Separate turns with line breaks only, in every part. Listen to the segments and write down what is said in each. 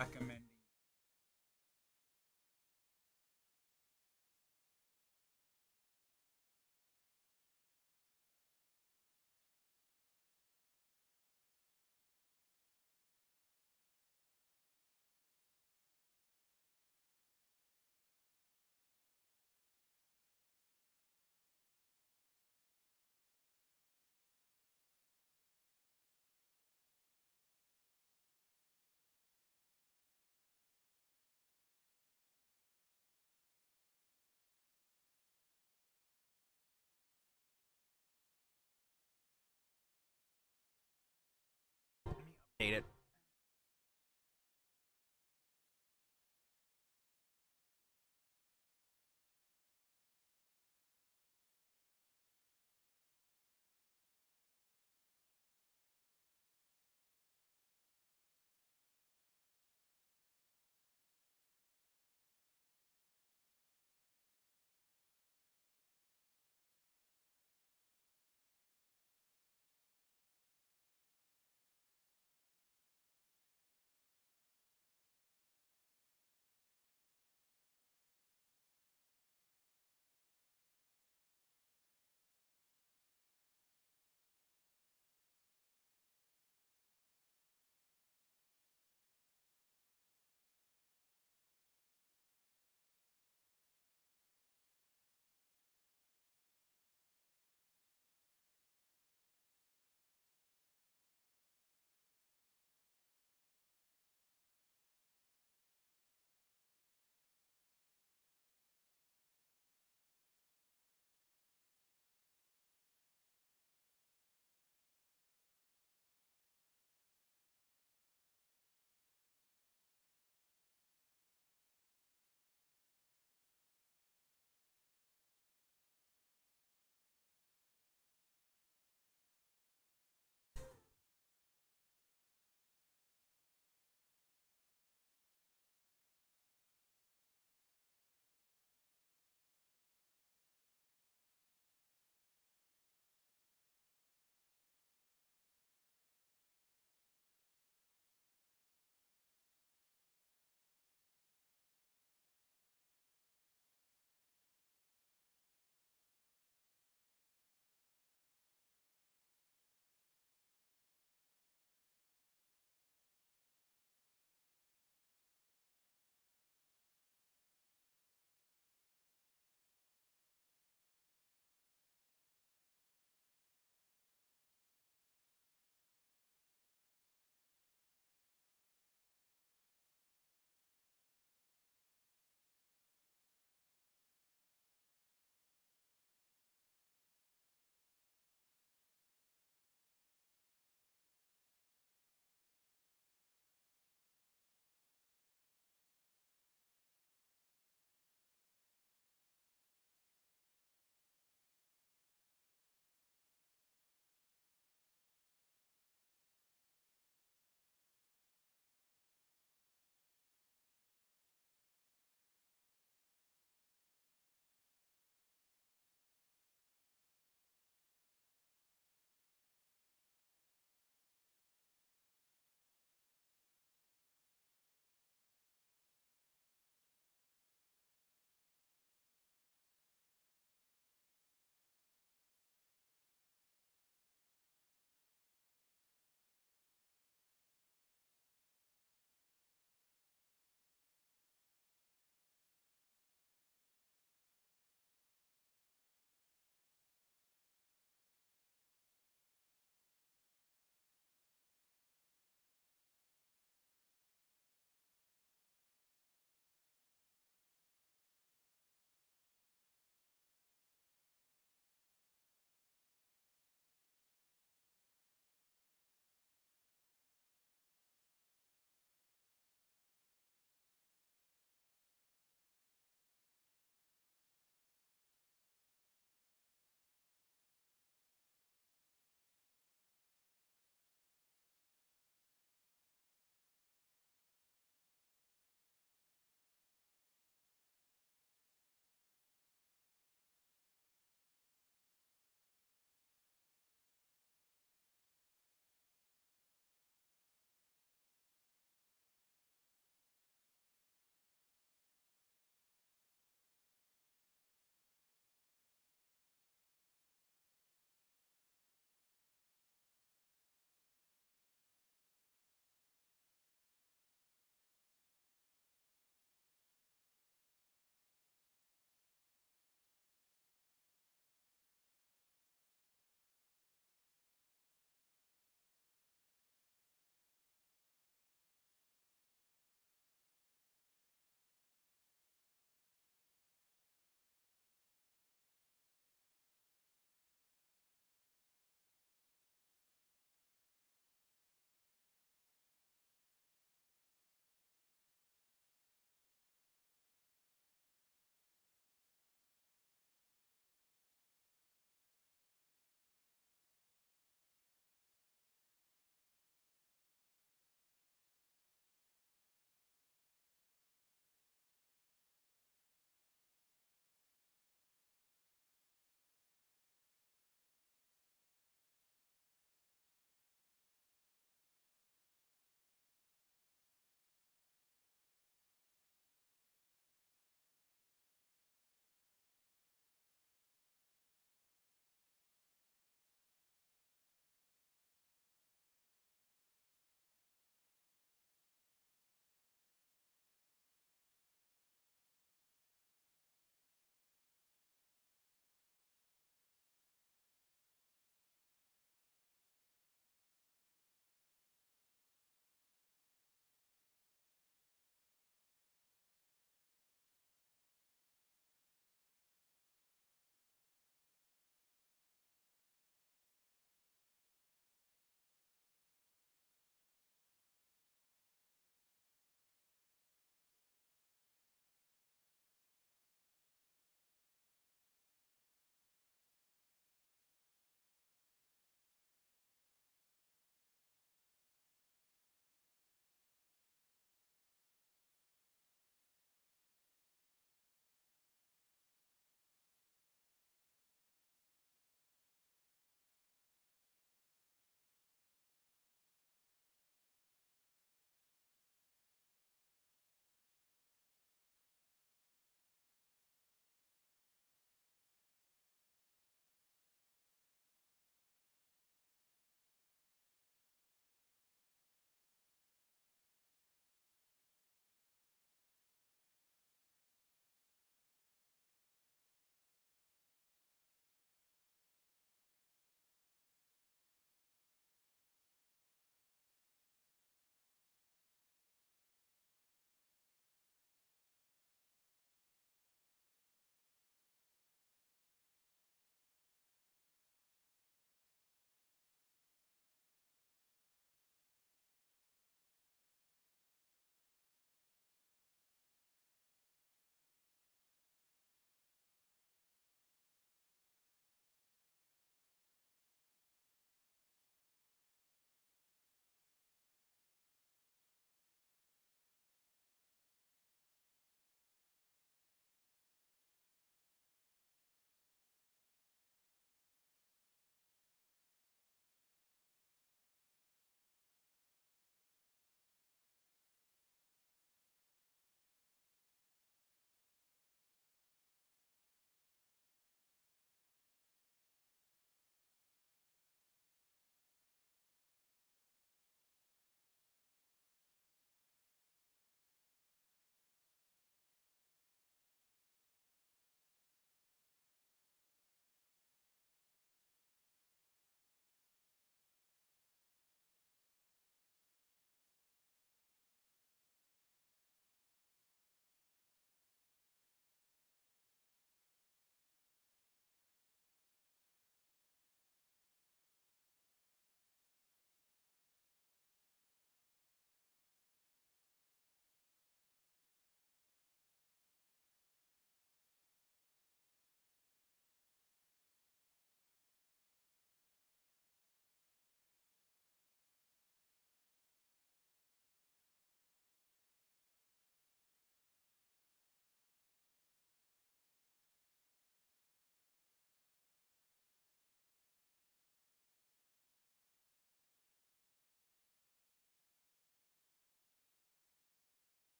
recommending. Update it.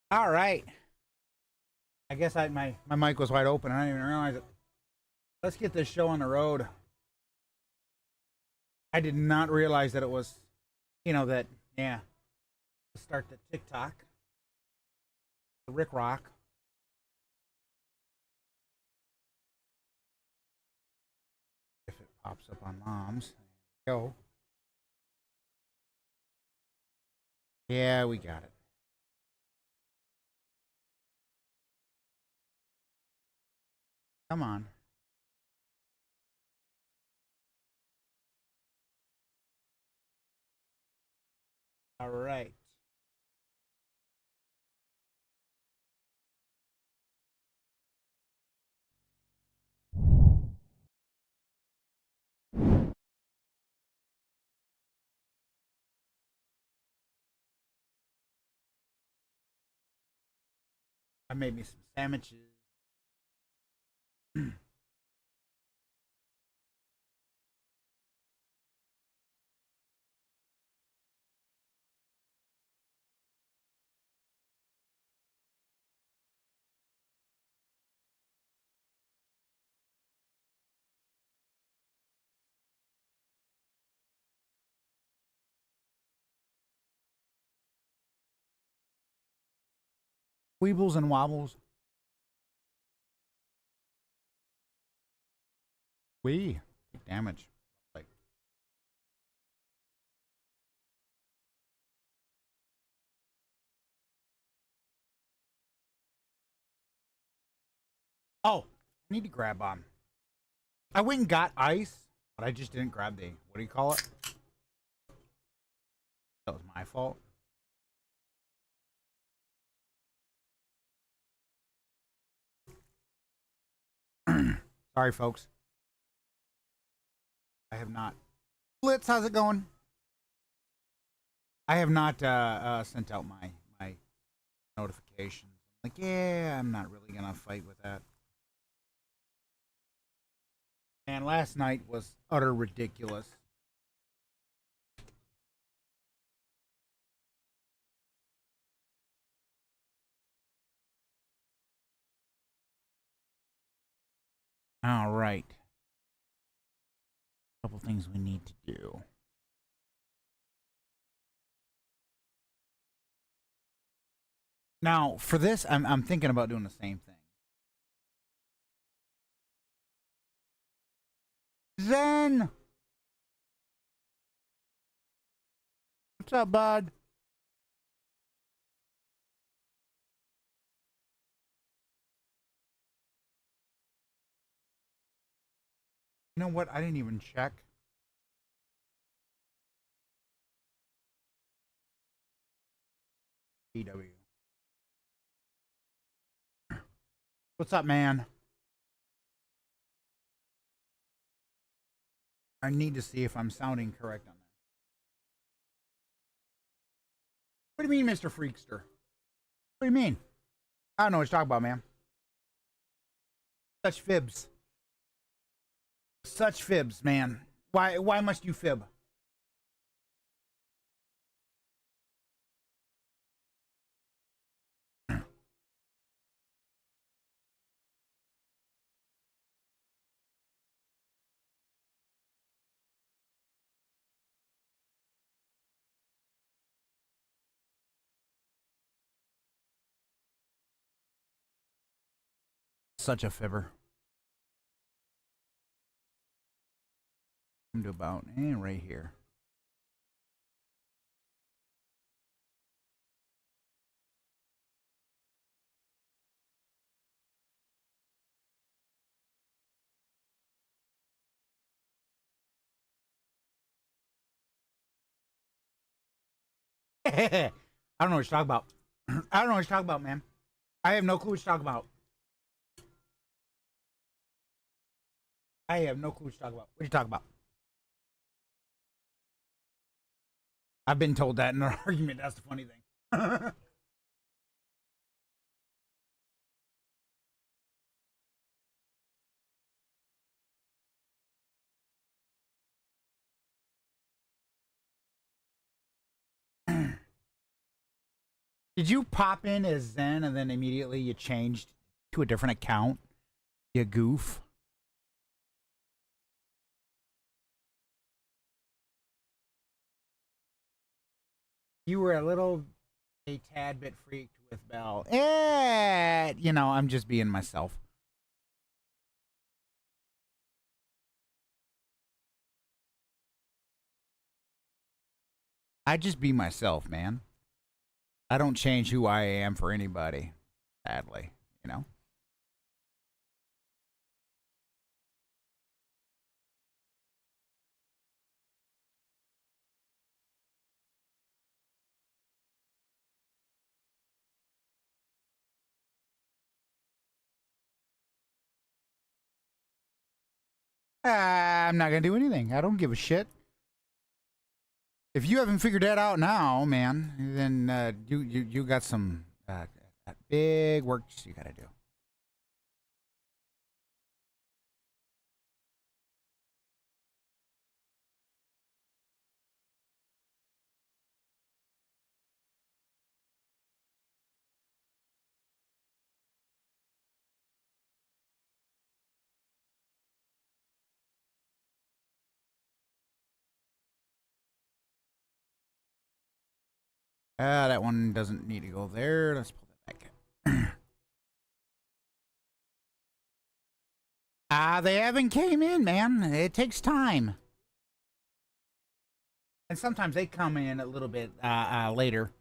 All right. I guess my mic was wide open. I didn't even realize it. Let's get this show on the road. I did not realize that it was, that, yeah, let's start the TikTok, the Rick Rock. If it pops up on Mom's. There we go. Yeah, we got it. Come on. All right. I made me some sandwiches. Weebles and wobbles. We take damage. Like, oh, I need to grab I went and got ice, but I just didn't grab the what do you call it? That was my fault. Sorry, folks. I have not. Blitz, how's it going? I have not sent out my notifications. I'm like, yeah, I'm not really gonna fight with that. And last night was utter ridiculous. All right, a couple things we need to do. Now, for this, I'm thinking about doing the same thing. Zen, what's up, bud? You know what? I didn't even check. BW. What's up, man? I need to see if I'm sounding correct on there. What do you mean, Mr. Freakster? What do you mean? I don't know what you're talking about, man. Such fibs. Such fibs, man. Why must you fib? Such a fibber. I'm to about right here. I don't know what you're talking about. I don't know what you're talking about, man. I have no clue what you're talking about. I have no clue what you're talking about. What are you talking about? I've been told that in an argument. That's the funny thing. Did you pop in as Zen and then immediately you changed to a different account? You goof. You were a tad bit freaked with Bell. You know, I'm just being myself. I just be myself, man. I don't change who I am for anybody, sadly, you know? I'm not gonna do anything. I don't give a shit. If you haven't figured that out now, man, then you got some big work you gotta do. That one doesn't need to go there. Let's pull that back. They haven't came in, man. It takes time. And sometimes they come in a little bit later.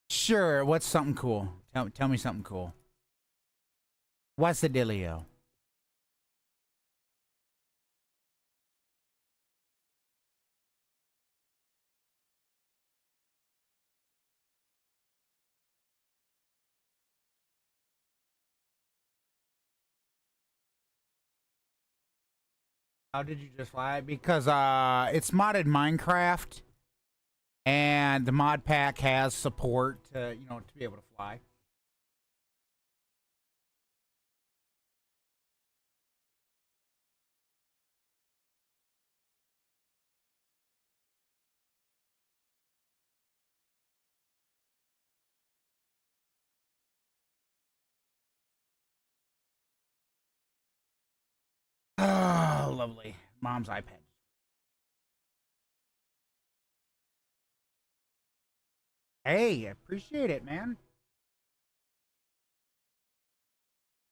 Sure. What's something cool? Tell me something cool. What's the dealio? How did you just fly? Because it's modded Minecraft, and the mod pack has support to to be able to fly. Oh, lovely. Mom's iPad. Hey, appreciate it, man.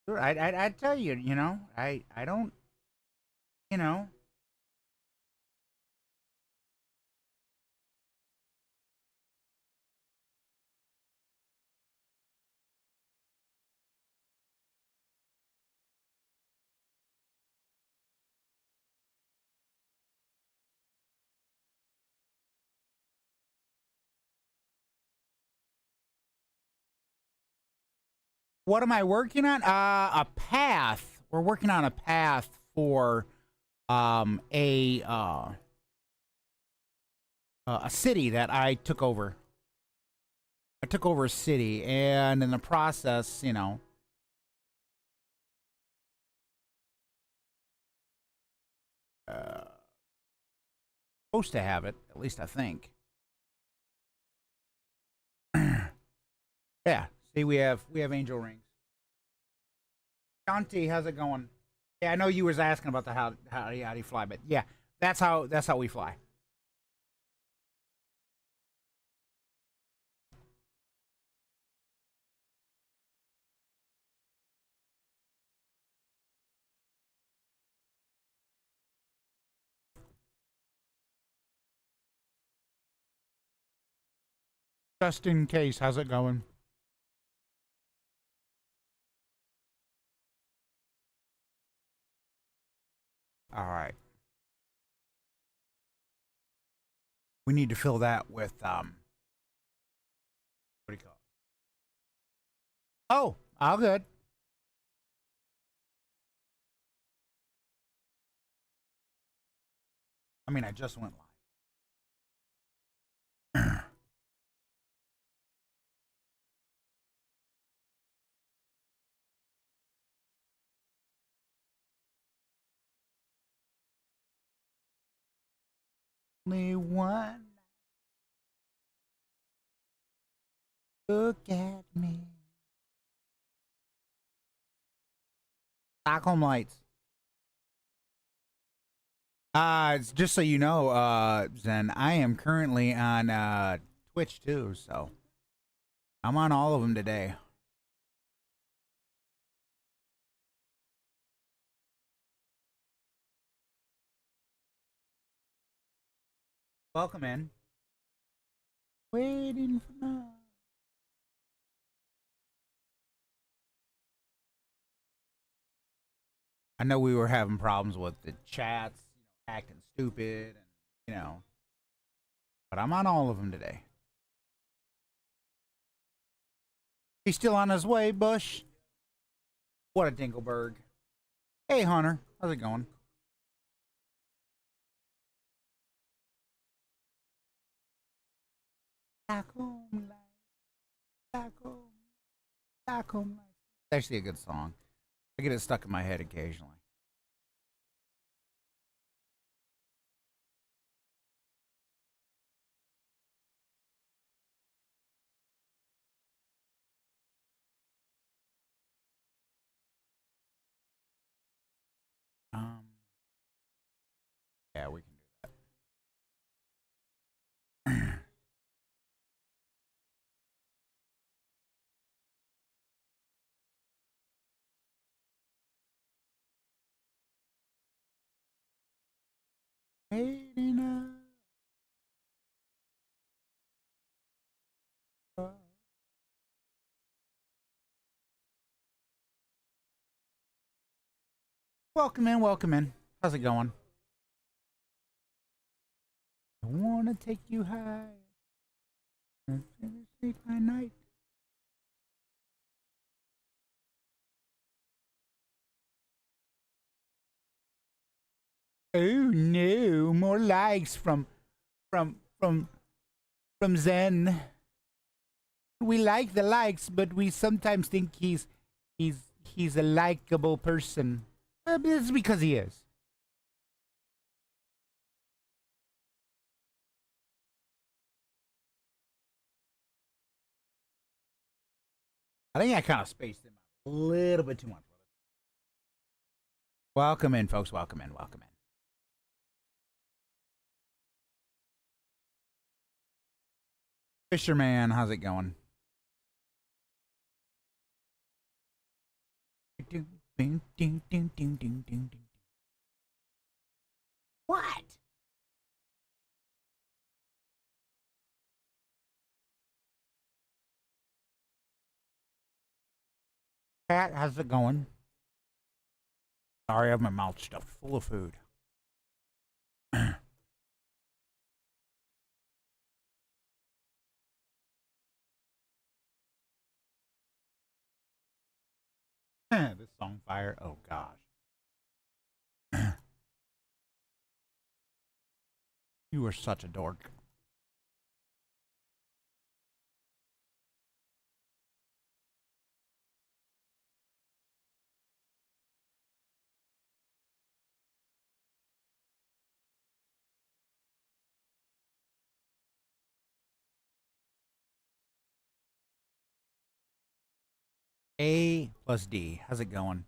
Sure, I tell you, I don't, you know. What am I working on? A path. We're working on a path for a city that I took over. I took over a city, and in the process, uh, supposed to have it. At least I think. Yeah. See, we have angel rings. Shanti, how's it going? Yeah, I know you was asking about the how do you fly, but yeah, that's how we fly. Just in case, how's it going? All right. We need to fill that with what do you call it? Oh, all good. I mean, I just went live. Only one. Look at me. Stockholm Lights. It's just so you know, Zen, I am currently on Twitch too, so I'm on all of them today. Welcome in. Waiting for now. I know we were having problems with the chats, acting stupid, and but I'm on all of them today. He's still on his way, Bush. What a Dinkelberg. Hey, Hunter. How's it going? Stockholm Lights. Stockholm Lights. It's actually a good song. I get it stuck in my head occasionally. Yeah, we can do that. Waiting up. Welcome in, welcome in. How's it going? I wanna take you high. Sleep my night. Oh no, more likes from from from Zen. We like the likes, but we sometimes think he's a likable person. It's because he is. I think I kind of spaced him out a little bit too much. Welcome in, folks. Welcome in. Welcome in. Fisherman, how's it going? What? Pat, how's it going? Sorry, I have my mouth stuffed full of food. This song fire. Oh gosh. You are such a dork. A plus D. How's it going?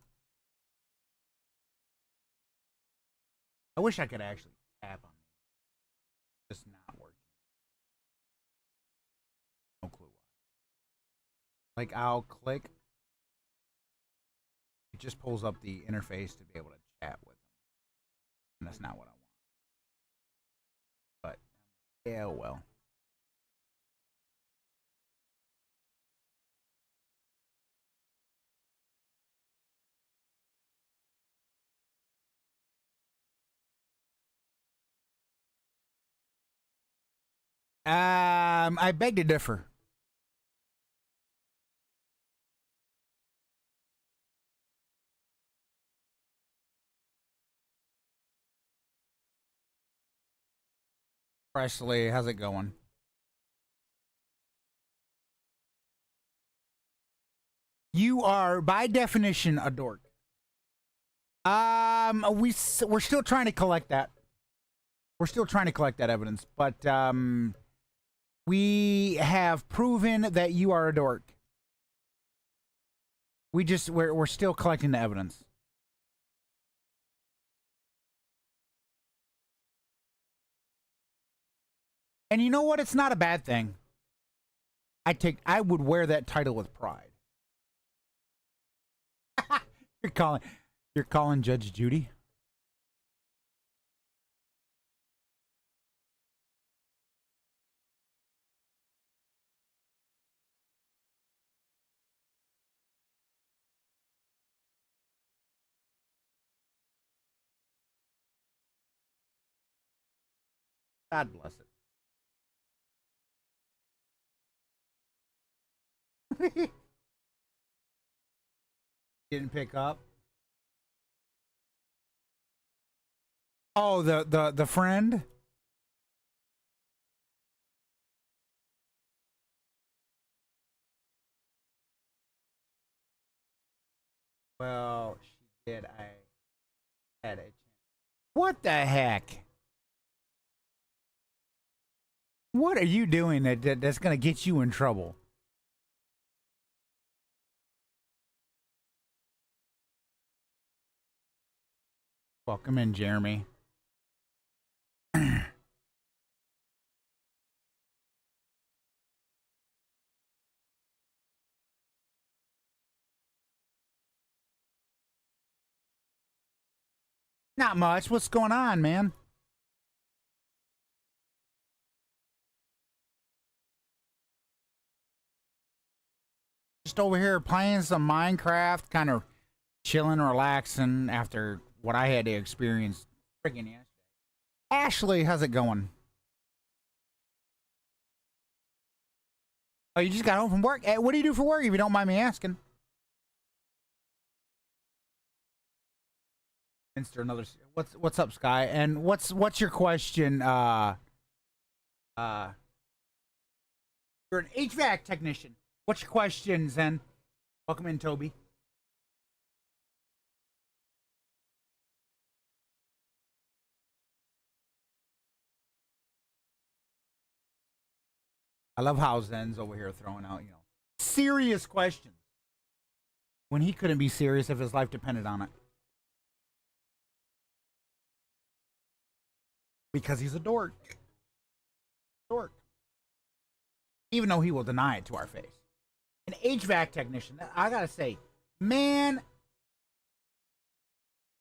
I wish I could actually tap on it. Just not working. No clue why. Like I'll click. It just pulls up the interface to be able to chat with them. And that's not what I want. But yeah, well. I beg to differ. Presley, how's it going? You are, by definition, a dork. We're still trying to collect that. We're still trying to collect that evidence, but we have proven that you are a dork. We're still collecting the evidence. And you know what? It's not a bad thing. I would wear that title with pride. You're calling Judge Judy? God bless it. Didn't pick up. Oh, the friend? Well, she did. I had a chance. What the heck? What are you doing that's going to get you in trouble? Welcome in, Jeremy. Not much. What's going on, man? Just over here playing some Minecraft, kind of chilling, relaxing after what I had to experience friggin' yesterday. Ashley, how's it going? Oh, you just got home from work? Hey, what do you do for work, if you don't mind me asking? Insta, another. What's up, Sky? And what's your question? You're an HVAC technician. What's your question, Zen? Welcome in, Toby. I love how Zen's over here throwing out, serious questions when he couldn't be serious if his life depended on it. Because he's a dork. Dork. Even though he will deny it to our face. An HVAC technician, I gotta say, man,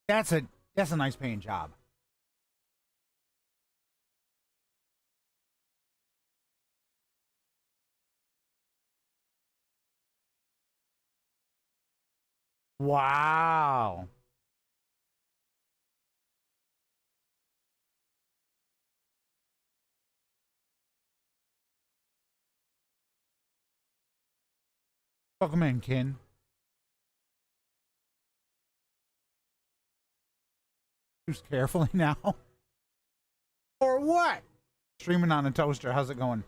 that's a nice paying job. Wow. Welcome in, Ken. Choose carefully now. Or what? Streaming on a toaster. How's it going?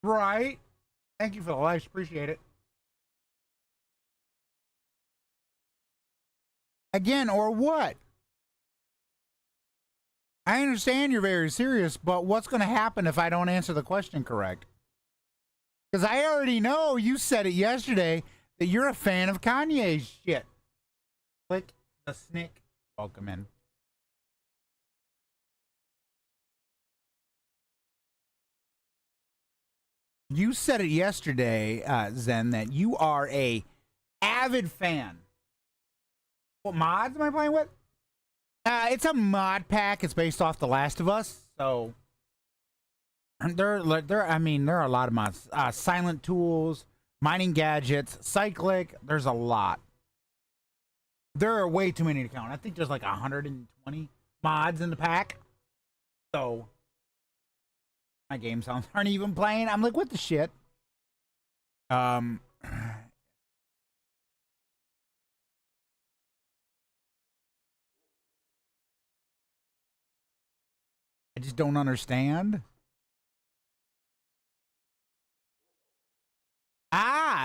Right. Thank you for the likes. Appreciate it. Again, or what? I understand you're very serious, but what's going to happen if I don't answer the question correct? Because I already know you said it yesterday that you're a fan of Kanye's shit. Click the snick. Welcome in. You said it yesterday, Zen, that you are a avid fan. What mods am I playing with? It's a mod pack. It's based off The Last of Us, so there are a lot of mods. Silent tools, mining gadgets, cyclic. There's a lot. There are way too many to count. I think there's like 120 mods in the pack. So my game sounds aren't even playing. I'm like, what the shit? I just don't understand.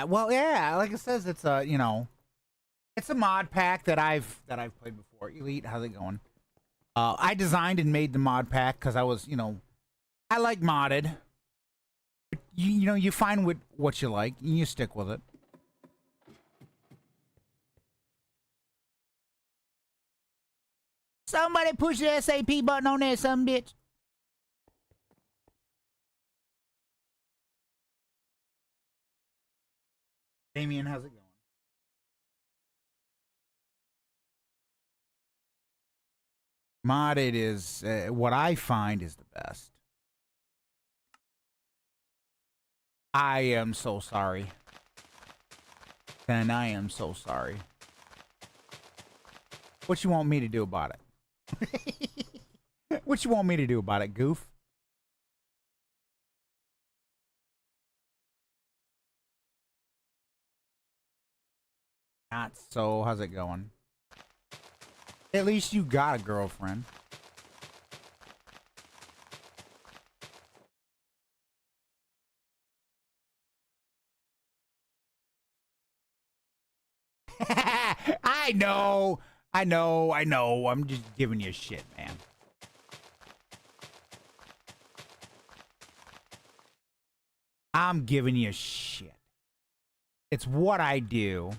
Well, yeah, like it says, it's a, It's a mod pack that I've played before. Elite, how's it going? I designed and made the mod pack because I was, I like modded. You find what you like and you stick with it. Somebody push the SAP button on there, some bitch. Damien, how's it going? Modded is what I find is the best. I am so sorry. And I am so sorry. What you want me to do about it? What you want me to do about it, goof? Not so. How's it going? At least you got a girlfriend. I know. I'm just giving you shit, man. I'm giving you shit. It's what I do.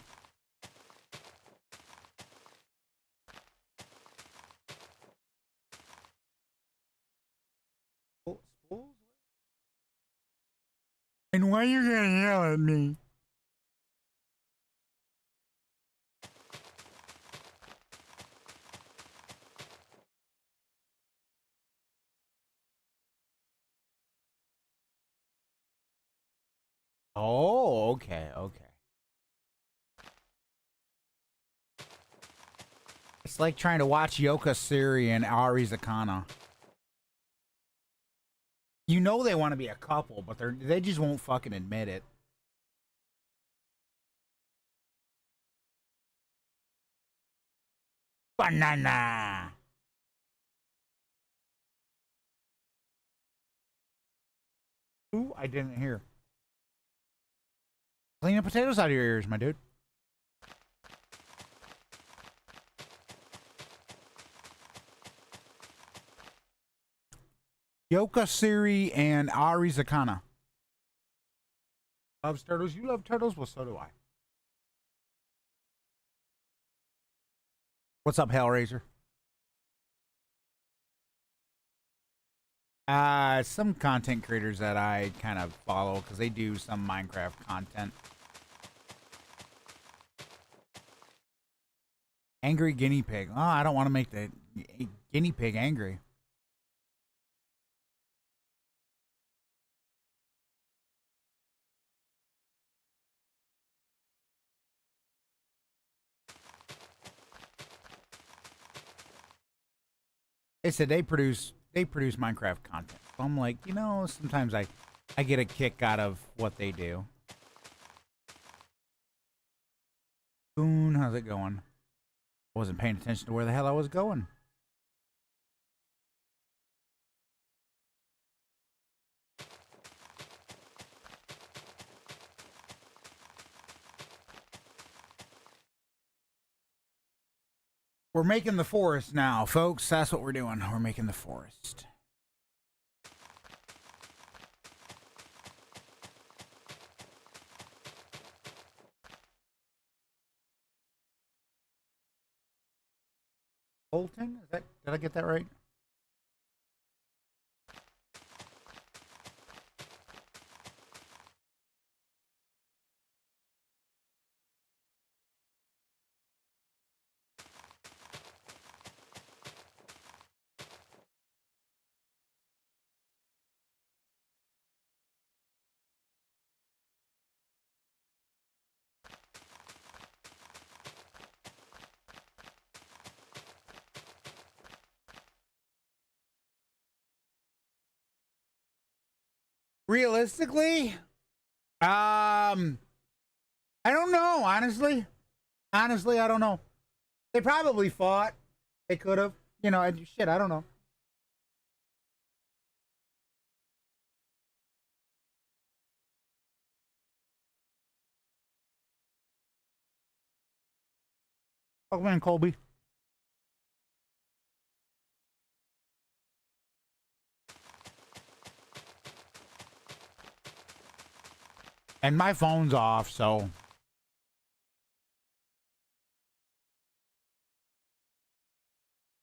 And why you gonna yell at me? Oh, okay. It's like trying to watch Yoka Siri and Ari Zakana. You know they want to be a couple, but they just won't fucking admit it. Banana. Ooh, I didn't hear. Clean the potatoes out of your ears, my dude. Yoka Siri and Ari Zakana. Loves turtles. You love turtles? Well, so do I. What's up, Hellraiser? Some content creators that I kind of follow because they do some Minecraft content. Angry guinea pig. Oh, I don't want to make the guinea pig angry. They said they produce Minecraft content. So I'm like, sometimes I get a kick out of what they do. Boone, how's it going? I wasn't paying attention to where the hell I was going. We're making the forest now, folks. That's what we're doing. We're making the forest. Bolting? Did I get that right? Realistically, I don't know, honestly. Honestly, I don't know. They probably fought. They could have. Shit, I don't know. Welcome in, Colby. And my phone's off, so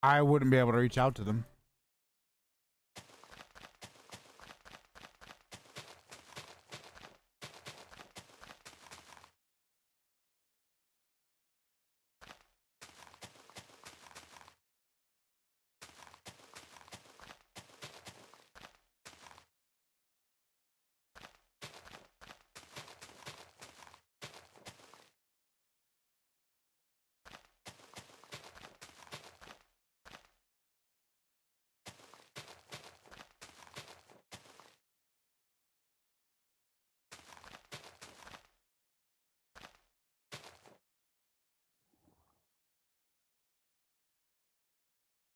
I wouldn't be able to reach out to them.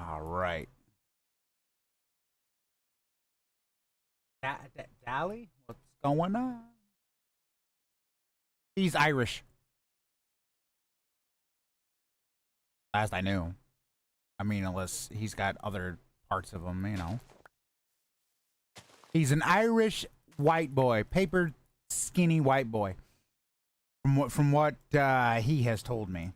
All right. Dally? What's going on? He's Irish. Last I knew. I mean, unless he's got other parts of him, you know. He's an Irish white boy, paper skinny white boy. From what he has told me.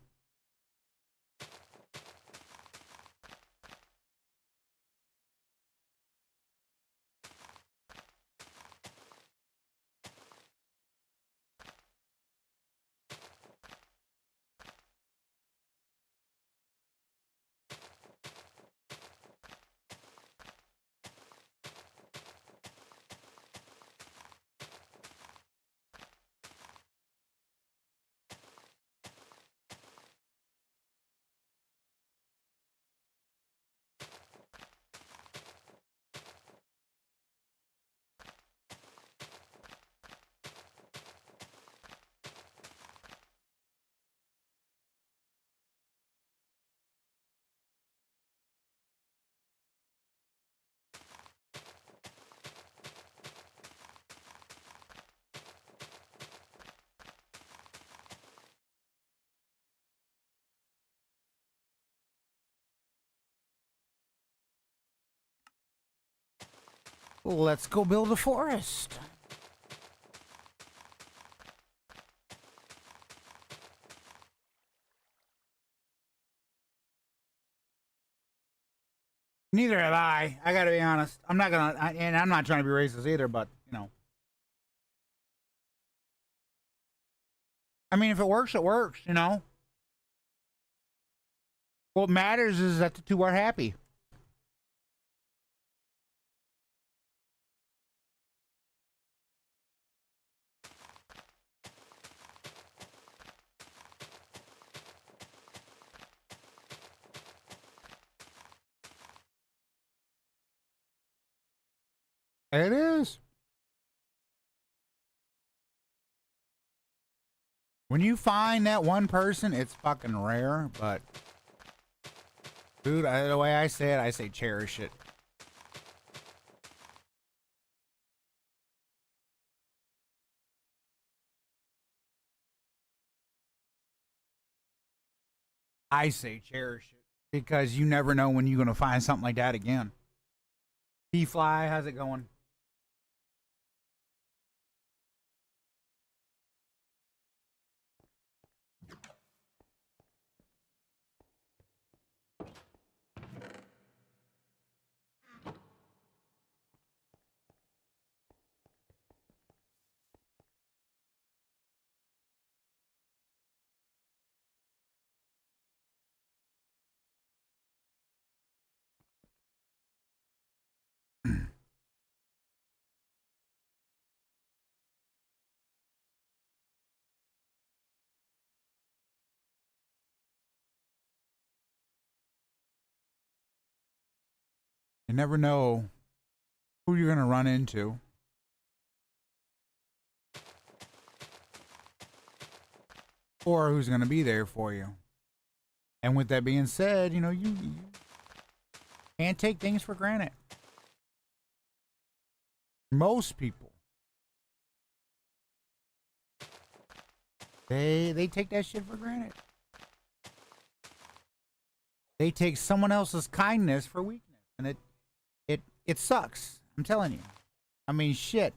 Let's go build a forest. Neither have I. I gotta be honest. I'm not gonna, and I'm not trying to be racist either, but, you know. I mean, if it works, it works, you know. What matters is that the two are happy. It is. When you find that one person, it's fucking rare, but dude, the way I say it, I say cherish it. I say cherish it because you never know when you're gonna find something like that again. Fly, how's it going? You never know who you're gonna run into. Or who's gonna be there for you. And with that being said, you know, you can't take things for granted. Most people, they take that shit for granted. They take someone else's kindness for weakness, and it sucks. I'm telling you. I mean, shit.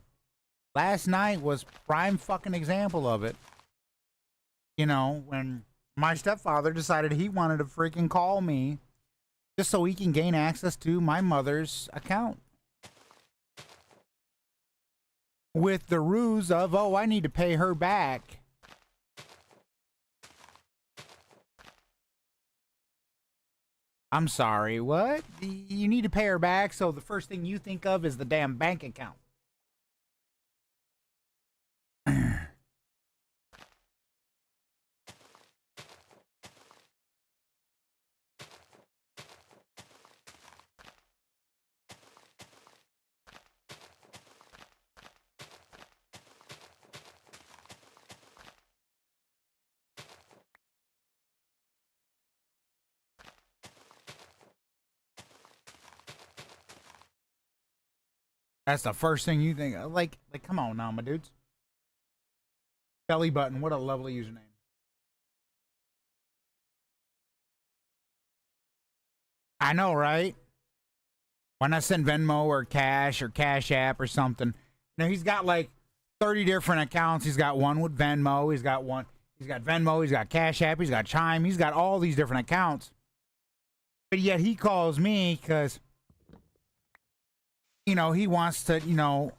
Last night was prime fucking example of it. You know, when my stepfather decided he wanted to freaking call me just so he can gain access to my mother's account. With the ruse of, oh, I need to pay her back. I'm sorry, what? You need to pay her back, so the first thing you think of is the damn bank account. That's the first thing you think of. Like, come on now, my dudes. Belly button, what a lovely username. I know, right? Why not send Venmo or Cash or Cash App or something? You know, he's got like 30 different accounts. He's got one with Venmo. He's got Venmo. He's got Cash App. He's got Chime. He's got all these different accounts. But yet he calls me because, you know, he wants to, you know,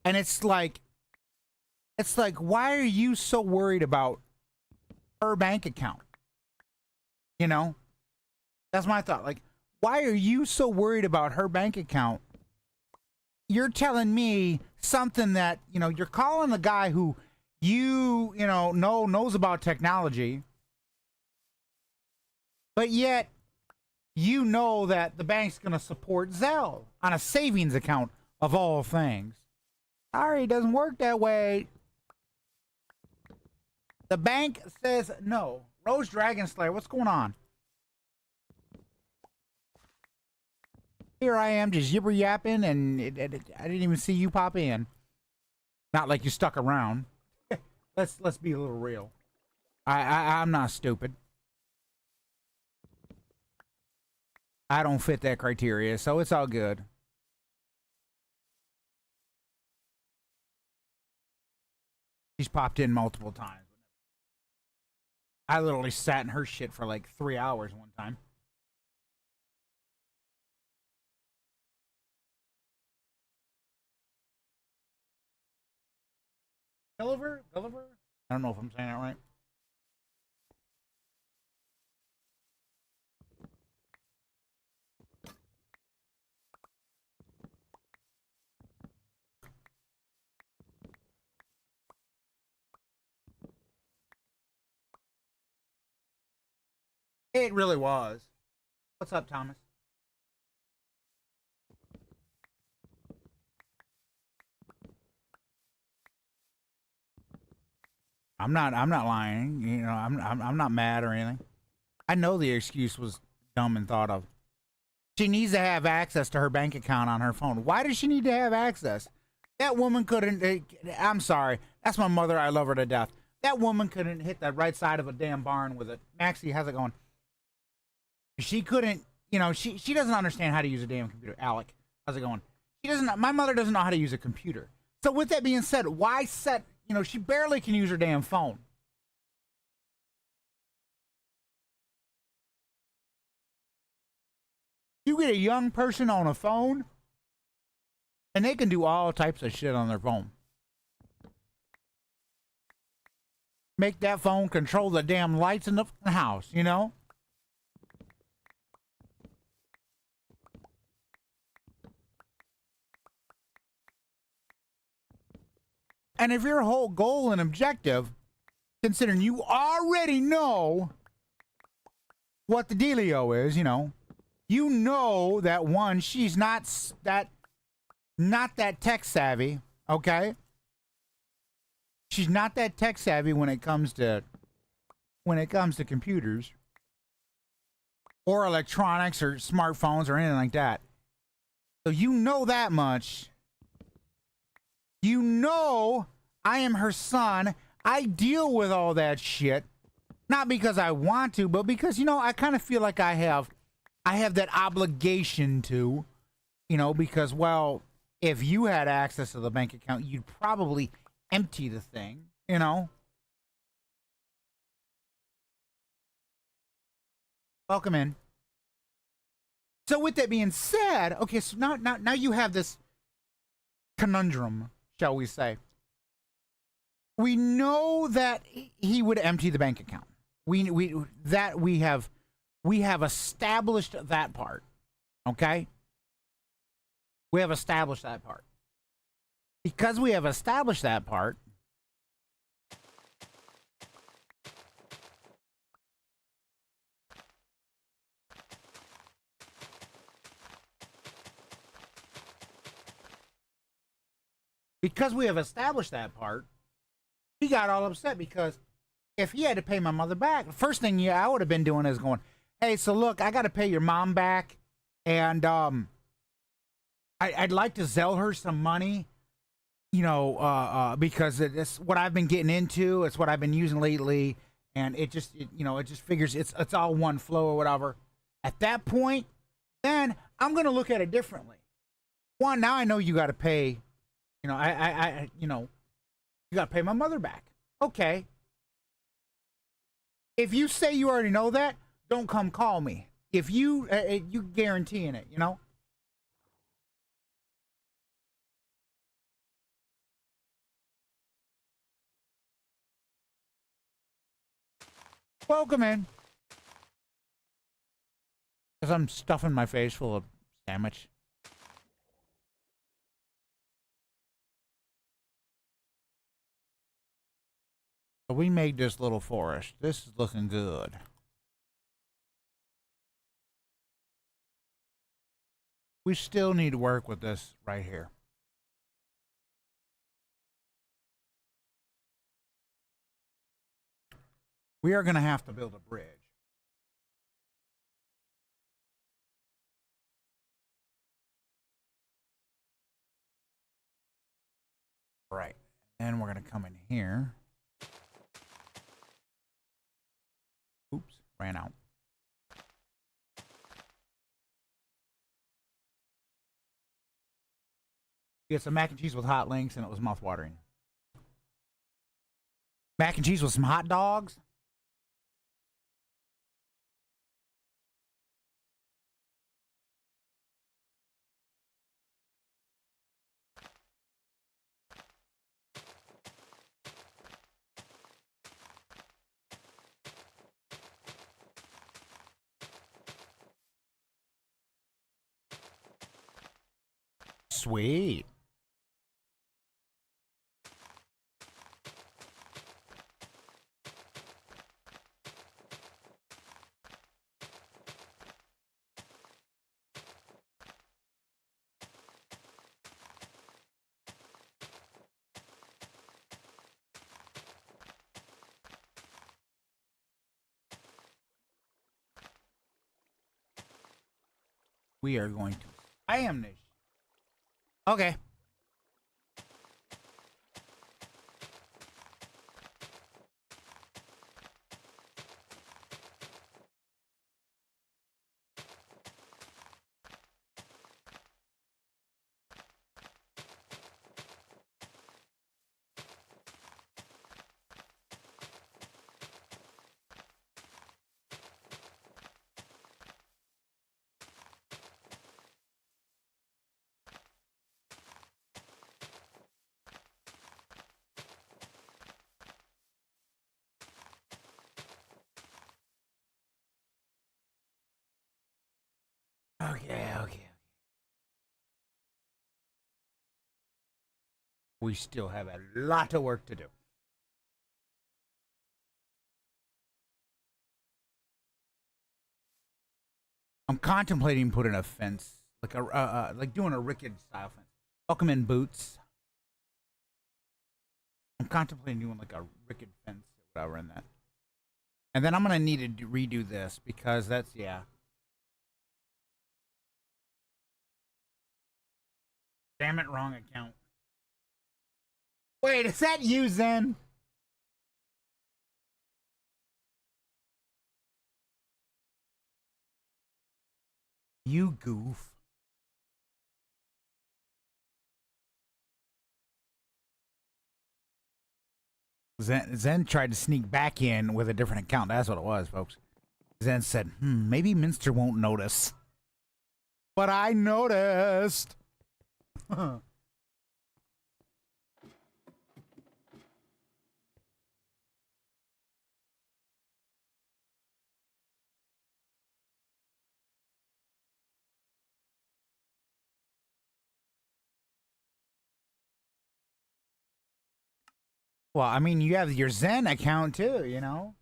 and it's like, why are you so worried about her bank account? You know, that's my thought. Like, why are you so worried about her bank account? You're telling me something that, you know, you're calling a guy who you know, knows about technology, but yet you know that the bank's going to support Zelle on a savings account of all things. Sorry, it doesn't work that way. The bank says no. Rose Dragon Slayer, what's going on? Here I am just yibber yapping, and I didn't even see you pop in. Not like you stuck around. Let's be a little real. I'm not stupid. I don't fit that criteria, so it's all good. She's popped in multiple times. I literally sat in her shit for like 3 hours one time. Gulliver? I don't know if I'm saying that right. It really was. What's up, Thomas? I'm not lying. You know, I'm not mad or anything. I know the excuse was dumb and thought of. She needs to have access to her bank account on her phone. Why does she need to have access? That woman couldn't. I'm sorry. That's my mother. I love her to death. That woman couldn't hit the right side of a damn barn with it. Maxie, how's it going? She couldn't. You know, she doesn't understand how to use a damn computer. Alec, how's it going? She doesn't. My mother doesn't know how to use a computer. So with that being said, why set? You know, she barely can use her damn phone. You get a young person on a phone, and they can do all types of shit on their phone. Make that phone control the damn lights in the house, you know? And if your whole goal and objective, considering you already know what the dealio is, you know that one, she's not that tech savvy, okay? She's not that tech savvy when it comes to computers or electronics or smartphones or anything like that. So you know that much. You know I am her son. I deal with all that shit. Not because I want to, but because, you know, I kind of feel like I have that obligation to, you know, because, well, if you had access to the bank account, you'd probably empty the thing, you know. Welcome in. So with that being said, okay, so now you have this conundrum, shall we say. We know that he would empty the bank account. We have established that part. Okay? We have established that part. Because we have established that part, he got all upset because if he had to pay my mother back, the first thing I would have been doing is going, hey, so look, I got to pay your mom back, and I'd like to Zelle her some money, you know, because it's what I've been getting into, it's what I've been using lately, and it just figures it's all one flow or whatever. At that point, then I'm gonna look at it differently. One, now I know you got to pay, you know, you know, you got to pay my mother back. Okay. If you say you already know that, don't come call me. If you you guaranteeing it, you know. Welcome in. Because I'm stuffing my face full of sandwich. So we made this little forest. This is looking good. We still need to work with this right here. We are going to have to build a bridge. Right. And we're going to come in here. Oops, ran out. Get some mac and cheese with hot links, and it was mouthwatering. Mac and cheese with some hot dogs. Sweet. We are going to spam this. Okay. Okay. We still have a lot of work to do. I'm contemplating putting a fence, like like doing a Rickard style fence. Welcome in, Boots. I'm contemplating doing like a Rickard fence or whatever in that. And then I'm gonna need to redo this because that's Damn it, wrong account. Wait, is that you, Zen? You goof. Zen tried to sneak back in with a different account. That's what it was, folks. Zen said, maybe Minster won't notice. But I noticed. Well, I mean, you have your Zen account too, you know?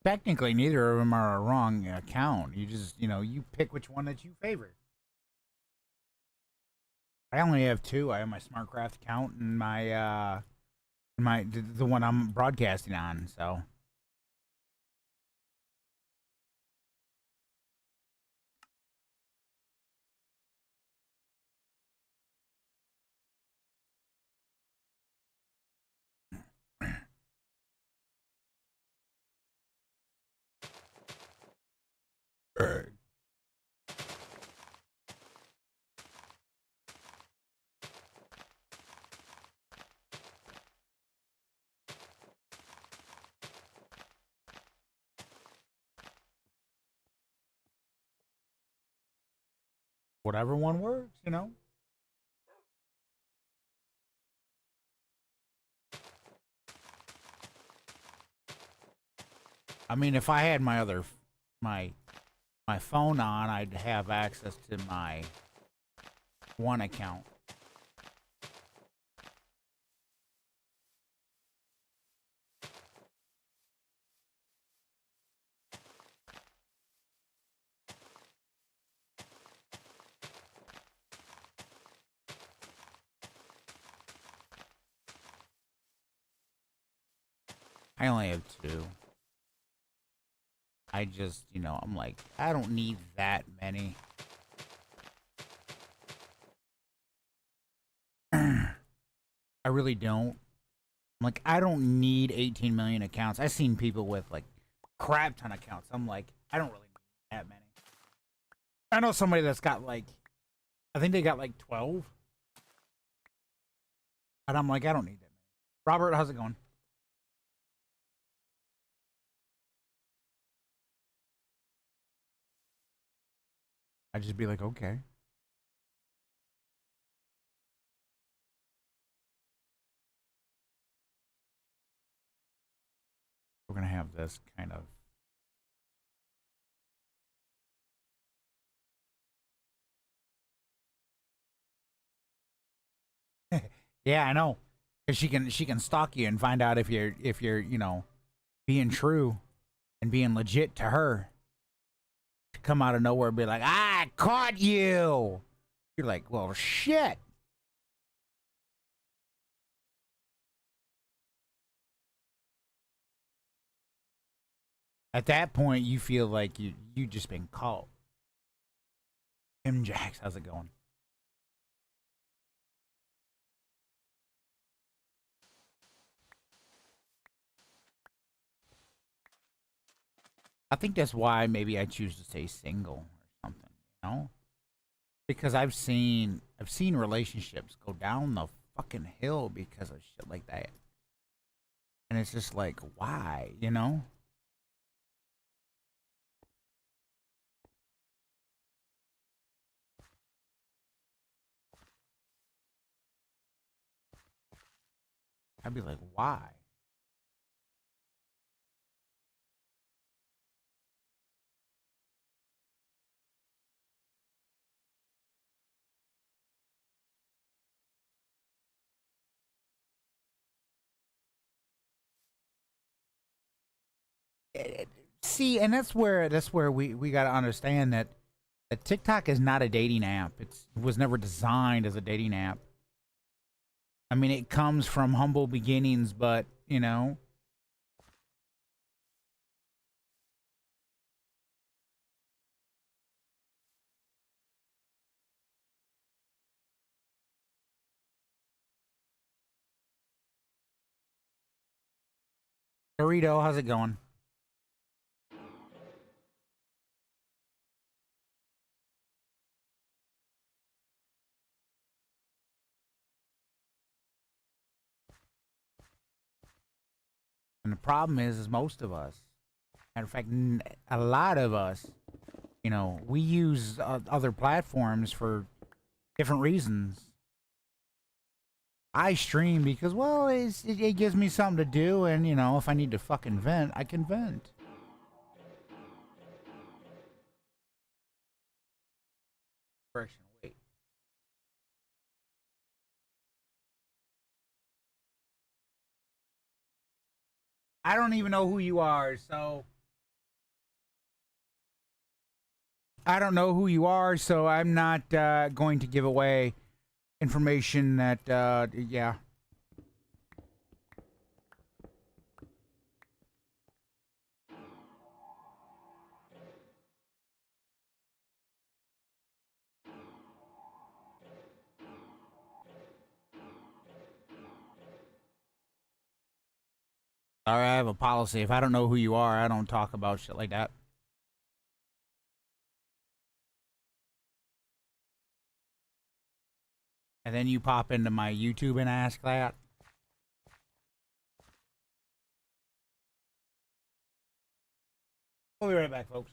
Technically, neither of them are a wrong account. You just, you pick which one that you favor. I only have two. I have my SmartCraft account and the one I'm broadcasting on, so. Whatever one works, you know? I mean, if I had my my phone on, I'd have access to my one account. I only have two. I just, I'm like, I don't need that many. I really don't. I'm like, I don't need 18 million accounts. I've seen people with like crap ton of accounts. I'm like, I don't really need that many. I know somebody that's got like, I think they got like 12. And I'm like, I don't need that many. Robert, how's it going? I'd just be like, okay. We're going to have this kind of. Yeah, I know. Cuz she can stalk you and find out if you're, being true and being legit to her. To come out of nowhere and be like, "I caught you." You're like, "Well, shit." At that point, you feel like you just been caught. M Jax, how's it going? I think that's why maybe I choose to stay single or something, you know? Because I've seen relationships go down the fucking hill because of shit like that. And it's just like, why, you know? I'd be like, why? See, and that's where we got to understand that TikTok is not a dating app. It was never designed as a dating app. I mean, it comes from humble beginnings, but, Dorito, how's it going? And the problem is most of us, matter of fact, a lot of us, you know, we use other platforms for different reasons. I stream because, well, it gives me something to do, and, you know, if I need to fucking vent, I can vent. Correction, wait. I don't even know who you are, so... I don't know who you are, so I'm not going to give away information that, yeah. Sorry, I have a policy. If I don't know who you are, I don't talk about shit like that. And then you pop into my YouTube and ask that. We'll be right back, folks.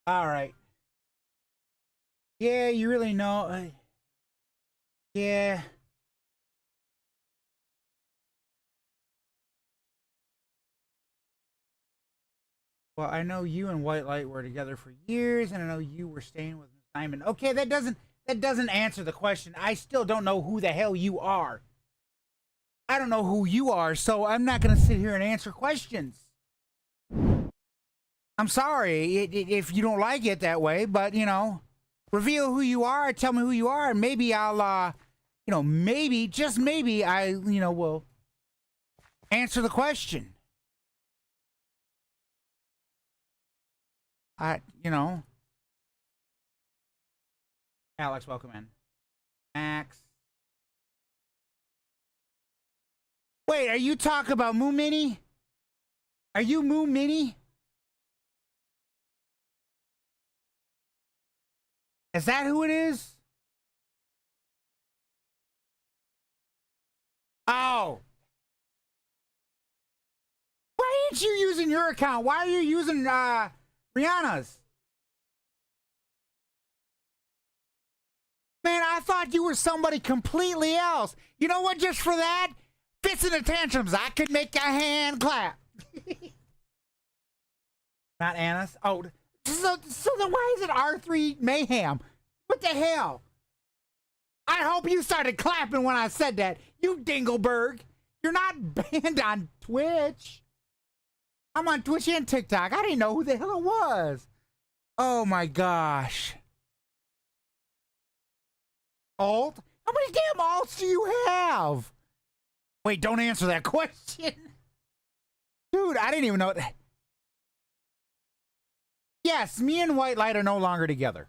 All right. Yeah, you really know. Yeah. Well, I know you and White Light were together for years, and I know you were staying with Miss Diamond. Okay, that doesn't answer the question. I still don't know who the hell you are. I don't know who you are, so I'm not gonna sit here and answer questions. I'm sorry if you don't like it that way, but you know, reveal who you are, tell me who you are, and maybe I'll, you know, maybe, just maybe, I, you know, will answer the question. You know. Alex, welcome in. Max. Wait, are you talking about Moo Mini? Are you Moo Mini? Is that who it is? Oh. Why aren't you using your account? Why are you using Rihanna's? Man, I thought you were somebody completely else. You know what? Just for that, fits in the tantrums. I could make a hand clap. Not Anna's. Oh, so then why is it R3 Mayhem? What the hell? I hope you started clapping when I said that. You dingleberg. You're not banned on Twitch. I'm on Twitch and TikTok. I didn't know who the hell it was. Oh my gosh. Alt? How many damn alts do you have? Wait, don't answer that question. Dude, I didn't even know. Yes, me and White Light are no longer together.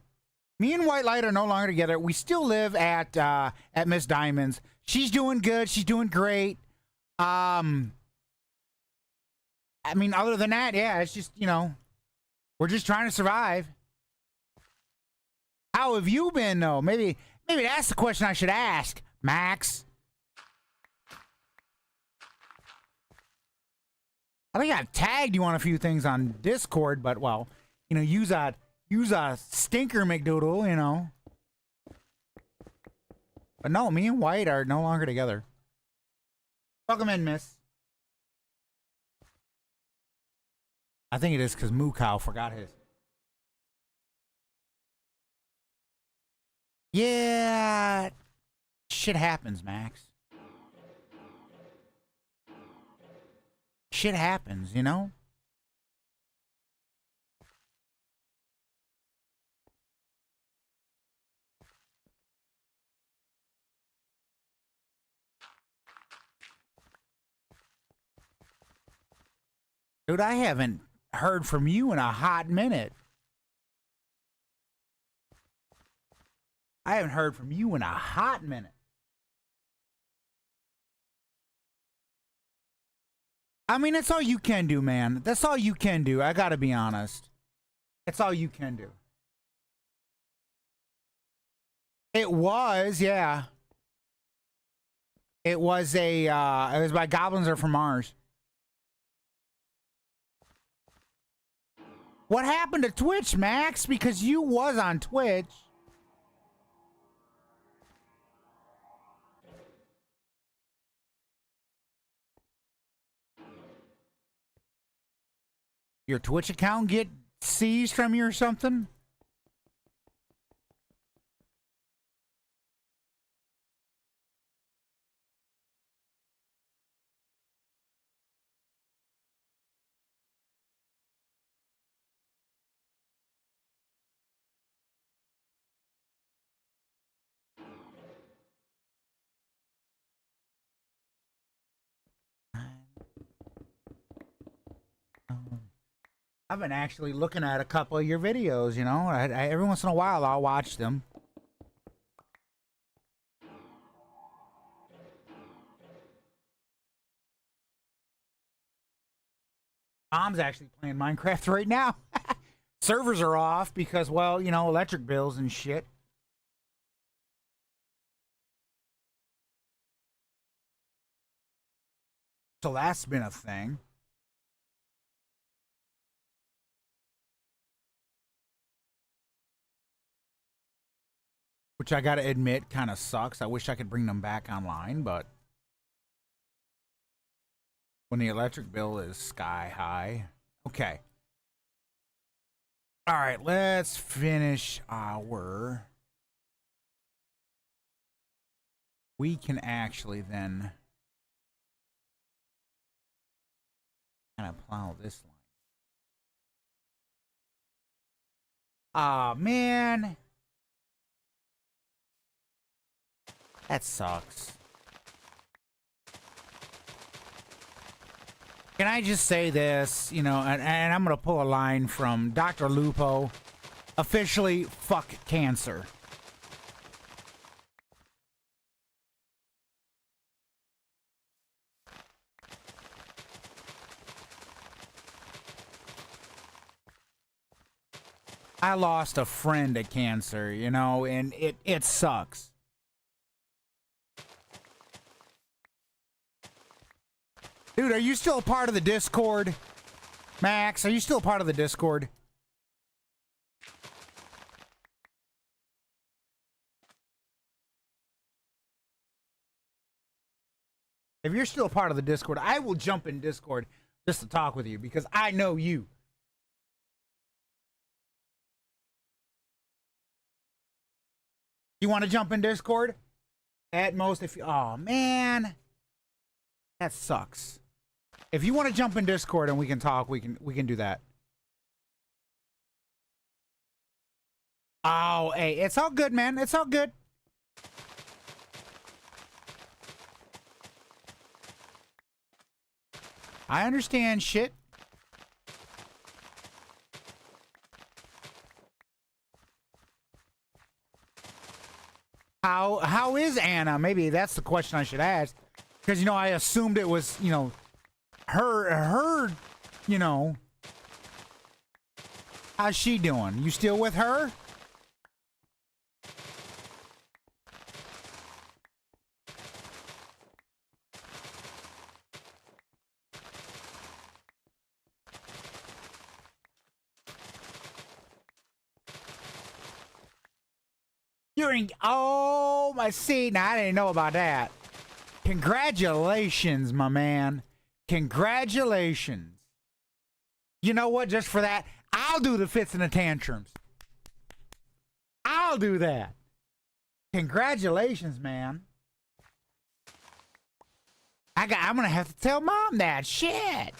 Me and White Light are no longer together. We still live at Miss Diamond's. She's doing good. She's doing great. I mean, other than that, yeah, it's just, you know, we're just trying to survive. How have you been, though? Maybe that's the question I should ask, Max. I think I tagged you on a few things on Discord, but, well, you know, use a stinker McDoodle, you know. But no, me and White are no longer together. Welcome in, miss. I think it is because Moo Cow forgot his. Yeah. Shit happens, Max. Shit happens, you know? Dude, I haven't heard from you in a hot minute. I haven't heard from you in a hot minute. I mean, that's all you can do, man. That's all you can do. I gotta be honest. That's all you can do. It was, yeah. It was it was by Goblins Are From Mars. What happened to Twitch, Max? Because you was on Twitch. Your Twitch account get seized from you or something? I've been actually looking at a couple of your videos, you know. Every once in a while, I'll watch them. Mom's actually playing Minecraft right now. Servers are off because, well, you know, electric bills and shit. So that's been a thing. Which I gotta admit kind of sucks. I wish I could bring them back online, but when the electric bill is sky high. Okay. All right, let's finish our... We can actually then kind of plow this line. Aw, man. That sucks. Can I just say this, you know, and I'm going to pull a line from Dr. Lupo. Officially, fuck cancer. I lost a friend to cancer, you know, and it sucks. Dude, are you still a part of the Discord? Max, are you still a part of the Discord? If you're still a part of the Discord, I will jump in Discord just to talk with you because I know you. You want to jump in Discord? At most, if you... Oh, man. That sucks. If you want to jump in Discord and we can talk, we can do that. Oh, hey, it's all good, man. It's all good. I understand shit. How is Anna? Maybe that's the question I should ask. Because, you know, I assumed it was, you know, her you know, how's she doing? You still with her? You're in. Oh, my seat. Now, I didn't know about that. Congratulations, my man. Congratulations. You know what? Just for that, I'll do the fits and the tantrums. I'll do that. Congratulations, man. I'm gonna have to tell mom that shit.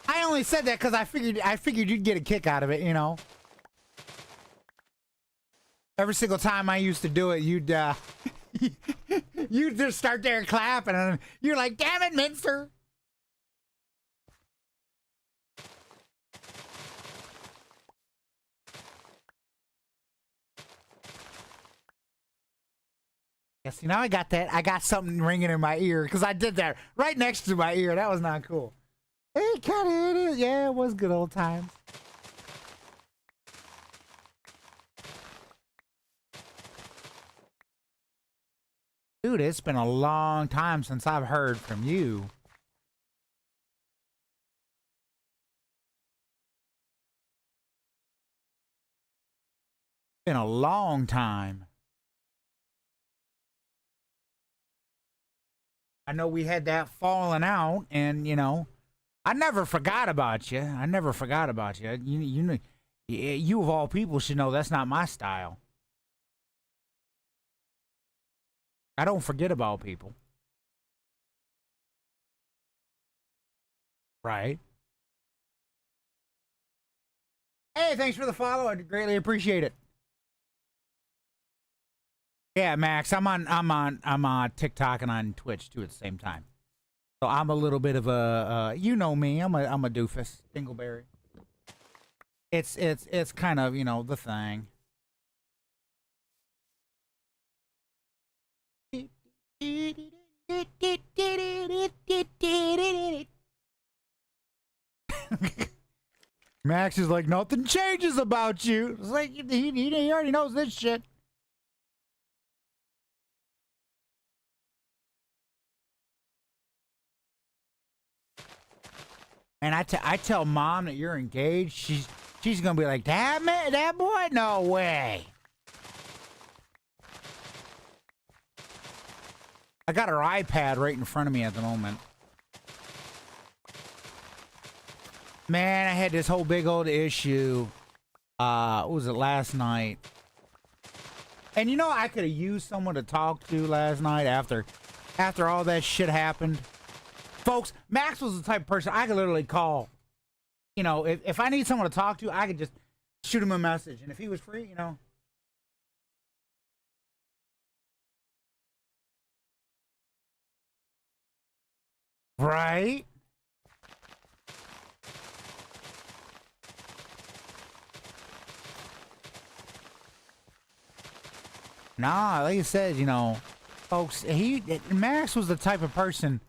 I only said that because I figured you'd get a kick out of it, you know. Every single time I used to do it, you'd you'd just start there clapping, and you're like, "Damn it, Minster!" Yeah, see, now I got that. I got something ringing in my ear because I did that right next to my ear. That was not cool. It kind of is. Yeah, it was good old times. Dude, it's been a long time since I've heard from you. Been a long time. I know we had that falling out, and you know, I never forgot about you. I never forgot about you. You know, you of all people should know that's not my style. I don't forget about people. Right. Hey, thanks for the follow. I greatly appreciate it. Yeah, Max, I'm on TikTok and on Twitch too at the same time. So I'm a little bit of a you know me, I'm a doofus, dingleberry. It's kind of, you know, the thing. Max is like, nothing changes about you. It's like he already knows this shit. And I tell mom that you're engaged. She's gonna be like, that boy, no way. I got her iPad right in front of me at the moment. Man, I had this whole big old issue. What was it, last night? And you know, I could have used someone to talk to last night after all that shit happened. Folks, Max was the type of person I could literally call. You know, if I need someone to talk to, I could just shoot him a message. And if he was free, you know. Right? Nah, like I said, you know, folks, Max was the type of person,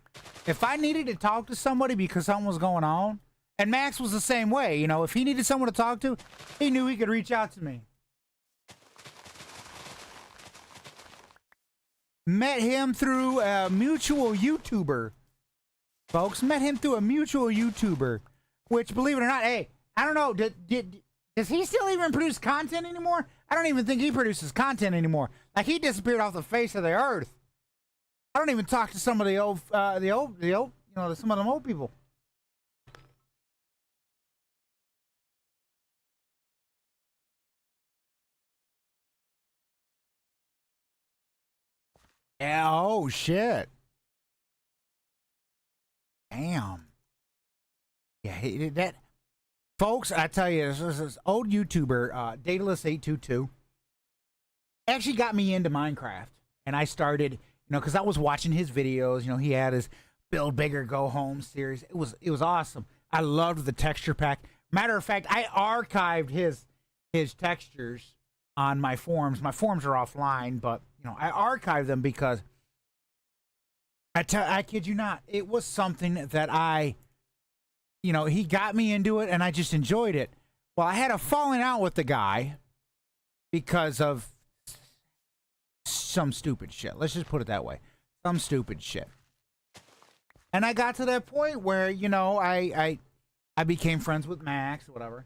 if I needed to talk to somebody because something was going on, and Max was the same way, you know, if he needed someone to talk to, he knew he could reach out to me. Met him through a mutual YouTuber. Folks, met him through a mutual YouTuber, which, believe it or not, hey, I don't know, does he still even produce content anymore? I don't even think he produces content anymore. Like, he disappeared off the face of the earth. I don't even talk to some of the old, you know, some of them old people. Yeah, oh, shit. Damn. Yeah, that... Folks, I tell you, this old YouTuber, Daedalus822, actually got me into Minecraft. And I started, you know, because I was watching his videos. You know, he had his Build Bigger, Go Home series. It was awesome. I loved the texture pack. Matter of fact, I archived his textures on my forums. My forums are offline, but, you I archived them because I kid you not, it was something that he got me into it and I just enjoyed it. Well, I had a falling out with the guy because of some stupid shit. Let's just put it that way. Some stupid shit. And I got to that point where, I became friends with Max or whatever.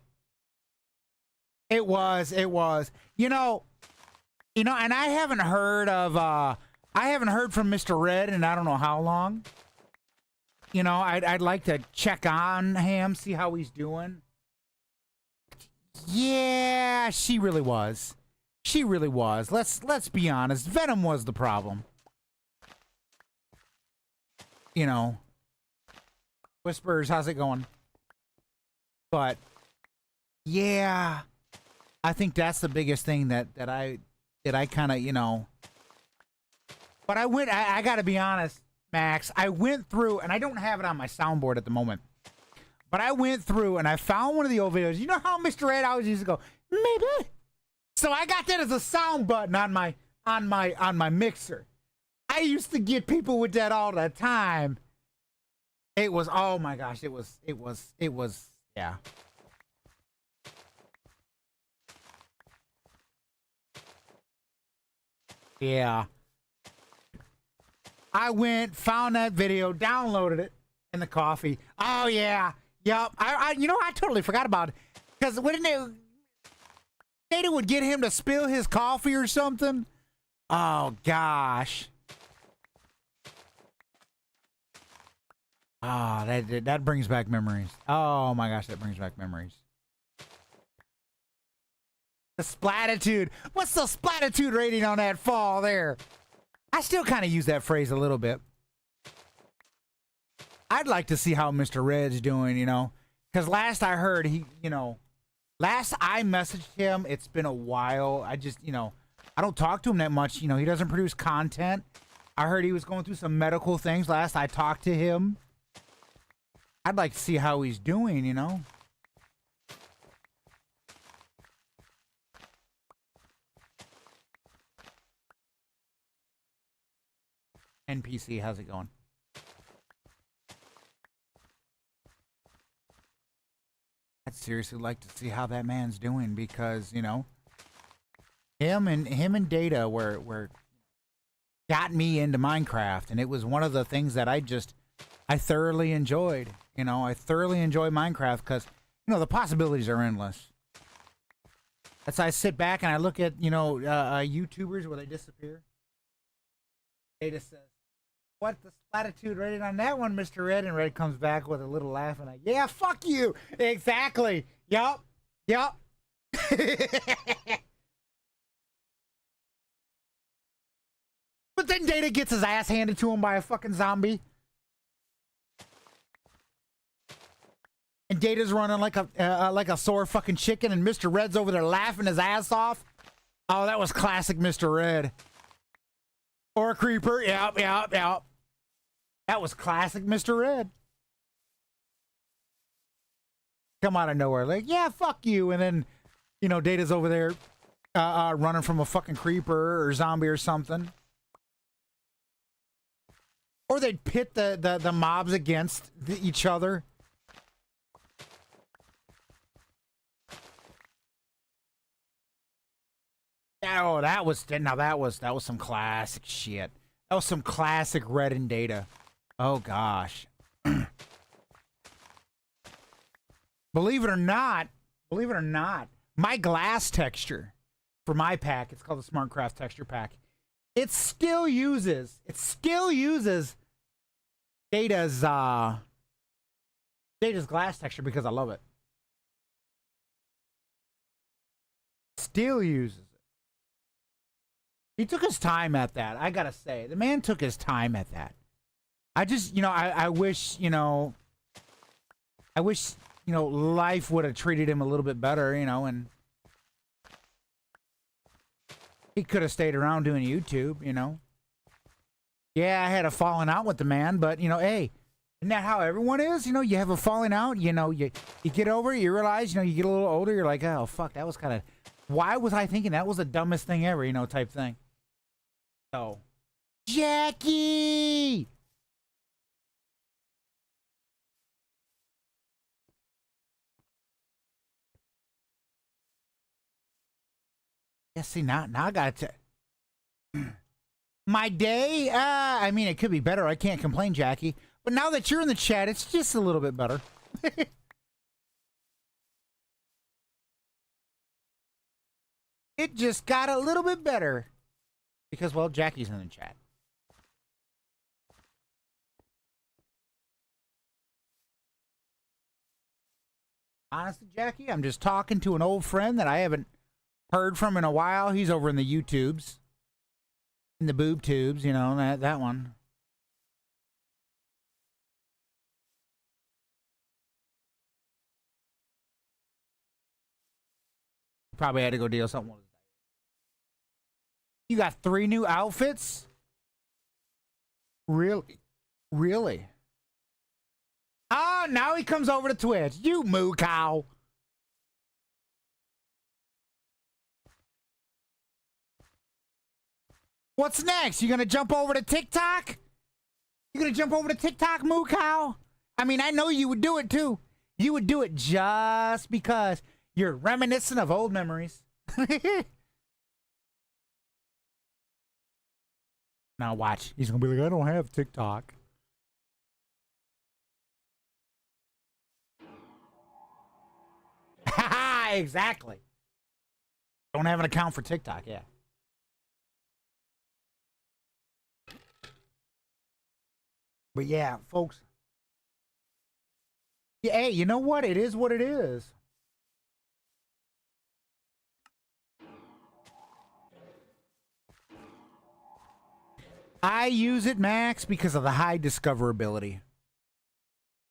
It was. And I haven't heard from Mr. Red in I don't know how long. I'd like to check on him, see how he's doing. Yeah, she really was. She really was. Let's be honest. Venom was the problem. Whispers, how's it going? But yeah, I think that's the biggest thing that I kind of, But I got to be honest, Max. I went through, and I don't have it on my soundboard at the moment. But I went through and I found one of the old videos. You know how Mr. Ed always used to go, maybe. So I got that as a sound button on my mixer. I used to get people with that all the time. It was, oh my gosh, it was, yeah. Yeah. I went, found that video, downloaded it in the coffee. Oh yeah. Yep. I totally forgot about it. Because wouldn't Data would get him to spill his coffee or something? Oh gosh. Ah, that brings back memories. Oh my gosh, that brings back memories. The splatitude. What's the splatitude rating on that fall there? I still kind of use that phrase a little bit. I'd like to see how Mr. Red's doing, because last I heard last I messaged him, it's been a while. I just, I don't talk to him that much. He doesn't produce content. I heard he was going through some medical things last I talked to him. I'd like to see how he's doing, NPC, how's it going? I'd seriously like to see how that man's doing because, him and Data were got me into Minecraft, and it was one of the things that I thoroughly enjoyed. I thoroughly enjoy Minecraft because, the possibilities are endless. That's why I sit back and I look at, YouTubers where they disappear. Data says, "What the latitude rating on that one, Mr. Red?" And Red comes back with a little laugh and yeah, fuck you. Exactly. Yup. But then Data gets his ass handed to him by a fucking zombie. And Data's running like a sore fucking chicken, and Mr. Red's over there laughing his ass off. Oh, that was classic Mr. Red. Or a creeper. Yep. That was classic Mr. Red. Come out of nowhere. Like, yeah, fuck you. And then, Data's over there running from a fucking creeper or zombie or something. Or they'd pit the mobs against each other. Oh, that was some classic shit. That was some classic Red and Data. Oh gosh. Believe it or not, my glass texture for my pack, it's called the SmartCraft texture pack. It still uses Data's glass texture because I love it. Still uses it. He took his time at that. I gotta say, the man took his time at that. I just, I wish, life would have treated him a little bit better, and he could have stayed around doing YouTube, Yeah, I had a falling out with the man, but, hey, isn't that how everyone is? You have a falling out, you get over it, you realize, you get a little older, you're like, oh, fuck, that was kind of, why was I thinking that was the dumbest thing ever, type thing. So, Jackie! Yeah, see, now I gotta my day? I mean, it could be better. I can't complain, Jackie. But now that you're in the chat, it's just a little bit better. It just got a little bit better. Because, well, Jackie's in the chat. Honestly, Jackie, I'm just talking to an old friend that I haven't heard from in a while. He's over in the YouTubes. In the boob tubes, you know, that one. Probably had to go deal something with it. You got 3 new outfits? Really? Really? Oh, now he comes over to Twitch. You moo cow. What's next? You gonna jump over to TikTok? You gonna jump over to TikTok, moo cow? I mean, I know you would do it too. You would do it just because you're reminiscent of old memories. Now watch. He's gonna be like, I don't have TikTok. Exactly. Don't have an account for TikTok, yeah. But yeah, folks. Yeah, hey, you know what? It is what it is. I use it, Max, because of the high discoverability.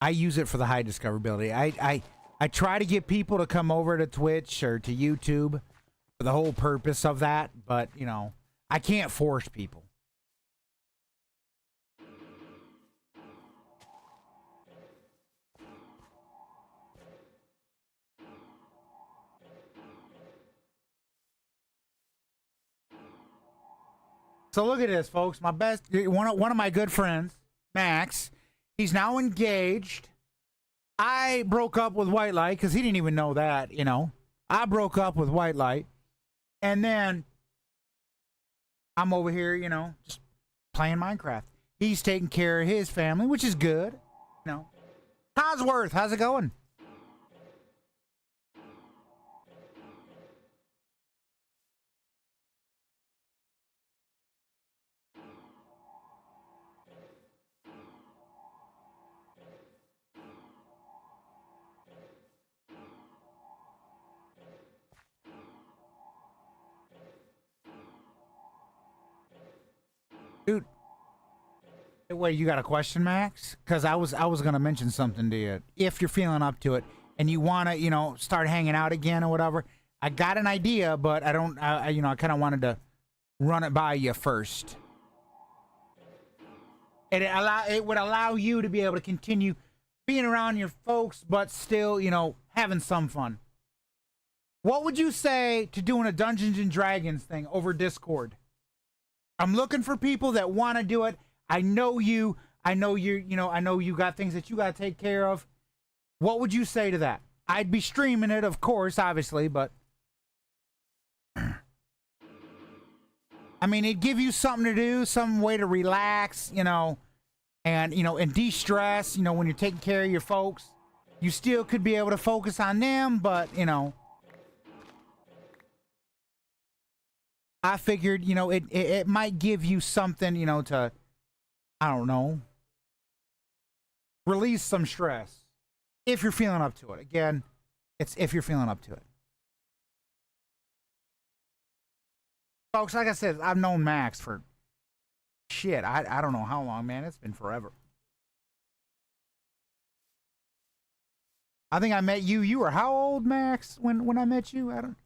I use it for the high discoverability. I try to get people to come over to Twitch or to YouTube for the whole purpose of that, but, you know, I can't force people. So look at this, folks. My best, one of my good friends, Max, he's now engaged. I broke up with White Light because he didn't even know that, you know. I broke up with White Light. And then I'm over here, you know, just playing Minecraft. He's taking care of his family, which is good. You know. Cosworth, how's it going? Dude. Wait, you got a question, Max? Because I was gonna mention something to you. If you're feeling up to it and you wanna, you know, start hanging out again or whatever, I got an idea, but I don't. You know, I kind of wanted to run it by you first. It would allow you to be able to continue being around your folks, but still, you know, having some fun. What would you say to doing a Dungeons and Dragons thing over Discord? I'm looking for people that want to do it. I know you. I know you. You know, I know you got things that you got to take care of. What would you say to that? I'd be streaming it, of course, obviously, but I mean, it'd give you something to do, some way to relax, you know, and de-stress. You know, when you're taking care of your folks, you still could be able to focus on them, but you know. I figured, you know, it might give you something, you know, to, I don't know, release some stress. If you're feeling up to it. Again, it's if you're feeling up to it. Folks, like I said, I've known Max for, shit, I don't know how long, man. It's been forever. I think I met you. You were how old, Max, when I met you? I don't.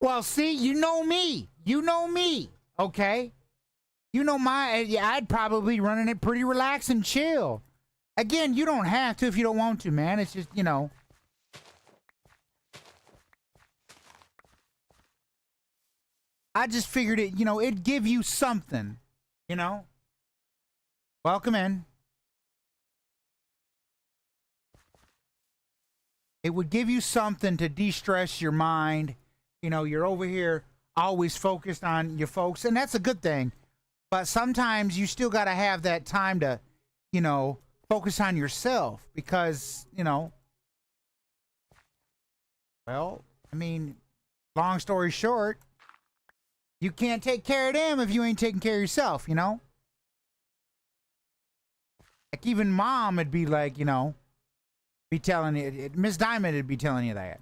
Well, see, you know me. You know me, okay? You know I'd probably be running it pretty relaxed and chill. Again, you don't have to if you don't want to, man. It's just, you know. I just figured it, you know, it'd give you something, you know. Welcome in. It would give you something to de-stress your mind. You know, you're over here always focused on your folks, and that's a good thing. But sometimes you still got to have that time to, you know, focus on yourself because, you know, well, I mean, long story short, you can't take care of them if you ain't taking care of yourself, you know? Like even mom would be like, you know, be telling you, Miss Diamond would be telling you that.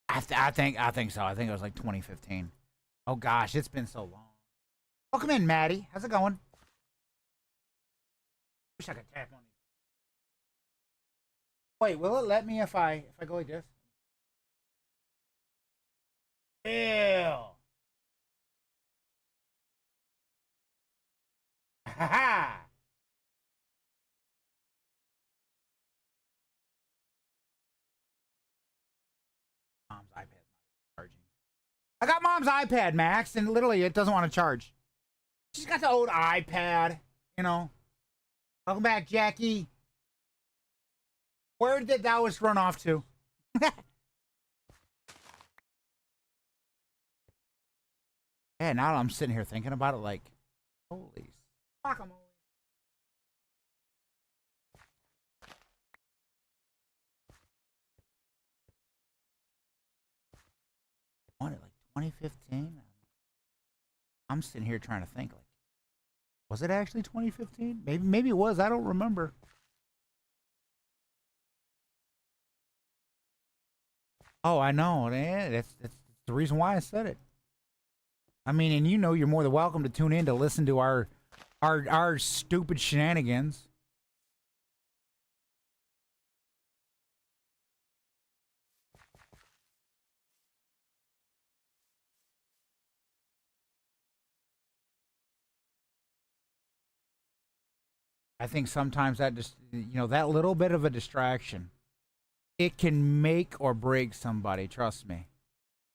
I think so. I think it was like 2015. Oh gosh, it's been so long. Welcome in, Maddie. How's it going? Wish I could tap on you. Wait, will it let me if I go like this? Ew. Ha ha. Mom's iPad's not charging. I got mom's iPad, Max, and literally it doesn't want to charge. She's got the old iPad, you know. Welcome back, Jackie. Where did that was run off to? Yeah, now I'm sitting here thinking about it like, holy guacamole. What, like 2015? I'm sitting here trying to think, like, was it actually 2015? Maybe it was. I don't remember. Oh, I know. Yeah, that's the reason why I said it. I mean, and you know, you're more than welcome to tune in to listen to our stupid shenanigans. I think sometimes that just, you know, that little bit of a distraction, it can make or break somebody. Trust me.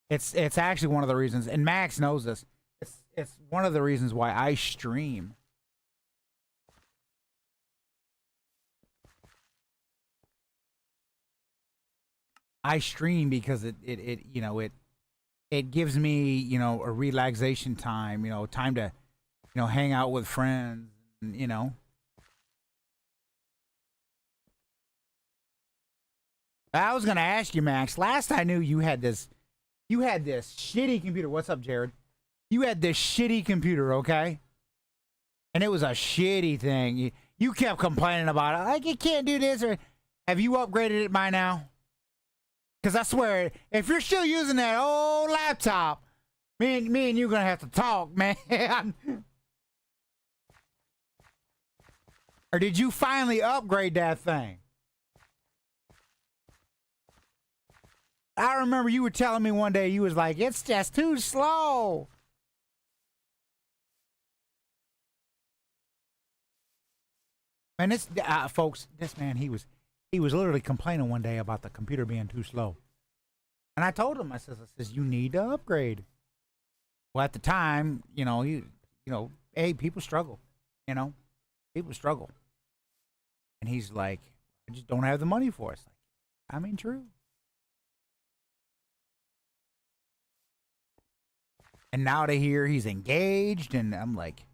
It's actually one of the reasons, and Max knows this. It's one of the reasons why I stream. I stream because it you know it gives me, you know, a relaxation time, you know, time to, you know, hang out with friends, and, you know. I was gonna ask you, Max. Last I knew, you had this shitty computer. What's up, Jared? You had this shitty computer, okay? And it was a shitty thing. You kept complaining about it, like you can't do this. Or have you upgraded it by now? Because I swear, if you're still using that old laptop, me and you gonna have to talk, man. Or did you finally upgrade that thing? I remember you were telling me one day, you was like, it's just too slow. And this, folks, this man, he was literally complaining one day about the computer being too slow. And I told him, I says, you need to upgrade. Well, at the time, you know, hey, people struggle, you know, people struggle. And he's like, I just don't have the money for it. It's like, I mean, true. And now to hear he's engaged, and I'm like,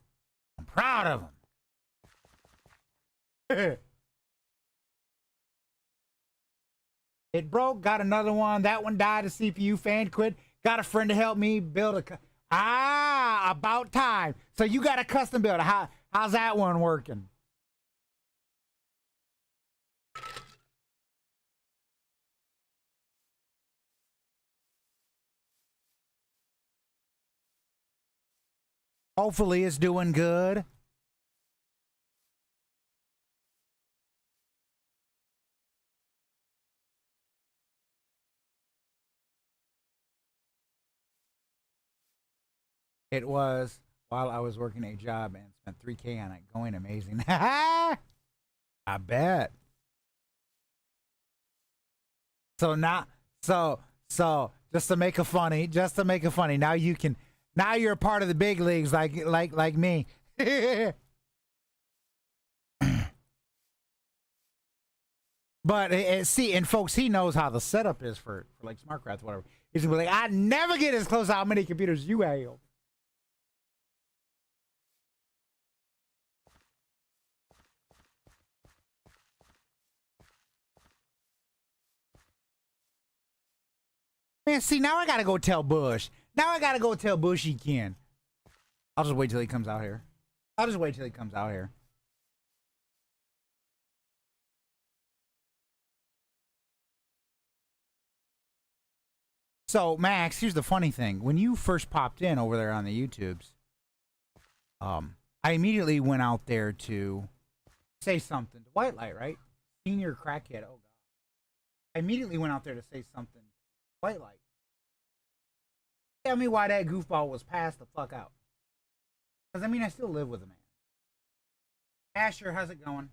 I'm proud of him. It broke, got another one. That one died, a CPU fan quit. Got a friend to help me build about time. So you got a custom build. How's that one working? Hopefully it's doing good. It was while I was working a job and spent 3K on it. Going amazing. I bet. So now, so just to make it funny, now you can, now you're a part of the big leagues, like me. But see, and folks, he knows how the setup is for like SmartCraft, whatever. He's gonna be like, I never get as close to how many computers you have. Man, see, now I gotta go tell Bush. Now I gotta go tell Bush he can. I'll just wait till he comes out here. I'll just wait till he comes out here. So, Max, here's the funny thing. When you first popped in over there on the YouTubes, I immediately went out there to say something to White Light, right? Senior crackhead. Oh, God. I immediately went out there to say something to White Light. Tell me why that goofball was passed the fuck out. Because, I mean, I still live with the man. Asher, how's it going?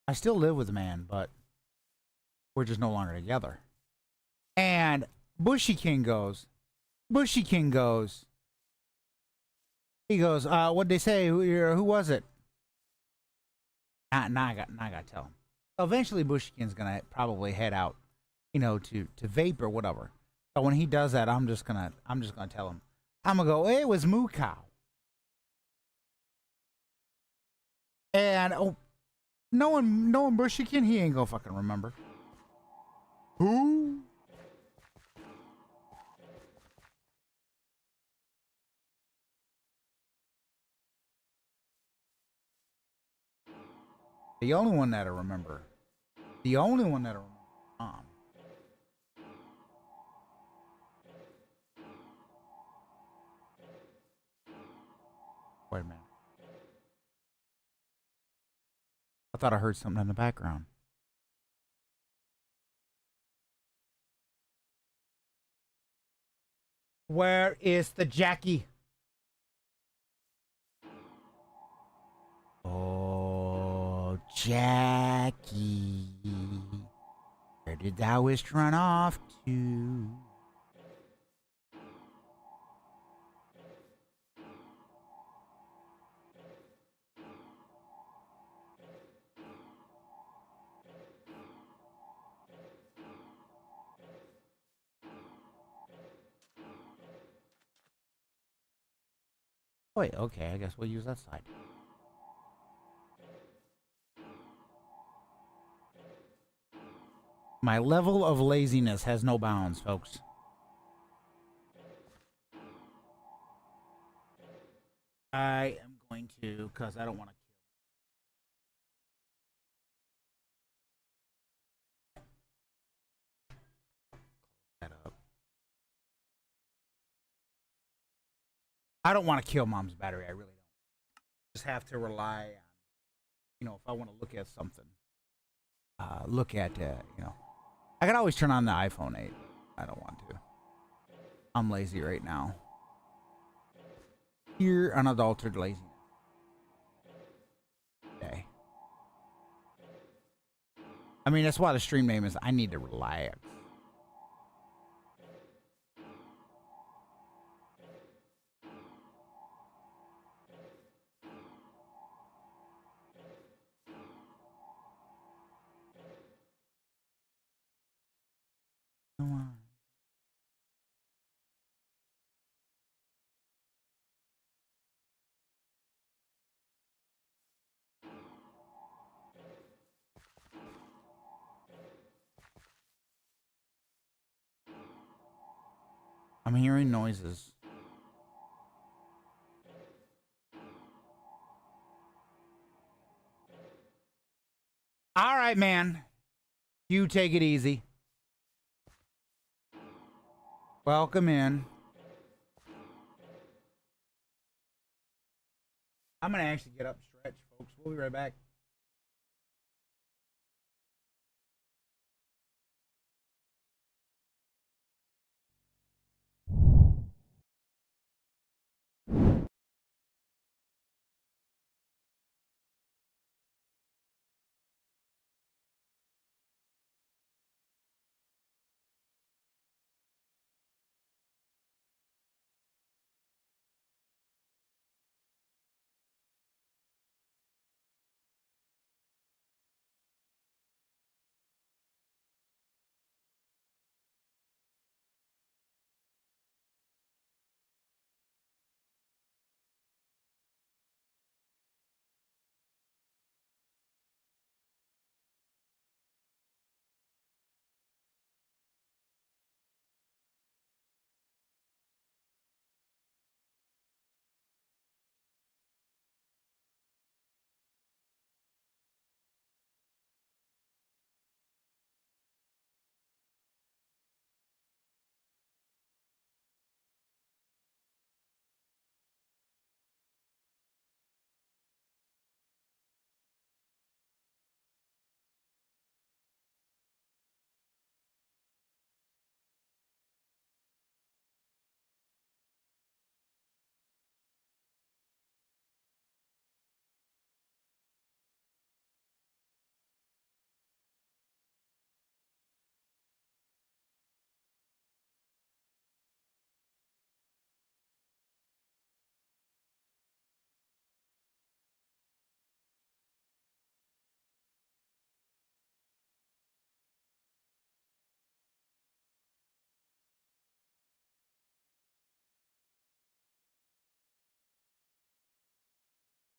I still live with the man, but we're just no longer together. And Bushy King goes, he goes, what'd they say? Who was it? Now I got to tell him. So eventually Bushy King's gonna probably head out, you know, to vape or whatever. So when he does that, I'm just gonna tell him. I'm gonna go, hey, it was Moo Cow. And knowing Bushy King, he ain't gonna fucking remember. Who? The only one that'll remember. The only one that'll remember. Wait a minute. I thought I heard something in the background. Where is the Jackie? Oh, Jackie. Where did thou wish run off to? Wait, okay, I guess we'll use that side. My level of laziness has no bounds, folks. I am going to, because I don't want to that up. I don't want to kill Mom's battery. I really don't. Just have to rely on, you know, if I want to look at something, you know, I can always turn on the iPhone 8. I don't want to. I'm lazy right now. Pure unadulterated laziness. Okay. I mean, that's why the stream name is I Need to Relax. Come on. I'm hearing noises. All right, man. You take it easy. Welcome in. I'm going to actually get up, stretch, folks. We'll be right back.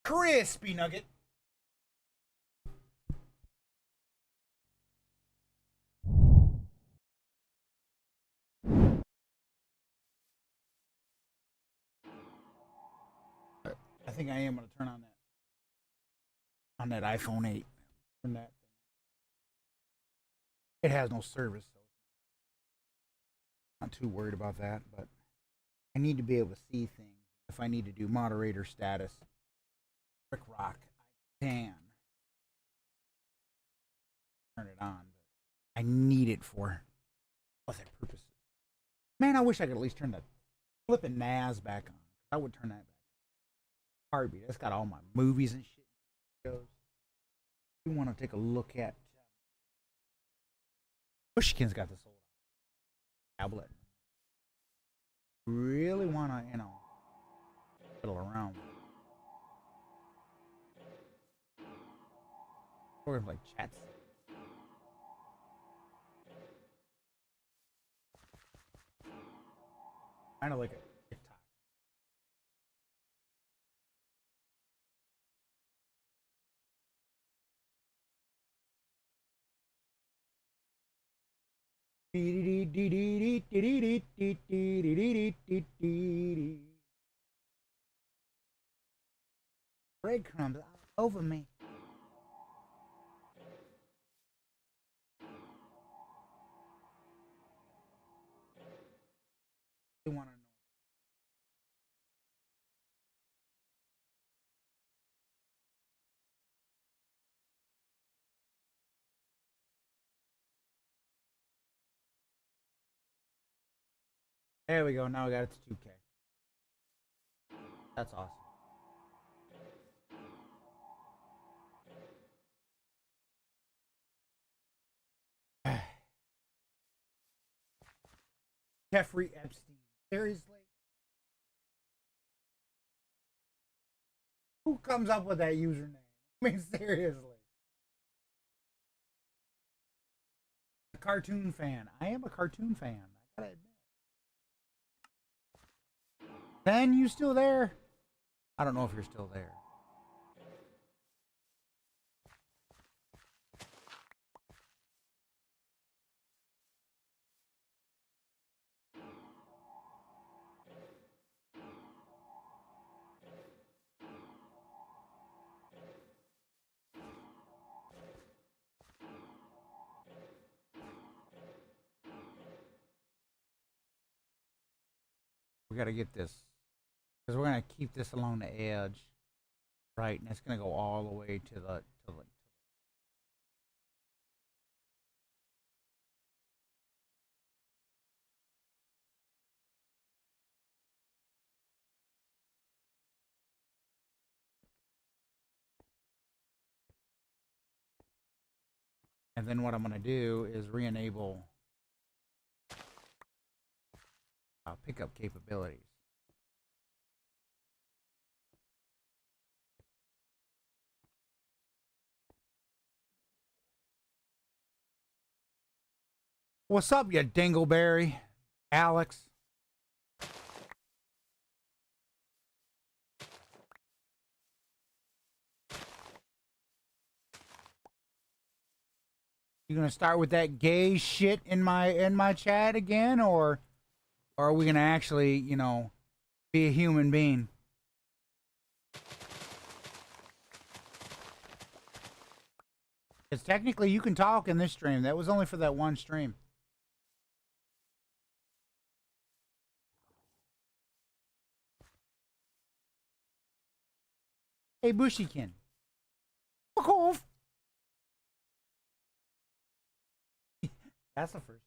Crispy nugget. I think I am gonna turn on that iPhone 8. Turn that. It has no service, so I'm not too worried about that. But I need to be able to see things. If I need to do moderator status, Rick Rock, I can turn it on. But I need it for other purposes. Man, I wish I could at least turn the flipping NAS back on. I would turn that back on. Heartbeat. That's got all my movies and shit. Shows. You want to take a look at Pushkin's got this old tablet. Really want to, fiddle around. Or like chats. Kind of like a TikTok. Breadcrumbs all over me. They want to know. There we go. Now we got it to 2K. That's awesome. Jeffrey Epstein. Seriously? Who comes up with that username? I mean, seriously. A cartoon fan. I am a cartoon fan. I gotta admit. Ben, you still there? I don't know if you're still there. We gotta get this. Because we're gonna keep this along the edge. Right, and it's gonna go all the way to the and then what I'm gonna do is re-enable pickup capabilities. What's up, you dingleberry? Alex. You gonna start with that gay shit in my chat again, or are we gonna actually, be a human being? Because technically you can talk in this stream. That was only for that one stream. Hey, Bushykin. Fuck off. That's the first.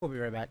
We'll be right back.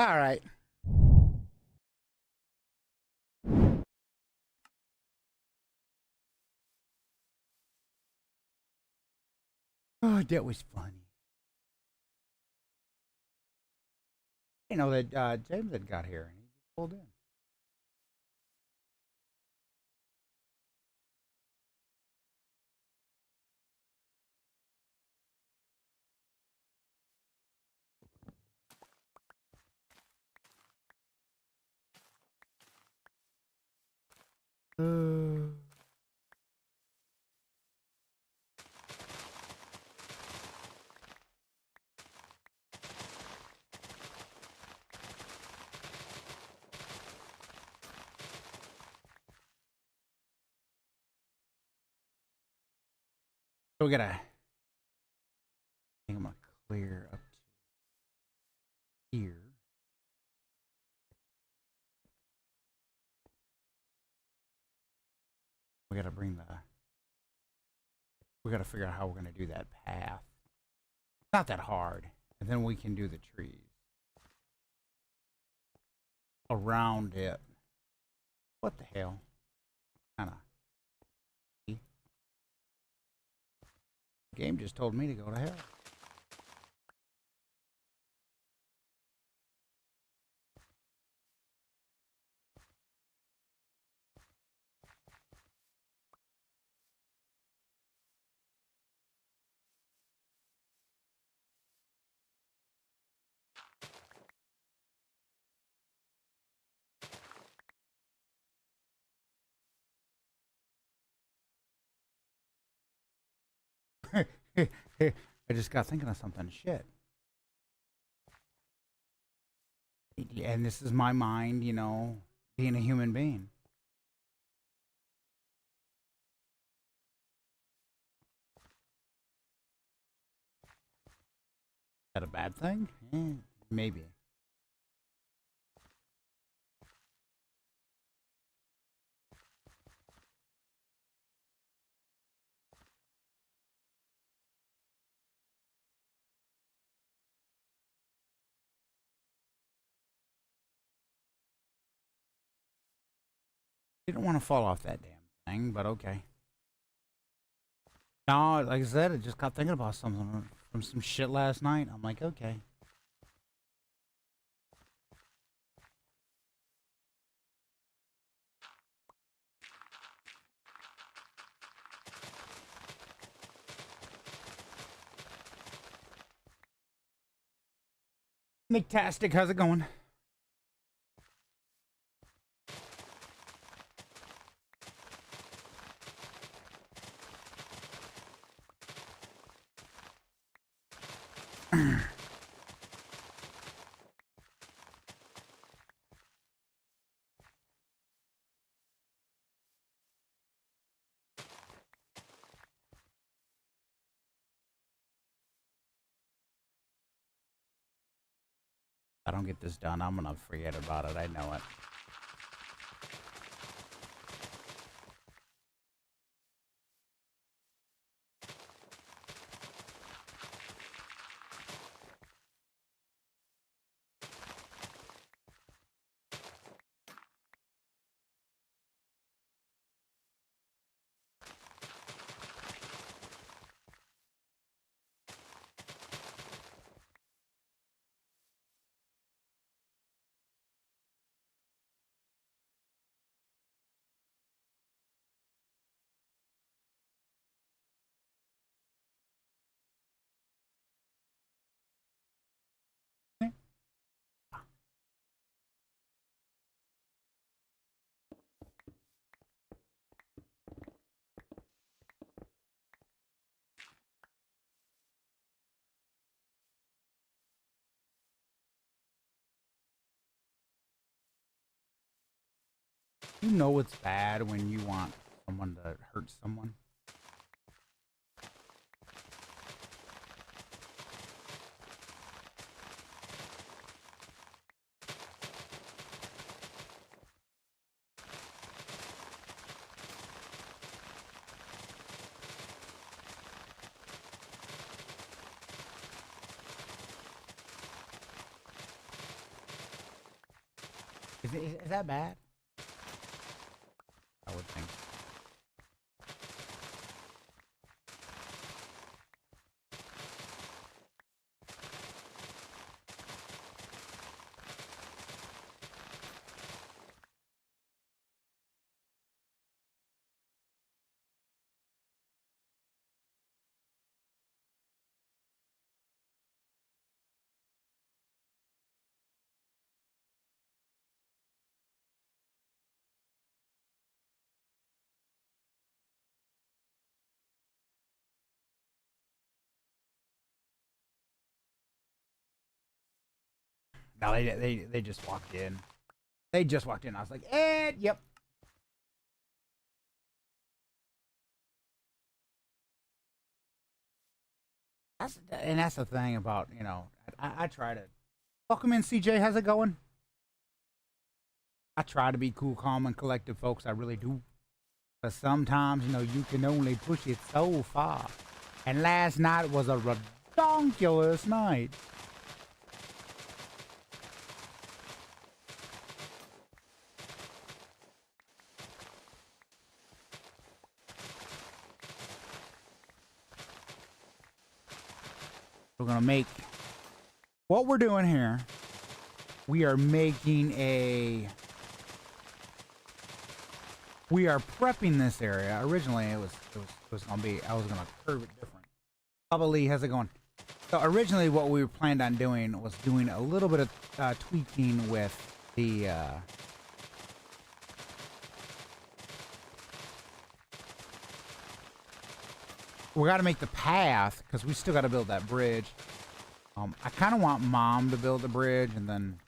All right. Oh, that was funny. You know that James had got here and he just pulled in. So we gotta. I think I'm gonna clear up to here. We gotta bring the. We gotta figure out how we're gonna do that path. It's not that hard, and then we can do the trees around it. What the hell? Kinda. The game just told me to go to hell. I just got thinking of something. Shit. And this is my mind, you know, being a human being. Is that a bad thing? Maybe. Didn't want to fall off that damn thing, but okay. No, like I said, I just got thinking about something from some shit last night. I'm like, okay. Nicktastic, how's it going? I don't get this done, I'm gonna forget about it. I know it. You know it's bad when you want someone to hurt someone. Is that bad? I would think. No, they just walked in. They just walked in. I was like, yep. That's the thing about, you know, I try to welcome in, CJ. How's it going? I try to be cool, calm, and collected, folks. I really do. But sometimes, you know, you can only push it so far. And last night was a redonkulous night. We're gonna make what we're doing here. We are making a. We are prepping this area. Originally, it was gonna be. I was gonna curve it different. Bubba Lee, how's it going? So originally, what we were planned on doing was doing a little bit of tweaking with the. We got to make the path because we still got to build that bridge. I kind of want Mom to build the bridge, and then,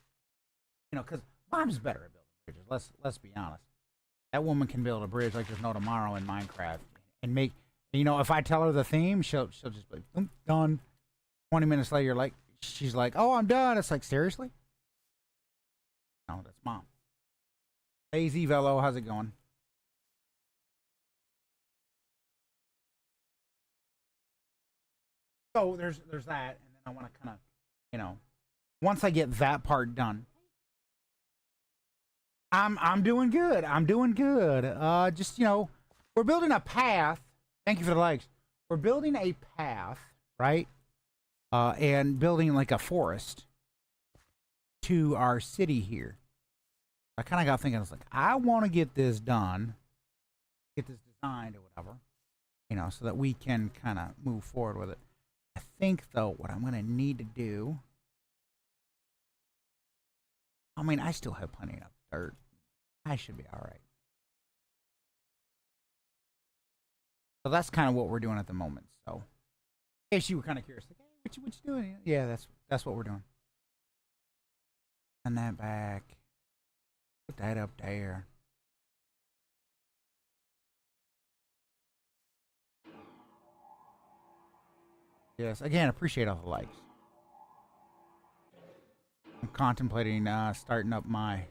you know, because Mom's better at building bridges. Let's be honest. That woman can build a bridge like there's no tomorrow in Minecraft, and make. You know, if I tell her the theme, she'll just be like, done. 20 minutes later, like she's like, "Oh, I'm done." It's like, seriously? No, that's Mom. Lazy Velo, how's it going? So there's that, and then I want to kind of, you know, once I get that part done, I'm doing good. I'm doing good. Just, you know, we're building a path. Thank you for the likes. We're building a path, right? And building like a forest to our city here. I kind of got thinking, I was like, I want to get this done, get this designed or whatever, you know, so that we can kind of move forward with it. I think, though, what I'm going to need to do... I mean, I still have plenty of dirt. I should be all right. So that's kind of what we're doing at the moment. So, in case you were kind of curious, like, hey, what you doing? Yeah, that's what we're doing. Send that back. Put that up there. Yes, again, appreciate all the likes. I'm contemplating starting up my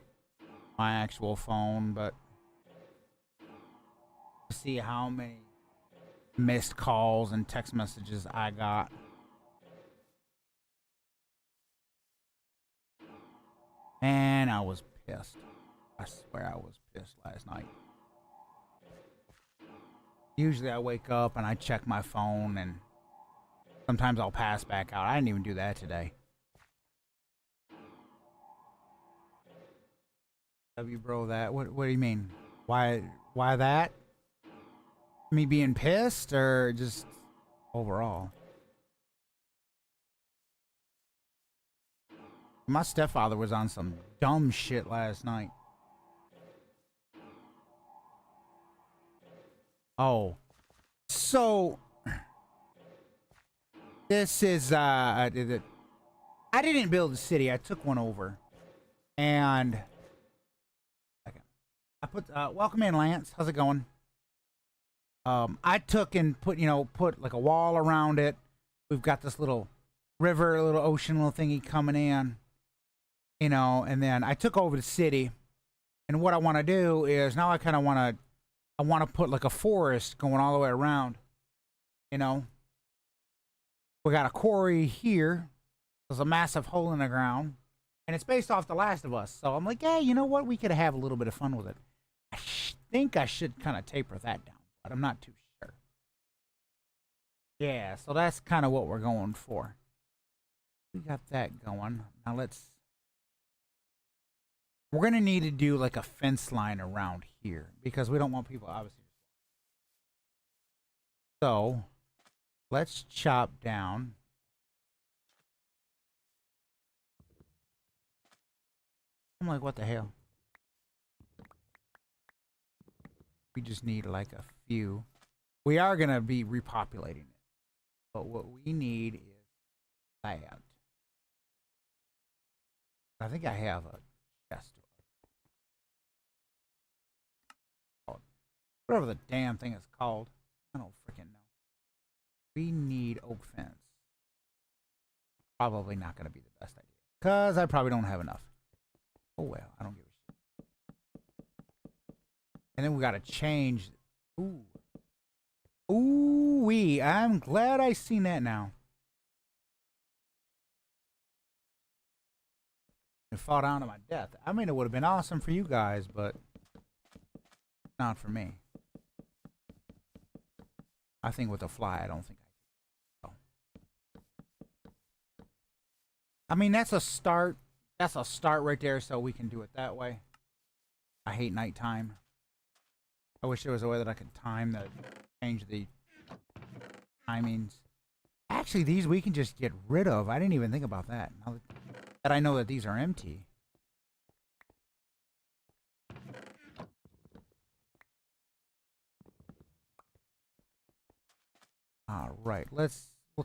actual phone, but see how many missed calls and text messages I got. And I was pissed. I swear I was pissed last night. Usually I wake up and I check my phone, and sometimes I'll pass back out. I didn't even do that today. W bro, that what do you mean? Why that? Me being pissed or just overall? My stepfather was on some dumb shit last night. Oh. So this is I didn't build a city. I took one over. And I put welcome in, Lance. How's it going? I took and put like a wall around it. We've got this little river, a little ocean, little thingy coming in, you know, and then I took over the city. And what I want to do is now I want to put like a forest going all the way around, you know. We got a quarry here. There's a massive hole in the ground. And it's based off The Last of Us. So I'm like, yeah, you know what? We could have a little bit of fun with it. I think I should kind of taper that down, but I'm not too sure. Yeah, so that's kind of what we're going for. We got that going. Now we're going to need to do like a fence line around here because we don't want people obviously. So let's chop down. I'm like, what the hell? We just need like a few. We are going to be repopulating it. But what we need is that. I think I have a chest. Whatever the damn thing is called. I don't freaking know. We need oak fence. Probably not going to be the best idea. Because I probably don't have enough. Oh well, I don't give a shit. And then we got to change. Ooh. Ooh-wee. I'm glad I seen that now. And fall down to my death. I mean, it would have been awesome for you guys, but not for me. I think with a fly, I don't think I can. I mean, that's a start. That's a start right there, so we can do it that way. I hate nighttime. I wish there was a way that I could change the timings. Actually, these we can just get rid of. I didn't even think about that. Now that I know that these are empty. All right, we'll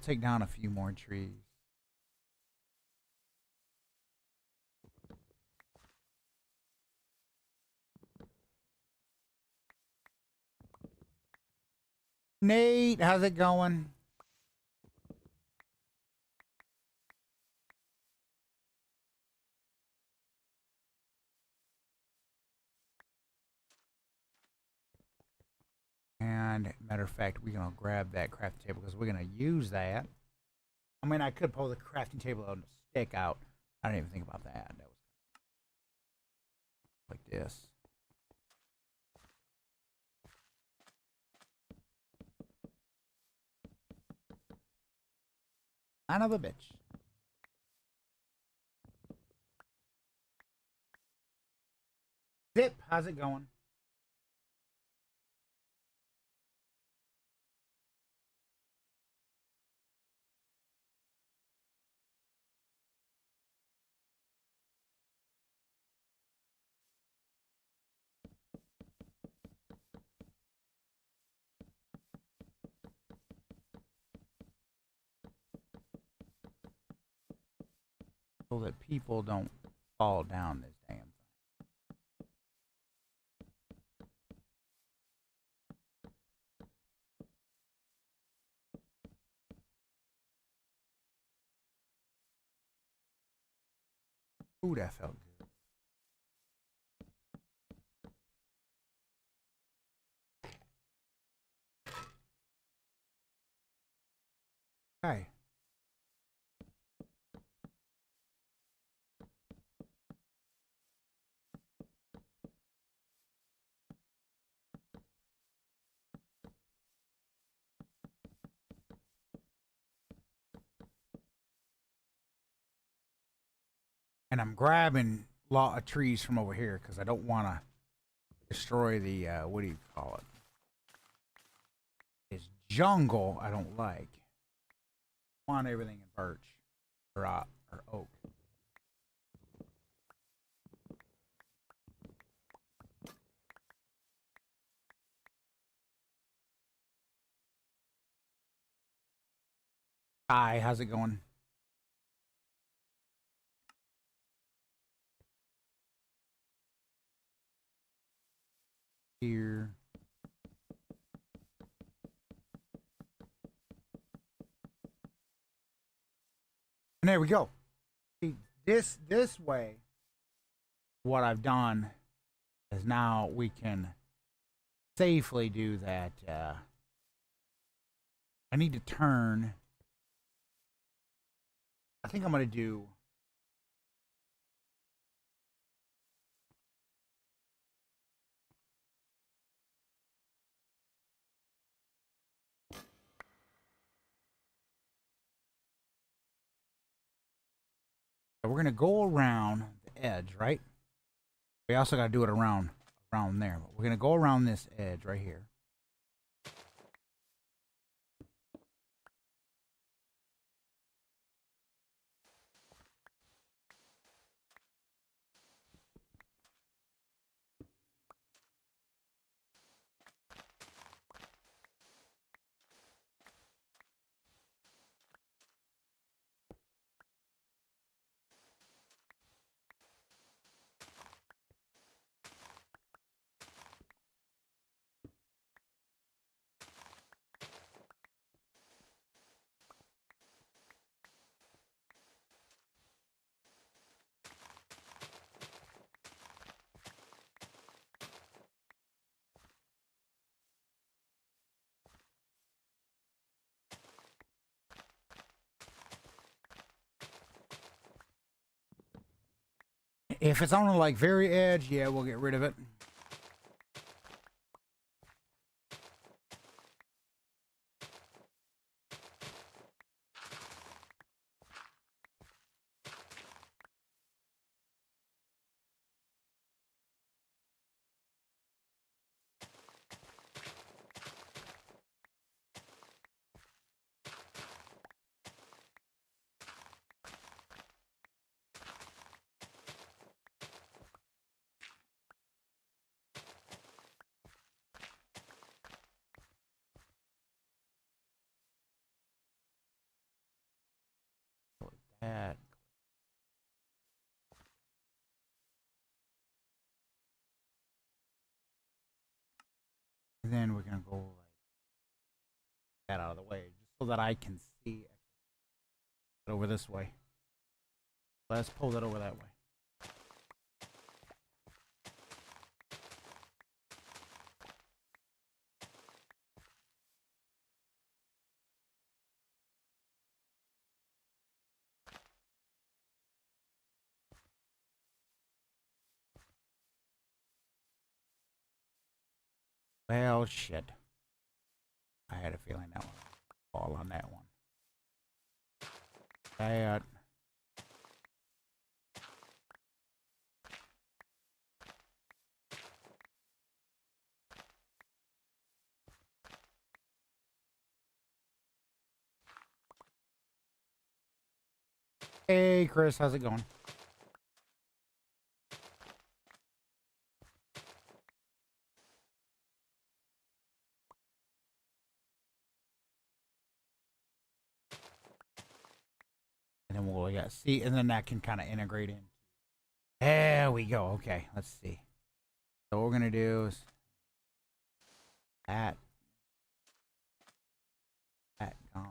take down a few more trees. Nate, how's it going? And matter of fact, we're gonna grab that crafting table because we're gonna use that. I mean, I could pull the crafting table on the stick out. I didn't even think about that. That was like this. Son of a bitch. Zip, how's it going? So that people don't fall down this damn thing. Ooh, that felt good. Okay. And I'm grabbing a lot of trees from over here because I don't want to destroy the, what do you call it? This jungle I don't like. I want everything in birch or oak. Hi, how's it going? Here. And there we go. See, this way, what I've done is now we can safely do that. I need to turn. I think I'm going to do So we're gonna go around the edge, right? We also gotta do it around there. But we're gonna go around this edge right here. If it's on the like very edge, yeah, we'll get rid of it. That. And then we're gonna go like that out of the way, just so that I can see it over this way. Let's pull that over that way. Well, shit. I had a feeling that one would fall on that one. That. Hey, Chris, how's it going? And then we'll see, and then that can kind of integrate in. There we go. Okay, let's see. So what we're gonna do is that gone.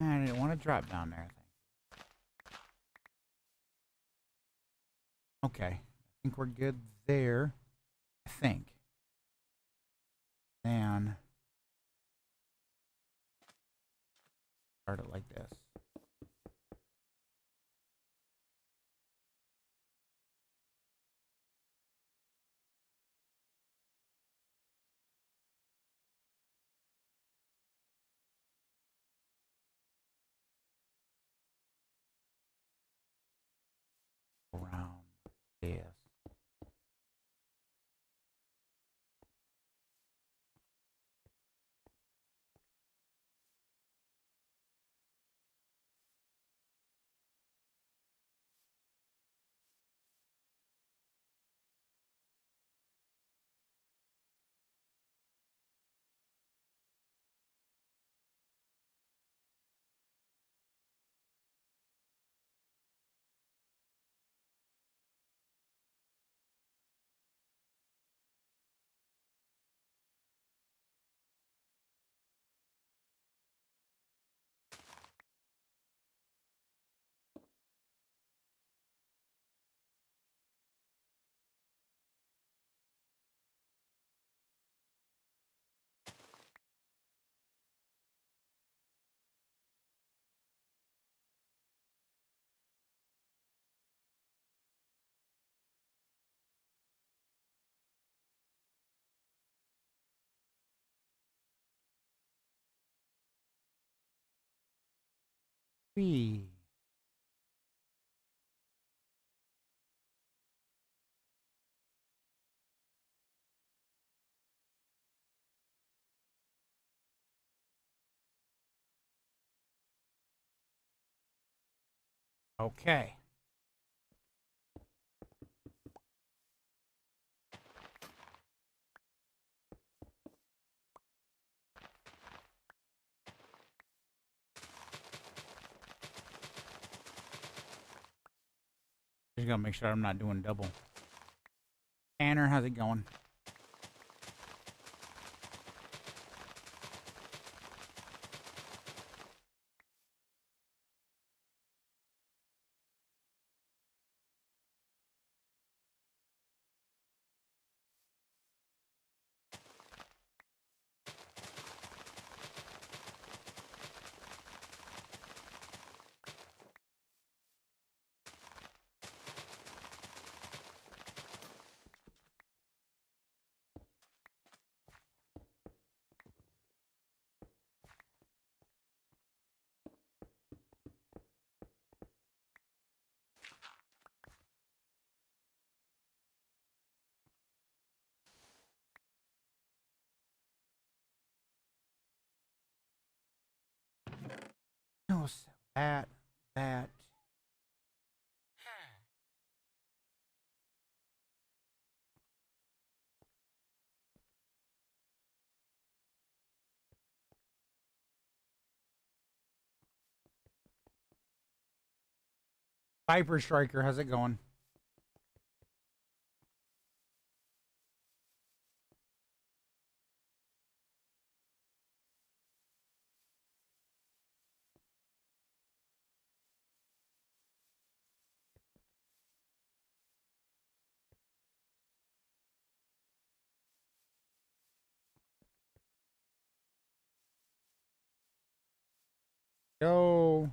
I didn't want to drop down there. Okay, I think we're good there. I think. And start it like this. Around this. tree. Okay. Just gotta make sure I'm not doing double. Tanner, how's it going? No, so that. Viper Striker, how's it going? Yo.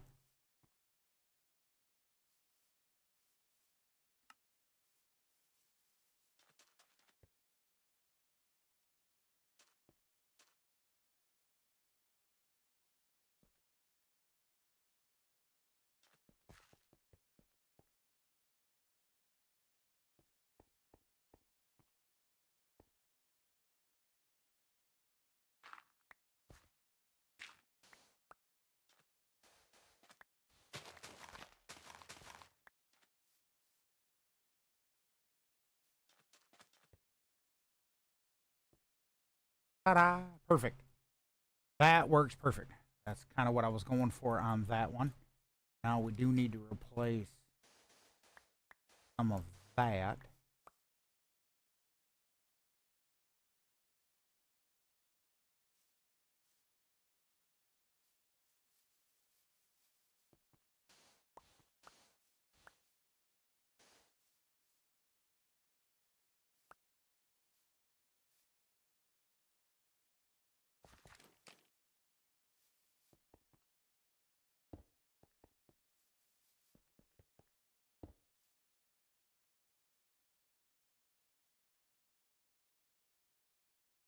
Ta-da. Perfect. That works perfect. That's kind of what I was going for on that one. Now we do need to replace some of that.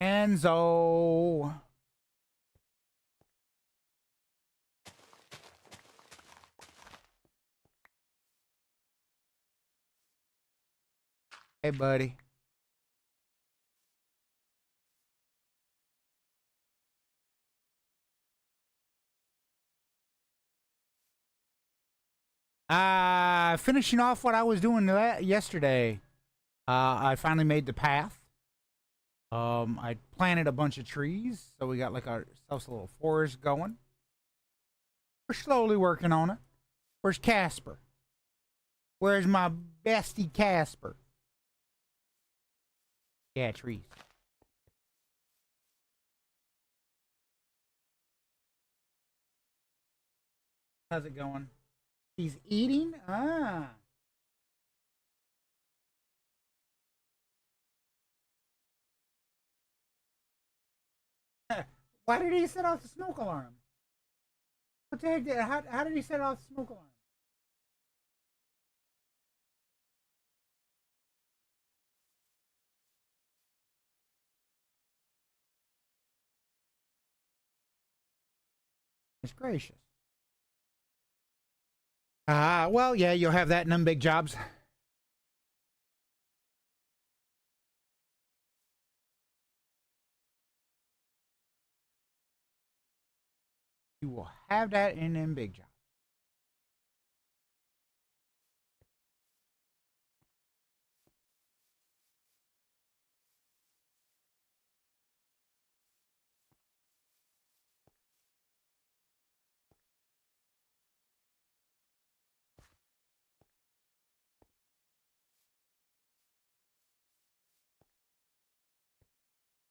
Enzo. Hey, buddy. Finishing off what I was doing yesterday. I finally made the path. I planted a bunch of trees, so we got like ourselves a little forest going. We're slowly working on it. Where's Casper? Where's my bestie Casper? Yeah, trees. How's it going? He's eating? Ah. Why did he set off the smoke alarm? What the heck? How did he set off the smoke alarm? It's gracious. Well, yeah, you'll have that in them big jobs. You will have that in them big jobs.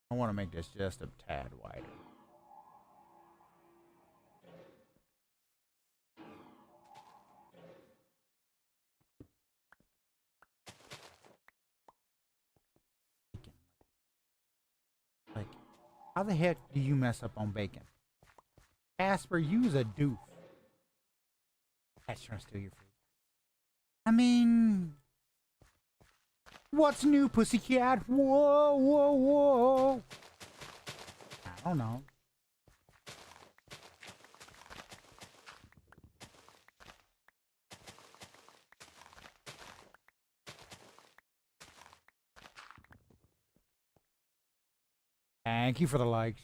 I want to make this just a tad wider. Like, how the heck do you mess up on bacon? Casper, you's a doof. That's trying to steal your food. I mean, what's new, pussycat? Whoa, whoa, whoa. I don't know. Thank you for the likes.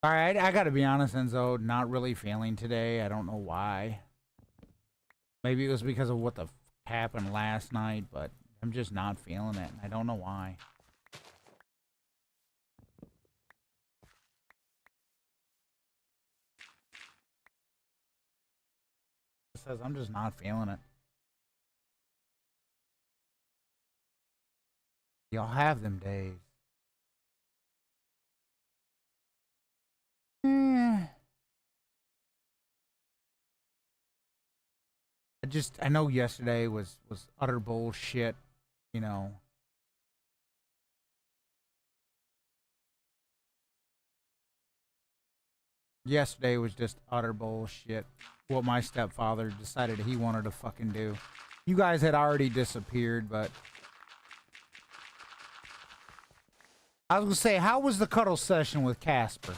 All right, I gotta be honest, Enzo. Not really feeling today. I don't know why. Maybe it was because of what the happened last night, but I'm just not feeling it. I don't know why. It says I'm just not feeling it. Y'all have them days. Eh. I know yesterday was utter bullshit, you know. Yesterday was just utter bullshit. What my stepfather decided he wanted to fucking do. You guys had already disappeared, but I was gonna say, how was the cuddle session with Casper?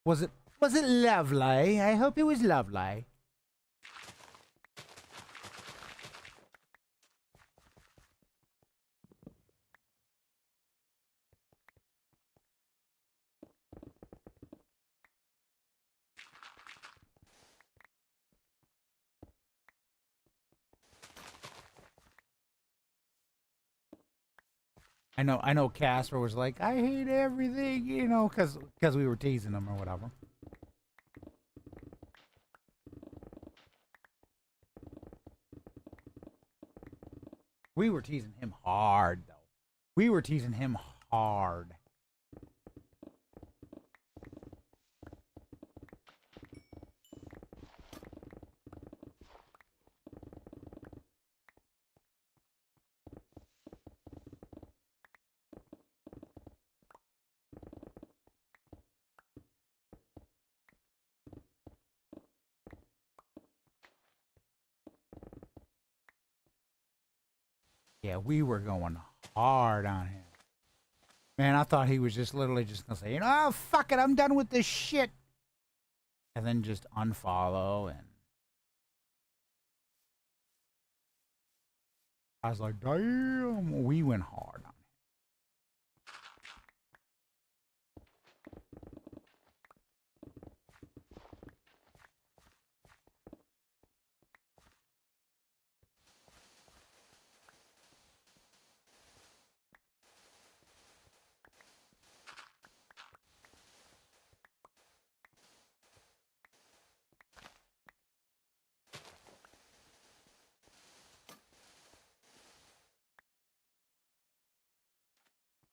Was it lovely? I hope it was lovely. I know Casper was like, I hate everything, you know, cause we were teasing him or whatever. We were teasing him hard, though. We were teasing him hard. Yeah, we were going hard on him. Man, I thought he was just literally just gonna say, you know, oh, fuck it, I'm done with this shit. And then just unfollow, and I was like, damn, we went hard on him.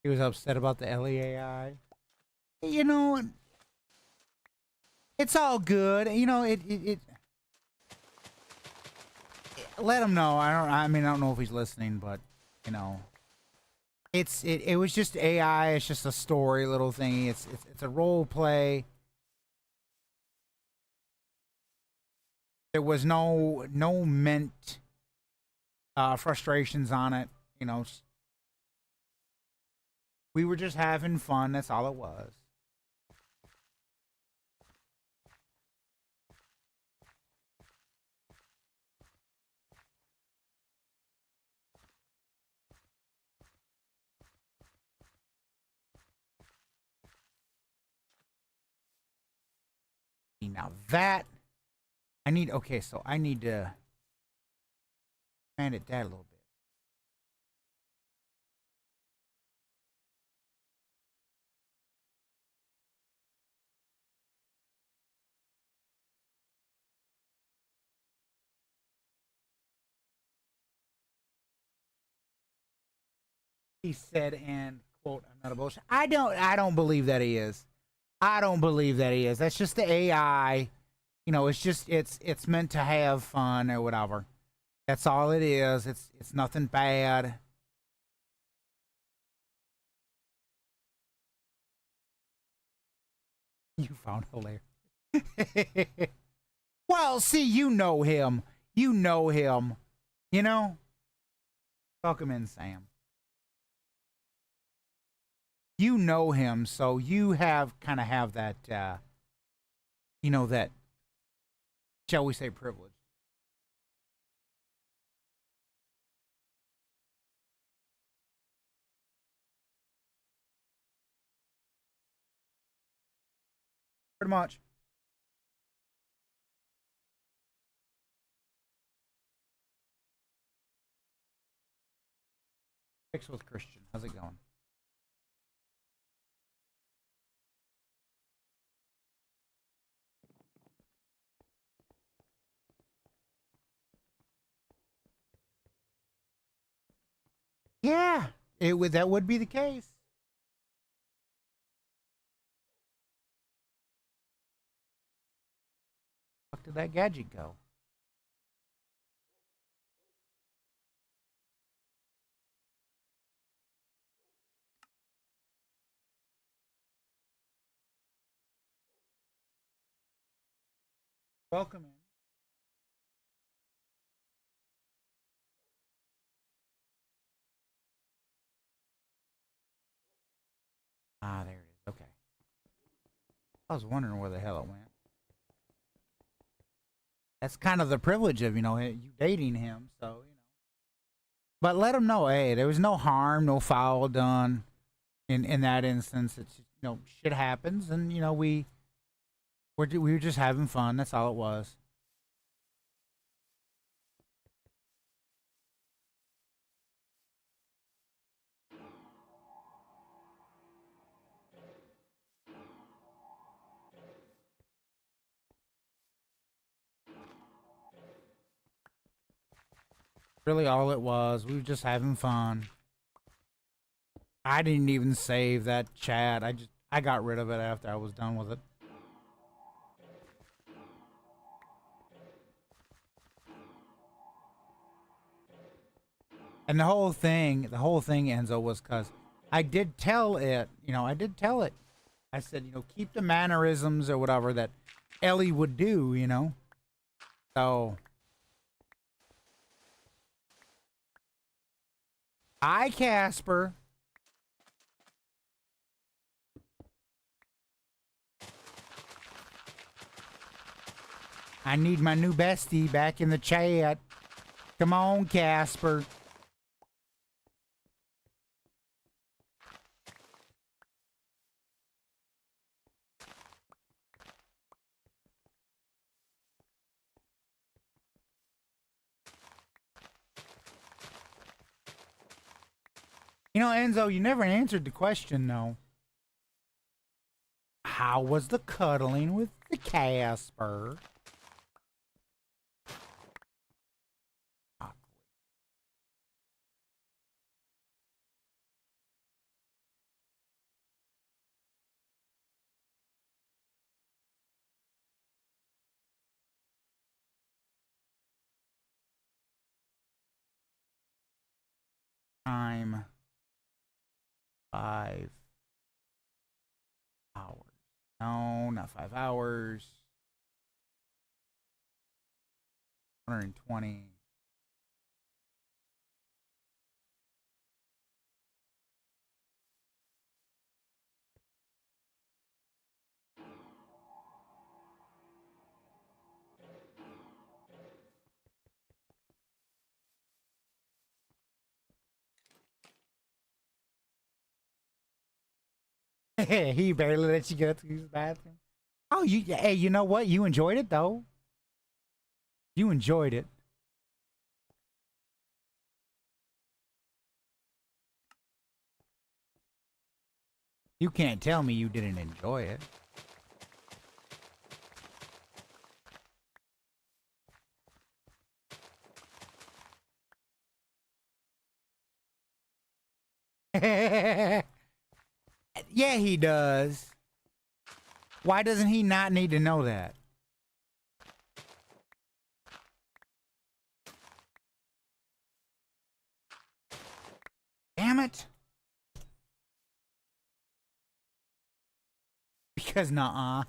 He was upset about the LEAI. You know, it's all good. You know, it let him know. I mean, I don't know if he's listening, but you know, it was just AI. It's just a story, little thingy. It's a role play. There was no meant frustrations on it. You know, we were just having fun. That's all it was. now that I need. Okay, so I need to expand it that a little bit. He said, and quote, "I'm not a bullshit." I don't believe that he is. I don't believe that he is. That's just the AI. You know, it's just it's meant to have fun or whatever. That's all it is. It's nothing bad. You found hilarious. Well, see, you know him. You know him. You know? Welcome in, Sam. You know him, so you have kind of have that you know, that, shall we say, privilege. Pretty much. Fix with Christian. How's it going? Yeah, it would that would be the case. Where did that gadget go? Welcome in. Ah, there it is. Okay. I was wondering where the hell it went. That's kind of the privilege of, you know, you dating him, so, you know. But let him know, hey, there was no harm, no foul done in that instance. It's, you know, shit happens, and you know we were just having fun. That's all it was. Really, all it was. We were just having fun. I didn't even save that chat. I got rid of it after I was done with it. And the whole thing, Enzo, was because I did tell it. You know, I did tell it. I said, you know, keep the mannerisms or whatever that Ellie would do. You know, so hi, Casper. I need my new bestie back in the chat. Come on, Casper. You know, Enzo, you never answered the question, though. How was the cuddling with the Casper? Time 5 hours. No, not 5 hours. 120. He barely let you go to the bathroom. Oh, hey, you know what? You enjoyed it though. You enjoyed it. You can't tell me you didn't enjoy it. Yeah, he does. Why doesn't he not need to know that? Damn it. Because nuh-uh.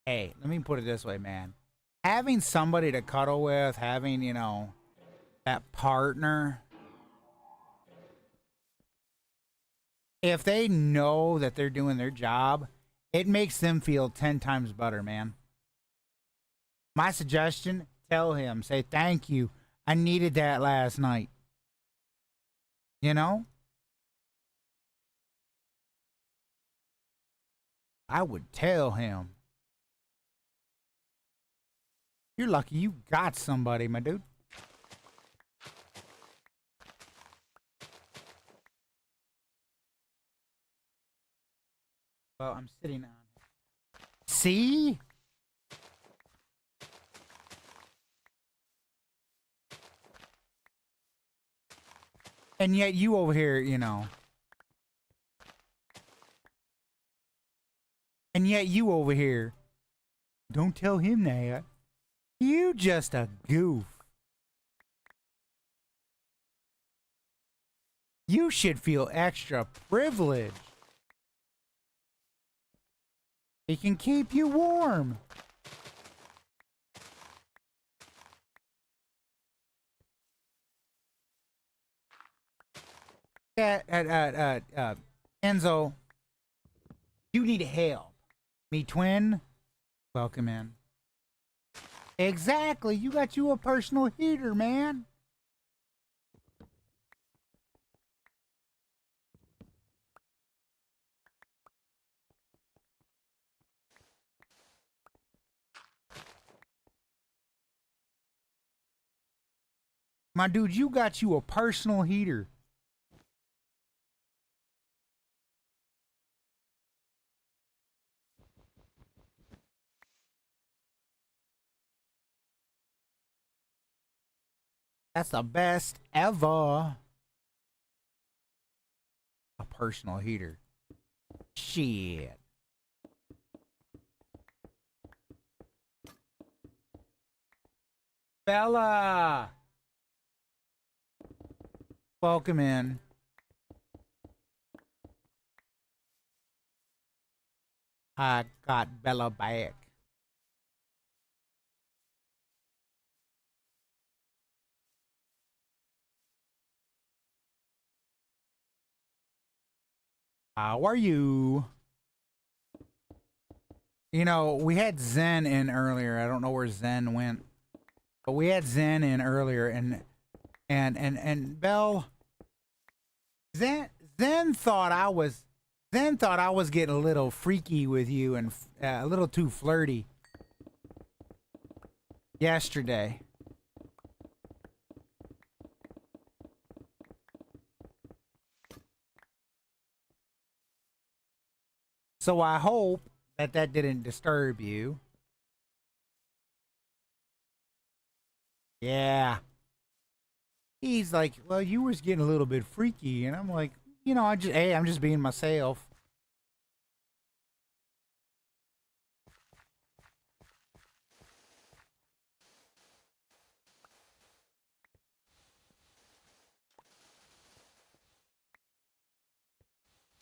Hey, let me put it this way, man. Having somebody to cuddle with, having, you know, that partner, if they know that they're doing their job, it makes them feel 10 times better, man. My suggestion, tell him, say thank you. I needed that last night. You know? I would tell him. You're lucky you got somebody, my dude. Well, I'm sitting on it. See? And yet you over here, you know. And yet you over here. Don't tell him that. You just a goof. You should feel extra privileged. He can keep you warm. Enzo, you need help. Me twin, welcome in. Exactly, you got you a personal heater, man. My dude, you got you a personal heater. That's the best ever. A personal heater. Shit. Bella! Welcome in. I got Bella back. How are you? You know, we had Zen in earlier. I don't know where Zen went. But we had Zen in earlier and Belle Zen thought I was getting a little freaky with you and a little too flirty yesterday. So I hope that that didn't disturb you. Yeah. He's like, well, you was getting a little bit freaky, and I'm like, you know, I'm just being myself.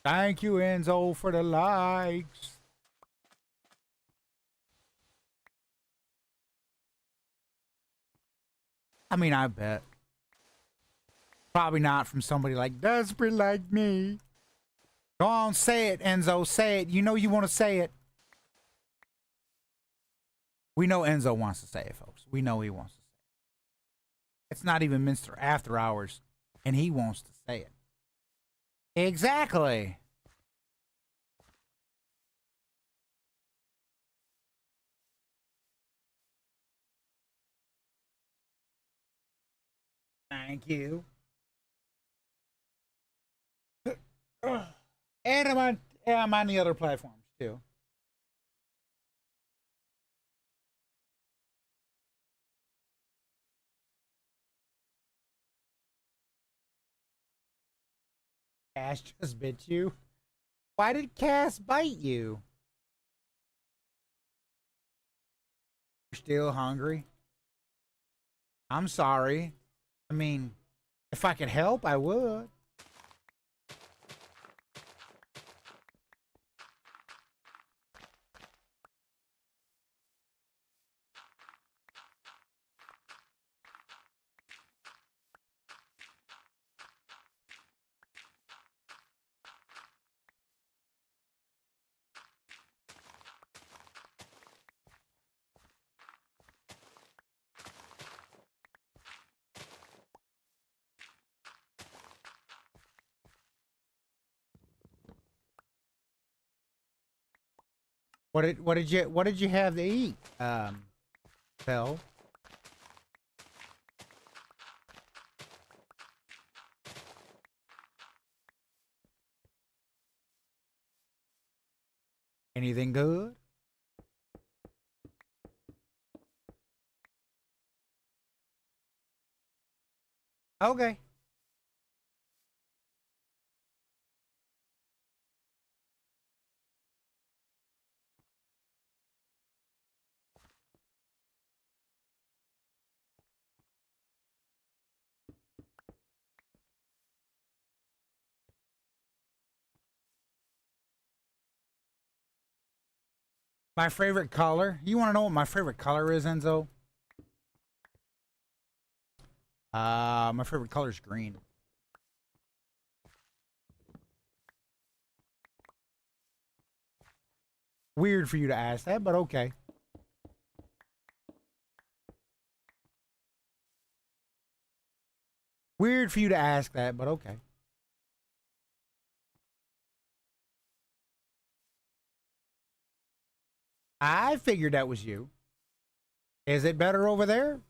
Thank you, Enzo, for the likes. I mean, I bet. Probably not from somebody like desperate like me. Go on, say it, Enzo. Say it. You know you want to say it. We know Enzo wants to say it, folks. We know he wants to say it. It's not even Minster After Hours, and he wants to say it. Exactly. Thank you. And I'm on the other platforms too. Cass just bit you. Why did Cass bite you? You're still hungry? I'm sorry. I mean, if I could help, I would. What did you have to eat? Phil? Anything good? Okay. My favorite color? You want to know what my favorite color is, Enzo? My favorite color is green. Weird for you to ask that, but okay. Weird for you to ask that, but okay. I figured that was you. Is it better over there?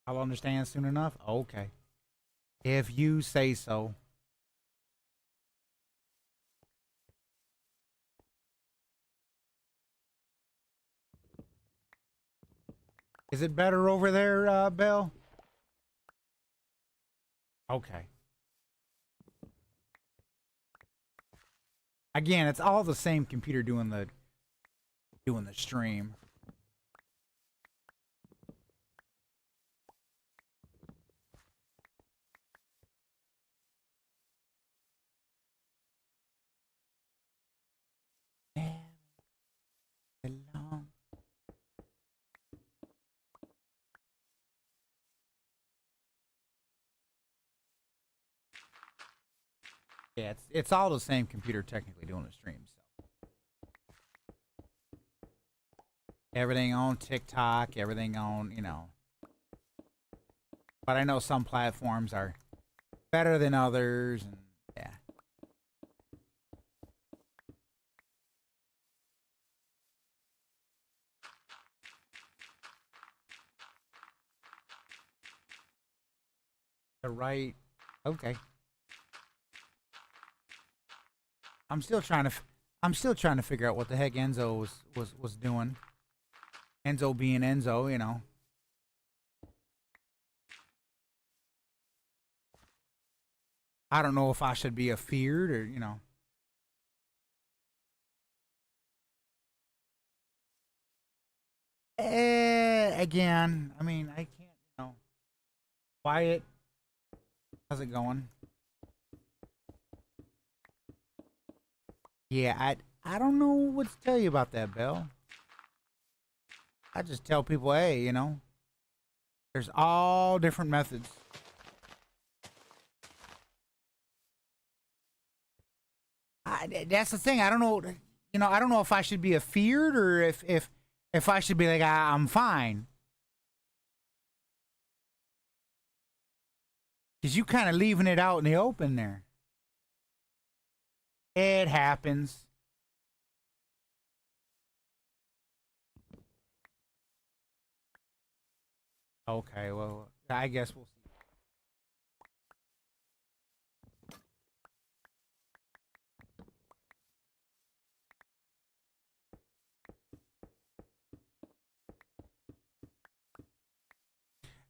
I'll understand soon enough. Okay. If you say so. Is it better over there, Bill? Okay. Again, it's all the same computer doing the stream. Yeah, it's all the same computer technically doing the stream. So everything on TikTok, everything on, But I know some platforms are better than others, and yeah. The right. Okay. I'm still trying to. I'm still trying to figure out what the heck Enzo was doing. Enzo being Enzo. I don't know if I should be afeared or. Again, I mean, I can't. Wyatt, how's it going? Yeah, I don't know what to tell you about that, Bill. I just tell people, hey, there's all different methods. That's the thing. I don't know. I don't know if I should be afeared or if I should be like, I'm fine. Because you kind of leaving it out in the open there. It happens. Okay, well, I guess we'll see.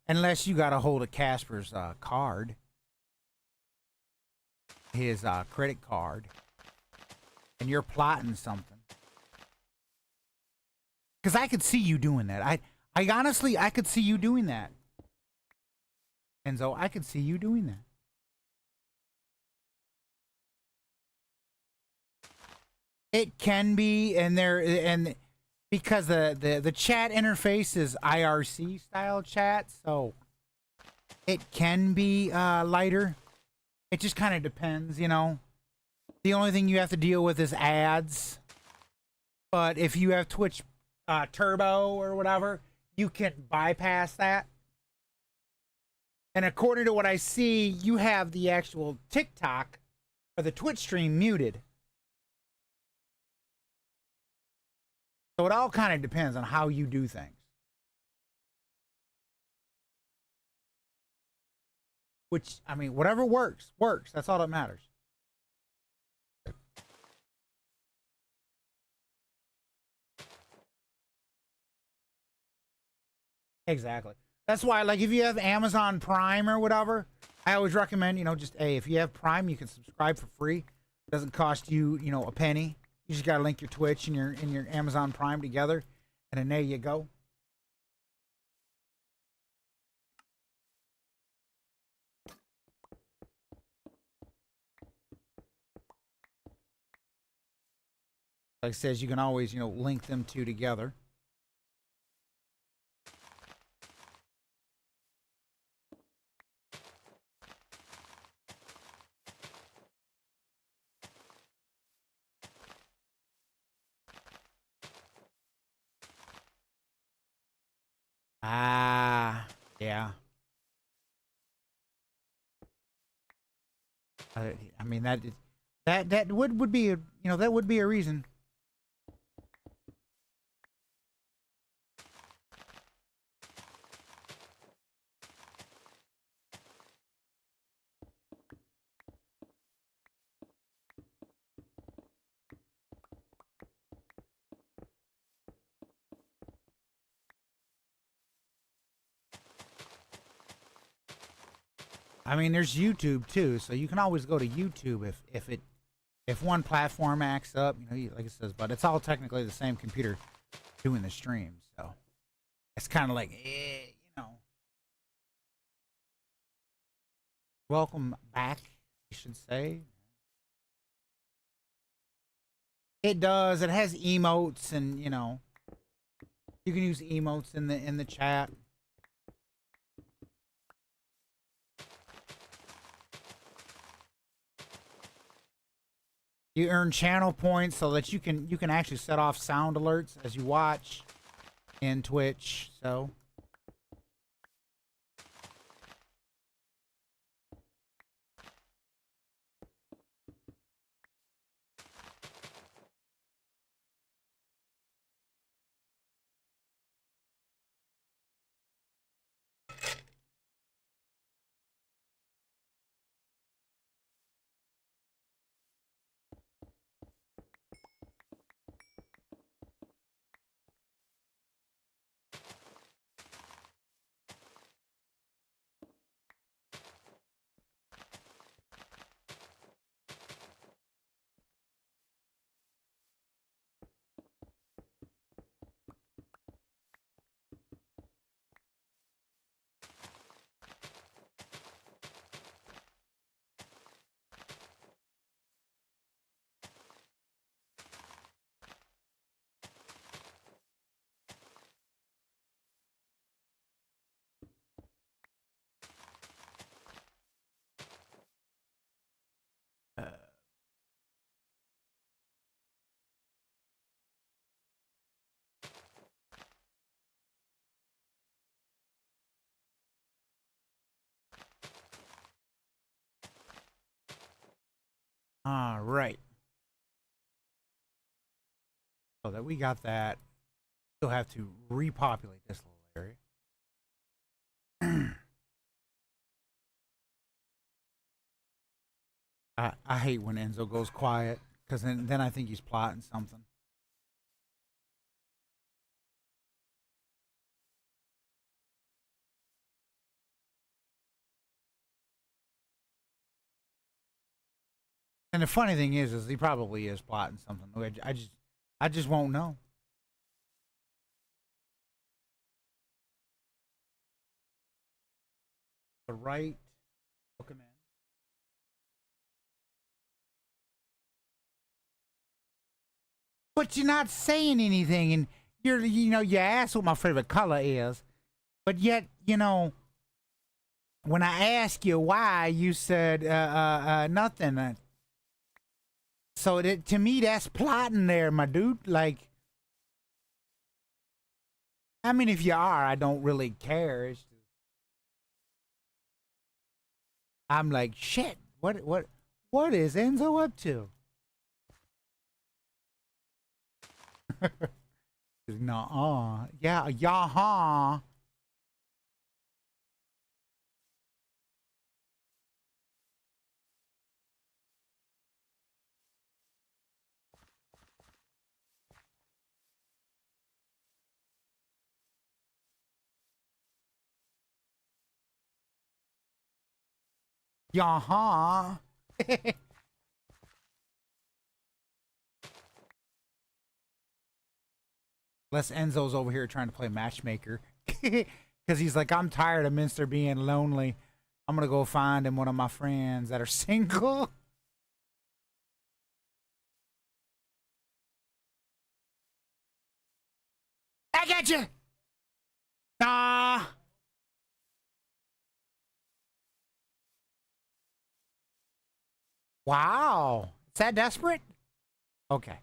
Unless you got a hold of Casper's card, his credit card, and you're plotting something. Because I could see you doing that. I honestly, I could see you doing that. Enzo, I could see you doing that. It can be, and because the chat interface is IRC style chat, so it can be lighter. It just kind of depends, you know. The only thing you have to deal with is ads. But if you have Twitch Turbo or whatever, you can bypass that. And according to what I see, you have the actual TikTok or the Twitch stream muted. So it all kind of depends on how you do things. Which, I mean, whatever works, works. That's all that matters. Exactly. That's why, like, if you have Amazon Prime or whatever, I always recommend, you know, just, hey, if you have Prime, you can subscribe for free. It doesn't cost you, you know, a penny. You just gotta link your Twitch and your Amazon Prime together, and then there you go. Like I says, you can always, you know, link them two together. Ah, yeah. I mean that would be a, you know, that would be a reason. I mean, there's YouTube too, so you can always go to YouTube if one platform acts up, you know, like it says, but it's all technically the same computer doing the stream, so it's kind of like, you know. Welcome back, I should say. It does. It has emotes, and you know, you can use emotes in the chat. You earn channel points so that you can actually set off sound alerts as you watch in Twitch. So all right. So that we got that. Still have to repopulate this little area. I hate when Enzo goes quiet because then I think he's plotting something. And the funny thing is he probably is plotting something. I just won't know. The right, hook him in. But you're not saying anything, and you asked what my favorite color is, but yet, when I ask you why, you said nothing. So to me, that's plotting there, my dude. Like, I mean, if you are, I don't really care. I'm like, shit. What is Enzo up to? No, yeah, huh. Yeah, huh. Unless Enzo's over here trying to play matchmaker. Because he's like, I'm tired of Minster being lonely. I'm going to go find him one of my friends that are single. I got you. Nah. Wow. Is that desperate? Okay.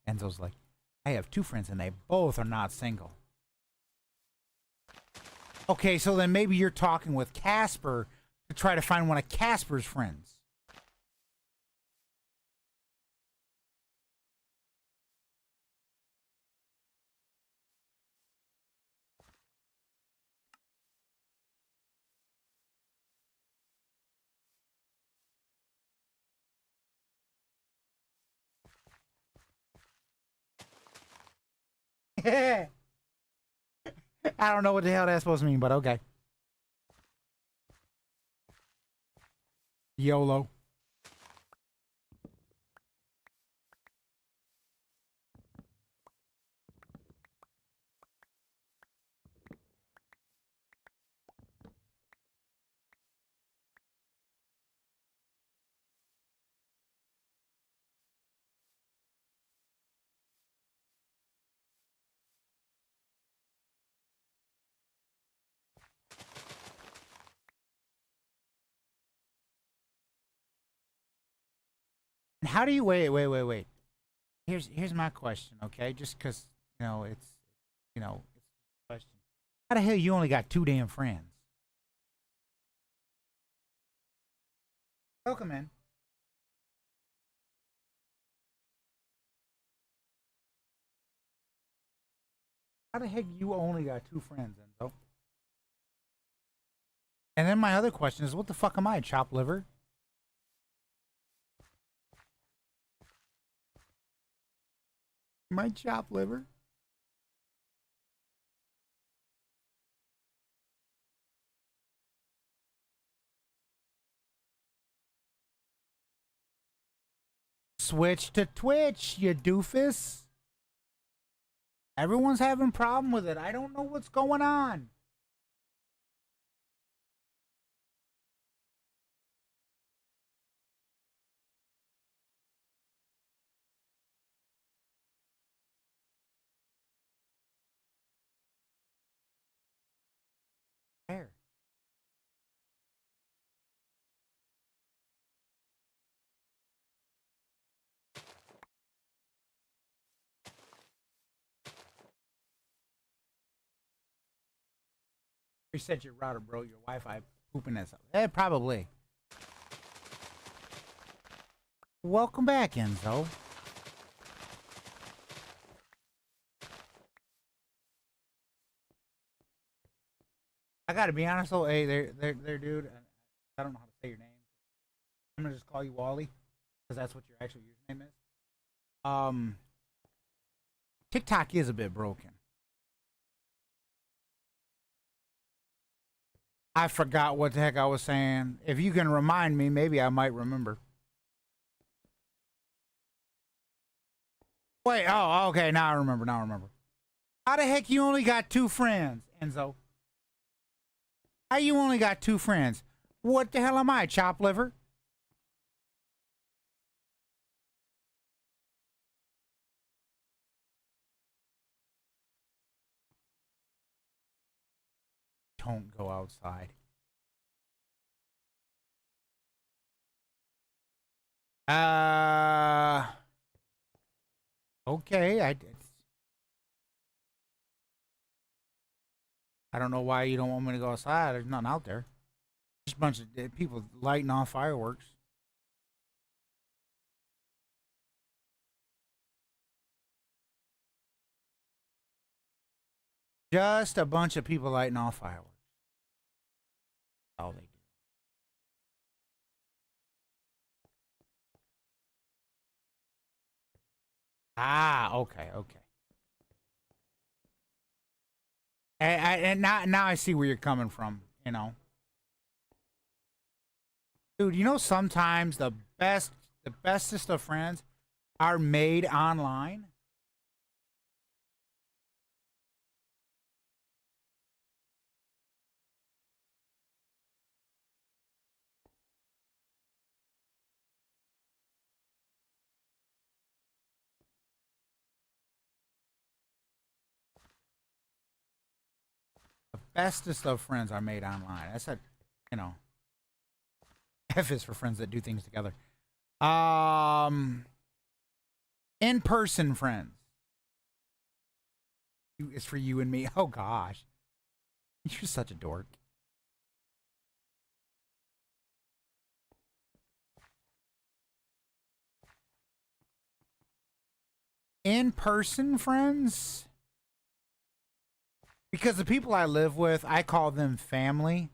Enzo's like, I have two friends and they both are not single. Okay, so then maybe you're talking with Casper to try to find one of Casper's friends. I don't know what the hell that's supposed to mean, but okay. YOLO. And how do you wait? Here's my question, okay? Just because it's a question. How the hell you only got two damn friends? Welcome in. How the heck you only got two friends, Enzo? And then my other question is, what the fuck am I, chopped liver? My chopped liver? Switch to Twitch, you doofus. Everyone's having a problem with it. I don't know what's going on. There. Reset your router, bro. Your Wi-Fi pooping that stuff. Probably. Welcome back, Enzo. I gotta be honest though, hey, there, dude. I don't know how to say your name. I'm gonna just call you Wally, because that's what your actual username is. TikTok is a bit broken. I forgot what the heck I was saying. If you can remind me, maybe I might remember. Wait, oh, okay, now I remember, now I remember. How the heck you only got 2 friends, Enzo? How you only got 2 friends? What the hell am I, chop liver? Don't go outside. Okay, I don't know why you don't want me to go outside. There's nothing out there. Just a bunch of people lighting off fireworks. Just a bunch of people lighting off fireworks. That's all they do. Ah, okay, okay. And now I see where you're coming from, you know. Dude, you know sometimes the bestest of friends are made online. The bestest of friends are made online. I said, you know, F is for friends that do things together. In-person friends. Is for you and me. Oh gosh. You're such a dork. In-person friends? Because the people I live with, I call them family.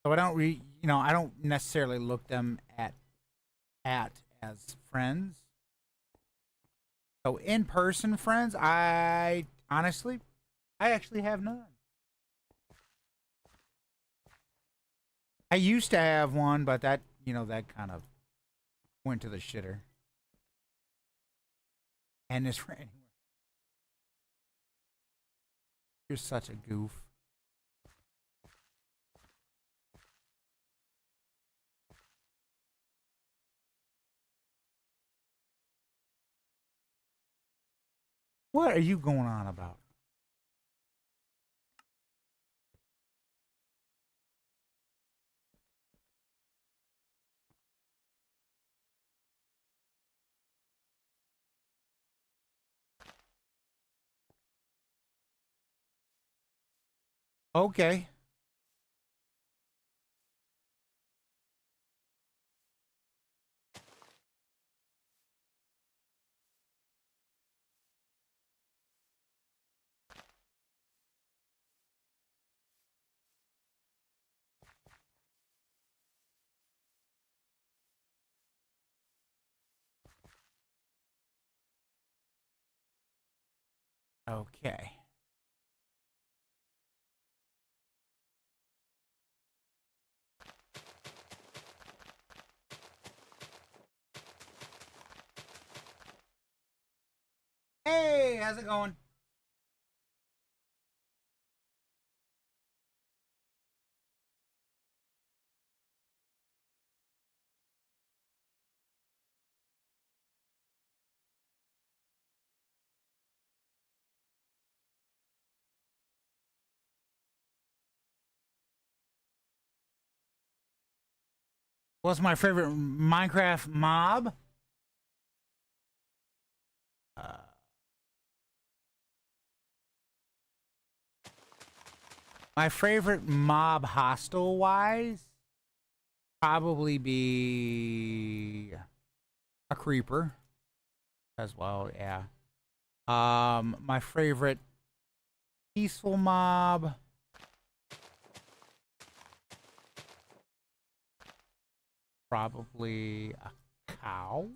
So I don't I don't necessarily look them at as friends. So in-person friends, I actually have none. I used to have one, but that, that kind of went to the shitter. And this for anywhere. You're such a goof. What are you going on about? Okay. Okay. Hey, how's it going? What's my favorite Minecraft mob? Uh, my favorite mob hostile wise probably be a creeper as well, yeah. My favorite peaceful mob. Probably a cow.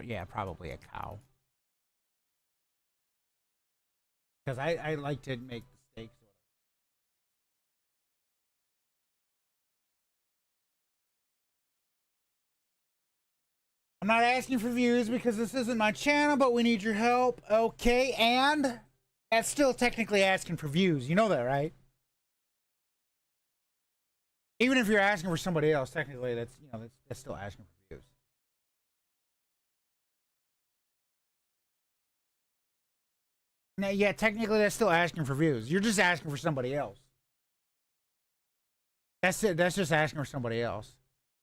Yeah, probably a cow. Because I like to make the steaks. I'm not asking for views because this isn't my channel, but we need your help. Okay, and that's still technically asking for views. You know that, right? Even if you're asking for somebody else, technically that's that's still asking for views. Now, yeah, technically that's still asking for views. You're just asking for somebody else. That's it. That's just asking for somebody else.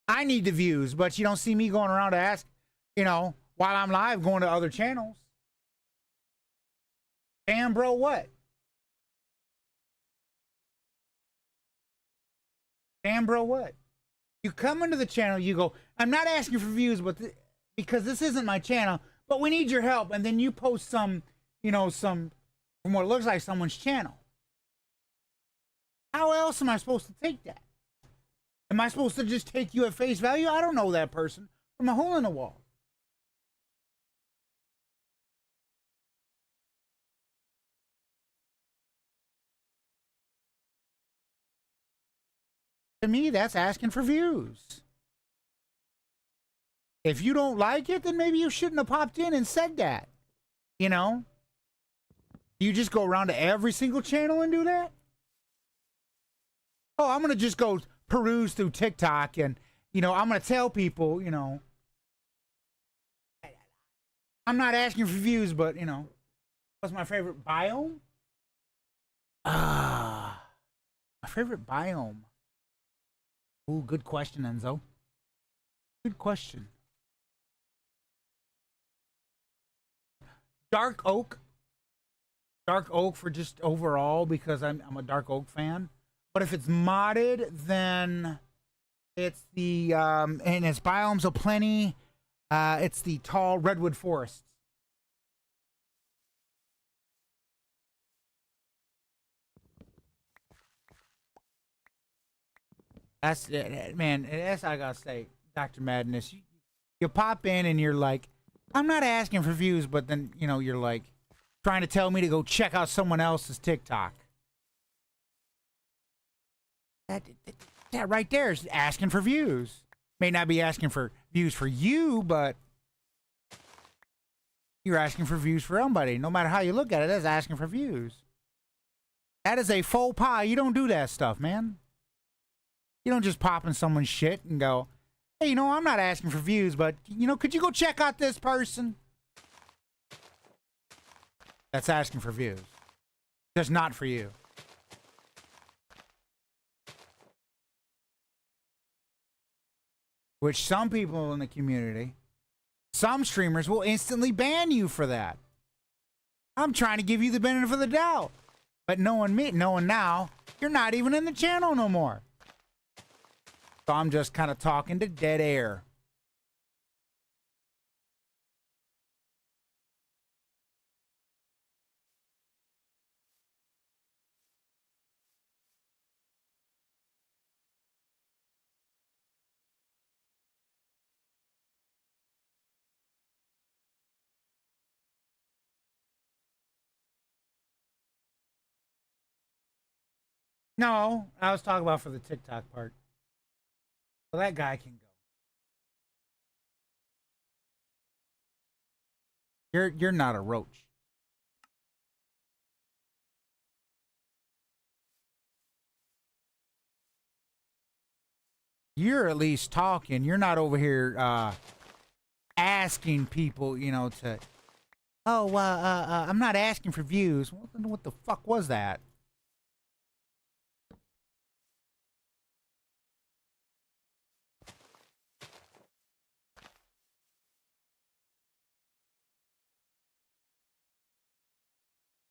I need the views, but you don't see me going around to ask, while I'm live going to other channels. Damn, bro, what? Damn, bro, what? You come into the channel, you go, I'm not asking for views, but because this isn't my channel, but we need your help. And then you post some, some from what looks like someone's channel. How else am I supposed to take that? Am I supposed to just take you at face value? I don't know that person from a hole in the wall. To me, that's asking for views. If you don't like it, then maybe you shouldn't have popped in and said that. You just go around to every single channel and do that? Oh, I'm going to just go peruse through TikTok and, I'm going to tell people, I'm not asking for views, but, what's my favorite biome? My favorite biome. Ooh, good question, Enzo. Good question. Dark oak. Dark oak for just overall because I'm a dark oak fan. But if it's modded, then it's the and it's biomes of plenty. It's the tall redwood forests. That's man. That's I gotta say, Dr. Madness. You pop in and you're like, I'm not asking for views, but then you're like trying to tell me to go check out someone else's TikTok. That right there is asking for views. May not be asking for views for you, but you're asking for views for somebody. No matter how you look at it, that's asking for views. That is a faux pas. You don't do that stuff, man. You don't just pop in someone's shit and go, hey, I'm not asking for views, but, could you go check out this person? That's asking for views. Just not for you. Which some people in the community, some streamers will instantly ban you for that. I'm trying to give you the benefit of the doubt. But knowing now, you're not even in the channel no more. So I'm just kind of talking to dead air. No, I was talking about for the TikTok part. Well, that guy can go. You're not a roach. You're at least talking. You're not over here asking people, to. Oh, I'm not asking for views. What the fuck was that?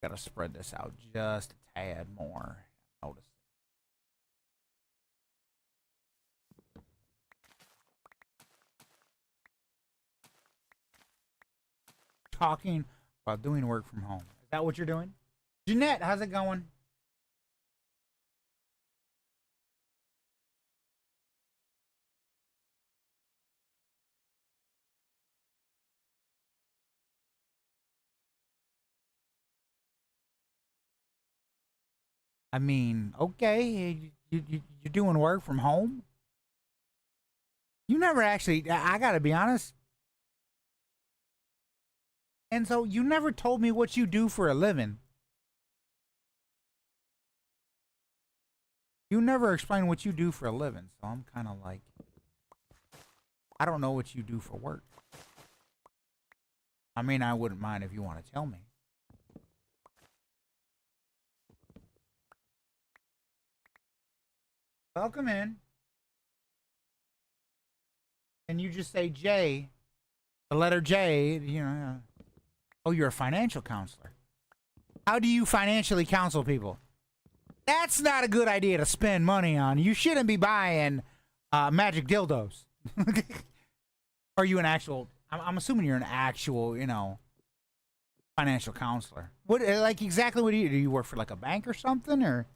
Gotta spread this out just a tad more. Notice. Talking while doing work from home. Is that what you're doing? Jeanette, how's it going? I mean, okay, you're doing work from home. You never actually. I gotta be honest. And so you never told me what you do for a living. You never explained what you do for a living. So I'm kind of like, I don't know what you do for work. I mean, I wouldn't mind if you want to tell me. Welcome in. And you just say J, the letter J, you know. Oh, you're a financial counselor. How do you financially counsel people? That's not a good idea to spend money on. You shouldn't be buying magic dildos. Are you an actual? I'm assuming you're an actual, you know, financial counselor. What, like, exactly what do you do? You work for like a bank or something, or?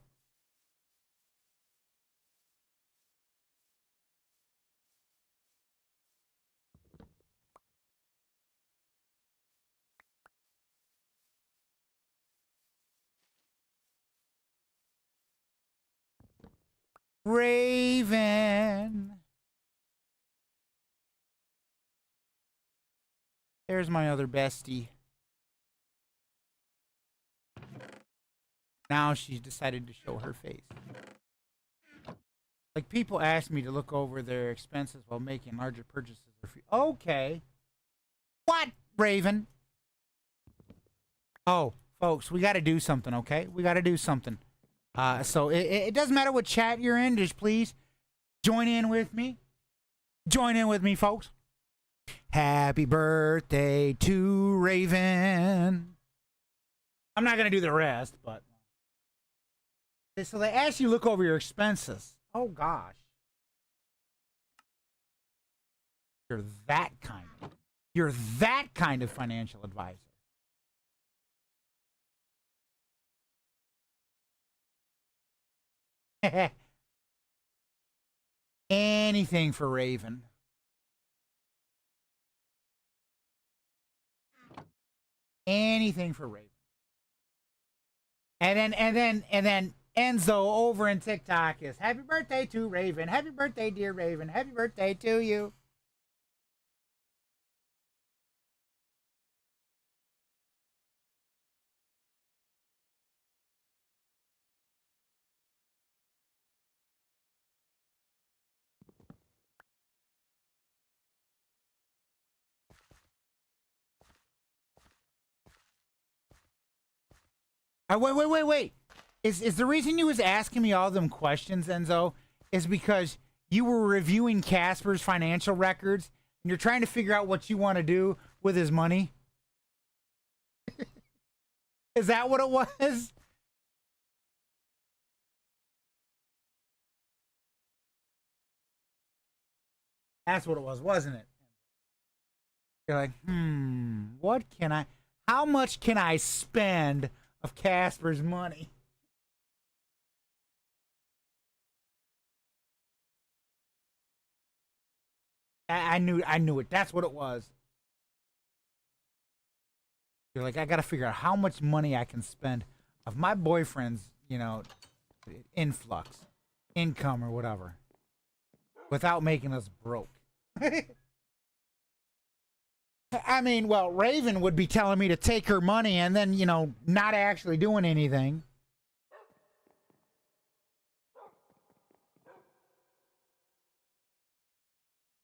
Raven. There's my other bestie. Now she's decided to show her face. Like, people ask me to look over their expenses while making larger purchases. Okay. What, Raven? Oh, folks, we got to do something, okay? We got to do something. So it doesn't matter what chat you're in. Just please join in with me. Join in with me, folks. Happy birthday to Raven. I'm not going to do the rest, but. So they ask you to look over your expenses. Oh, gosh. You're that kind. You're that kind of financial advisor. Anything for Raven. Anything for Raven. And then Enzo over in TikTok is happy birthday to Raven. Happy birthday, dear Raven. Happy birthday to you. Wait. Is the reason you was asking me all them questions, Enzo, is because you were reviewing Casper's financial records and you're trying to figure out what you want to do with his money? Is that what it was? That's what it was, wasn't it? You're like, what can I, how much can I spend of Casper's money? I knew it. That's what it was. You're like, I gotta figure out how much money I can spend of my boyfriend's, you know, influx, income or whatever, without making us broke. I mean, well, Raven would be telling me to take her money and then, you know, not actually doing anything.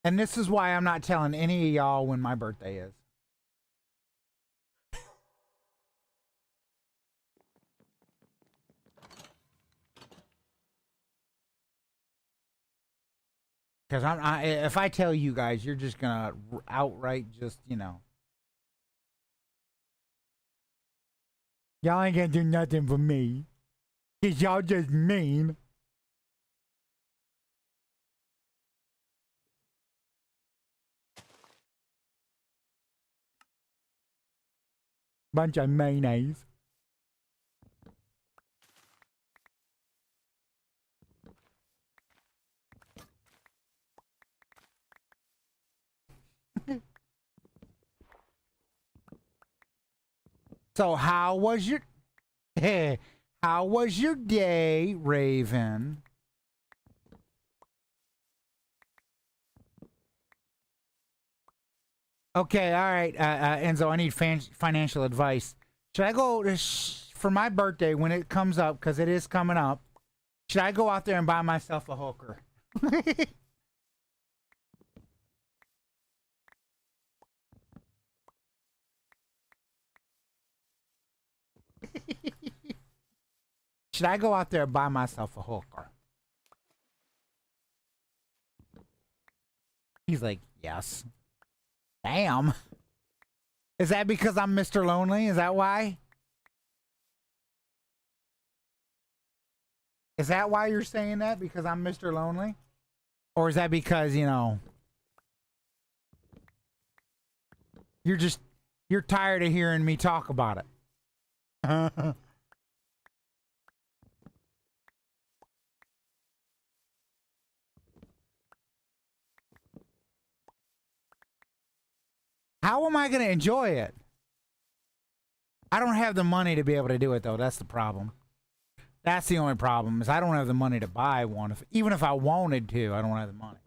And this is why I'm not telling any of y'all when my birthday is. Because if I tell you guys, you're just gonna outright just, you know. Y'all ain't gonna do nothing for me. Cause y'all just mean. Bunch of mayonnaise. So how was your How was your day, Raven? Okay, all right, Enzo, I need financial advice. Should I go for my birthday when it comes up, because it is coming up? Should I go out there and buy myself a hooker? Should I go out there and buy myself a hooker? He's like, yes. Damn. Is that because I'm Mr. Lonely? Is that why? Is that why you're saying that? Because I'm Mr. Lonely? Or is that because, you know, you're tired of hearing me talk about it? How am I going to enjoy it? I don't have the money to be able to do it, though. That's the problem. That's the only problem, is I don't have the money to buy one. Even if I wanted to, I don't have the money.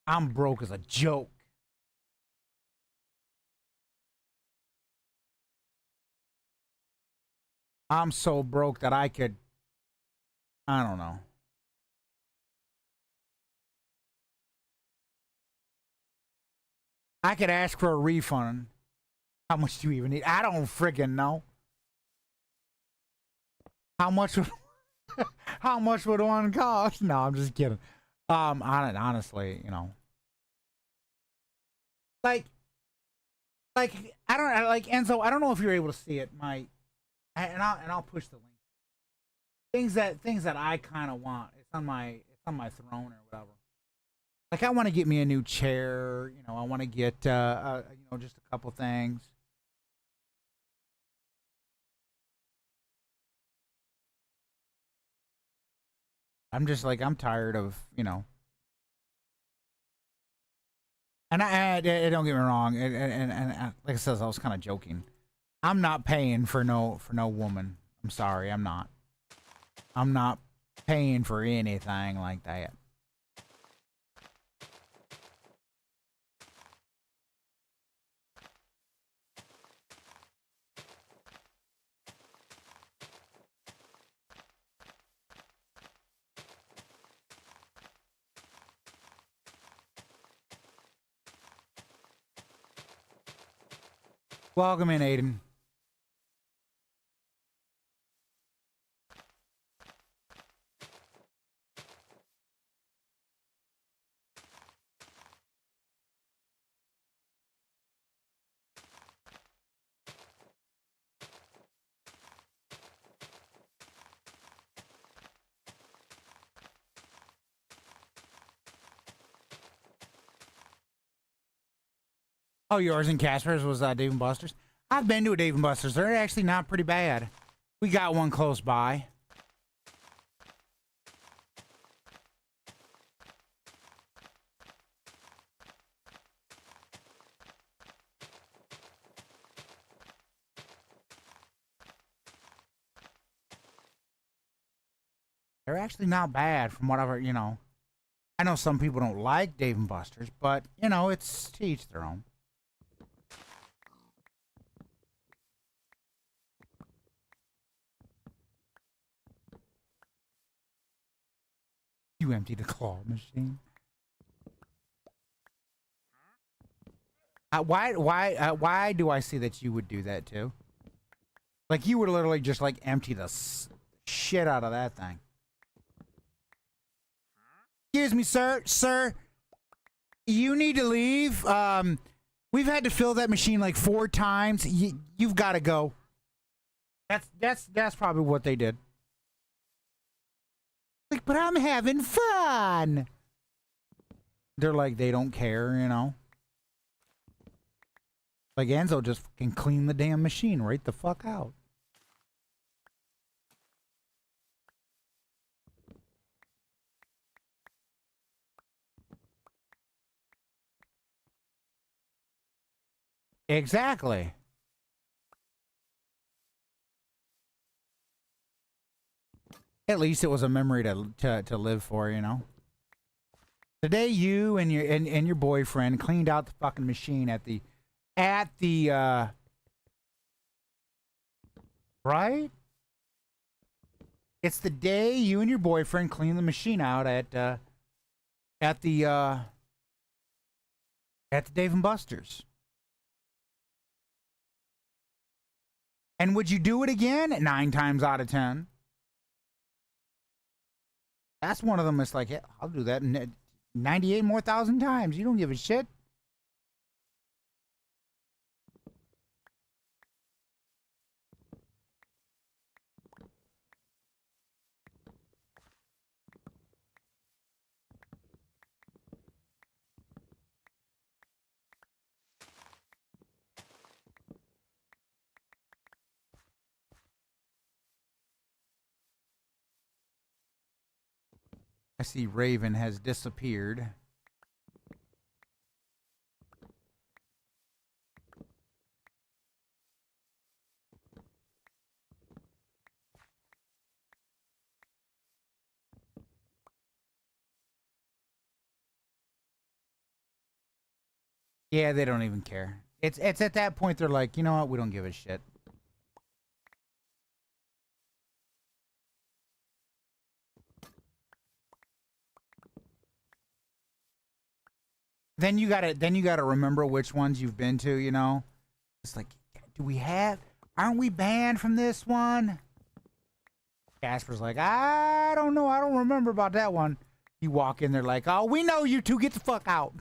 I'm broke as a joke. I'm so broke that I could, I don't know. I could ask for a refund. How much do you even need? I don't friggin' know. How much would how much would one cost? No, I'm just kidding. Honestly, you know, like, I don't like Enzo. I don't know if you're able to see it. I'll push the link. Things that I kind of want. It's on my throne or whatever. Like, I want to get me a new chair. You know, I want to get you know, just a couple things. I'm just like, I'm tired of, you know. And don't get me wrong, and like I said, I was kind of joking. I'm not paying for no woman. I'm sorry, I'm not. I'm not paying for anything like that. Welcome in, Aiden. Oh, yours and Casper's was Dave and Buster's. I've been to a Dave and Buster's. They're actually not pretty bad. We got one close by. They're actually not bad from whatever, you know. I know some people don't like Dave and Buster's, but, you know, it's to each their own. You empty the claw machine. Why do I see that you would do that too? Like, you would literally just like empty the shit out of that thing. Excuse me, sir. You need to leave. We've had to fill that machine like 4 times. You've got to go. That's probably what they did. Like, but I'm having fun. They're like, they don't care, you know. Like, Enzo just can clean the damn machine right the fuck out. Exactly. At least it was a memory to live for, you know. Today, you and your boyfriend cleaned out the fucking machine at the right. It's the day you and your boyfriend cleaned the machine out at the Dave and Buster's. And would you do it again? 9 times out of 10. That's one of them. It's like, yeah, I'll do that 98 more thousand times. You don't give a shit. I see Raven has disappeared. Yeah, they don't even care. It's at that point they're like, you know what? We don't give a shit. Then you gotta remember which ones you've been to. You know, it's like, do we have? Aren't we banned from this one? Casper's like, I don't know. I don't remember about that one. You walk in there like, oh, we know you two. Get the fuck out.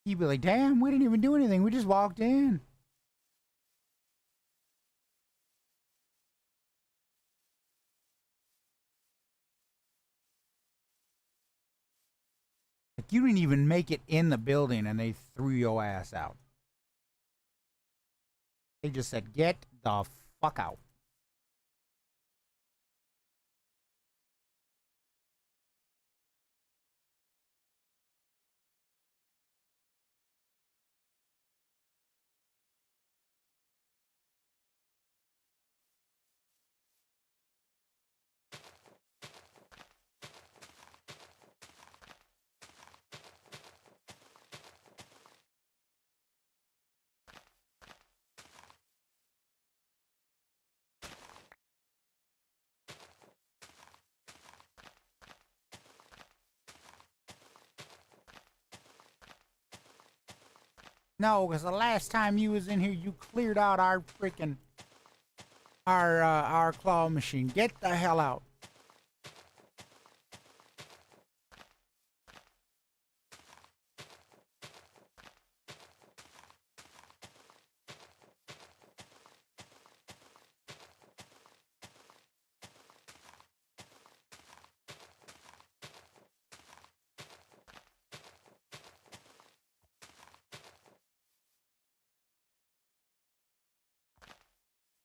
You'd be like, damn, we didn't even do anything. We just walked in. Like, you didn't even make it in the building and they threw your ass out. They just said, get the fuck out. No, because the last time you was in here, you cleared out our freaking our claw machine. Get the hell out.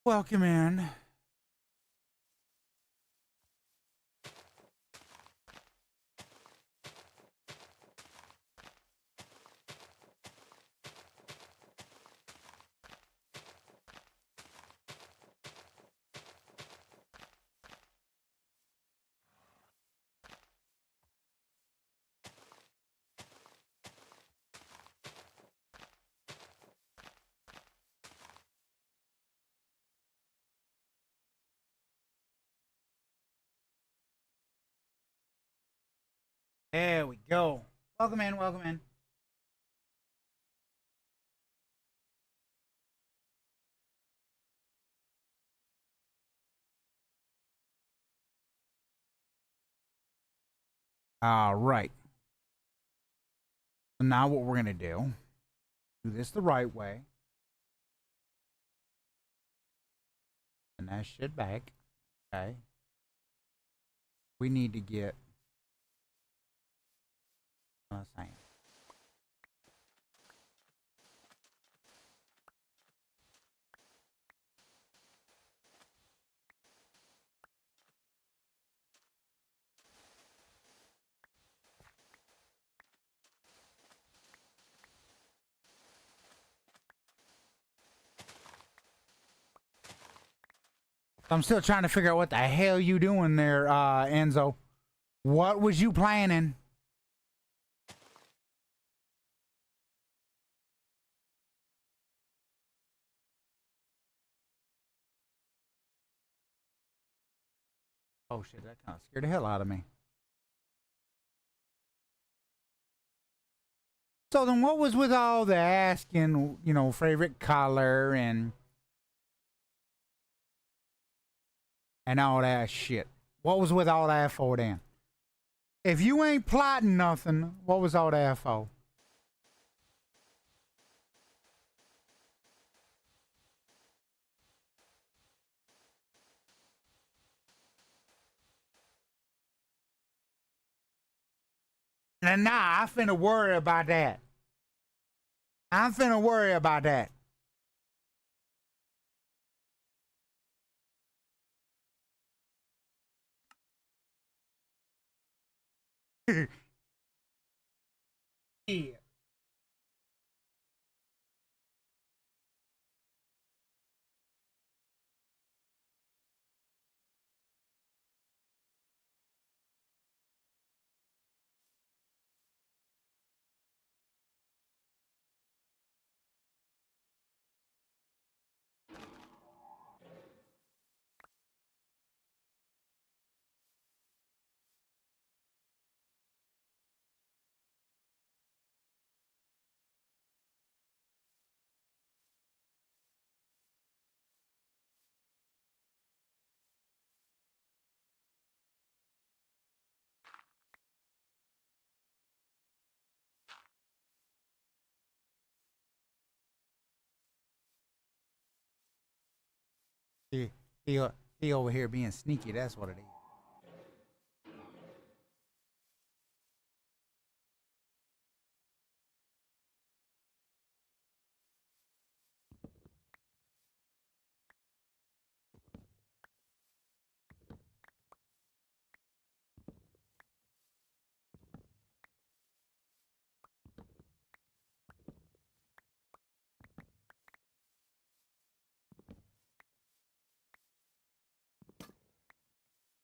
Welcome in. There we go. Welcome in, welcome in. All right. So now what we're going to do this the right way. And that shit back. Okay. We need to get sign. I'm still trying to figure out what the hell you doing there, Enzo. What was you planning? Oh shit, that kind of scared the hell out of me. So then what was with all the asking, you know, favorite color and all that shit? What was with all that for then? If you ain't plotting nothing, what was all that for? Nah, I'm finna worry about that. I'm finna worry about that. Yeah. He, he, he over here being sneaky. That's what it is.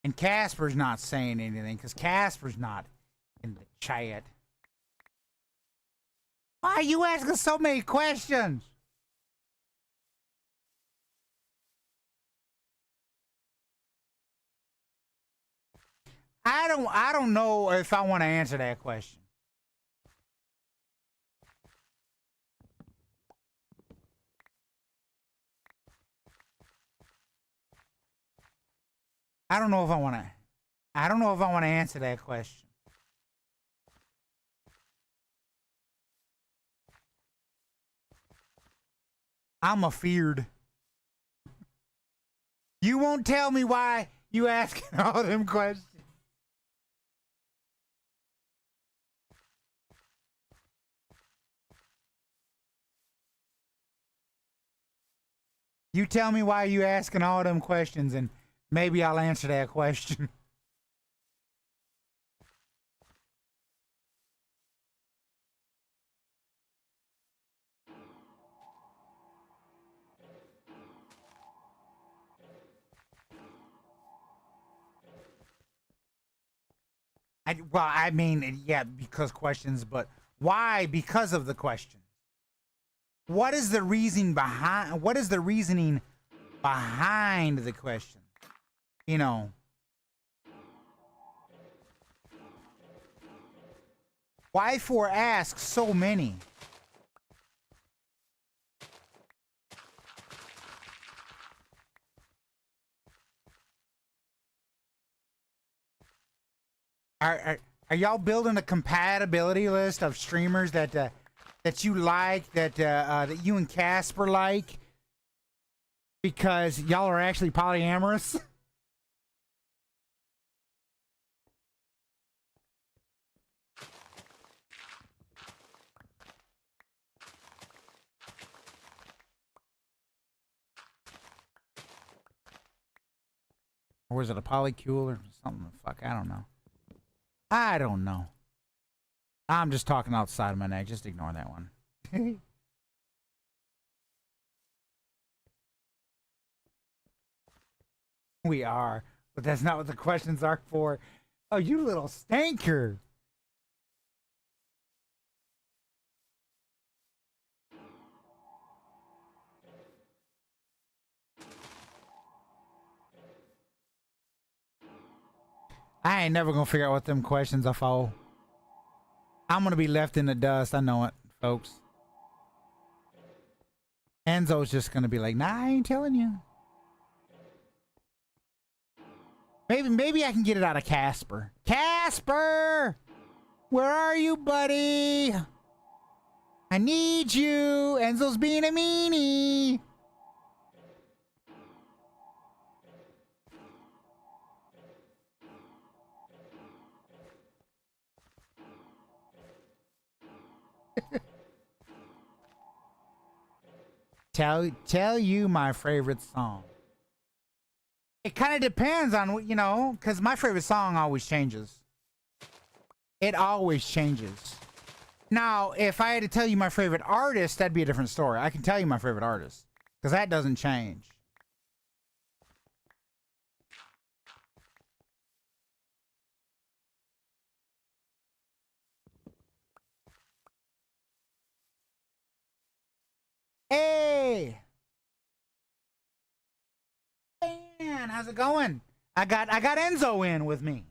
And Casper's not saying anything because Casper's not in the chat. Why are you asking so many questions? I don't know if I want to answer that question. I don't know if I want to. I don't know if I want to answer that question. I'm afeared. You won't tell me why you asking all them questions. You tell me why you asking all them questions, and maybe I'll answer that question. Well, I mean, yeah, because questions, but why? Because of the question. What is the reason behind? What is the reasoning behind the question? You know, why for ask so many? Are y'all building a compatibility list of streamers that that you like, that you and Casper like, because y'all are actually polyamorous? Or was it a polycule or something? Fuck, I don't know. I don't know. I'm just talking outside of my neck. Just ignore that one. We are, but that's not what the questions are for. Oh, you little stinker. I ain't never gonna figure out what them questions are for. I'm gonna be left in the dust. I know it, folks. Enzo's just gonna be like, nah, I ain't telling you. Maybe I can get it out of Casper. Casper! Where are you, buddy? I need you. Enzo's being a meanie. Tell you my favorite song. It kind of depends on, you know, because my favorite song always changes. It always changes. Now, if I had to tell you my favorite artist, that'd be a different story. I can tell you my favorite artist because that doesn't change. Hey! Man, how's it going? I got Enzo in with me.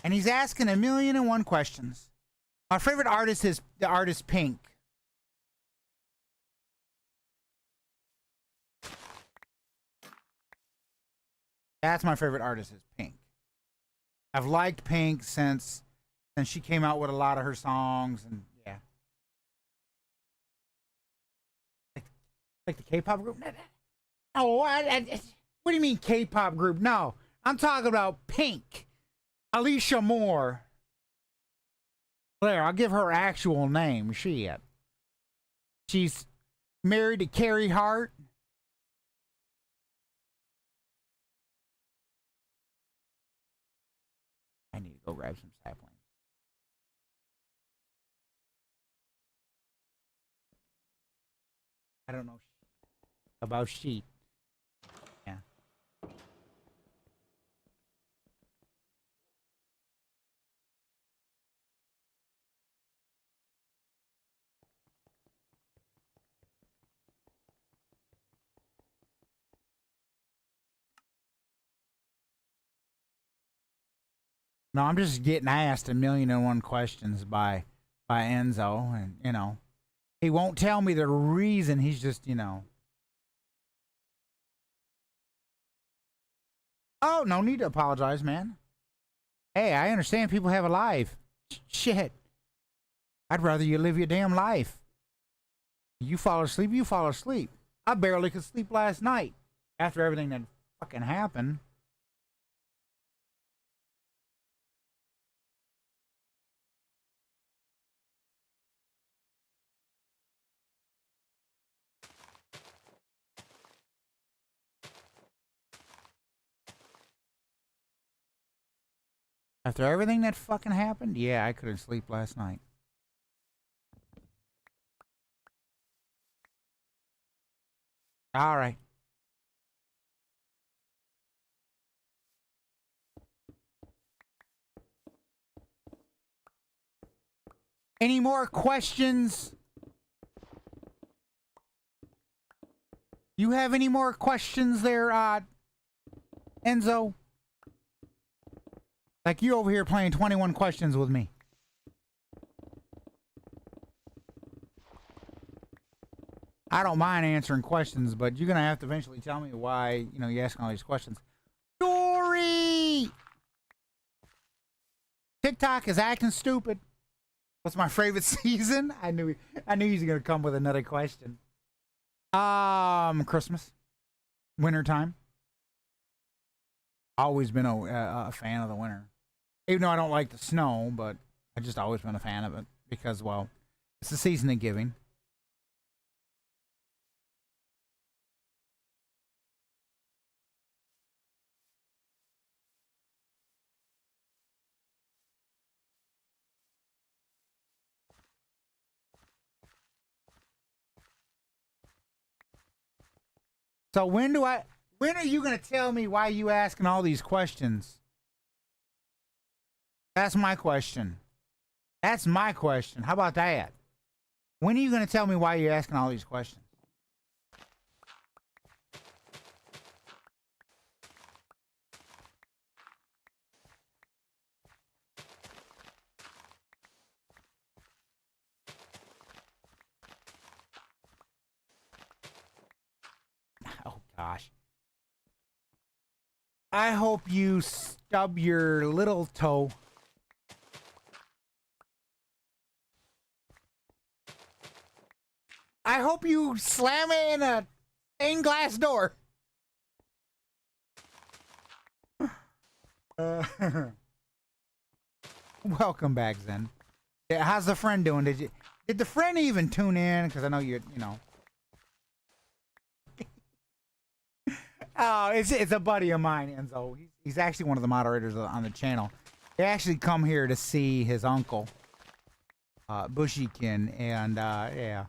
And he's asking 1,000,001 questions. My favorite artist is the artist Pink. That's my favorite artist is Pink. I've liked Pink since she came out with a lot of her songs, and yeah. Like the K-pop group? No, what do you mean K-pop group? No, I'm talking about Pink. Alicia Moore. There, I'll give her actual name. She's married to Carrie Hart. I need to go grab some saplings. I don't know about sheep. Yeah. No, I'm just getting asked 1,000,001 questions by Enzo, and you know, he won't tell me the reason. He's just, you know. Oh, no need to apologize, man. Hey, I understand people have a life. Shit. I'd rather you live your damn life. You fall asleep, you fall asleep. I barely could sleep last night after everything that fucking happened. After everything that fucking happened, yeah, I couldn't sleep last night. All right. Any more questions? You have any more questions there, Enzo? Like you over here playing 21 questions with me. I don't mind answering questions, but you're gonna have to eventually tell me why, you know, you're asking all these questions. Dory! TikTok is acting stupid. What's my favorite season? I knew he was gonna come with another question. Christmas, wintertime. Always been a fan of the winter, even though I don't like the snow. But I just always been a fan of it because, well, it's the season of giving. So when do I? When are you gonna tell me why you asking all these questions? That's my question. That's my question. How about that? When are you gonna tell me why you're asking all these questions? Oh gosh. I hope you stub your little toe. I hope you slam it in a stained glass door. Welcome back, Zen. Yeah, how's the friend doing? Did the friend even tune in? Because I know you know. Oh, it's a buddy of mine, Enzo. He's actually one of the moderators on the channel. They actually come here to see his uncle, Bushykin, and yeah.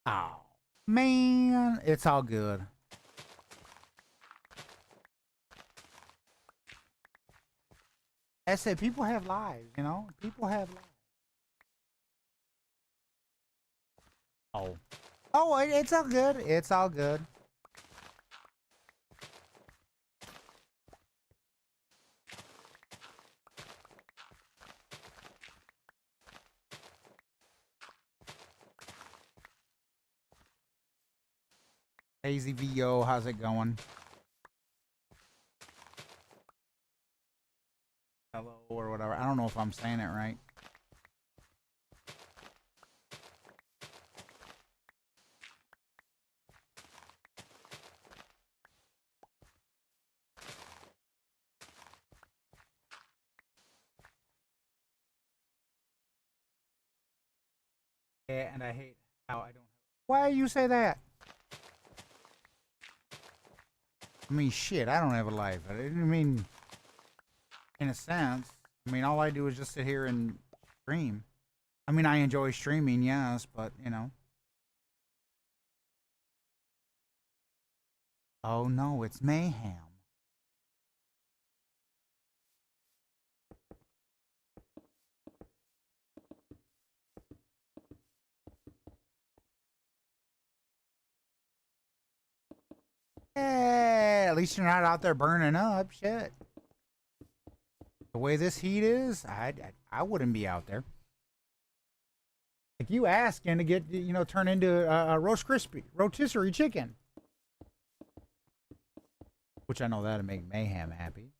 Oh man, it's all good. I said people have lives, you know. People have lives. Oh. Oh, it's all good. It's all good. Hazy VO, how's it going? Hello or whatever. I don't know if I'm saying it right. Yeah, and I hate how I don't. Why you say that? I mean, shit, I don't have a life. I didn't mean, in a sense. I mean, all I do is just sit here and stream. I mean, I enjoy streaming, yes, but, you know. Oh, no, it's mayhem. Yeah, at least you're not out there burning up, shit. The way this heat is, I wouldn't be out there. Like you asking to get, you know, turn into a rotisserie chicken. Which I know that'll make Mayhem happy.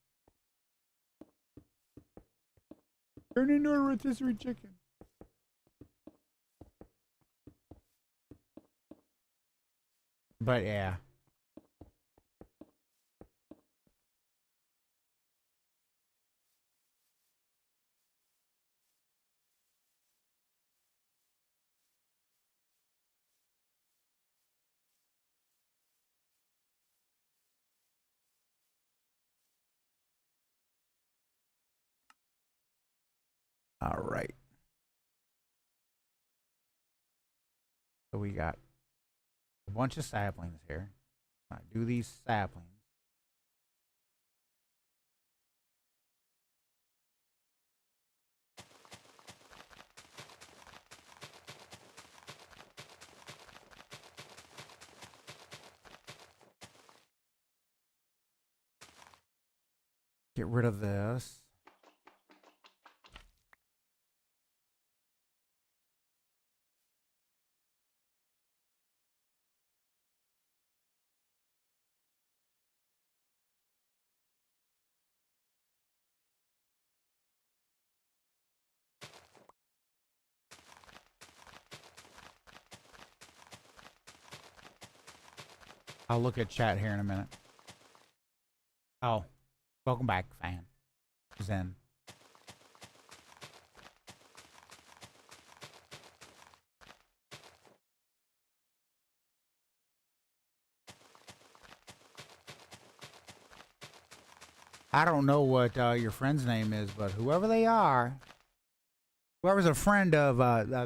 Turn into a rotisserie chicken. But yeah. All right. So we got a bunch of saplings here. Do these saplings. Get rid of this. I'll look at chat here in a minute. Oh, welcome back, fan. Zen. I don't know what your friend's name is, but whoever they are, whoever's a friend of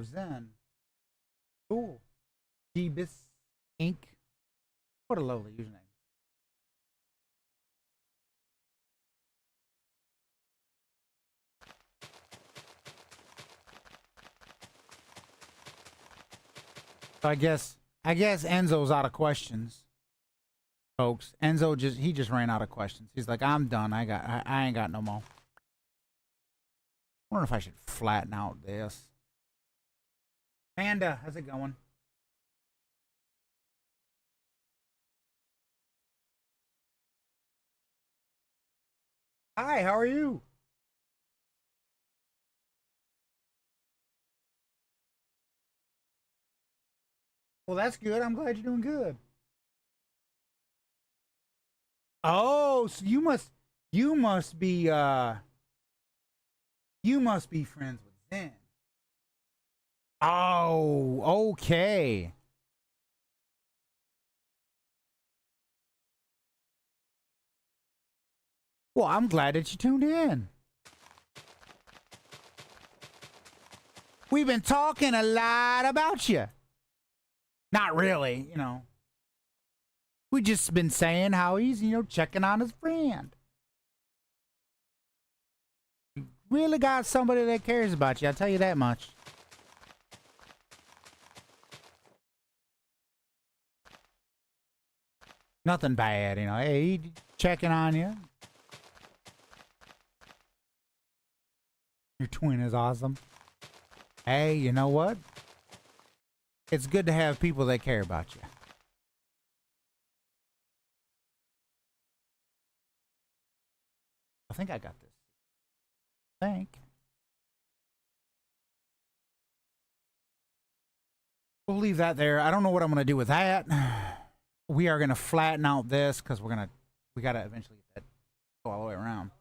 Zen, cool. Jeebus Inc. What a lovely username. So I guess Enzo's out of questions, folks. Enzo just ran out of questions. He's like, I'm done. I ain't got no more. I wonder if I should flatten out this. Panda, how's it going? Hi, how are you? Well, that's good. I'm glad you're doing good. Oh, so you must be friends with Zen. Oh, okay. Well, I'm glad that you tuned in. We've been talking a lot about you. Not really, you know. We just been saying how he's, checking on his friend. Really got somebody that cares about you, I'll tell you that much. Nothing bad, Hey, he checking on you. Your twin is awesome. Hey, you know what? It's good to have people that care about you. I think I got this. We'll leave that there. I don't know what I'm going to do with that. We are going to flatten out this because we got to eventually get that go all the way around.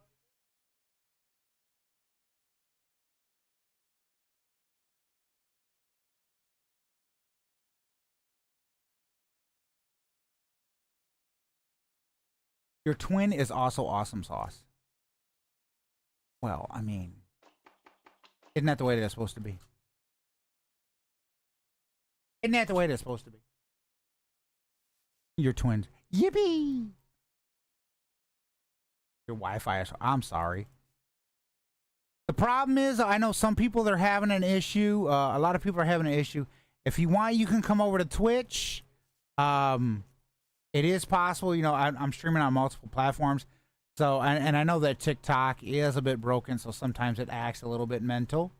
Your twin is also awesome sauce. Well, I mean, isn't that the way that it's supposed to be? Isn't that the way that's supposed to be? Your twins. Yippee! Your Wi-Fi is... I'm sorry. The problem is, I know some people, they're having an issue. A lot of people are having an issue. If you want, you can come over to Twitch. It is possible. I'm streaming on multiple platforms. So, and I know that TikTok is a bit broken, so sometimes it acts a little bit mental.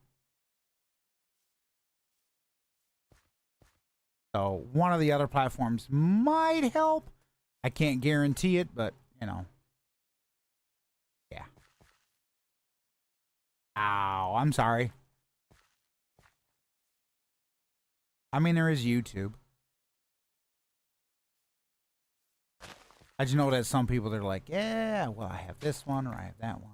So, one of the other platforms might help. I can't guarantee it, but, yeah. Ow, I'm sorry. I mean, there is YouTube. I just know that some people, they're like, yeah, well, I have this one or I have that one.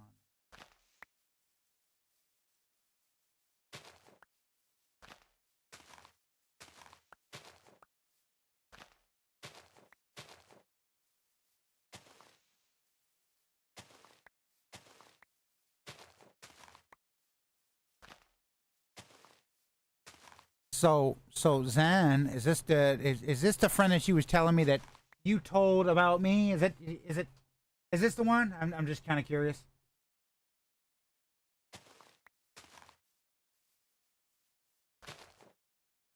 So Zen, is this the friend that she was telling me that you told about me? Is this the one? I'm just kind of curious.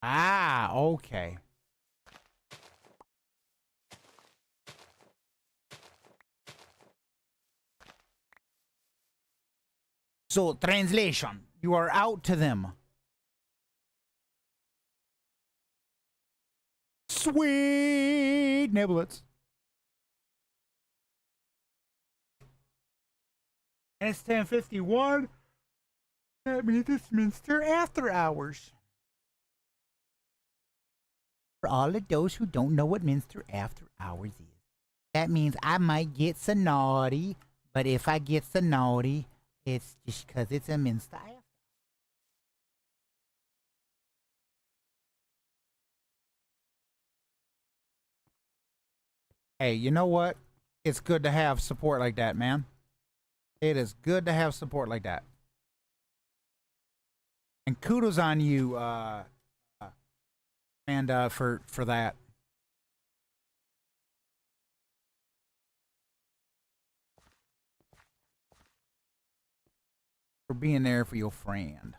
Ah, okay. So translation, you are out to them. Sweet niblets. And it's 10:51. That means it's Minster after hours. For all of those who don't know what Minster after hours is, that means I might get so naughty, but if I get so naughty, it's just because it's a Minster after. Hey, you know what? It's good to have support like that, man. It is good to have support like that. And kudos on you, And for that. For being there for your friend.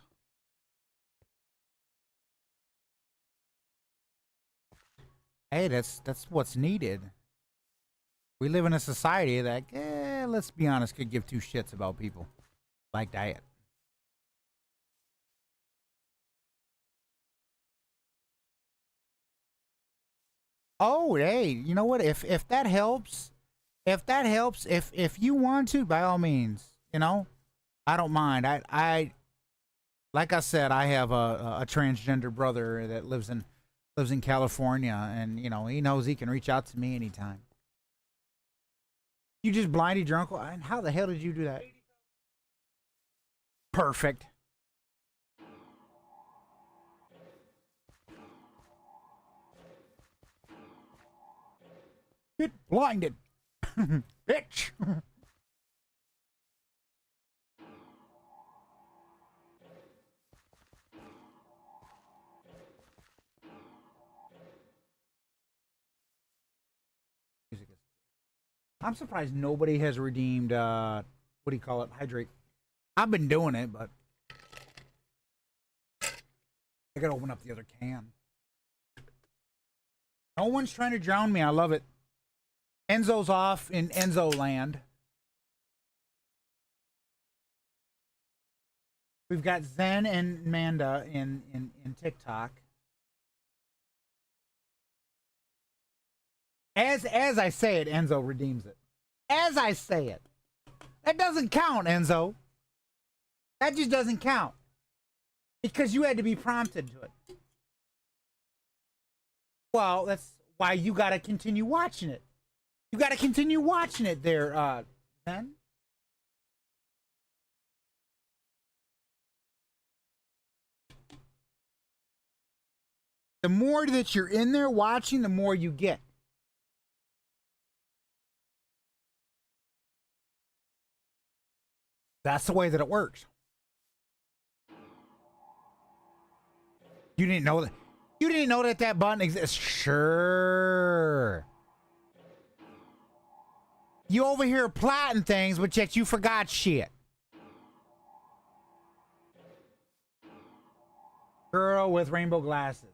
Hey, that's what's needed. We live in a society that, let's be honest, could give two shits about people like that. Oh, hey, you know what? If that helps, if you want to, by all means, you know, I don't mind. I like I said, I have a transgender brother that lives in California, and you know he knows he can reach out to me anytime. You just blinded your uncle, and how the hell did you do that? Perfect. Get blinded, bitch. I'm surprised nobody has redeemed what do you call it? Hydrate. I've been doing it, but I gotta open up the other can. No one's trying to drown me. I love it. Enzo's off in Enzo land. We've got Zen and Manda in TikTok. As I say it, Enzo redeems it. As I say it. That doesn't count, Enzo. That just doesn't count. Because you had to be prompted to it. Well, that's why you gotta continue watching it. You gotta continue watching it there, Zen. The more that you're in there watching, the more you get. That's the way that it works. You didn't know that. You didn't know that that button exists. Sure. You over here plotting things, but yet you forgot shit. Girl with rainbow glasses.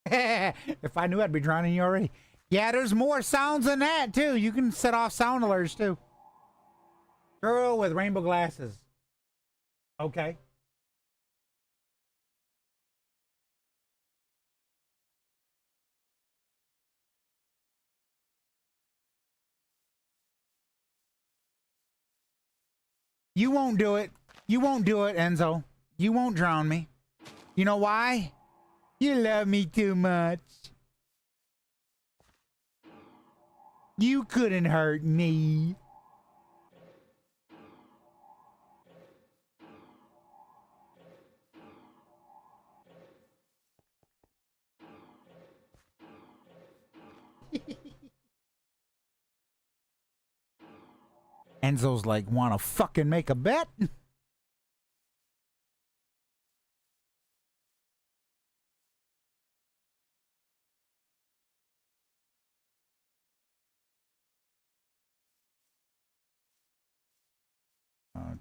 If I knew, I'd be drowning you already. Yeah, there's more sounds than that, too. You can set off sound alerts, too. Girl with rainbow glasses. Okay. You won't do it. You won't do it, Enzo. You won't drown me. You know why? You love me too much. You couldn't hurt me. Enzo's like, wanna fucking make a bet?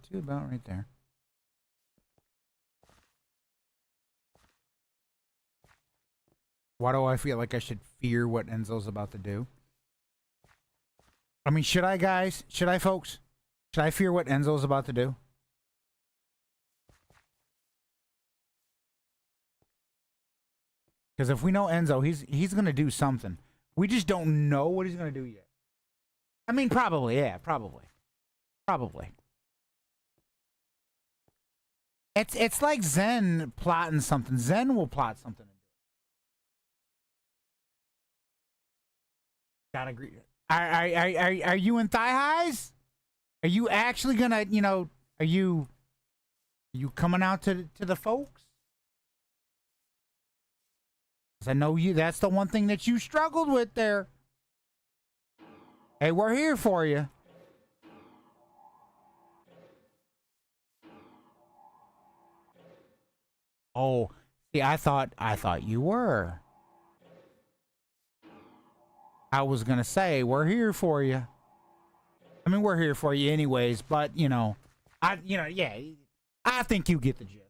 Two about right there. Why do I feel like I should fear what Enzo's about to do? I mean, should I, guys? Should I, folks? Should I fear what Enzo's about to do? Because if we know Enzo, he's gonna do something. We just don't know what he's gonna do yet. I mean, probably, yeah, probably. Probably. It's like Zen plotting something. Zen will plot something. Gotta agree. Are you in thigh highs? Are you actually gonna, you know, are you coming out to the folks? 'Cause I know you, that's the one thing that you struggled with there. Hey, we're here for you. Oh, See, I thought you were. I was gonna say we're here for you. I mean, we're here for you anyways, but you know, yeah, I think you get the gist.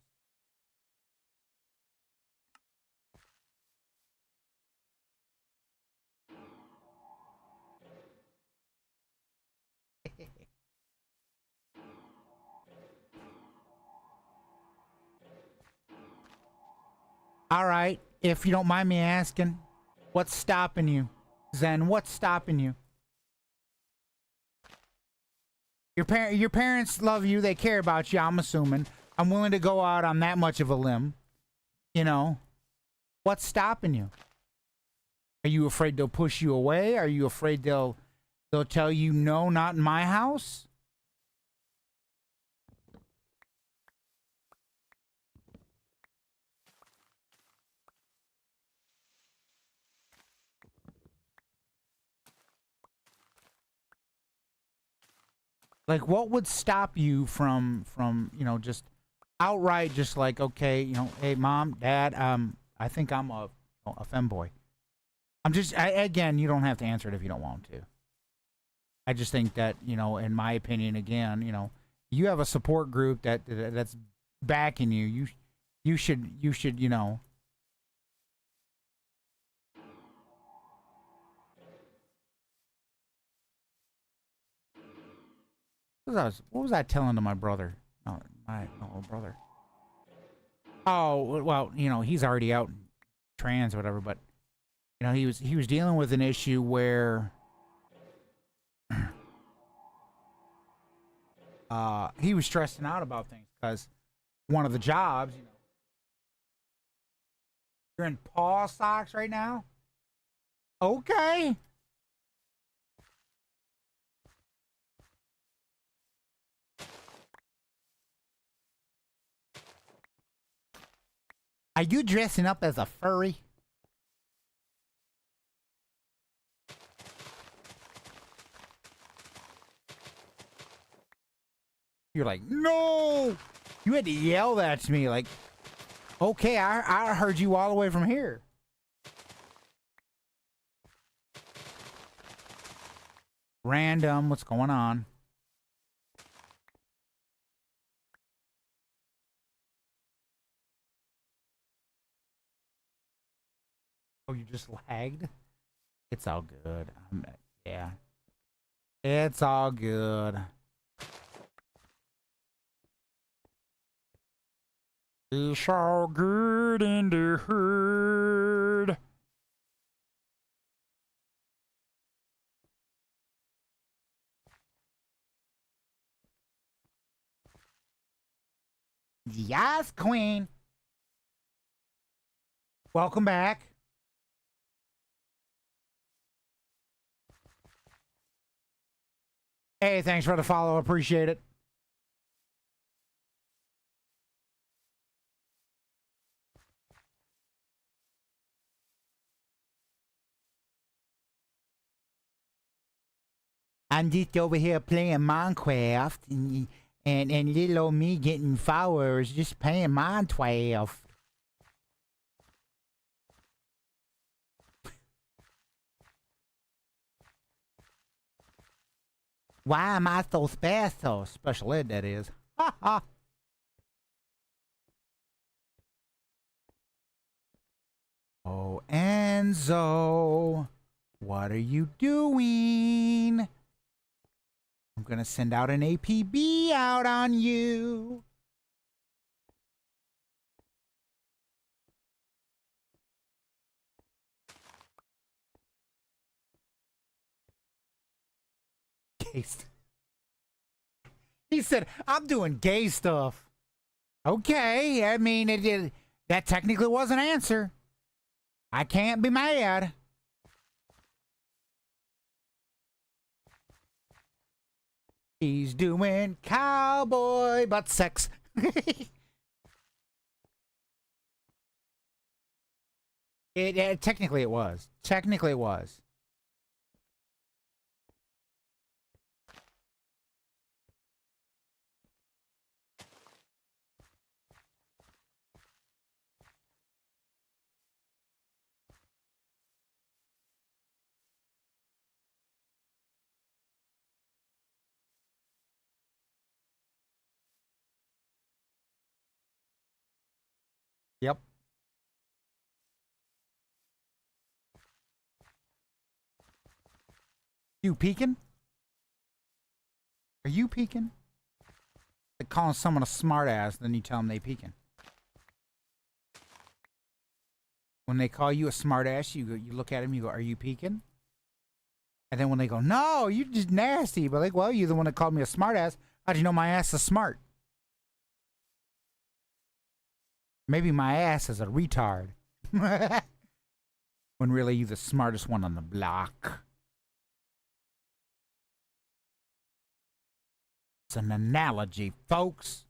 All right, if you don't mind me asking, what's stopping you, Zen? What's stopping you? Your parents love you. They care about you. I'm assuming. I'm willing to go out on that much of a limb. You know, what's stopping you? Are you afraid they'll push you away? Are you afraid they'll tell you no, not in my house? Like, what would stop you from you know, just outright just like, okay, you know, hey mom, dad, I think I'm a femboy. Again, you don't have to answer it if you don't want to. I just think that, you know, in my opinion, again, you know, you have a support group that's backing you. You should, you know. What was I telling to my brother? No, my little brother. Oh well, you know, he's already out trans or whatever, but you know, he was dealing with an issue where he was stressing out about things because one of the jobs, you know, you're in paw socks right now. Okay. Are you dressing up as a furry? You're like, no! You had to yell that to me, like, okay, I heard you all the way from here. Random, what's going on? Oh, you just lagged? It's all good. Yeah. It's all good. It's all good in the hood. Yes, queen. Welcome back. Hey, thanks for the follow. Appreciate it. I'm just over here playing Minecraft and little old me getting followers just playing Minecraft. Why am I so special? Special ed, that is. Ha ha. Oh, Enzo. What are you doing? I'm gonna send out an APB out on you. Gay stuff. He said, I'm doing gay stuff. Okay, I mean, that technically was an answer. I can't be mad. He's doing cowboy butt sex. Technically it was. Technically it was. Yep. You peeking? Are you peeking? Like calling someone a smartass, then you tell them they peeking. When they call you a smartass, you look at them, you go, "Are you peeking?" And then when they go, "No, you just nasty," but like, "Well, you're the one that called me a smartass. How'd you know my ass is smart?" Maybe my ass is a retard. When really you're the smartest one on the block. It's an analogy, folks.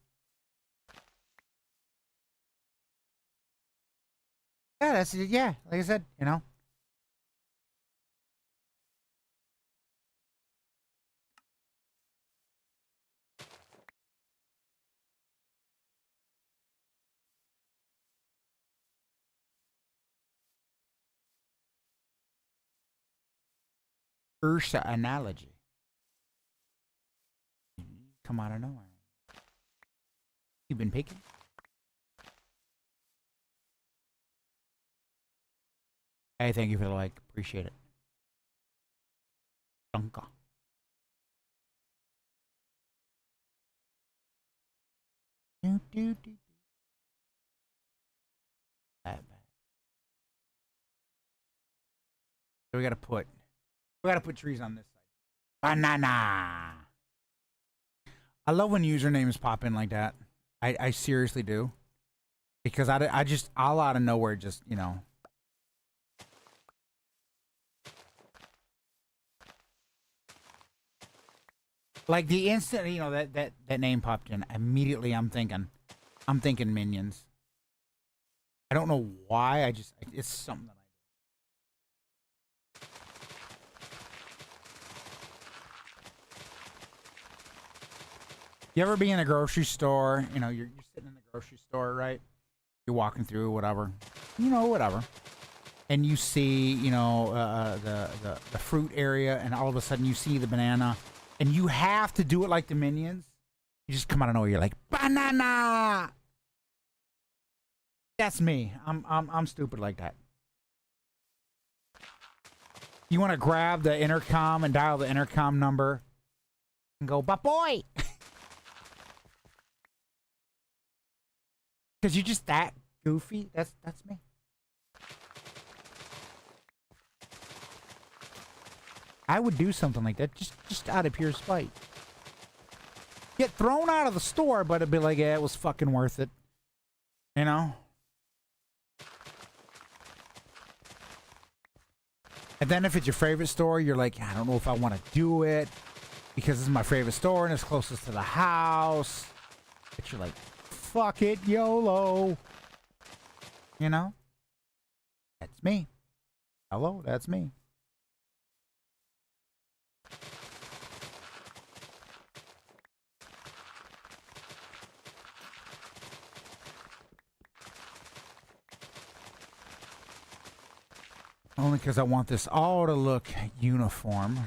Yeah, that's it. Yeah, like I said, you know. Ursa analogy. Come out of nowhere. You've been picking? Hey, thank you for the like. Appreciate it. Dunka. Do, do, do. So we gotta put trees on this side. Banana. I love when usernames pop in like that. I seriously do. Because I just, all out of nowhere, just, you know. Like the instant, you know, that name popped in, immediately I'm thinking Minions. I don't know why, it's something that I do. You ever be in a grocery store, you know, you're sitting in the grocery store, right? You're walking through, whatever. You know, whatever. And you see, you know, the fruit area, and all of a sudden you see the banana, and you have to do it like the Minions. You just come out of nowhere, you're like, banana! That's me. I'm stupid like that. You want to grab the intercom and dial the intercom number and go, "But boy!" Because you're just that goofy. That's me. I would do something like that just out of pure spite. Get thrown out of the store, but it'd be like, yeah, it was fucking worth it. You know? And then if it's your favorite store, you're like, I don't know if I want to do it because this is my favorite store and it's closest to the house. But you're like, fuck it, YOLO. You know? That's me. Hello, that's me. Only because I want this all to look uniform.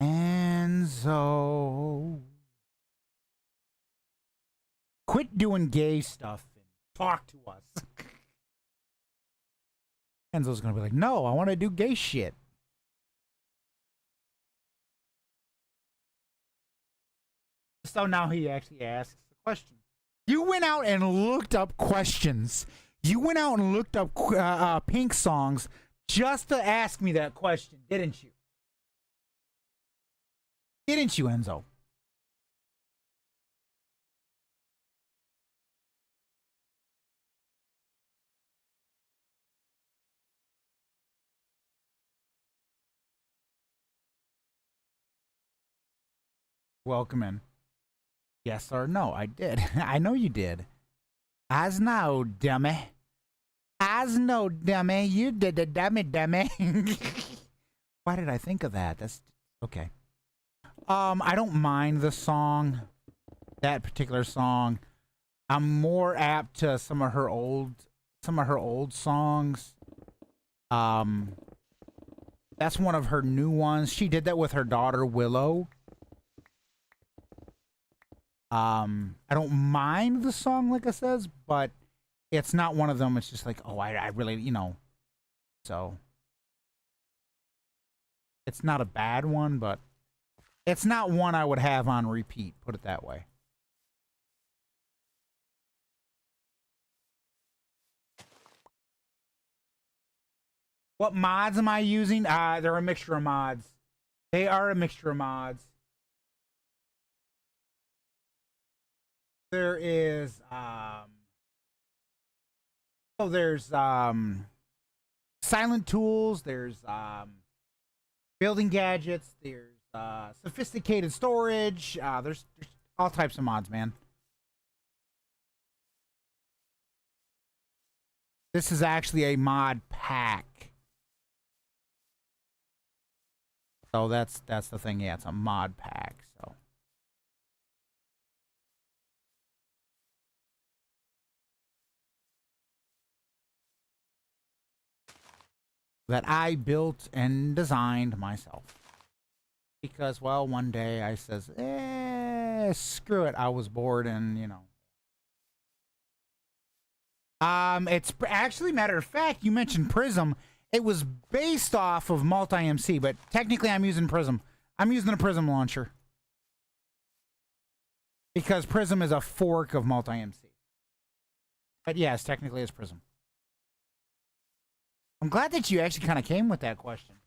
Enzo. Quit doing gay stuff and talk to us. Enzo's gonna be like, no, I want to do gay shit. So now he actually asks the question. You went out and looked up questions. You went out and looked up Pink songs just to ask me that question, didn't you? Didn't you, Enzo? Welcome in. Yes or no? I did. I know you did. As no, dummy. As no, dummy. You did the dummy. Why did I think of that? That's okay. I don't mind the song, that particular song. I'm more apt to some of her old songs. Um, that's one of her new ones. She did that with her daughter Willow. I don't mind the song, like I says, but it's not one of them. It's just like, oh, I really, you know. So it's not a bad one, but it's not one I would have on repeat. Put it that way. What mods am I using? They're a mixture of mods. They are a mixture of mods. There is so there's silent tools, there's building gadgets, there's sophisticated storage, there's all types of mods, man. This is actually a mod pack. So that's the thing. Yeah, it's a mod pack. So that I built and designed myself. Because, well, one day I says, screw it. I was bored and, you know. It's actually, matter of fact, you mentioned Prism. It was based off of Multi-MC, but technically I'm using Prism. I'm using a Prism launcher. Because Prism is a fork of Multi-MC. But yes, technically it's Prism. I'm glad that you actually kind of came with that question.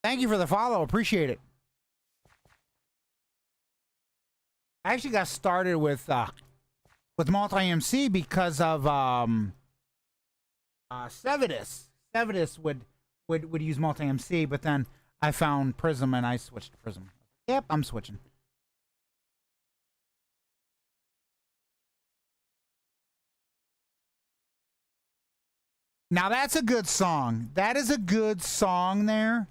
Thank you for the follow. Appreciate it. I actually got started with Multi-MC because of Sevidus. Sevidus would use Multi-MC, but then I found Prism and I switched to Prism. Yep, I'm switching. Now that's a good song. That is a good song there.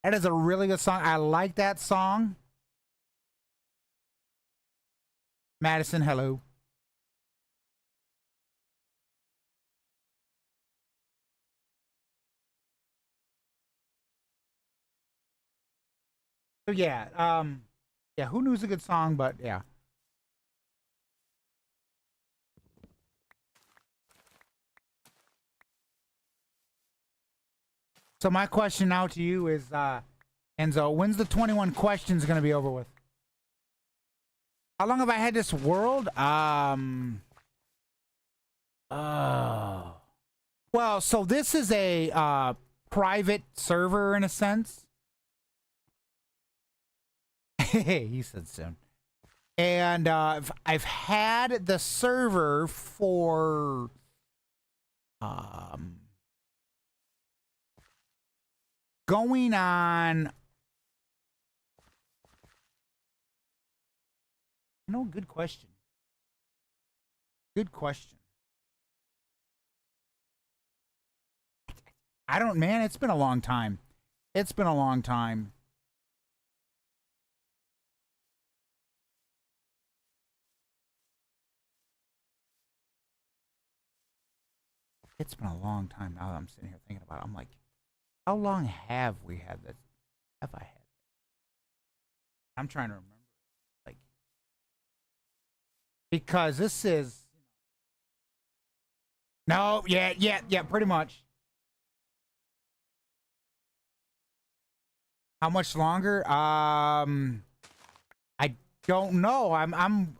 That is a really good song. I like that song. Madison, hello. So yeah, yeah, who knows a good song, but yeah. So my question now to you is, Enzo, when's the 21 questions gonna be over with? How long have I had this world? Well, so this is a private server in a sense. He said soon. And I've had the server for going on. No, good question. Good question. I don't, man, it's been a long time. It's been a long time. It's been a long time now that I'm sitting here thinking about it. I'm like, how long have we had this? Have I had? I'm trying to remember. Like, because this is. No, yeah, pretty much. How much longer? I don't know. I'm.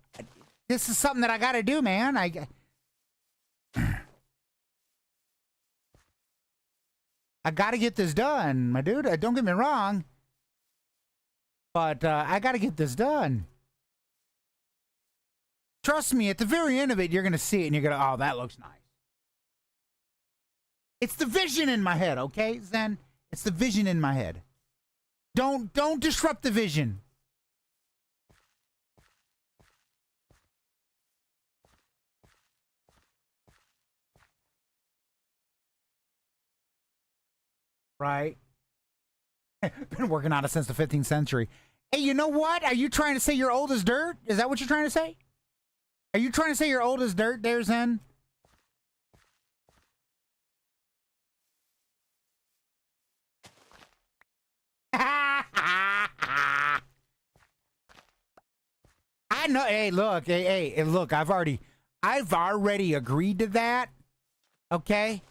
This is something that I got to do, man. I got to get this done, my dude. Don't get me wrong, but I got to get this done. Trust me, at the very end of it, you're gonna see it and you're gonna, oh, that looks nice. It's the vision in my head, okay, Zen? It's the vision in my head. Don't disrupt the vision. Right? Been working on it since the 15th century. Hey, you know what? Are you trying to say you're old as dirt? Is that what you're trying to say? Are you trying to say you're old as dirt there, Zen? know. Hey, look. Hey, look. I've already agreed to that. Okay,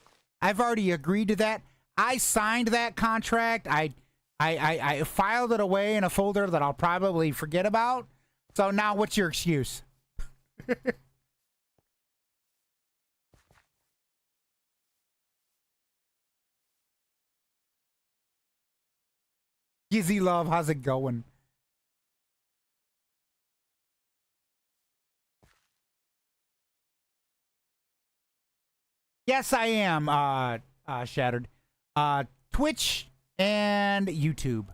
I've already agreed to that. I signed that contract. I filed it away in a folder that I'll probably forget about. So now, what's your excuse? Gizzy Love, how's it going? Yes, I am. Shattered. Twitch and YouTube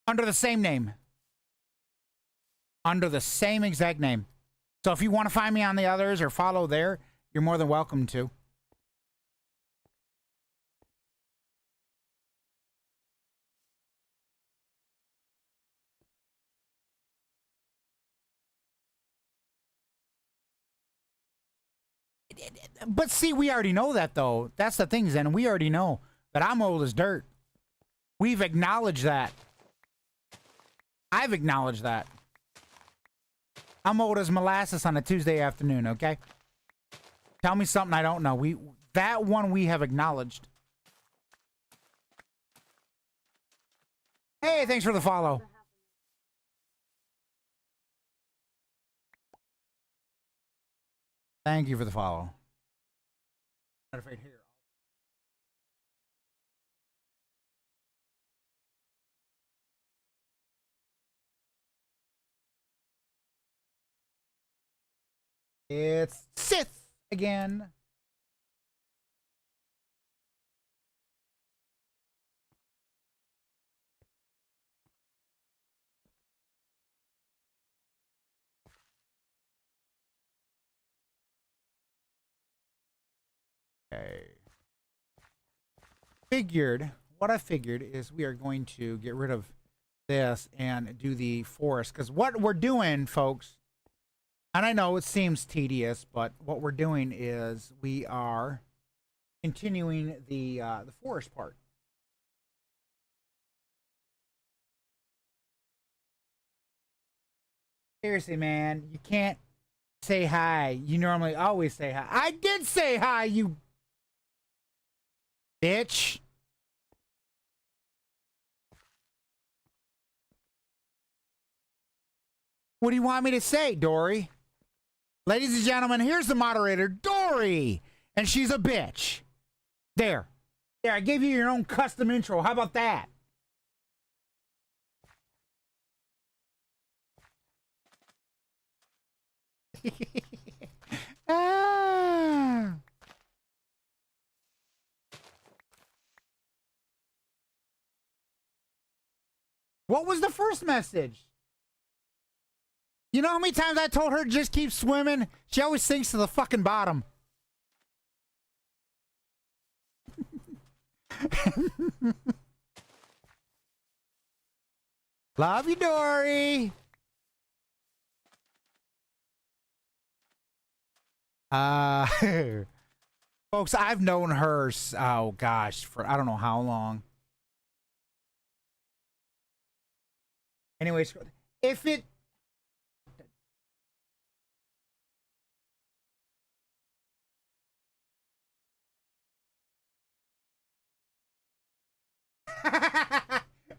under the same name. Under the same exact name. So if you want to find me on the others or follow there, you're more than welcome to. But see, we already know that, though. That's the thing, Zen. We already know that I'm old as dirt. We've acknowledged that. I've acknowledged that. I'm old as molasses on a Tuesday afternoon, okay? Tell me something I don't know. That one we have acknowledged. Hey, thanks for the follow. Thank you for the follow. Matter of fact, here. It's Sith again. Okay. What I figured is we are going to get rid of this and do the forest. Because what we're doing, folks, and I know it seems tedious, but what we're doing is we are continuing the forest part. Seriously, man, you can't say hi. You normally always say hi. I did say hi, you bitch. What do you want me to say, Dory? Ladies and gentlemen, here's the moderator, Dory. And she's a bitch. There. There, I gave you your own custom intro. How about that? Ah. What was the first message? You know how many times I told her to just keep swimming? She always sinks to the fucking bottom. Love you, Dory. Folks, I've known her, oh gosh, for I don't know how long. Anyways, if it...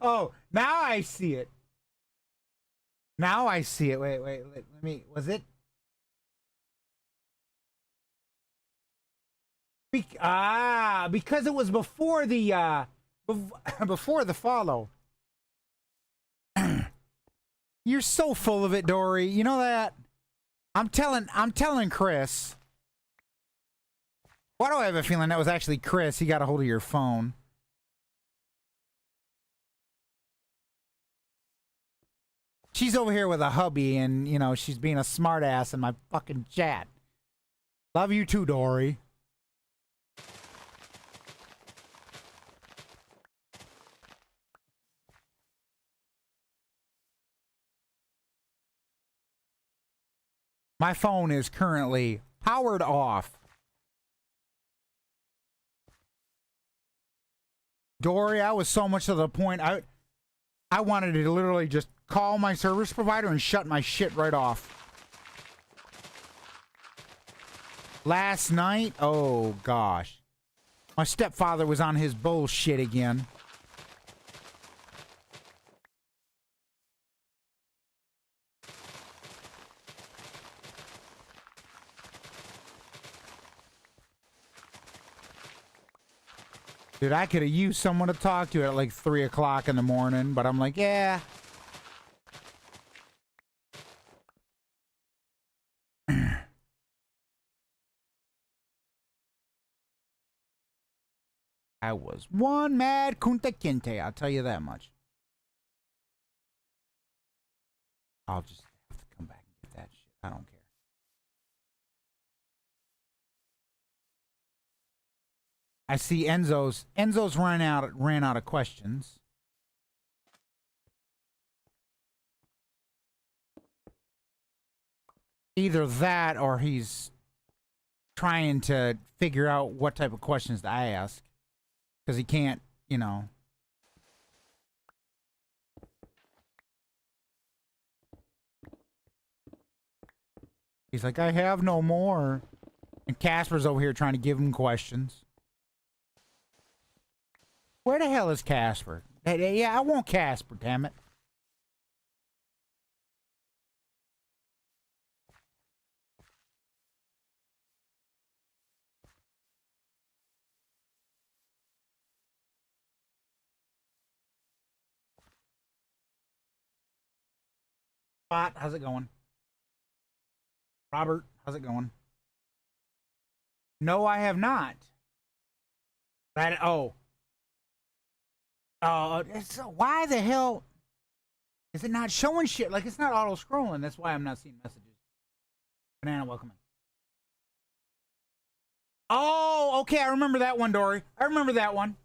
Oh, now I see it. Now I see it. Wait, let me... Was it? Because it was before the before the follow. You're so full of it, Dory. You know that? I'm telling Chris. Why do I have a feeling that was actually Chris? He got a hold of your phone. She's over here with a hubby and, you know, she's being a smartass in my fucking chat. Love you too, Dory. My phone is currently powered off. Dory, I was so much to the point. I wanted to literally just call my service provider and shut my shit right off. Last night, oh gosh. My stepfather was on his bullshit again. Dude, I could have used someone to talk to at like 3 o'clock in the morning, but I'm like, yeah. I was one mad Kunta Kinte, I'll tell you that much. I'll just have to come back and get that shit. I don't care. I see Enzo's ran out of questions. Either that or he's trying to figure out what type of questions to ask. Because he can't, you know. He's like, I have no more. And Casper's over here trying to give him questions. Where the hell is Casper? Yeah, I want Casper, damn it. Spot, how's it going? Robert, how's it going? No, I have not. That why the hell is it not showing shit? Like it's not auto scrolling. That's why I'm not seeing messages. Banana, welcome in. Oh, okay. I remember that one, Dory. I remember that one.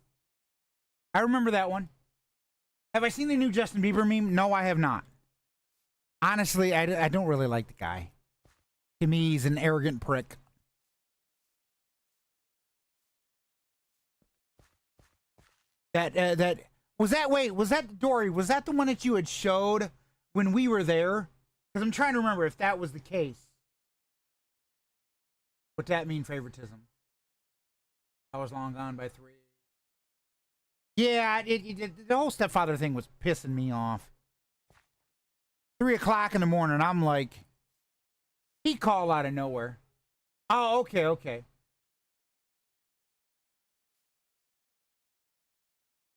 I remember that one. Have I seen the new Justin Bieber meme? No, I have not. Honestly, I don't really like the guy. To me, he's an arrogant prick. That was that. Wait, was that Dory? Was that the one that you had showed when we were there? Because I'm trying to remember if that was the case. Would that mean favoritism? I was long gone by 3. Yeah, the whole stepfather thing was pissing me off. 3 o'clock in the morning, I'm like, he called out of nowhere. Oh, okay.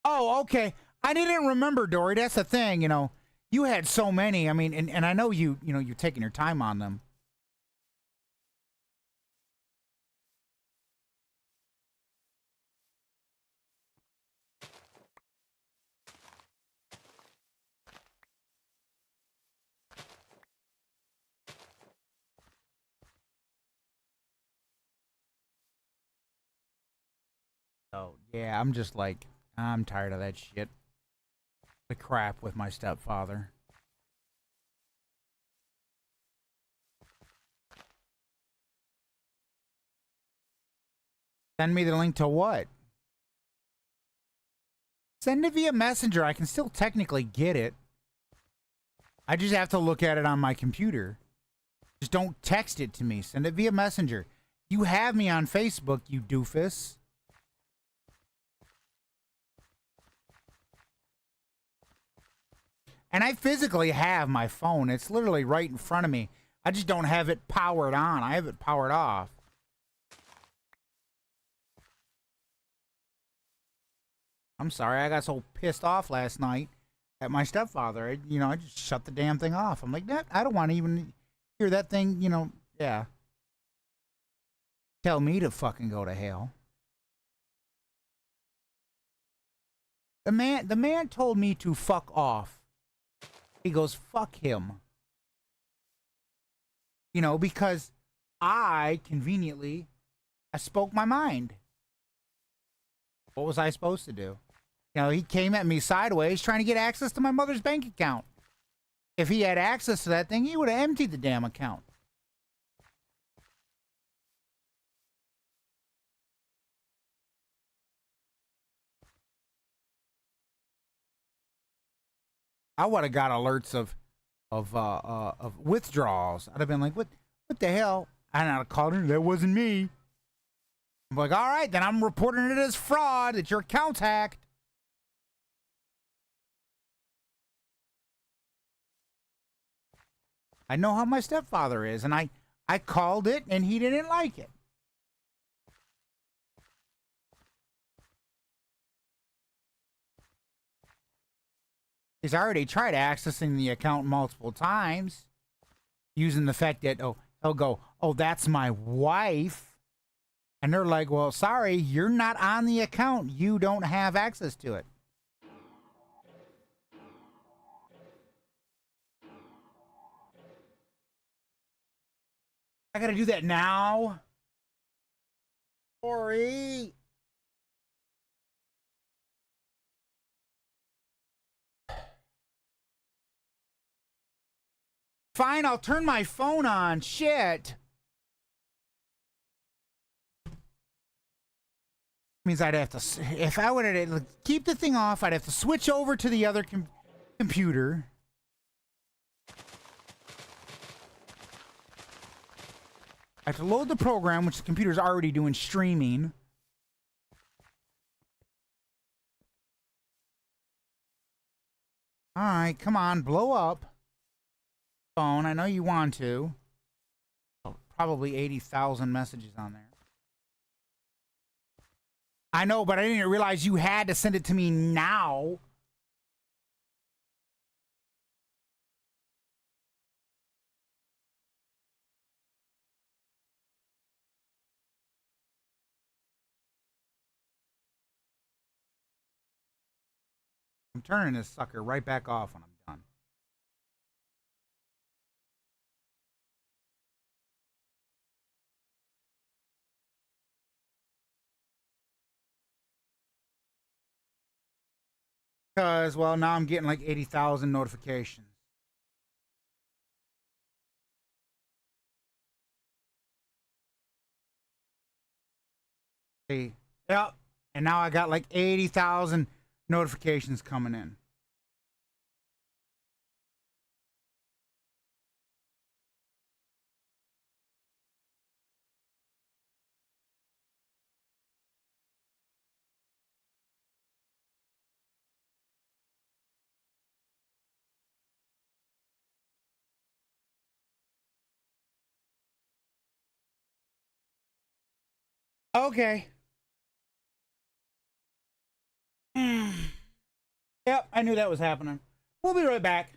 Oh, okay. I didn't remember, Dory. That's the thing, you know. You had so many. I mean, and I know you're taking your time on them. So, yeah, I'm just like, I'm tired of that shit. The crap with my stepfather. Send me the link to what? Send it via Messenger. I can still technically get it. I just have to look at it on my computer. Just don't text it to me. Send it via Messenger. You have me on Facebook, you doofus. And I physically have my phone. It's literally right in front of me. I just don't have it powered on. I have it powered off. I'm sorry. I got so pissed off last night at my stepfather. I just shut the damn thing off. I'm like, I don't want to even hear that thing, yeah. Tell me to fucking go to hell. The man told me to fuck off. He goes, fuck him. Because I spoke my mind. What was I supposed to do? He came at me sideways trying to get access to my mother's bank account. If he had access to that thing, he would have emptied the damn account. I would have got alerts of withdrawals. I'd have been like, what the hell? And I'd have called her. That wasn't me. I'm like, all right, then I'm reporting it as fraud. That your account's hacked. I know how my stepfather is, and I called it, and he didn't like it. He's already tried accessing the account multiple times, using the fact that, oh, he'll go, oh, that's my wife. And they're like, well, sorry, you're not on the account. You don't have access to it. I gotta do that now. Sorry. Fine, I'll turn my phone on. Shit. Means I'd have to, if I would have keep the thing off, I'd have to switch over to the other computer. I have to load the program, which the computer's already doing streaming. All right, come on, blow up. Phone, I know you want to. Oh, probably 80,000 messages on there. I know, but I didn't realize you had to send it to me now. I'm turning this sucker right back off when I'm done. Because, well, now I'm getting like 80,000 notifications. See? Yep. And now I got like 80,000 notifications coming in. Okay. Yep, I knew that was happening. We'll be right back.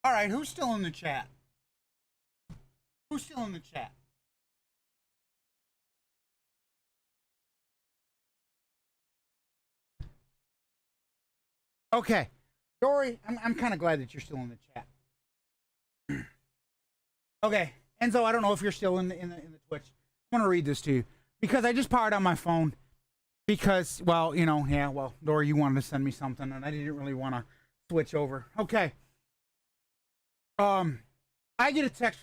All right, who's still in the chat? Who's still in the chat? Okay, Dory, I'm kind of glad that you're still in the chat. Okay, Enzo, I don't know if you're still in the Twitch. I want to read this to you because I just powered on my phone because, well, you know, yeah, well, Dory, you wanted to send me something and I didn't really want to switch over. Okay. I get a text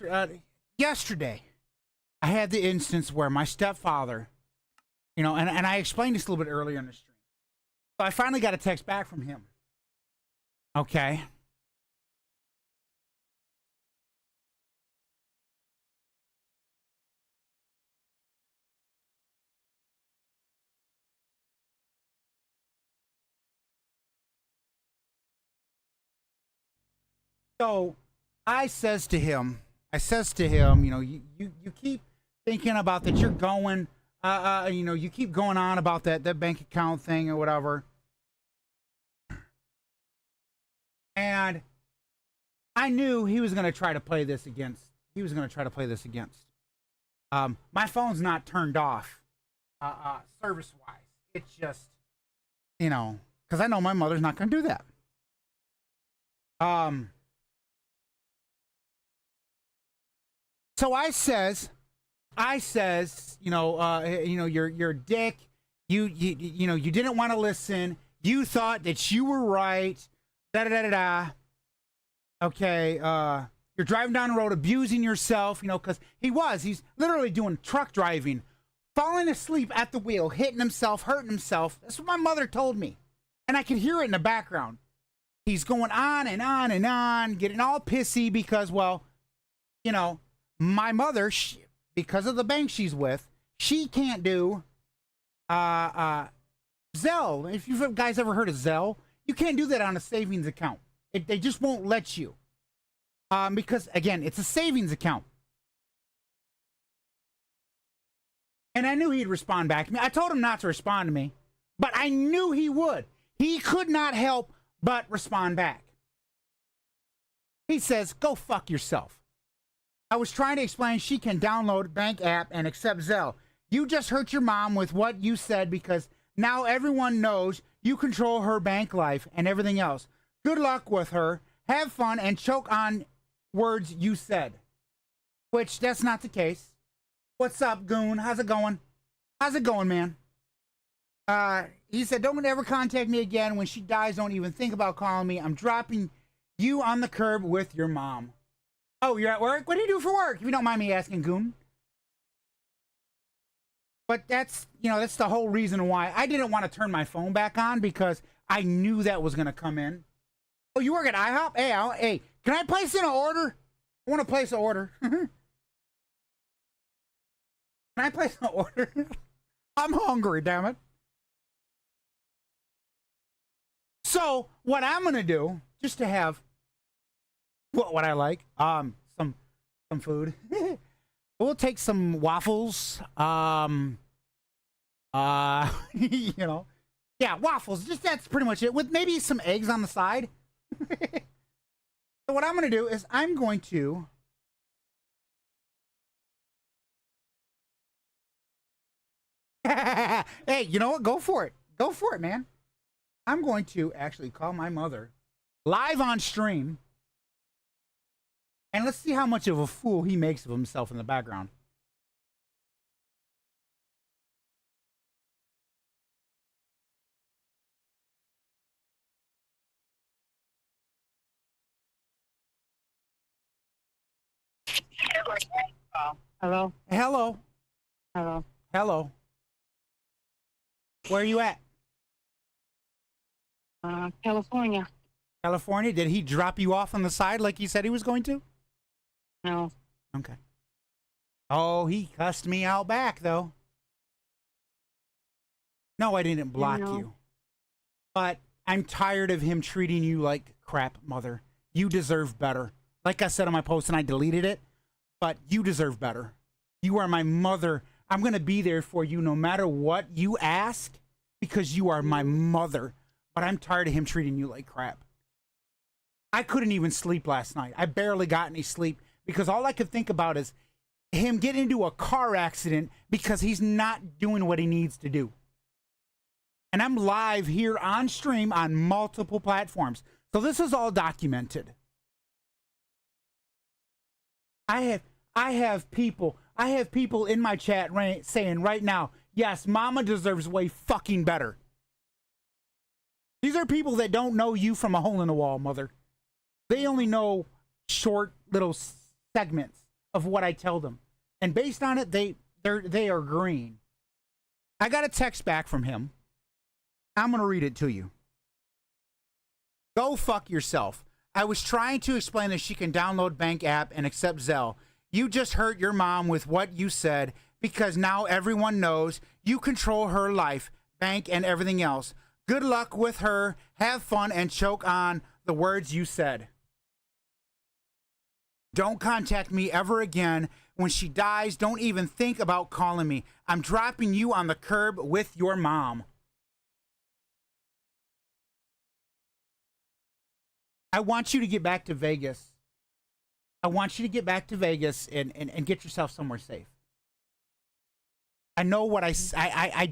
yesterday. I had the instance where my stepfather, you know, and I explained this a little bit earlier in the stream. So I finally got a text back from him. Okay. So I says to him, you know, you keep thinking about that you're going, you know, you keep going on about that bank account thing or whatever. And I knew he was going to try to play this against, my phone's not turned off, service-wise. It's just, you know, because I know my mother's not going to do that. So I says, you know, you're a dick. You know, you didn't want to listen. You thought that you were right. Da da da da da. Okay, you're driving down the road abusing yourself, you know, because he's literally doing truck driving, falling asleep at the wheel, hitting himself, hurting himself. That's what my mother told me. And I could hear it in the background. He's going on and on and on, getting all pissy because, well, you know, my mother, because of the bank she's with, she can't do Zelle. If you guys ever heard of Zelle, you can't do that on a savings account. They just won't let you. Because, again, it's a savings account. And I knew he'd respond back to me. I told him not to respond to me, but I knew he would. He could not help but respond back. He says, go fuck yourself. I was trying to explain she can download bank app and accept Zelle. You just hurt your mom with what you said because now everyone knows you control her bank life and everything else. Good luck with her. Have fun and choke on words you said. Which, that's not the case. What's up, goon? How's it going? How's it going, man? He said, don't ever contact me again. When she dies, don't even think about calling me. I'm dropping you on the curb with your mom. Oh, you're at work? What do you do for work? If you don't mind me asking, goon. But that's, you know, that's the whole reason why I didn't want to turn my phone back on because I knew that was going to come in. Oh, you work at IHOP? Hey, can I place in an order? I want to place an order. Can I place an order? I'm hungry, damn it. So, what I'm going to do, just to have what I like, some food. We'll take some waffles, you know, yeah, waffles. Just that's pretty much it, with maybe some eggs on the side. So what I'm going to do is I'm going to hey, you know what? Go for it. Go for it, man. I'm going to actually call my mother live on stream. And let's see how much of a fool he makes of himself in the background.
Hello?
Hello.
Hello?
Hello. Where are you at?
California.
California? Did he drop you off on the side like he said he was going to?
No.
Okay. Oh, he cussed me out back, though. No, I didn't block you. But I'm tired of him treating you like crap, mother. You deserve better. Like I said on my post, and I deleted it, but you deserve better. You are my mother. I'm going to be there for you no matter what you ask because you are my mother. But I'm tired of him treating you like crap. I couldn't even sleep last night. I barely got any sleep because all I could think about is him getting into a car accident because he's not doing what he needs to do. And I'm live here on stream on multiple platforms. So this is all documented. I have people in my chat saying right now, yes, mama deserves way fucking better. These are people that don't know you from a hole in the wall, mother. They only know short little segments of what I tell them. And based on it, they are green. I got a text back from him. I'm going to read it to you. Go fuck yourself. I was trying to explain that she can download bank app and accept Zelle. You just hurt your mom with what you said because now everyone knows you control her life, bank, and everything else. Good luck with her. Have fun and choke on the words you said. Don't contact me ever again. When she dies, don't even think about calling me. I'm dropping you on the curb with your mom. I want you to get back to Vegas. I want you to get back to Vegas and get yourself somewhere safe. I know what I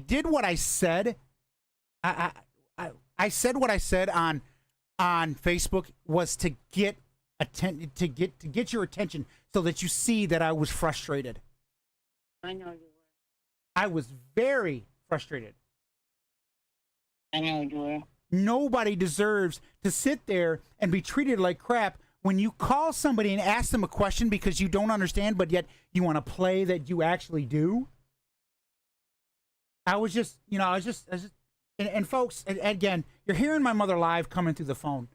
did what I said. I said what I said on Facebook was to get your attention so that you see that I was frustrated.
I know you were.
I was very frustrated.
I know you were.
Nobody deserves to sit there and be treated like crap when you call somebody and ask them a question because you don't understand, but yet you want to play that you actually do. I was just, and folks, again, you're hearing my mother live coming through the phone.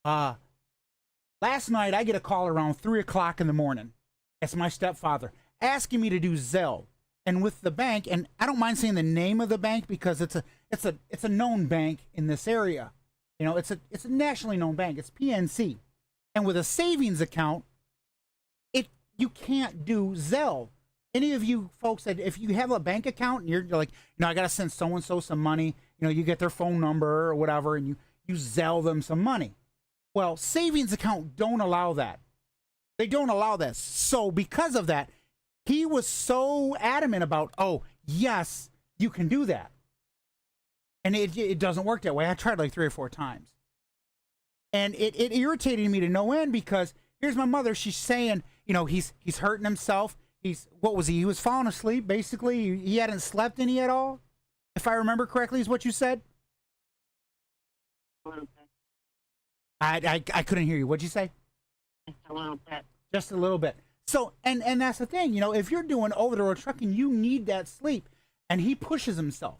Last night, I get a call around 3 o'clock in the morning. It's my stepfather asking me to do Zelle. And with the bank, and I don't mind saying the name of the bank because it's a known bank in this area. You know, it's a nationally known bank. It's PNC. And with a savings account, you can't do Zelle. Any of you folks that if you have a bank account and you're like, I got to send so and so some money, you get their phone number or whatever, and you Zelle them some money. Well, savings account don't allow that. They don't allow this. So because of that, he was so adamant about, oh, yes, you can do that. And it doesn't work that way. I tried like 3 or 4 times. And it irritated me to no end because here's my mother. She's saying, he's hurting himself. What was he? He was falling asleep, basically. He hadn't slept any at all. If I remember correctly, is what you said?
A little bit.
I couldn't hear you. What'd you say?
Just a little bit.
Just a little bit. So, and that's the thing, if you're doing over-the-road trucking, you need that sleep. And he pushes himself.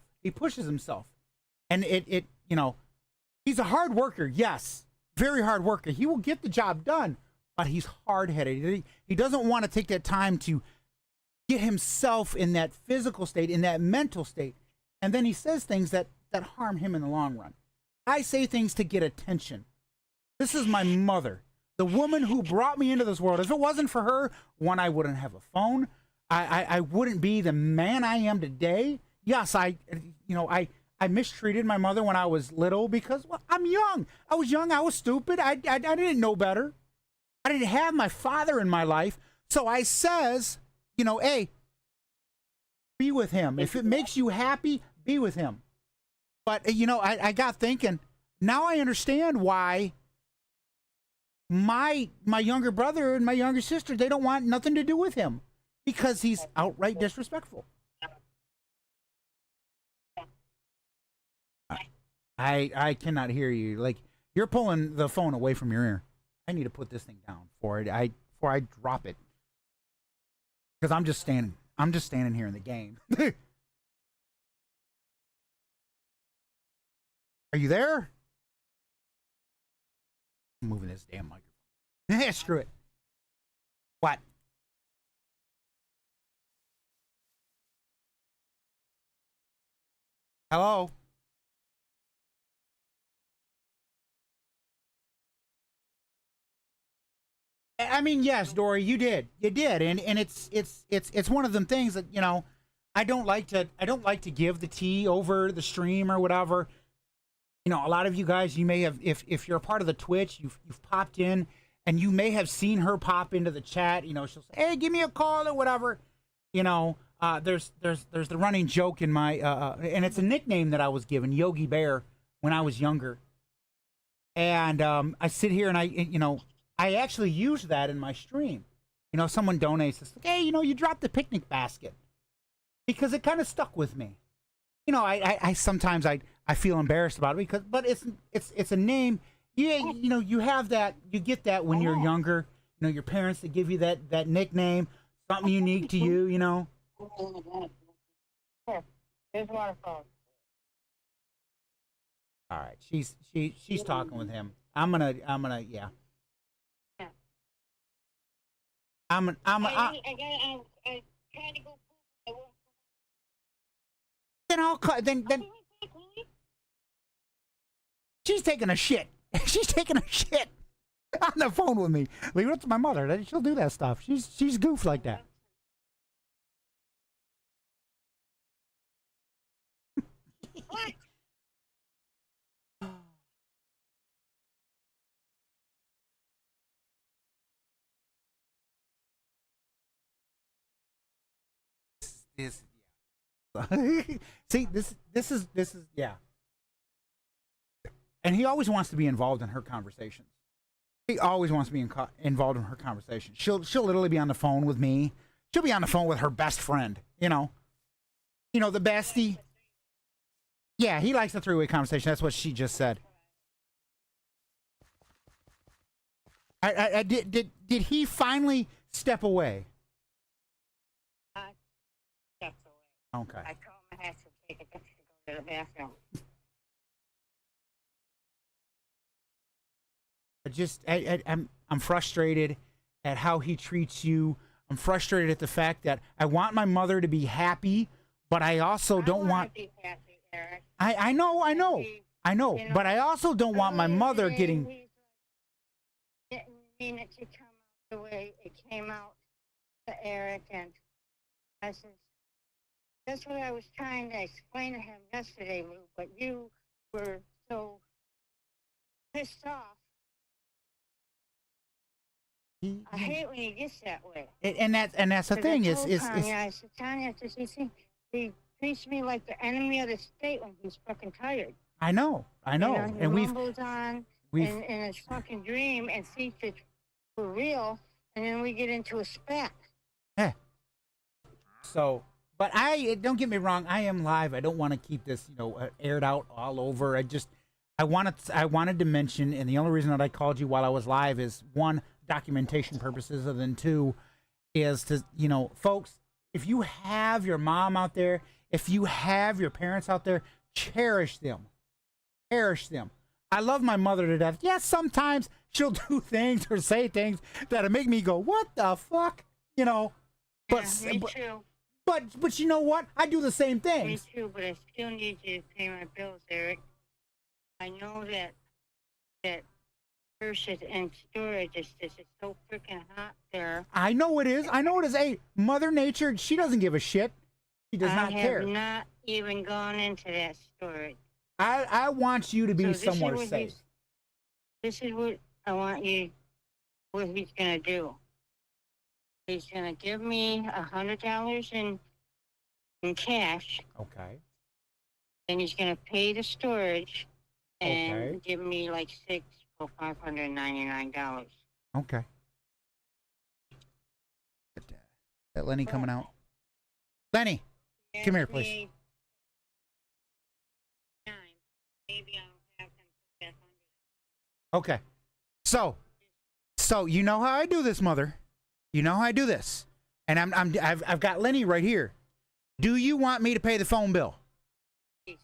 And he's a hard worker, yes. Very hard worker. He will get the job done, but he's hard-headed. He doesn't want to take that time to get himself in that physical state, in that mental state. And then he says things that harm him in the long run. I say things to get attention. This is my mother, the woman who brought me into this world. If it wasn't for her, one, I wouldn't have a phone. I wouldn't be the man I am today. Yes, I mistreated my mother when I was little because I'm young. I was young. I was stupid. I didn't know better. I didn't have my father in my life. So I says, hey, be with him. If it makes you happy, be with him. But, I got thinking, now I understand why my younger brother and my younger sister, they don't want nothing to do with him because he's outright disrespectful. I cannot hear you. Like, you're pulling the phone away from your ear. I need to put this thing down before I drop it. Because I'm just standing here in the game. Are you there? I'm moving this damn microphone. Screw it. What? Hello? I mean, yes, Dory, you did, and it's one of them things that I don't like to give the tea over the stream or whatever, You know, a lot of you guys, you may have, if you're a part of the Twitch, you've popped in, and you may have seen her pop into the chat. You know, she'll say, "Hey, give me a call" or whatever. You know, there's the running joke in my and it's a nickname that I was given, Yogi Bear, when I was younger. And I sit here and I actually use that in my stream. You know, someone donates this, like, "Hey, you know, you dropped the picnic basket," because it kind of stuck with me. You know, I sometimes I feel embarrassed about it but it's a name. Yeah, you know, you have that, you get that when you're younger. You know, your parents, they give you that nickname, something unique to you. You know.
There's waterfall.
All right, she's talking with him. I'm gonna yeah.
Yeah.
I'm
I tried to go poop.
then I'll cut. Then she's taking a shit. She's taking a shit on the phone with me. Leave it up to my mother. She'll do that stuff. She's goofed like that.
What?
This see this is yeah. And he always wants to be involved in her conversations. He always wants to be involved in her conversation. She'll literally be on the phone with me. She'll be on the phone with her best friend. You know, the bestie. Yeah, he likes the three-way conversation. That's what she just said. Did he finally step away?
Steps away.
Okay.
I told him I had to take a picture to go to the bathroom.
I'm frustrated at how he treats you. I'm frustrated at the fact that I want my mother to be happy, but I also don't want.
To be happy, Eric.
I know,
You know,
but I also don't want my mother getting.
Didn't mean it to come out the way it came out to Eric, and I said, that's what I was trying to explain to him yesterday, Lou, but you were so pissed off. I hate when he gets that way.
And that's the thing is
Tanya, I said, Tanya, he treats me like the enemy of the state when he's fucking tired.
I know,
You know,
and
he rumbles on in his fucking dream and thinks it's for real, and then we get into a spat.
Yeah. So, but don't get me wrong, I am live. I don't want to keep this, aired out all over. I wanted to mention, and the only reason that I called you while I was live is one, documentation purposes, and then two is to, folks, if you have your mom out there, if you have your parents out there, cherish them. Cherish them. I love my mother to death. Yes, sometimes she'll do things or say things that'll make me go, what the fuck? But
Yeah, me too.
But you know what? I do the same
Me
things.
too, but I still need you to pay my bills, Eric. I know that purses and storage is so freaking hot there.
I know it is. Hey, Mother Nature, she doesn't give a shit. She does not care.
I have not even gone into that storage.
I want you to be somewhere safe.
This is what I want what he's going to do. He's going to give me $100 in cash.
Okay.
Then he's going to pay the storage and
Okay.
give me like $6 for $599.
Okay. That Lenny coming out. Lenny, come here, please.
Maybe I'll have him put that
Okay. So you know how I do this, Mother. You know how I do this. And I've got Lenny right here. Do you want me to pay the phone bill?
Please.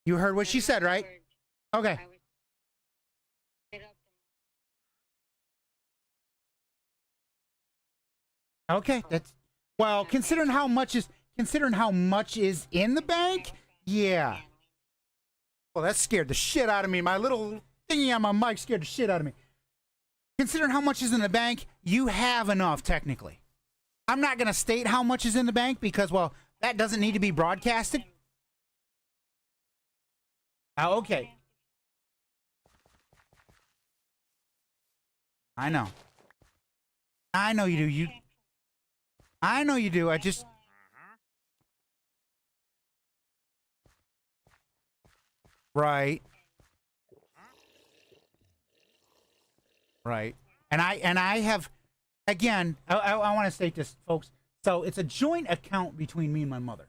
You heard what she said, right? Okay. Okay. That's well, considering how much is in the bank, yeah. Well, that scared the shit out of me. My little thingy on my mic scared the shit out of me. Considering how much is in the bank, you have enough, technically. I'm not going to state how much is in the bank because, well, that doesn't need to be broadcasted. Okay. I know. I know you do. I know you do. I just. Right. Right. And I have, again, I want to state this, folks. So it's a joint account between me and my mother.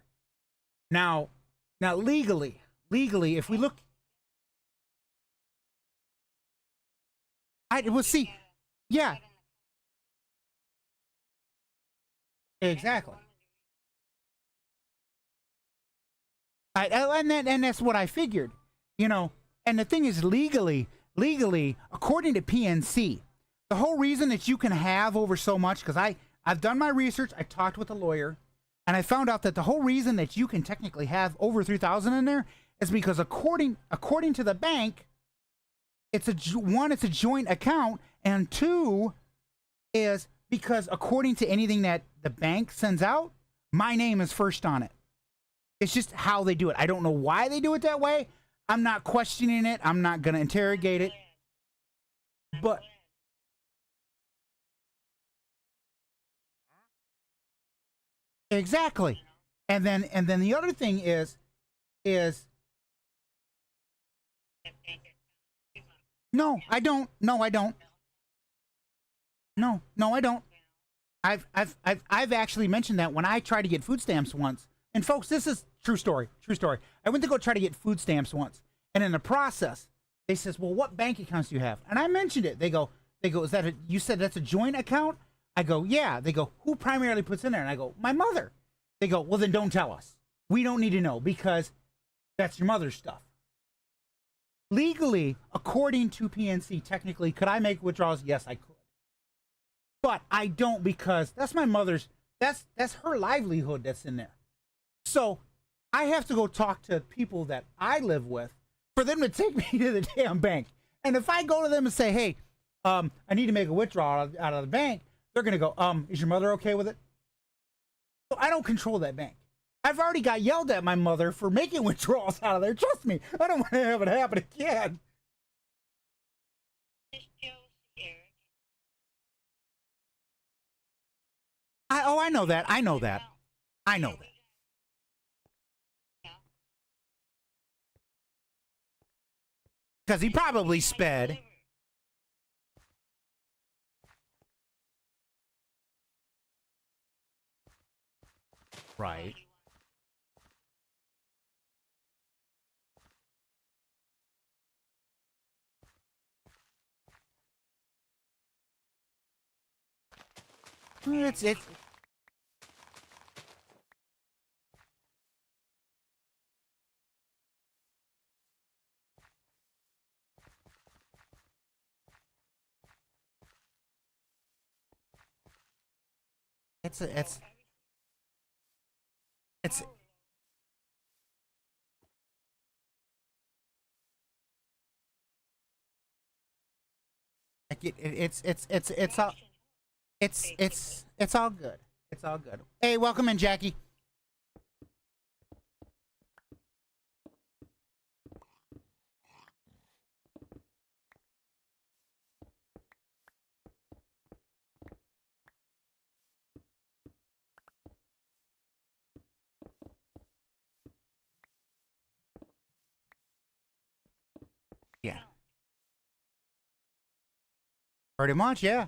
Now legally, if we look, I will see. Yeah, exactly. And that's what I figured, you know. And the thing is, legally, according to PNC, the whole reason that you can have over so much, because I've done my research, I talked with a lawyer, and I found out that the whole reason that you can technically have over 3,000 in there is because according to the bank, it's a joint account, and two is because according to anything that the bank sends out, my name is first on it. It's just how they do it. I don't know why they do it that way. I'm not questioning it. I'm not going to interrogate it. But exactly. And then the other thing is no, I don't. No, I don't. No, I don't. I've actually mentioned that when I tried to get food stamps once. And folks, this is true story. True story. I went to go try to get food stamps once, and in the process, they says, "Well, what bank accounts do you have?" And I mentioned it. They go, "Is that you said that's a joint account?" I go, "Yeah." They go, "Who primarily puts in there?" And I go, "My mother." They go, "Well, then don't tell us. We don't need to know because that's your mother's stuff." Legally, according to PNC, technically, could I make withdrawals? Yes, I could. But I don't because that's my mother's. That's her livelihood that's in there. So I have to go talk to people that I live with for them to take me to the damn bank. And if I go to them and say, "Hey, I need to make a withdrawal out of the bank," they're gonna go, "Is your mother okay with it?" So I don't control that bank. I've already got yelled at my mother for making withdrawals out of there. Trust me, I don't want to have it happen again. I know that. I know that. I know that. Because he probably sped. Right. It's it's it's it's it's all it's all good. It's all good. Hey, welcome in, Jackie. Yeah, pretty much. Yeah.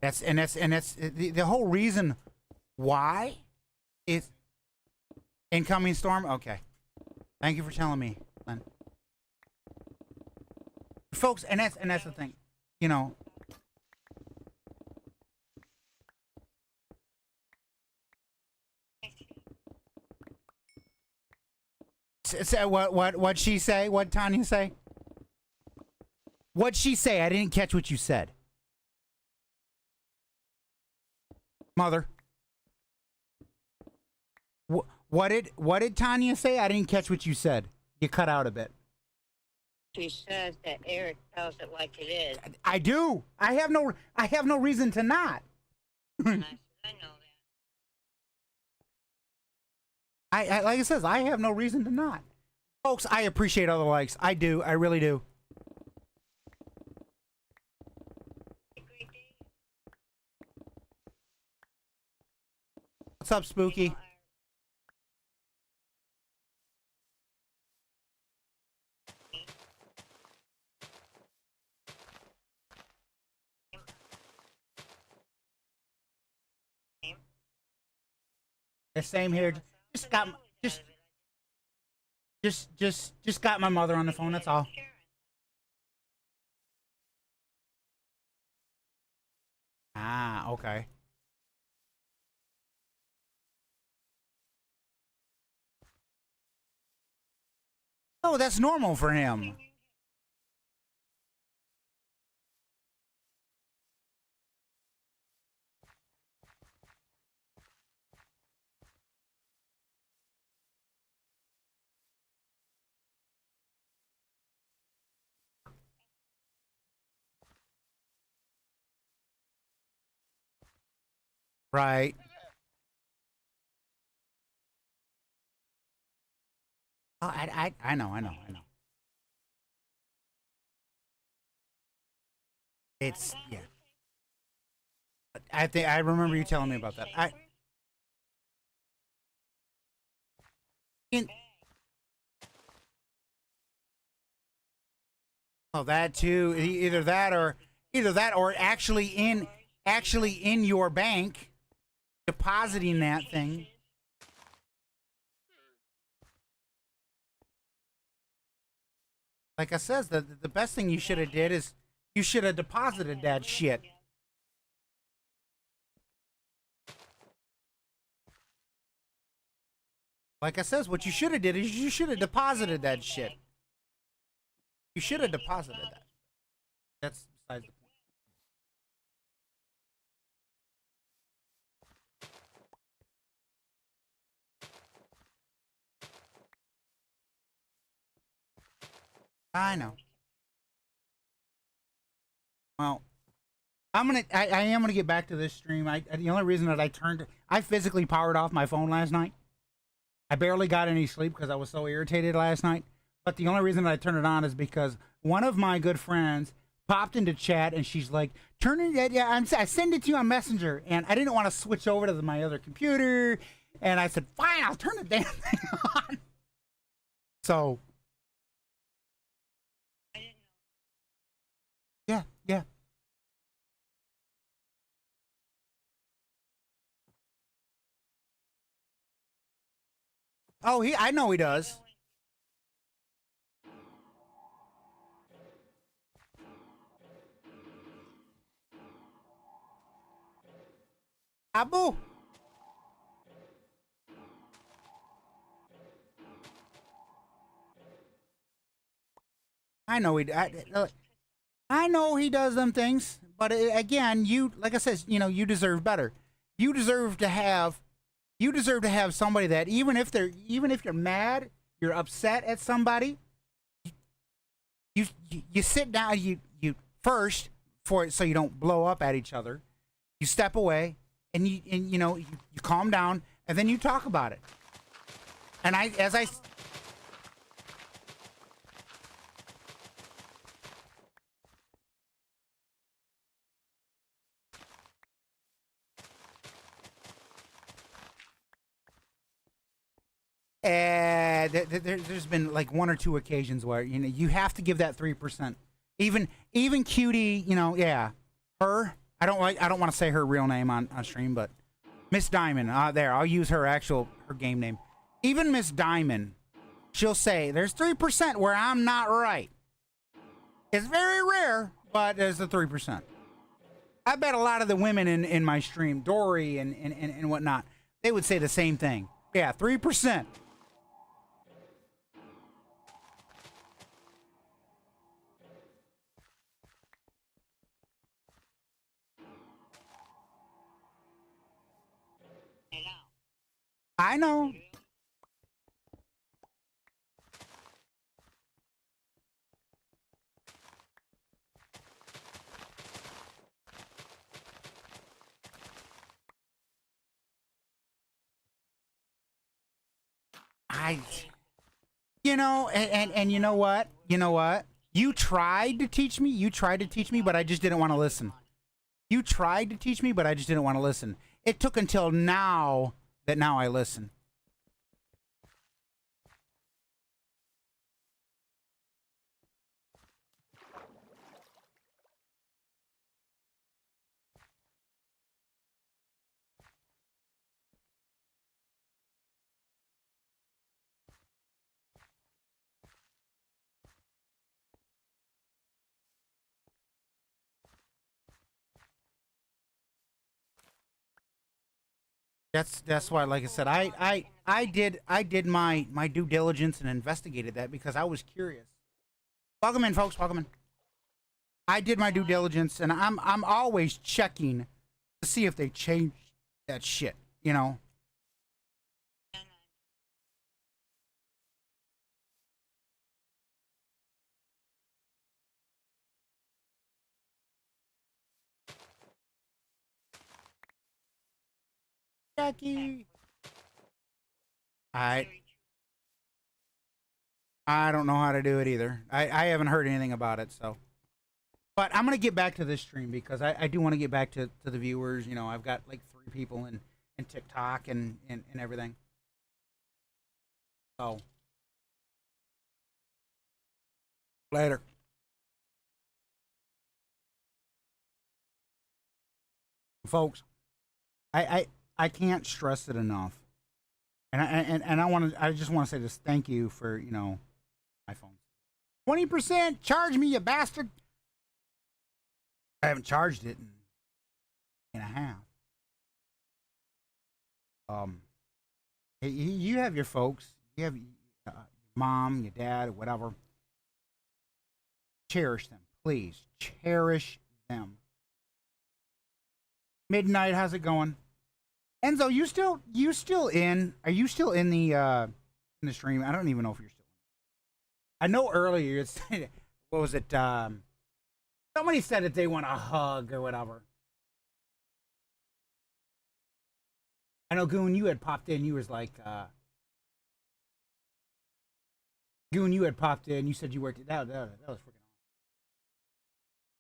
That's the whole reason why is incoming storm. Okay, thank you for telling me, Glenn. Folks. And that's the thing, you know. What she say? What Tanya say? What'd she say? I didn't catch what you said, mother. What did Tanya say? I didn't catch what you said. You cut out a bit.
She says that Eric tells it like it is.
I do. I have no reason to not.
And I said, I know that.
I like I says, I have no reason to not. Folks, I appreciate all the likes. I do. I really do. What's up, Spooky? The same here. Just got just got my mother on the phone. That's all. Ah, okay. Oh, that's normal for him. Right. Oh, I know, I know, I know. It's yeah. I think I remember you telling me about that. In, oh, that too. Either that or actually in your bank depositing that thing. Like I says, the best thing you should have did is you should have deposited that shit. Like I says, what you should have did is you should have deposited that shit. You should have deposited that. That's besides the point. I know. Well, I am gonna get back to this stream. The only reason that I physically powered off my phone last night. I barely got any sleep because I was so irritated last night. But the only reason that I turned it on is because one of my good friends popped into chat and she's like, "Turn it, yeah, I send it to you on Messenger," and I didn't want to switch over to my other computer, and I said, "Fine, I'll turn the damn thing on." So, yeah, yeah. Oh, I know he does. Abu. I know I know he does them things, but again, you like I said, you deserve better. You deserve to have somebody that even if you're mad, you're upset at somebody, you sit down, you first for it so you don't blow up at each other. You step away and you calm down and then you talk about it. And there's been like one or two occasions where you have to give that 3%. Even cutie, yeah, her. I don't want to say her real name on stream, but Miss Diamond. There, I'll use her game name. Even Miss Diamond, she'll say there's 3% where I'm not right. It's very rare, but there's the 3%. I bet a lot of the women in my stream, Dory and whatnot, they would say the same thing. Yeah, 3%. I know. And you know what? You know what? You tried to teach me, but I just didn't want to listen. You tried to teach me, but I just didn't want to listen. It took until now that now I listen. That's why, like I said, I did my due diligence and investigated that because I was curious. Welcome in, folks. Welcome in. I did my due diligence, and I'm always checking to see if they changed that shit. You know. Jackie. I I don't know how to do it either. I haven't heard anything about it, so. But I'm gonna get back to this stream because I do want to get back to the viewers. You know, I've got like 3 people in TikTok and everything. So later, folks. I can't stress it enough. And I just want to say this. Thank you for my phone. 20% charge me, you bastard. I haven't charged it in a half. You have your folks. You have your mom, your dad, whatever. Cherish them, please. Cherish them. Midnight, how's it going? Enzo, you still in? Are you still in the stream? I don't even know if you're still in. I know earlier it's what was it? Somebody said that they want a hug or whatever. I know Goon, you had popped in. You was like, Goon, you had popped in. You said you worked it. That was freaking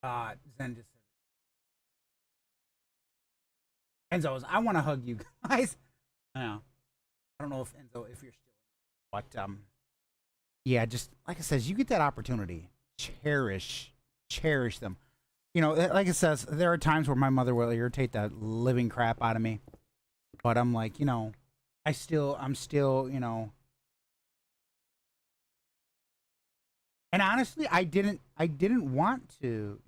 awesome. Zen just said Enzo, I want to hug you guys. I don't know if Enzo, if you're still, but yeah, just like I says, you get that opportunity, cherish them. You know, like it says, there are times where my mother will irritate the living crap out of me, but I'm like, I'm still, and honestly, I didn't want to,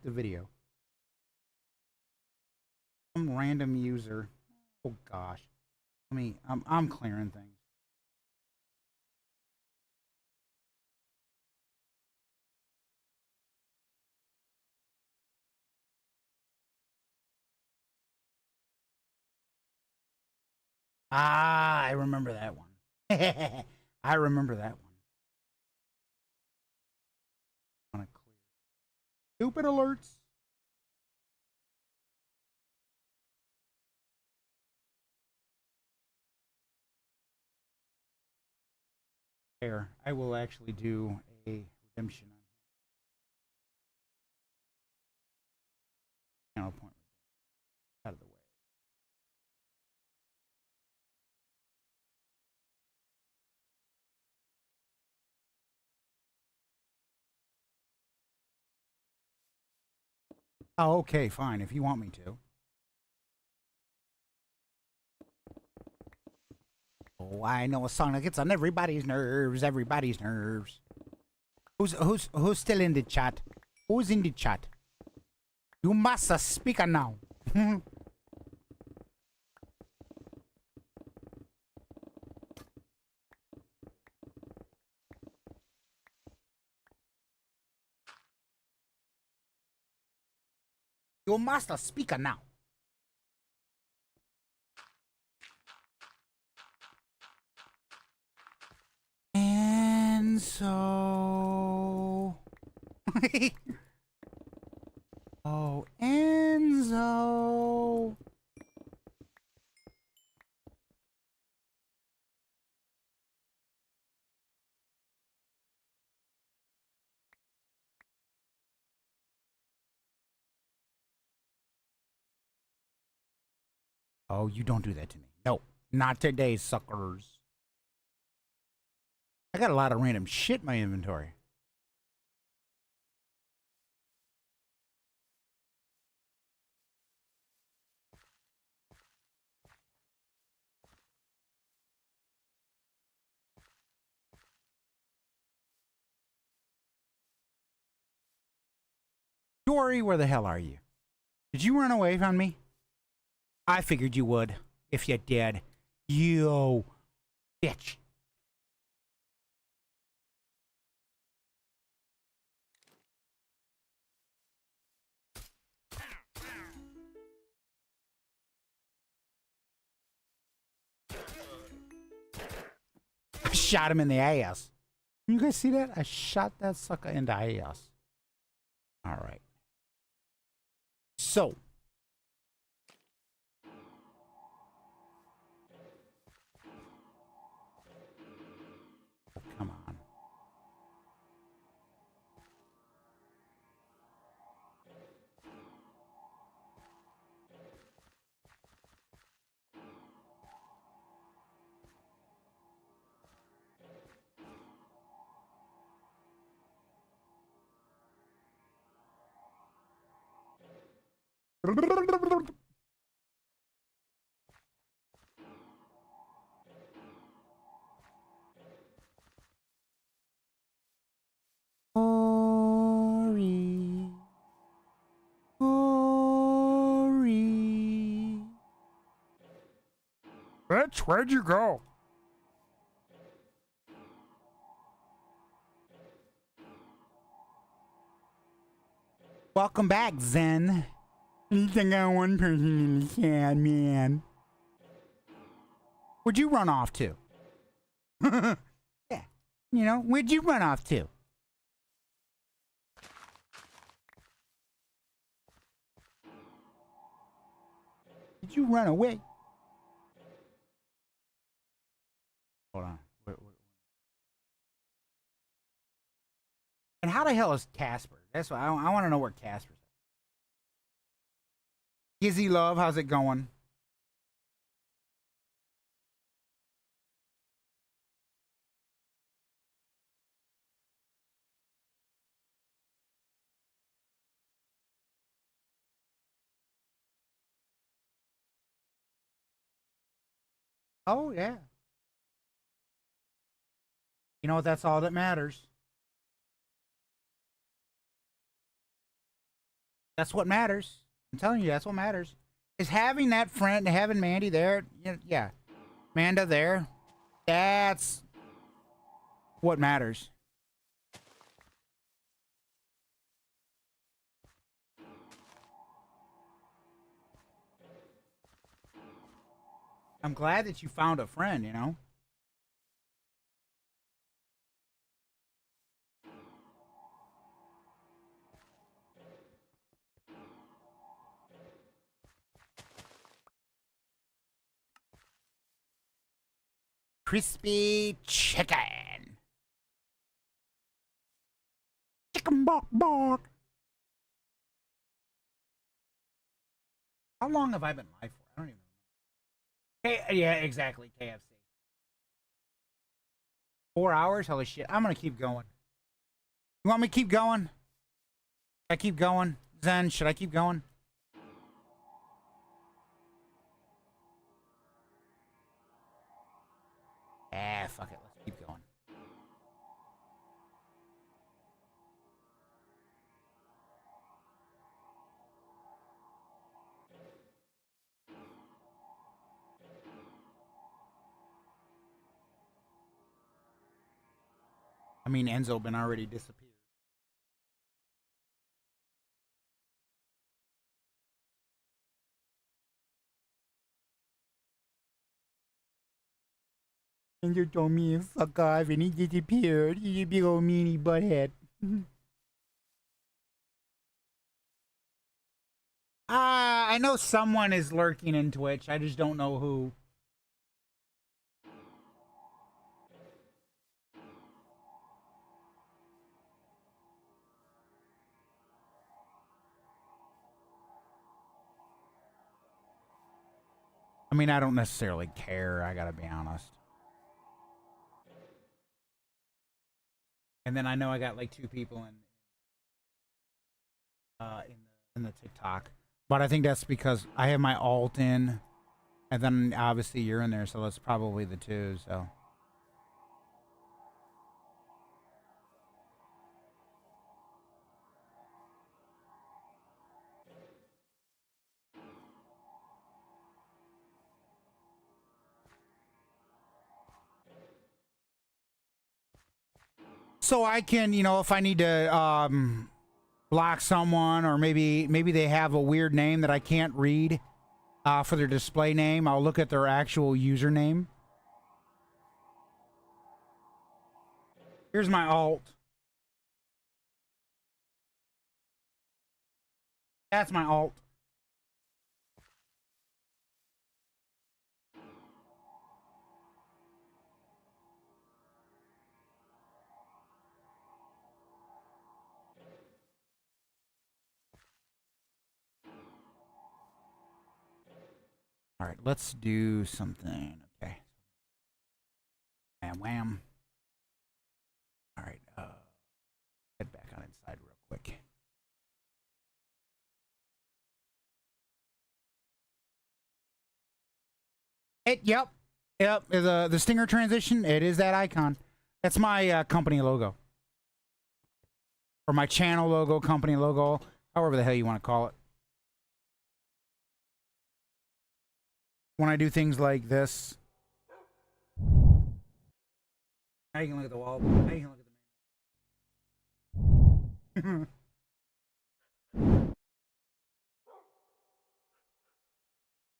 the video. Some random user. Oh gosh. I'm clearing things. Ah, I remember that one. I remember that one. Want to clear stupid alerts. There, I will actually do a redemption on channel point out of the way. Oh, okay, fine. If you want me to. Oh, I know a song that gets on everybody's nerves. Everybody's nerves. Who's still in the chat? Who's in the chat? You must speak now. You must speak now. And so. Oh, Enzo. Oh, you don't do that to me. No, not today, suckers. I got a lot of random shit in my inventory. Dory, where the hell are you? Did you run away from me? I figured you would. If you did. You bitch. I shot him in the ass. You guys see that? I shot that sucker in the ass. All right. So. Oh, come on. Ori. Ori. Bitch, where'd you go? Welcome back, Zen. At least I got one person in the chat, man. Where'd you run off to? Yeah. You know, where'd you run off to? Did you run away? Hold on. Wait. And how the hell is Casper? That's what I want to know where Casper's at. Gizzy Love, how's it going? Oh, yeah. You know what? That's all that matters. That's what matters. I'm telling you, that's what matters. Is having that friend, having Mandy there, yeah. Manda there. That's what matters. I'm glad that you found a friend, you know? Crispy chicken. Chicken bok bok. How long have I been live for? I don't even remember. Hey, yeah, exactly. KFC. 4 hours? Holy shit. I'm gonna keep going. You want me to keep going? Should I keep going? Zen, should I keep going? Ah, fuck it. Let's keep going. I mean, Enzo been already disappeared. Enzo told me to fuck off and he disappeared. He's a big old meanie butthead. I know someone is lurking in Twitch. I just don't know who. I mean, I don't necessarily care. I gotta be honest. And then I know I got like 2 people in the TikTok, but I think that's because I have my alt in, and then obviously you're in there, so that's probably the 2. So. So I can, if I need to block someone, or maybe they have a weird name that I can't read for their display name, I'll look at their actual username. Here's my alt. That's my alt. All right, let's do something. Okay. Wham wham. All right. Head back on inside real quick. Yep. The Stinger transition. It is that icon. That's my company logo, or my channel logo, company logo, however the hell you want to call it. When I do things like this, now you can look at the wall. Now you can look at the main.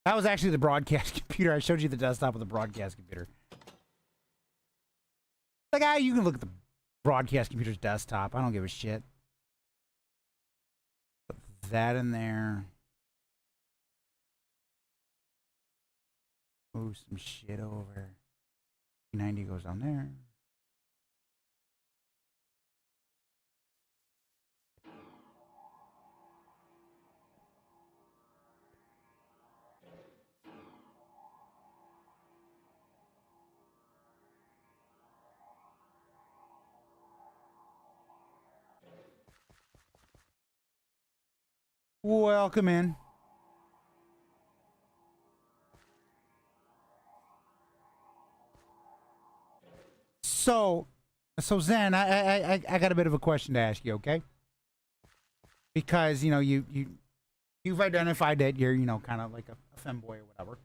That was actually the broadcast computer. I showed you the desktop of the broadcast computer. Like, you can look at the broadcast computer's desktop. I don't give a shit. Put that in there. Move some shit over. 90 goes on there. Welcome in. So Zen, I got a bit of a question to ask you, okay? Because you've identified that you're kind of like a femboy or whatever.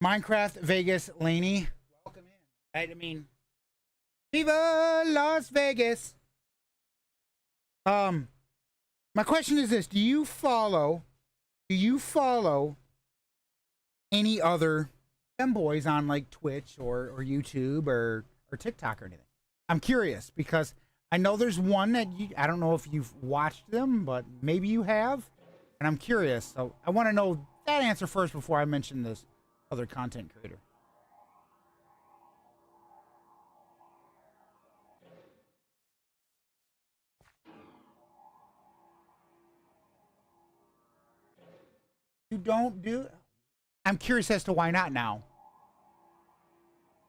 Minecraft Vegas Laney, welcome in. I mean, Viva Las Vegas. My question is this: Do you follow any other femboys on like Twitch or YouTube or TikTok or anything? I'm curious because I know there's one that I don't know if you've watched them, but maybe you have, and I'm curious. So I want to know that answer first before I mention this other content creator. You don't do? I'm curious as to why not now.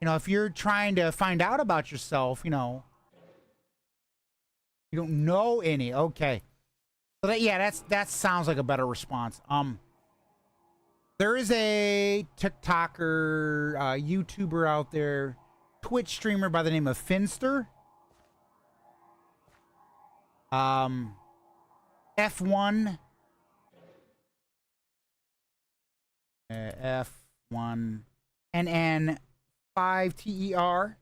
If you're trying to find out about yourself, you don't know any. Okay. So that sounds like a better response. There is a TikToker, YouTuber out there, Twitch streamer by the name of Finster. F1 F1 NN5TER.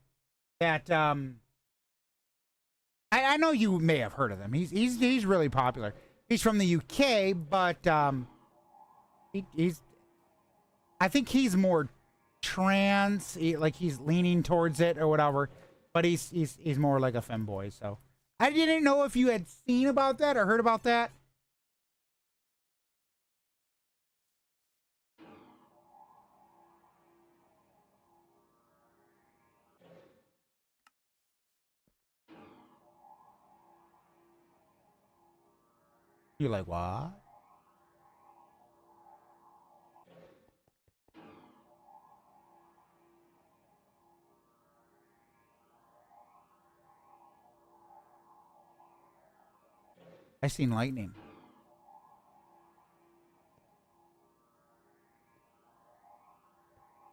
That I know you may have heard of them. He's really popular. He's from the UK, but he's I think he's more trans, like he's leaning towards it or whatever. But he's more like a femboy. So I didn't know if you had seen about that or heard about that. You're like, what? I seen lightning.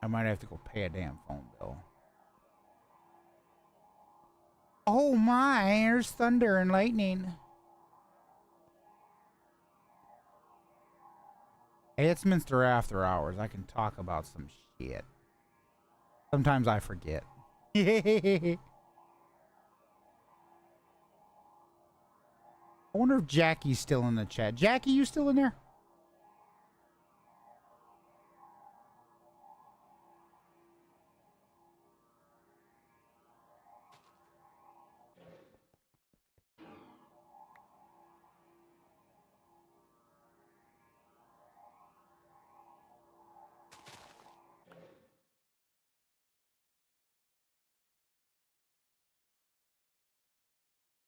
I might have to go pay a damn phone bill. Oh my, there's thunder and lightning. Hey, it's Minster After Hours. I can talk about some shit. Sometimes I forget. I wonder if Jackie's still in the chat. Jackie, you still in there?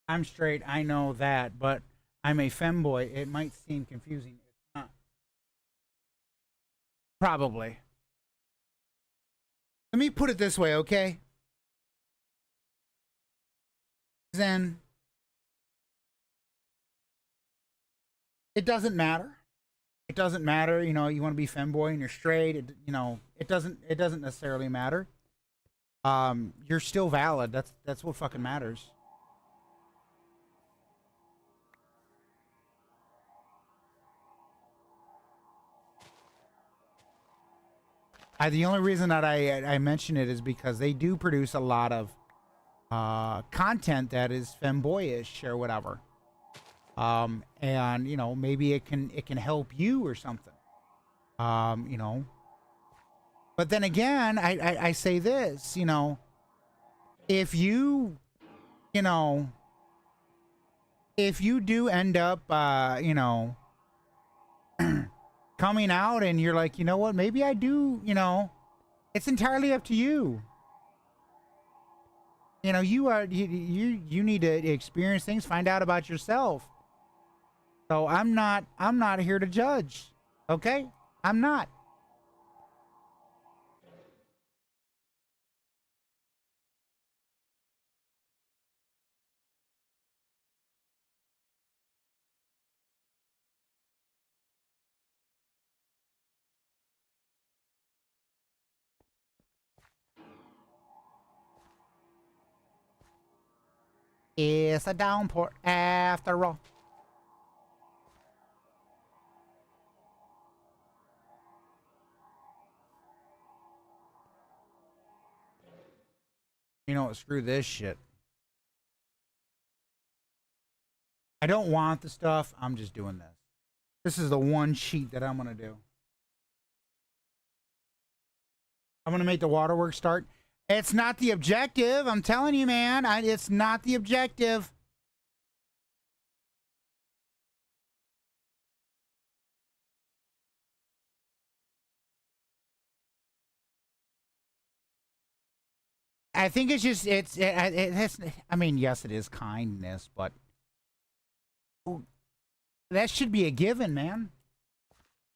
I'm straight, I know that, but I'm a femboy. It might seem confusing. It's not. Probably. Let me put it this way, okay? Then it doesn't matter. It doesn't matter, you know, you want to be femboy and you're straight, you know, it doesn't necessarily matter. You're still valid. That's what fucking matters. The only reason that I mention it is because they do produce a lot of content that is femboyish or whatever. And you know, maybe it can help you or something. You know. But then again, I say this, you know, if you know, if you do end up you know, coming out and you're like, you know what, maybe I do, you know, it's entirely up to you. You know, you need to experience things, find out about yourself. So I'm not here to judge. Okay? I'm not. It's a downpour after all. You know what? Screw this shit. I don't want the stuff. I'm just doing this. This is the one sheet that I'm going to do. I'm going to make the waterworks start. It's not the objective. I'm telling you, man. It's not the objective. I think it's just, it has, I mean, yes, it is kindness, but that should be a given, man.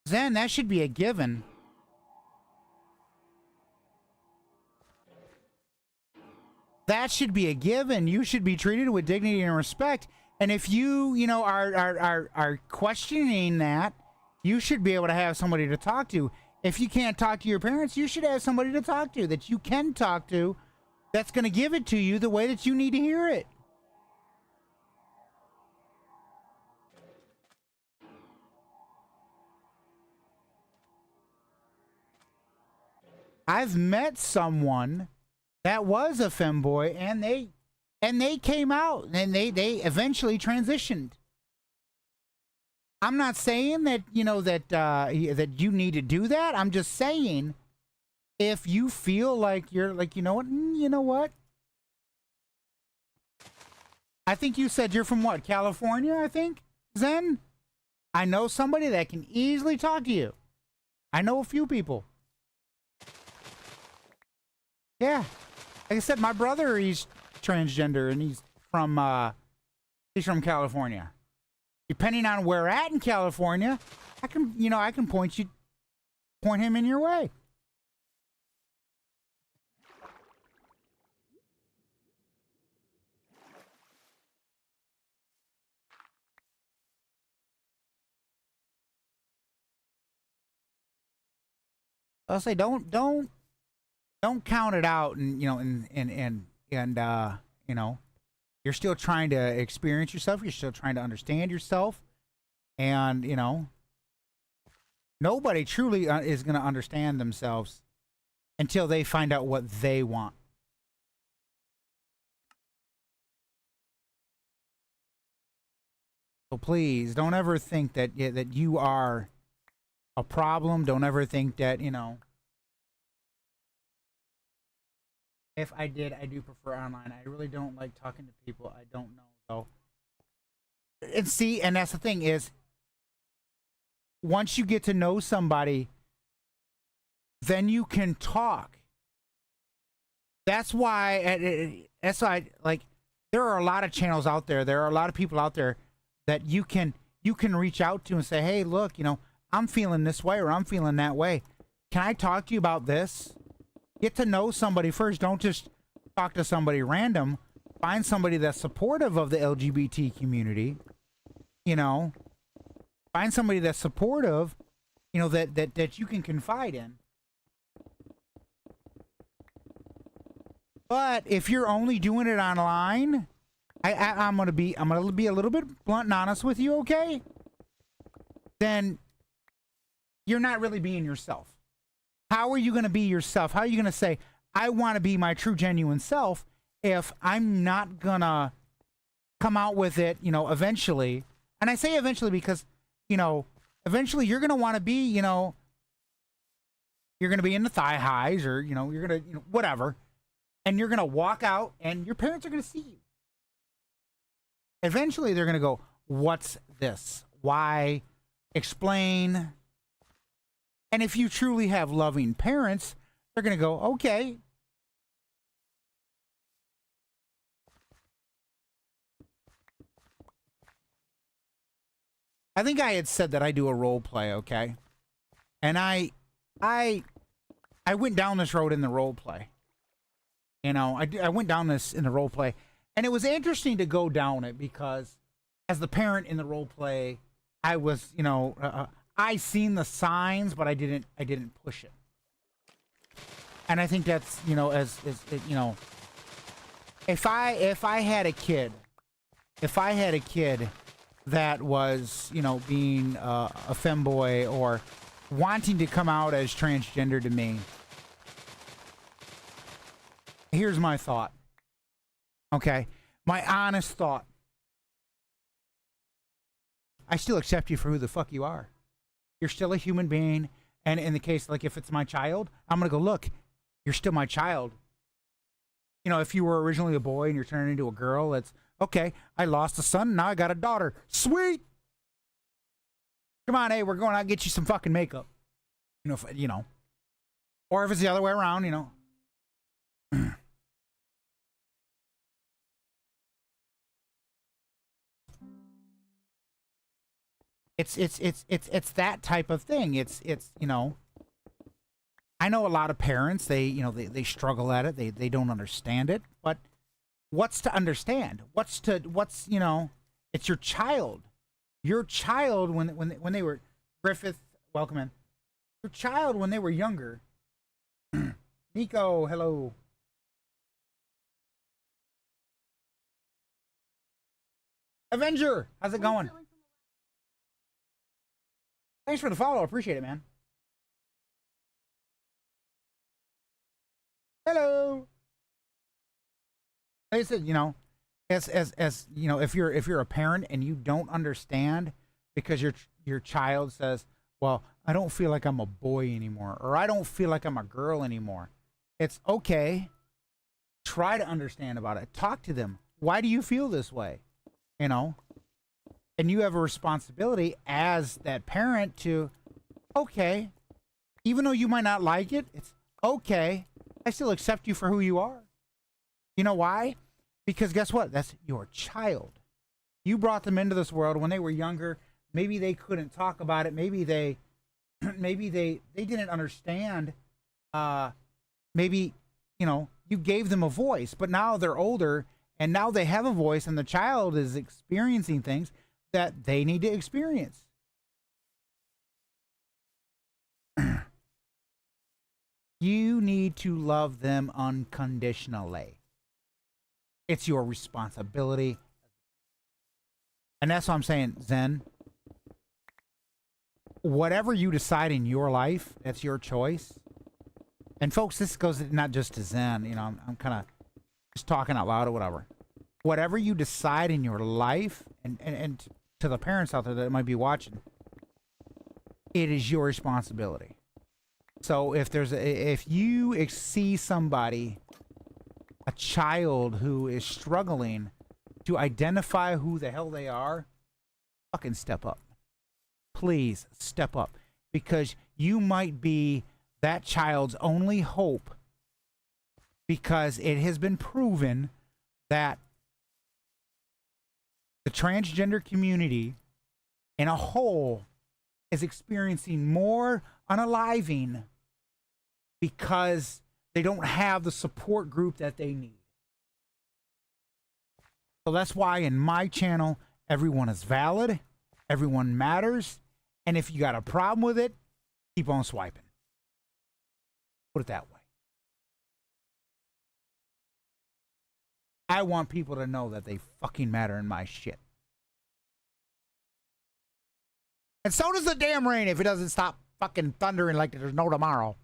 Zen, that should be a given. That should be a given. You should be treated with dignity and respect. And if you know, are questioning that, you should be able to have somebody to talk to. If you can't talk to your parents, you should have somebody to talk to that you can talk to that's going to give it to you the way that you need to hear it. I've met someone that was a femboy and they came out and they eventually transitioned. I'm not saying that, you know, that that you need to do that. I'm just saying if you feel like you're like, you know what? I think you said you're from what? California, I think? Zen? I know somebody that can easily talk to you. I know a few people. Yeah. Like I said, my brother, he's transgender and he's from California. Depending on where at in California, I can point him in your way. I'll say don't count it out, and you know, you're still trying to experience yourself. You're still trying to understand yourself, and you know, nobody truly is going to understand themselves until they find out what they want. So please don't ever think that that you are a problem. Don't ever think that, you know, if I do prefer online. I really don't like talking to people I don't know though. And see, and that's the thing is, once you get to know somebody, then you can talk. That's why like there are a lot of channels out there. There are a lot of people out there that you can reach out to and say, hey, look, you know, I'm feeling this way or I'm feeling that way. Can I talk to you about this? Get to know somebody first. Don't just talk to somebody random. Find somebody that's supportive of the LGBT community. You know, find somebody that's supportive, you know, that you can confide in. But if you're only doing it online, I'm gonna be a little bit blunt and honest with you, okay? Then you're not really being yourself. How are you gonna be yourself? How are you gonna say, I want to be my true, genuine self, if I'm not gonna come out with it, you know, eventually? And I say eventually because, you know, eventually you're gonna want to be, you know, you're gonna be in the thigh highs, or you know, you're gonna, you know, whatever. And you're going to walk out and your parents are going to see you. Eventually, they're going to go, what's this? Why? Explain. And if you truly have loving parents, they're going to go, okay. I think I had said that I do a role play, okay? And I went down this road in the role play. You know, I went down this in the role play, and it was interesting to go down it because, as the parent in the role play, I was, you know, I seen the signs, but I didn't push it. And I think that's, you know, as you know, if I had a kid, that was, you know, being a femboy or wanting to come out as transgender to me. Here's my thought. Okay. My honest thought. I still accept you for who the fuck you are. You're still a human being. And in the case, like if it's my child, I'm going to go, look, you're still my child. You know, if you were originally a boy and you're turning into a girl, it's okay. I lost a son. Now I got a daughter. Sweet. Come on. Hey, we're going out and get you some fucking makeup. You know, or if it's the other way around, you know, it's that type of thing. It's you know, I know a lot of parents, they struggle at it. They don't understand it. But what's to understand? What's you know, it's your child. Your child when they were Griffith, welcome in. Your child when they were younger. Nico, hello. Avenger, how's it going? Thanks for the follow. Appreciate it, man. Hello. Like I said, you know, as you know, if you're a parent and you don't understand because your child says, well, I don't feel like I'm a boy anymore, or I don't feel like I'm a girl anymore. It's okay. Try to understand about it. Talk to them. Why do you feel this way? You know? And you have a responsibility as that parent to, okay, even though you might not like it, it's okay. I still accept you for who you are. You know why? Because guess what? That's your child. You brought them into this world when they were younger. Maybe they couldn't talk about it. Maybe they didn't understand. Maybe, you know, you gave them a voice, but now they're older and now they have a voice, and the child is experiencing things that they need to experience. You need to love them unconditionally. It's your responsibility. And that's what I'm saying, Zen. Whatever you decide in your life, that's your choice. And folks, this goes not just to Zen. You know, I'm kind of just talking out loud or whatever. Whatever you decide in your life, and to the parents out there that might be watching, it is your responsibility. So if you see somebody, a child who is struggling to identify who the hell they are, fucking step up. Please step up, because you might be that child's only hope, because it has been proven that the transgender community in a whole is experiencing more unaliving because they don't have the support group that they need. So that's why in my channel, everyone is valid, everyone matters, and if you got a problem with it, keep on swiping. Put it that way. I want people to know that they fucking matter in my shit. And so does the damn rain if it doesn't stop fucking thundering like there's no tomorrow.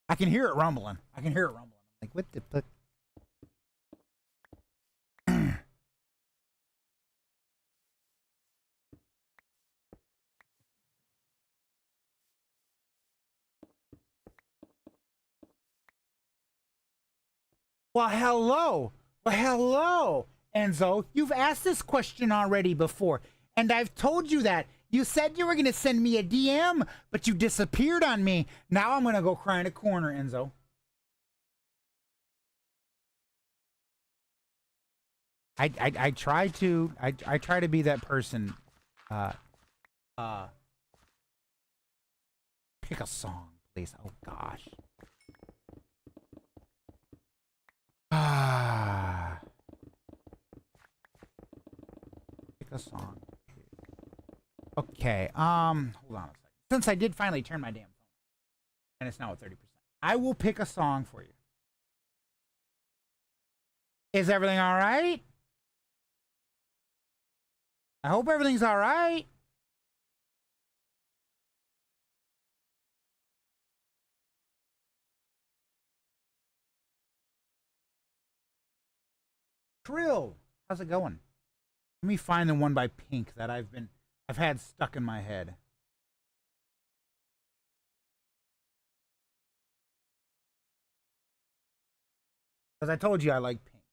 I can hear it rumbling. I can hear it rumbling. I'm like, what the fuck? Well, hello. Well, hello, Enzo. You've asked this question already before, and I've told you that. You said you were going to send me a DM, but you disappeared on me. Now I'm going to go cry in a corner, Enzo. I try to be that person. Pick a song, please. Oh gosh. Pick a song. Okay. Hold on a second. Since I did finally turn my damn phone on, and it's now at 30%, I will pick a song for you. Is everything all right? I hope everything's all right. Trill, how's it going? Let me find the one by Pink that I've had stuck in my head. Because I told you I like Pink.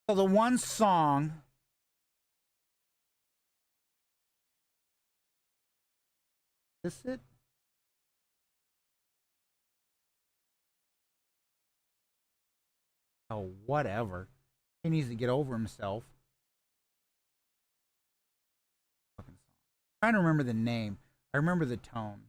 So the one song. Is this it? Oh, whatever. He needs to get over himself. Fucking song. I'm trying to remember the name. I remember the tone.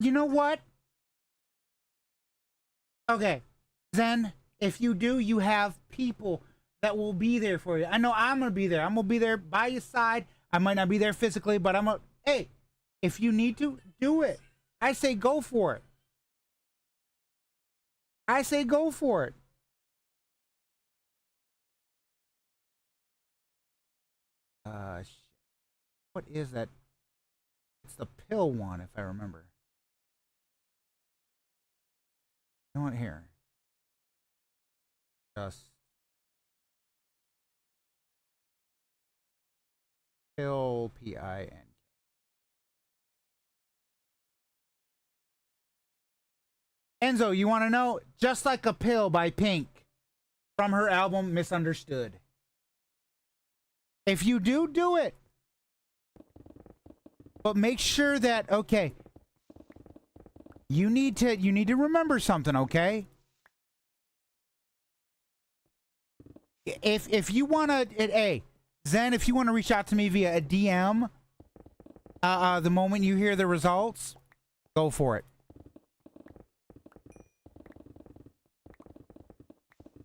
You know what? Okay, Zen, if you do, you have people that will be there for you. I know I'm gonna be there. I'm gonna be there by your side. I might not be there physically, but hey, if you need to, do it. I say go for it. I say go for it. What is that? It's the pill one, if I remember. You know what? Here. Just pill, P-I-N. Enzo, you want to know? Just Like a Pill by Pink from her album Misunderstood. If you do, do it. But make sure that, okay, you need to remember something, okay? if you want to, hey, Zen, if you want to reach out to me via a DM, the moment you hear the results, go for it.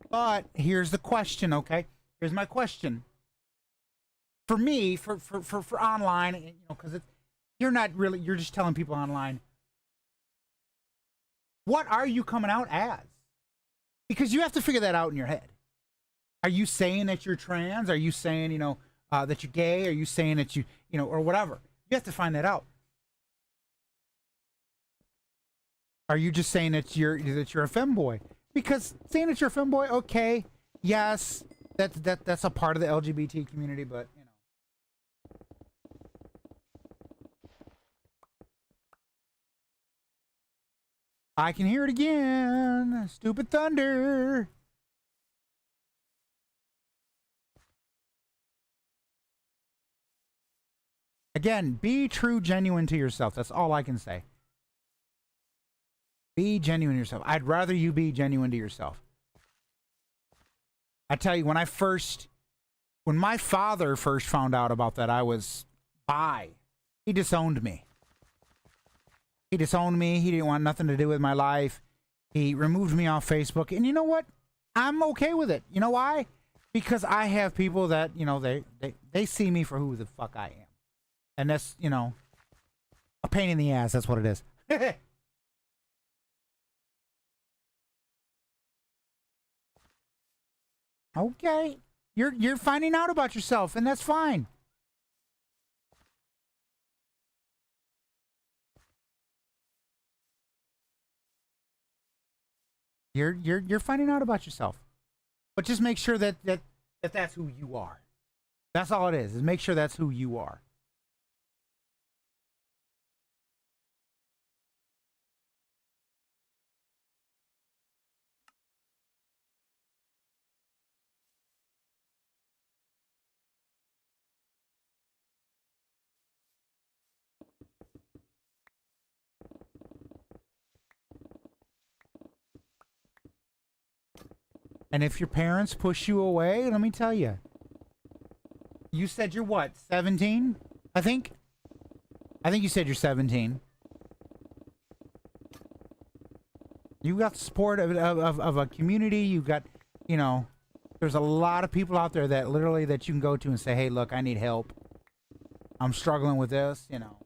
But here's the question, okay? Here's my question. For me, for online, you know, because you're not really, you're just telling people online. What are you coming out as? Because you have to figure that out in your head. Are you saying that you're trans? Are you saying, you know, that you're gay? Are you saying that you know, or whatever? You have to find that out. Are you just saying that you're a femboy? Because saying that you're a femboy, okay, yes, that's a part of the LGBT community, but you know. I can hear it again. Stupid thunder. Again, be true, genuine to yourself. That's all I can say. Be genuine to yourself. I'd rather you be genuine to yourself. I tell you, when my father first found out about that I was bi, he disowned me. He disowned me. He didn't want nothing to do with my life. He removed me off Facebook. And you know what? I'm okay with it. You know why? Because I have people that, you know, they see me for who the fuck I am. And that's, you know, a pain in the ass. That's what it is. Okay. You're finding out about yourself, and that's fine. You're finding out about yourself. But just make sure that's who you are. That's all it is make sure that's who you are. And if your parents push you away, let me tell you. You said you're what, 17? I think you said you're 17. You got the support of a community. You got, you know, there's a lot of people out there that literally that you can go to and say, hey, look, I need help. I'm struggling with this, you know.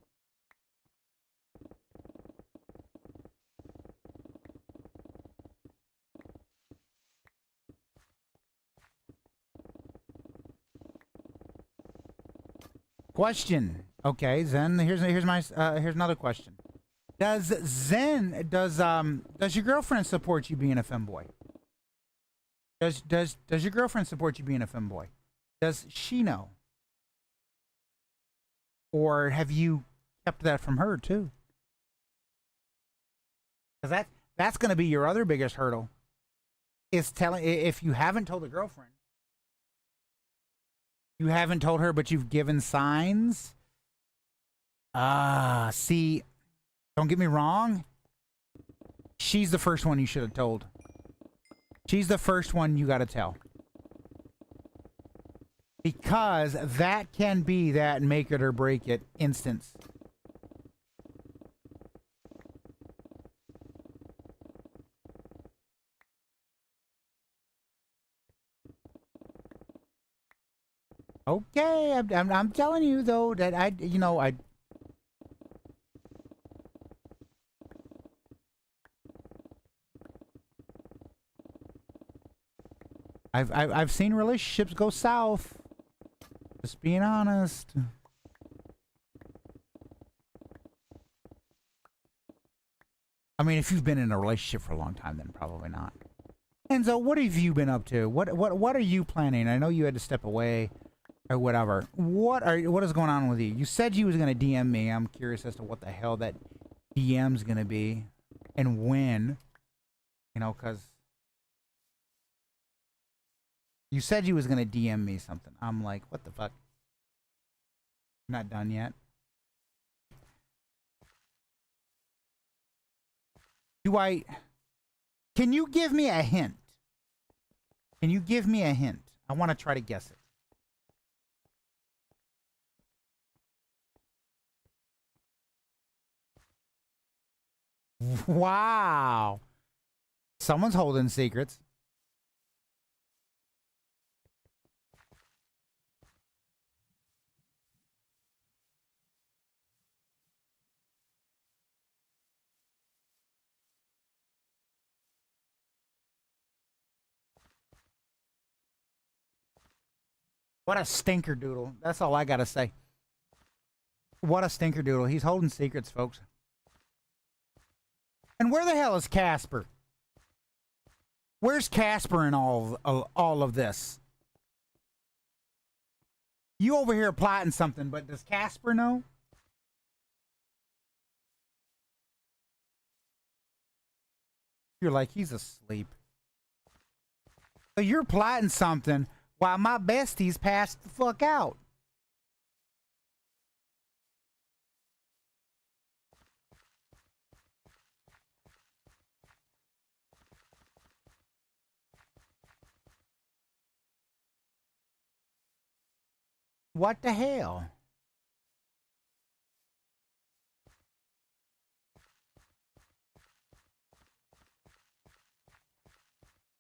Question. Okay, Zen. Here's another question. Does your girlfriend support you being a femboy? Does your girlfriend support you being a femboy? Does she know? Or have you kept that from her too? Because that's going to be your other biggest hurdle. Is telling, if you haven't told a girlfriend. You haven't told her, but you've given signs. See, don't get me wrong. She's the first one you should have told. She's the first one you got to tell. Because that can be that make it or break it instance. Okay, I'm telling you though that I've seen relationships go south. Just being honest. I mean, if you've been in a relationship for a long time, then probably not. Enzo, what have you been up to? What are you planning? I know you had to step away. Or whatever. What is going on with you? You said you was gonna DM me. I'm curious as to what the hell that DM's gonna be, and when. You know, cause you said you was gonna DM me something. I'm like, what the fuck? I'm not done yet. Can you give me a hint? Can you give me a hint? I want to try to guess it. Wow. Someone's holding secrets. What a stinker doodle. That's all I got to say. What a stinker doodle. He's holding secrets, folks. And where the hell is Casper? Where's Casper in all of this? You over here plotting something, but does Casper know? You're like, he's asleep. So you're plotting something while my bestie's passed the fuck out. What the hell?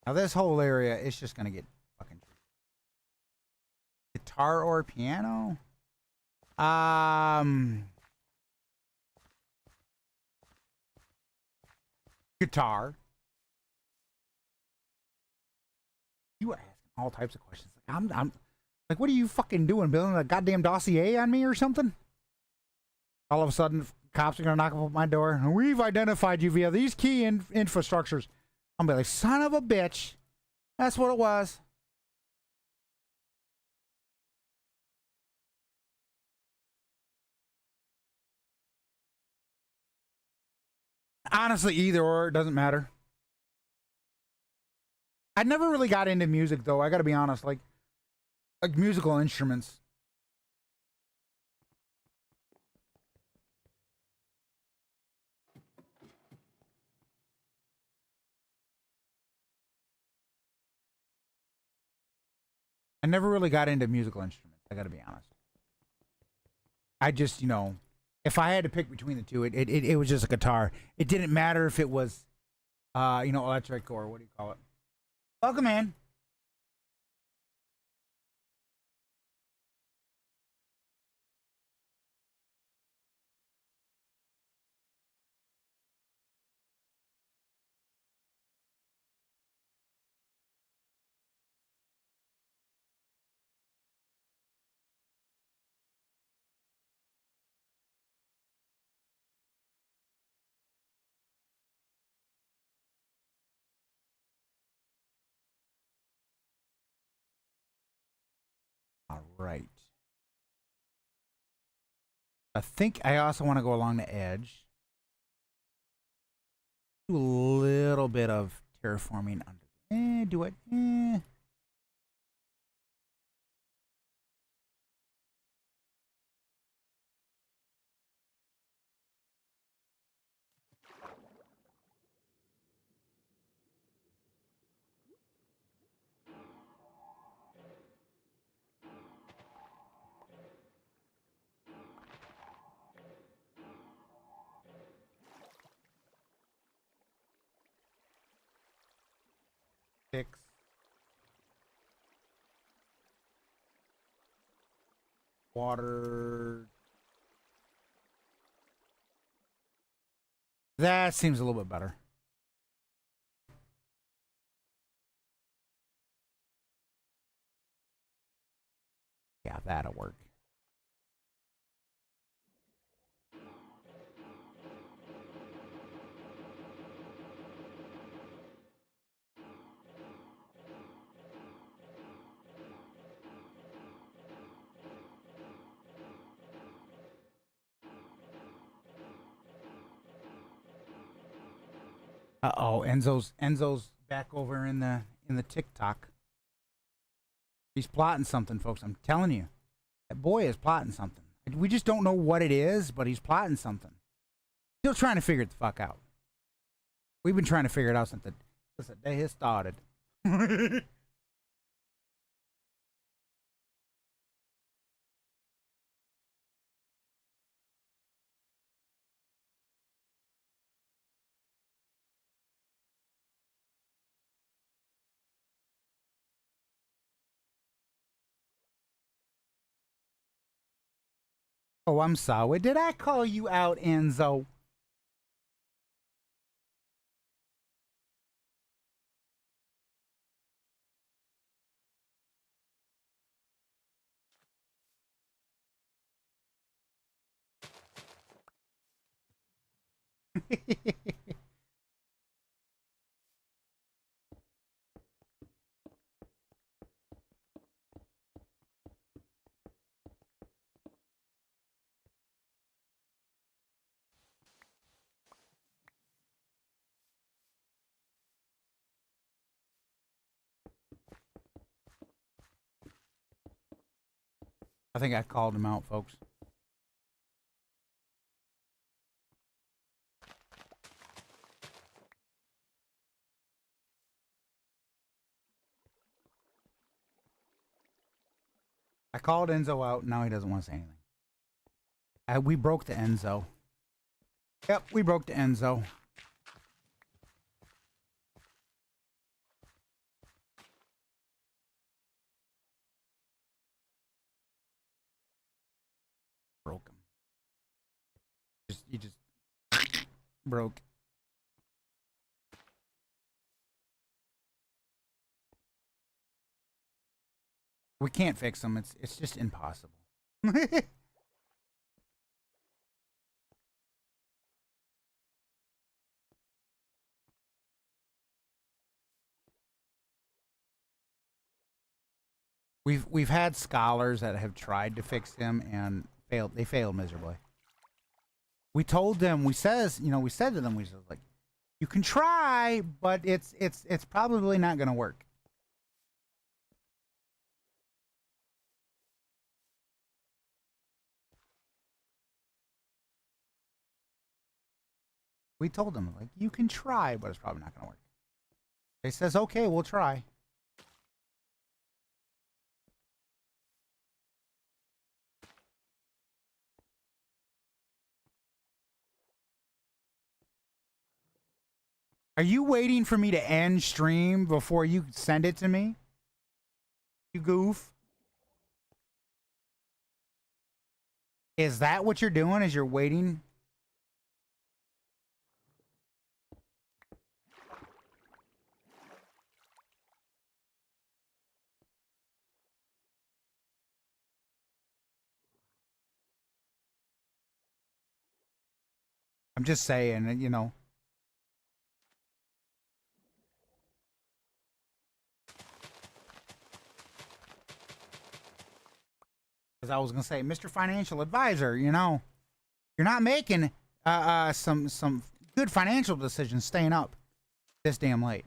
Now this whole area is just gonna get fucking guitar or piano. Guitar. You are asking all types of questions. I'm like, what are you fucking doing? Building a goddamn dossier on me or something? All of a sudden, cops are gonna knock up my door. We've identified you via these key infrastructures. I'm gonna be like, son of a bitch. That's what it was. Honestly, either or, it doesn't matter. I never really got into music though. I gotta be honest, like musical instruments. I never really got into musical instruments. I gotta be honest. I just, you know, if I had to pick between the two, it was just a guitar. It didn't matter if it was, you know, electric or what do you call it? Welcome in. All right. I think I also want to go along the edge. Do a little bit of terraforming under. Do it. 6. Water. That seems a little bit better. Yeah, that'll work. Uh-oh, Enzo's back over in the TikTok. He's plotting something, folks. I'm telling you. That boy is plotting something. We just don't know what it is, but he's plotting something. Still trying to figure it the fuck out. We've been trying to figure it out since the day has started. Oh, I'm sorry. Did I call you out, Enzo? I think I called him out, folks. I called Enzo out. Now he doesn't want to say anything. We broke the Enzo. Yep, we broke the Enzo. Broke him. You just broke. We can't fix him. It's just impossible. We've had scholars that have tried to fix him and failed. They failed miserably. We told them. We said to them. We said, like, you can try, but it's probably not going to work. We told them, like, you can try, but it's probably not going to work. They says, okay, we'll try. Are you waiting for me to end stream before you send it to me? You goof. Is that what you're doing? Is you're waiting? I'm just saying, you know. Because I was gonna say, Mr. Financial Advisor, you know, you're not making some good financial decisions staying up this damn late.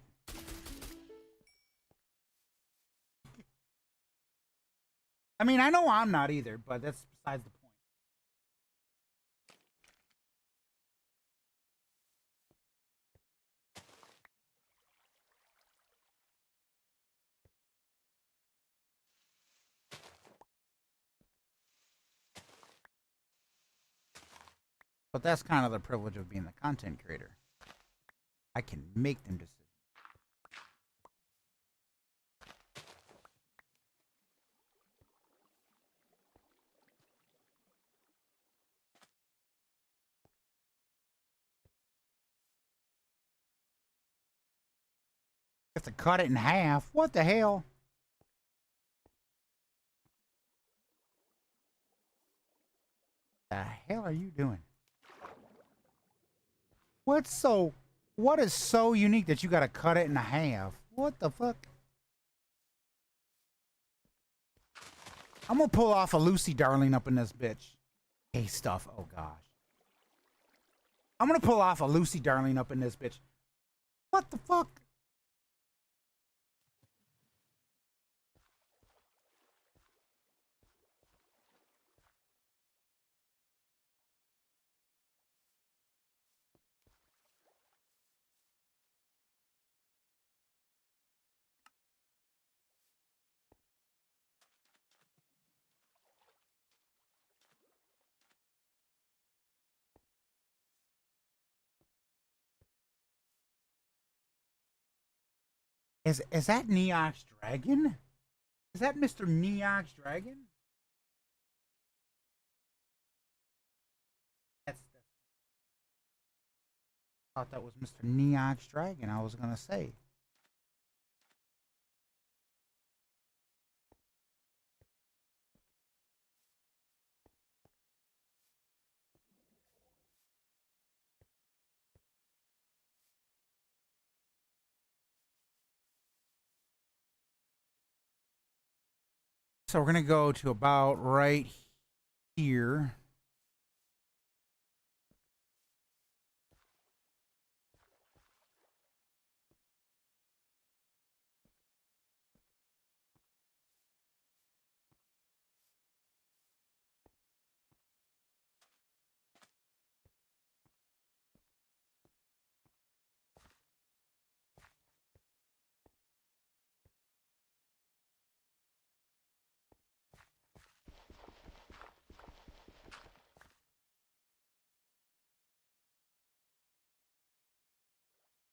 I mean, I know I'm not either, but that's besides the point. But that's kind of the privilege of being the content creator. I can make them decisions. You have to cut it in half. What the hell? The hell are you doing? What is so unique that you gotta cut it in half? What the fuck? I'm gonna pull off a Lucy Darling up in this bitch. Hey, stuff. Oh, gosh. I'm gonna pull off a Lucy Darling up in this bitch. What the fuck? Is that Neox Dragon? Is that Mr. Neox Dragon? Thought that was Mr. Neox Dragon, I was gonna say. So we're gonna go to about right here.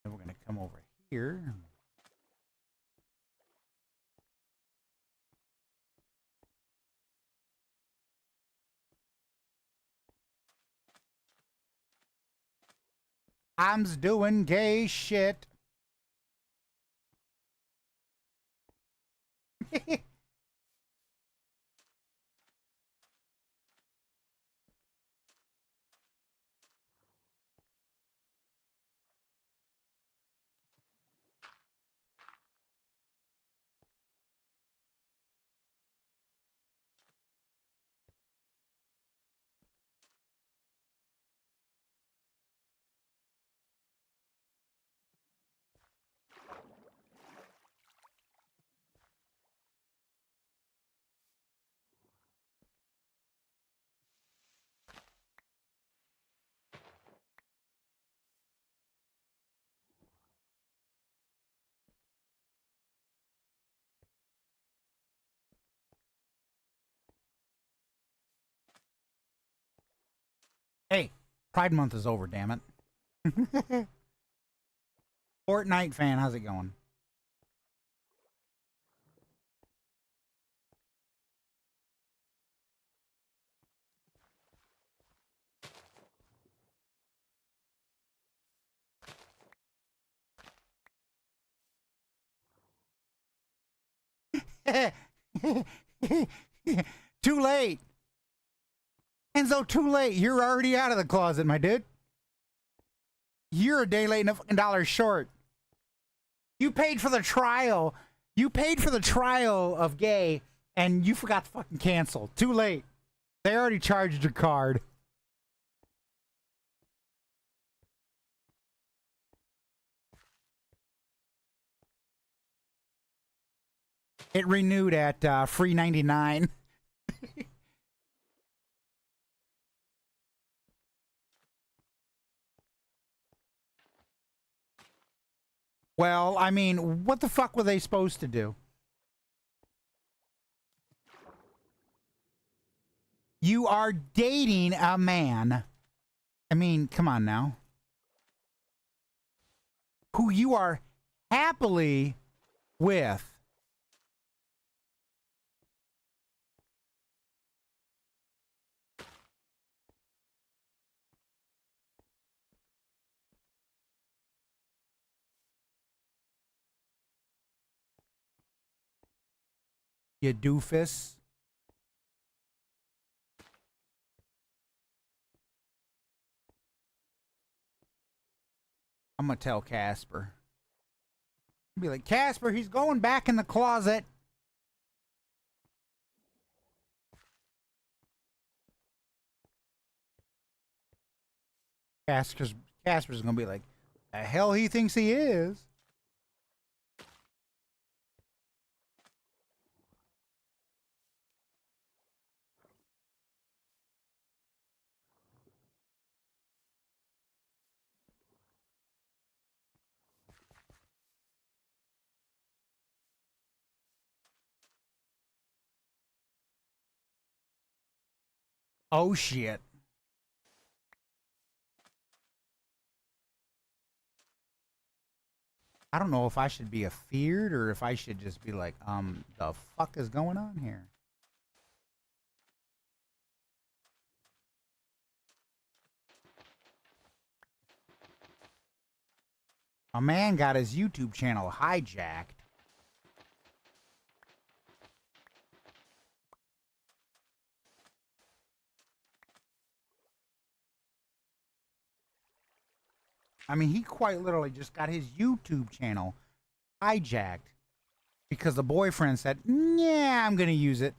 And we're gonna come over here. I'm doing gay shit. Hey, Pride Month is over, damn it. Fortnite fan, how's it going? Too late. Enzo, too late. You're already out of the closet, my dude. You're a day late and a fucking dollar short. You paid for the trial. You paid for the trial of gay, and you forgot to fucking cancel. Too late. They already charged your card. It renewed at free 99. Well, I mean, what the fuck were they supposed to do? You are dating a man. I mean, come on now. Who you are happily with. You doofus. I'm gonna tell Casper. Be like, Casper, he's going back in the closet. Casper's gonna be like, the hell he thinks he is. Oh shit. I don't know if I should be afeared or if I should just be like, the fuck is going on here? A man got his YouTube channel hijacked. I mean, he quite literally just got his YouTube channel hijacked because the boyfriend said, "Yeah, I'm gonna use it."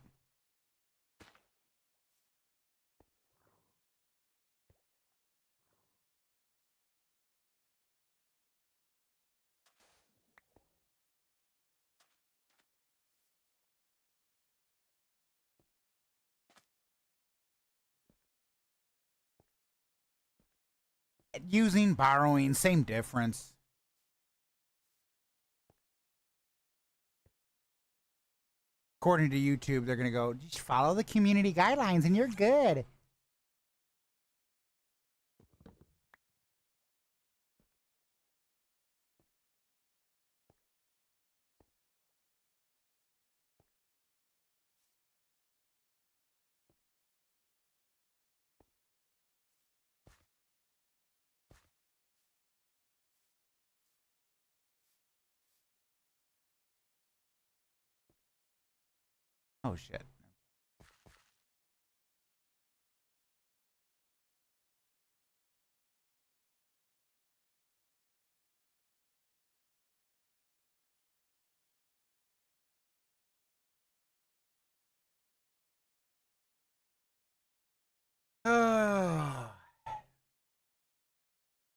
Using, borrowing, same difference. According to YouTube, they're gonna go, just follow the community guidelines and you're good. Oh shit.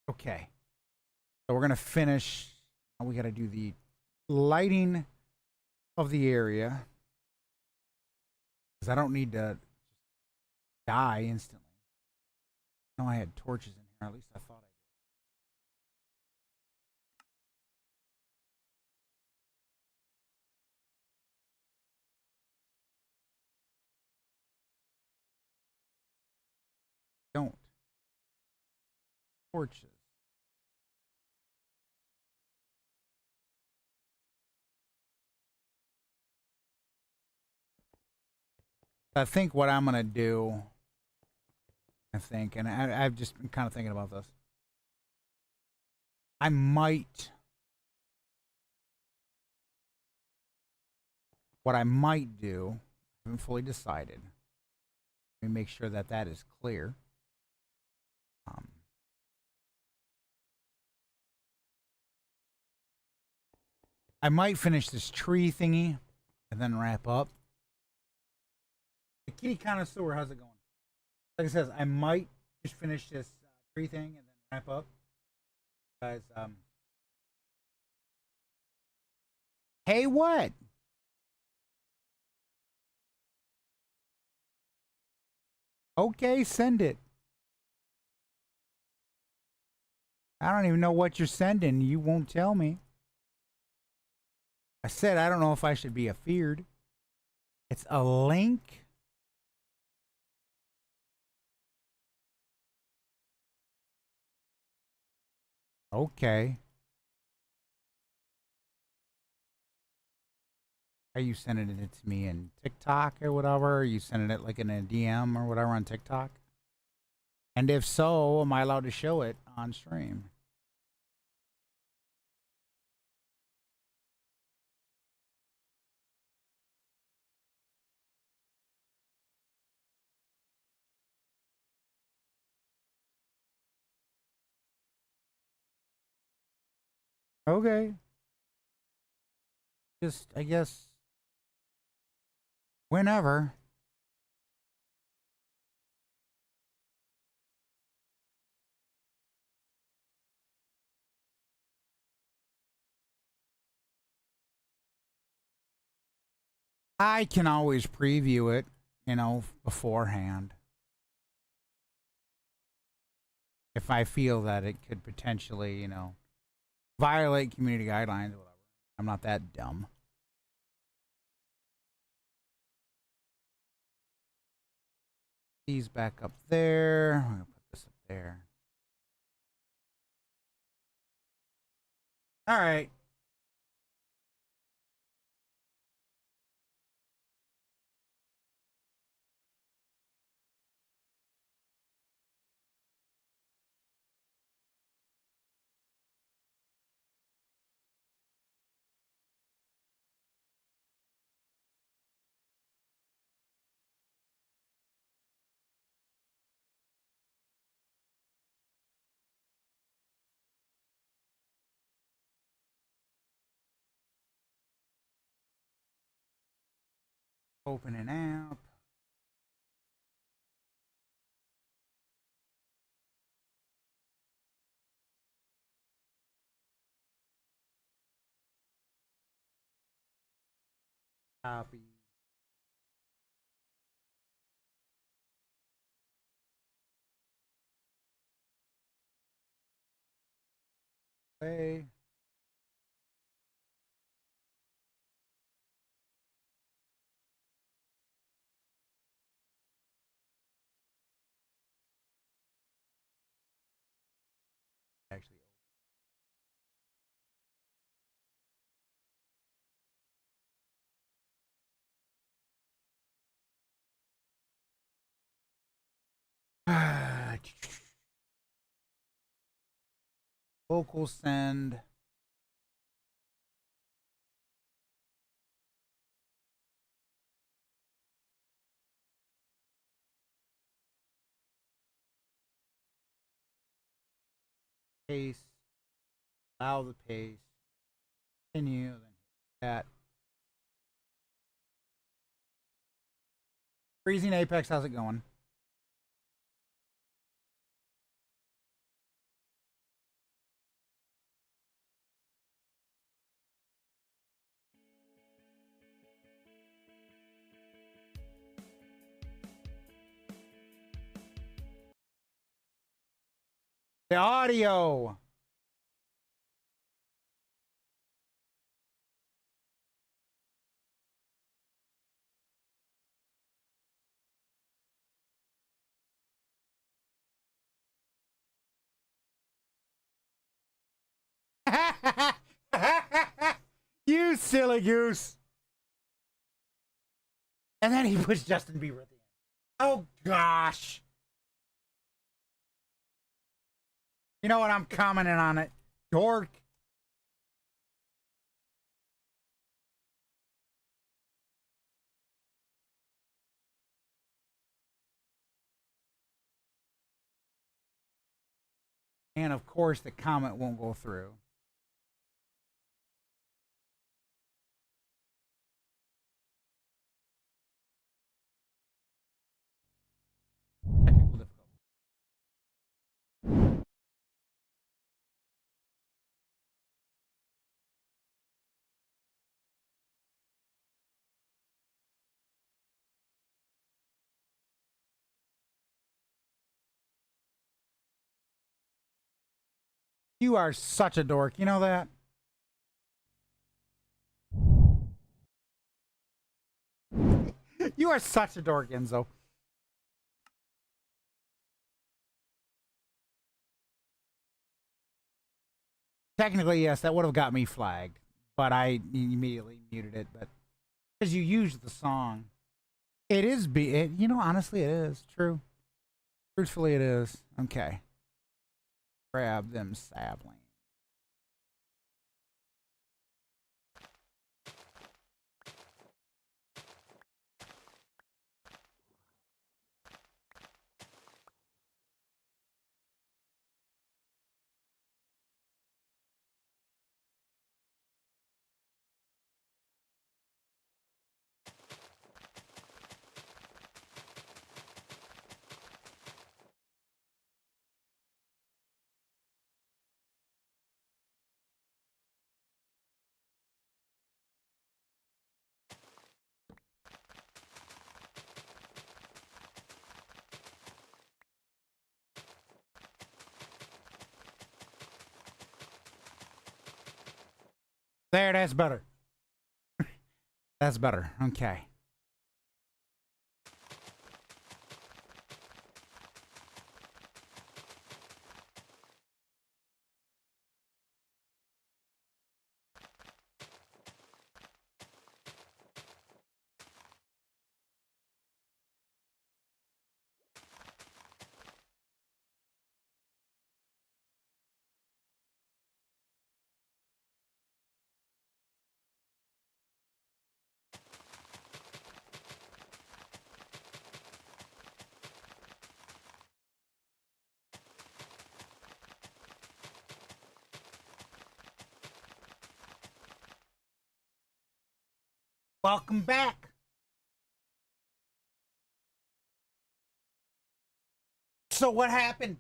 Okay. So we're gonna finish. Now we gotta do the lighting of the area. Because I don't need to die instantly. No, I had torches in here. At least I thought I did. Don't. Torches. I think what I'm gonna do, and I've just been kind of thinking about this. I might. What I might do, I haven't fully decided. Let me make sure that that is clear. I might finish this tree thingy and then wrap up. The kitty connoisseur, how's it going? Like I says, I might just finish this tree thing and then wrap up. Guys, hey, what? Okay, send it. I don't even know what you're sending. You won't tell me. I said I don't know if I should be afeared. It's a link. Okay. Are you sending it to me in TikTok or whatever? Are you sending it like in a DM or whatever on TikTok? And if so, am I allowed to show it on stream? Okay. Just, I guess, whenever. I can always preview it, beforehand. If I feel that it could potentially, violate community guidelines or whatever. I'm not that dumb. These back up there. I'm gonna put this up there. All right. Open an app. Copy. Play. Actually. Vocal send. Paste. Allow the paste. Continue. Then hit that. Freezing Apex, how's it going? The audio. You silly goose. And then he puts Justin Bieber at the end. Oh gosh. You know what? I'm commenting on it. Dork. And of course, the comment won't go through. Technical difficulty. You are such a dork. You know that? You are such a dork, Enzo. Technically, yes, that would have got me flagged, but I immediately muted it. But because you used the song, it is you know, honestly, it is true. Truthfully, it is. Okay, grab them saplings. There, that's better. That's better. Okay. Welcome back. So what happened,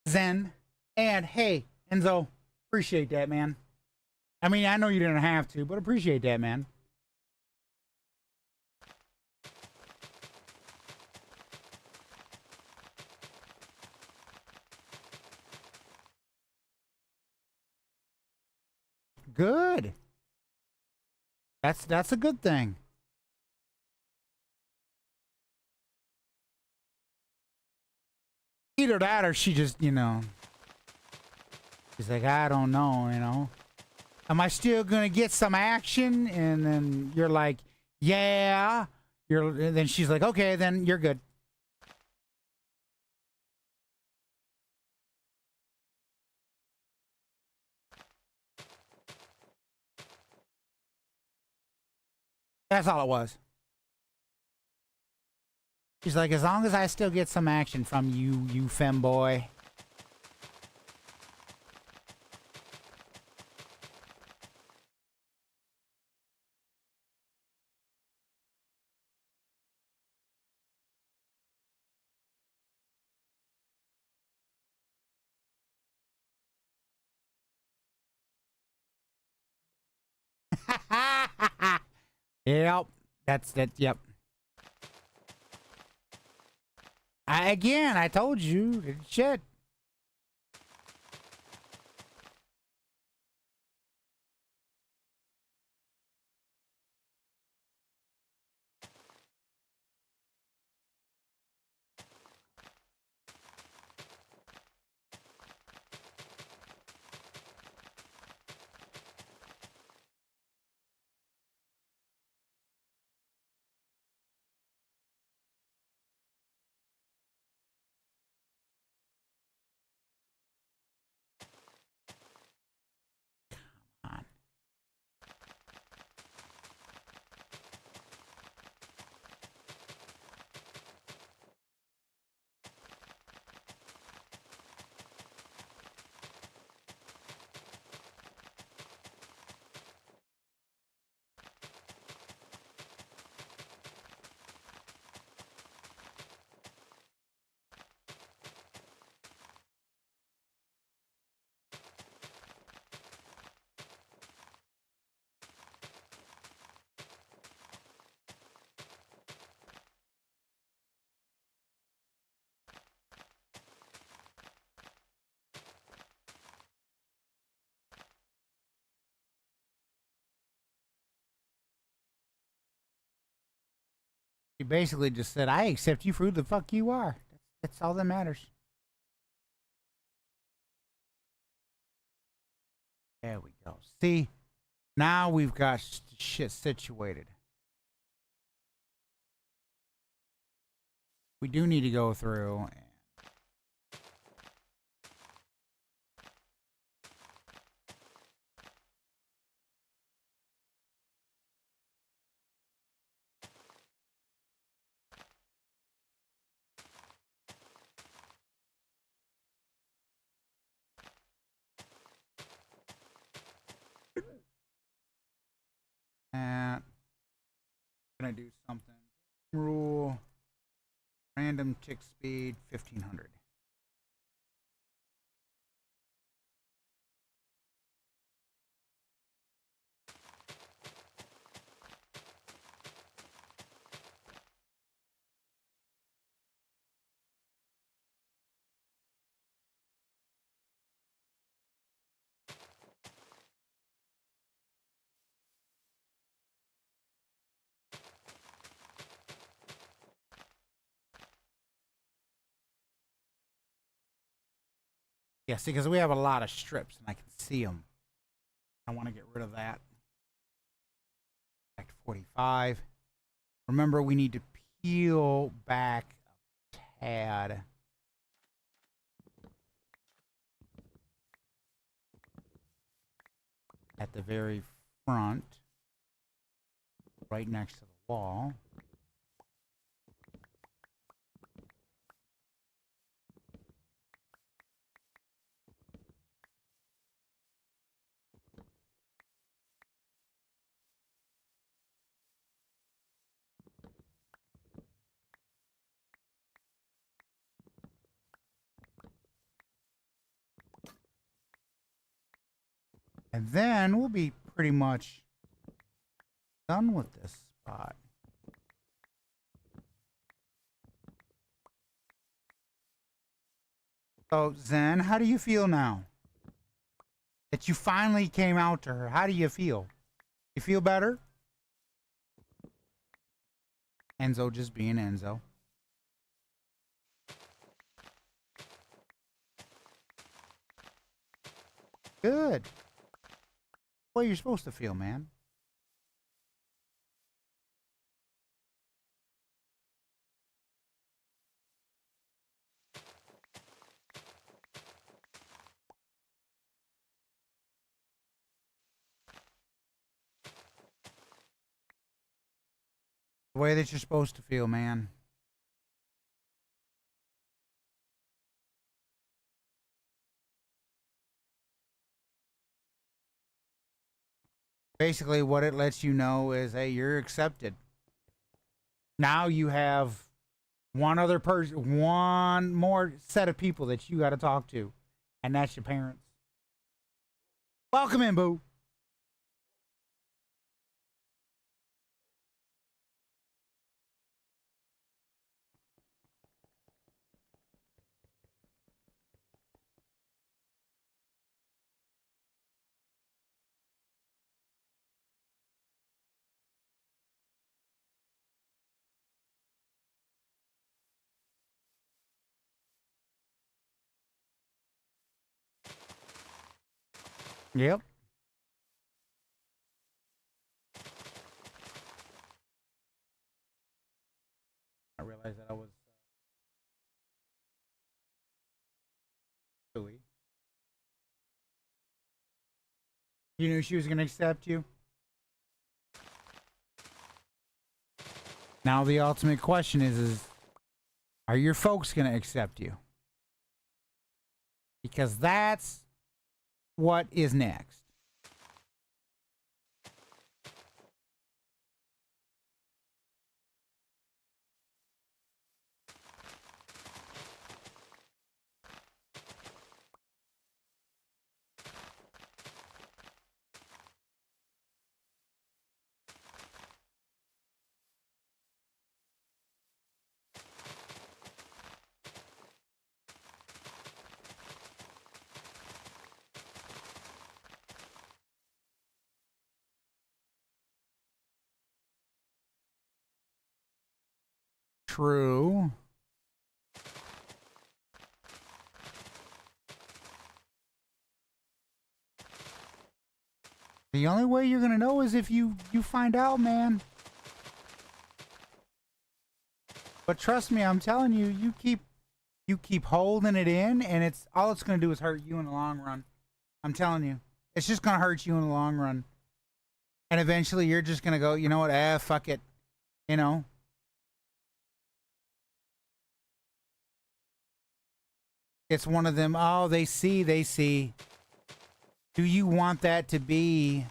Zen? And hey, Enzo, appreciate that, man. I mean, I know you didn't have to, but appreciate that, man. Good. That's a good thing. Either that or she just, she's like, I don't know. Am I still gonna get some action? And then you're like, yeah. Then she's like, okay, then you're good. That's all it was. She's like, as long as I still get some action from you, you femboy. Yep. That's that. Yep. I told you. Shit. She basically just said, I accept you for who the fuck you are. That's all that matters. There we go. See, now we've got shit situated. We do need to go through. And gonna do something. Rule random tick speed 1500. Yeah, see, because we have a lot of strips and I can see them. I want to get rid of that. Back to 45. Remember, we need to peel back a tad. At the very front, right next to the wall. And then we'll be pretty much done with this spot. So, Zen, how do you feel now that you finally came out to her? How do you feel? You feel better? Enzo just being Enzo. Good. Well, you're supposed to feel, man. The way that you're supposed to feel, man. Basically, what it lets you know is, hey, you're accepted. Now you have one other person, one more set of people that you got to talk to, and that's your parents. Welcome in, boo. Yep. I realized that I was silly. You knew she was going to accept you. Now the ultimate question is are your folks going to accept you? Because that's what is next. True. The only way you're going to know is if you find out, man. But trust me, I'm telling you, you keep holding it in, and it's all it's going to do is hurt you in the long run. I'm telling you. It's just going to hurt you in the long run. And eventually you're just going to go, you know what? Fuck it. You know? It's one of them, oh, they see. Do you want that to be,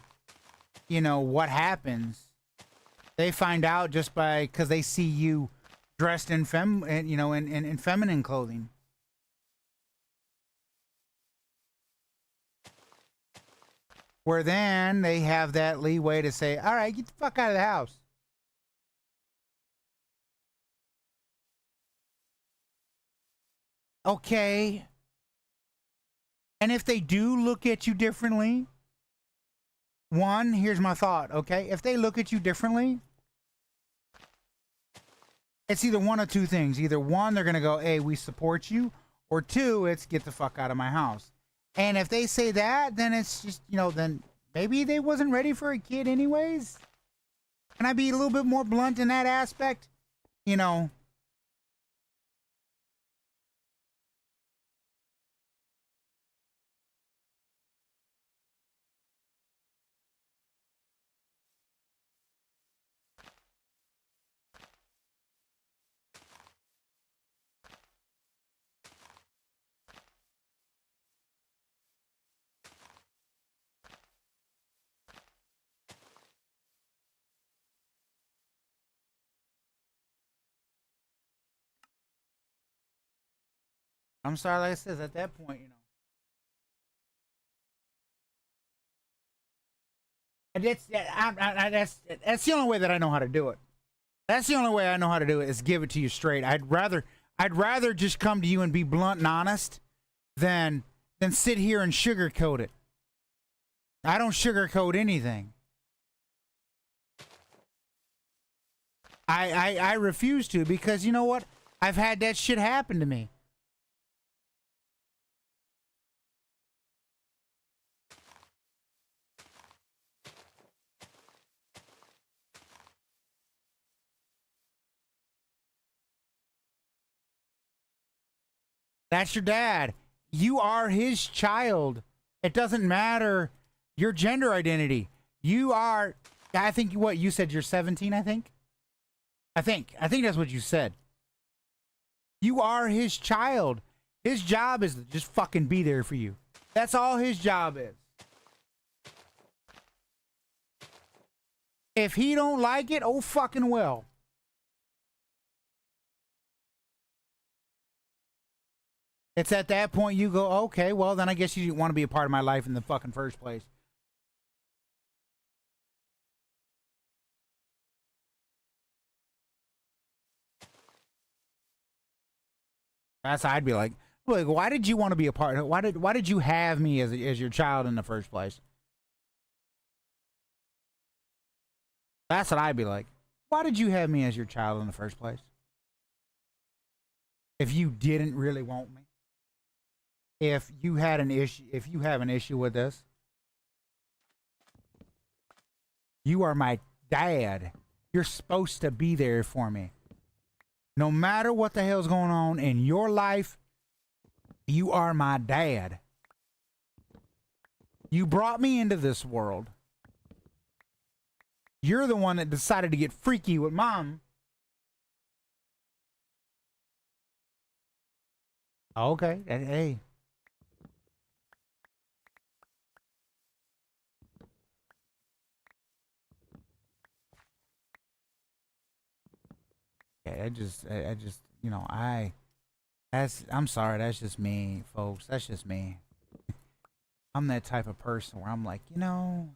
you know, what happens? They find out just because they see you dressed in in feminine clothing. Where then they have that leeway to say, all right, get the fuck out of the house. Okay. And if they do look at you differently, one, here's my thought, okay? If they look at you differently, it's either one of two things. Either one, they're going to go, hey, we support you. Or two, it's get the fuck out of my house. And if they say that, then it's just, you know, then maybe they wasn't ready for a kid anyways. Can I be a little bit more blunt in that aspect? You know. I'm sorry, like I said, at that point, you know. That's the only way that I know how to do it. That's the only way I know how to do it is give it to you straight. I'd rather just come to you and be blunt and honest than sit here and sugarcoat it. I don't sugarcoat anything. I refuse to, because you know what? I've had that shit happen to me. That's your dad. You are his child. It doesn't matter your gender identity. You are, I think what you said, you're 17, I think. I think that's what you said. You are his child. His job is to just fucking be there for you. That's all his job is. If he don't like it, oh fucking well. It's at that point you go, okay, well then I guess you didn't want to be a part of my life in the fucking first place. That's how I'd be like, why did you want to be a part? Why did you have me as your child in the first place? That's what I'd be like. Why did you have me as your child in the first place? If you didn't really want me, if you had an issue, if you have an issue with this, you are my dad. You're supposed to be there for me. No matter what the hell's going on in your life, you are my dad. You brought me into this world. You're the one that decided to get freaky with mom. Okay, hey. Yeah, I just, you know, I'm sorry, that's just me, folks. That's just me. I'm that type of person where I'm like, you know,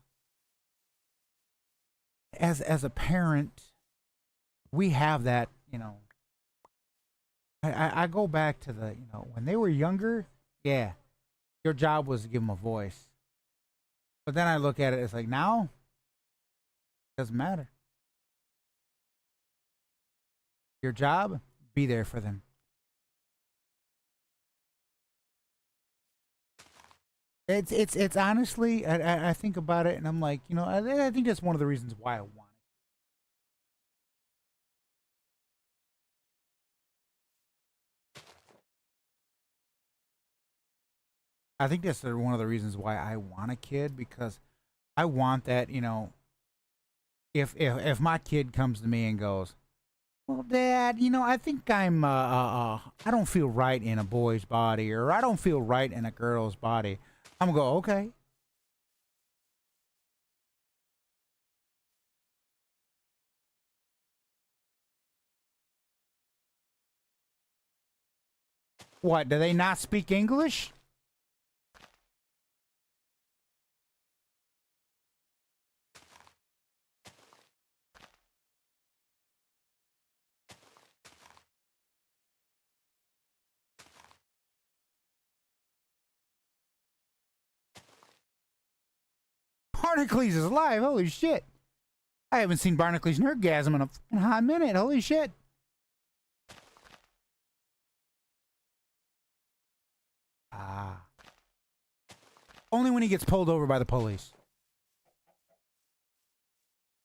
as a parent, we have that, you know. I go back to the, you know, when they were younger, yeah, your job was to give them a voice. But then I look at it, it's like now, it doesn't matter. Your job, be there for them. It's honestly, I think about it and I'm like, you know, I think that's one of the reasons why I want it. I think that's one of the reasons why I want a kid, because I want that, you know, if my kid comes to me and goes, well, Dad, you know, I think I don't feel right in a boy's body, or I don't feel right in a girl's body. I'm gonna go, okay. What, do they not speak English? Barnacles is alive. Holy shit. I haven't seen Barnacles nerdgasm in a fucking hot minute. Holy shit. Ah. Only when he gets pulled over by the police.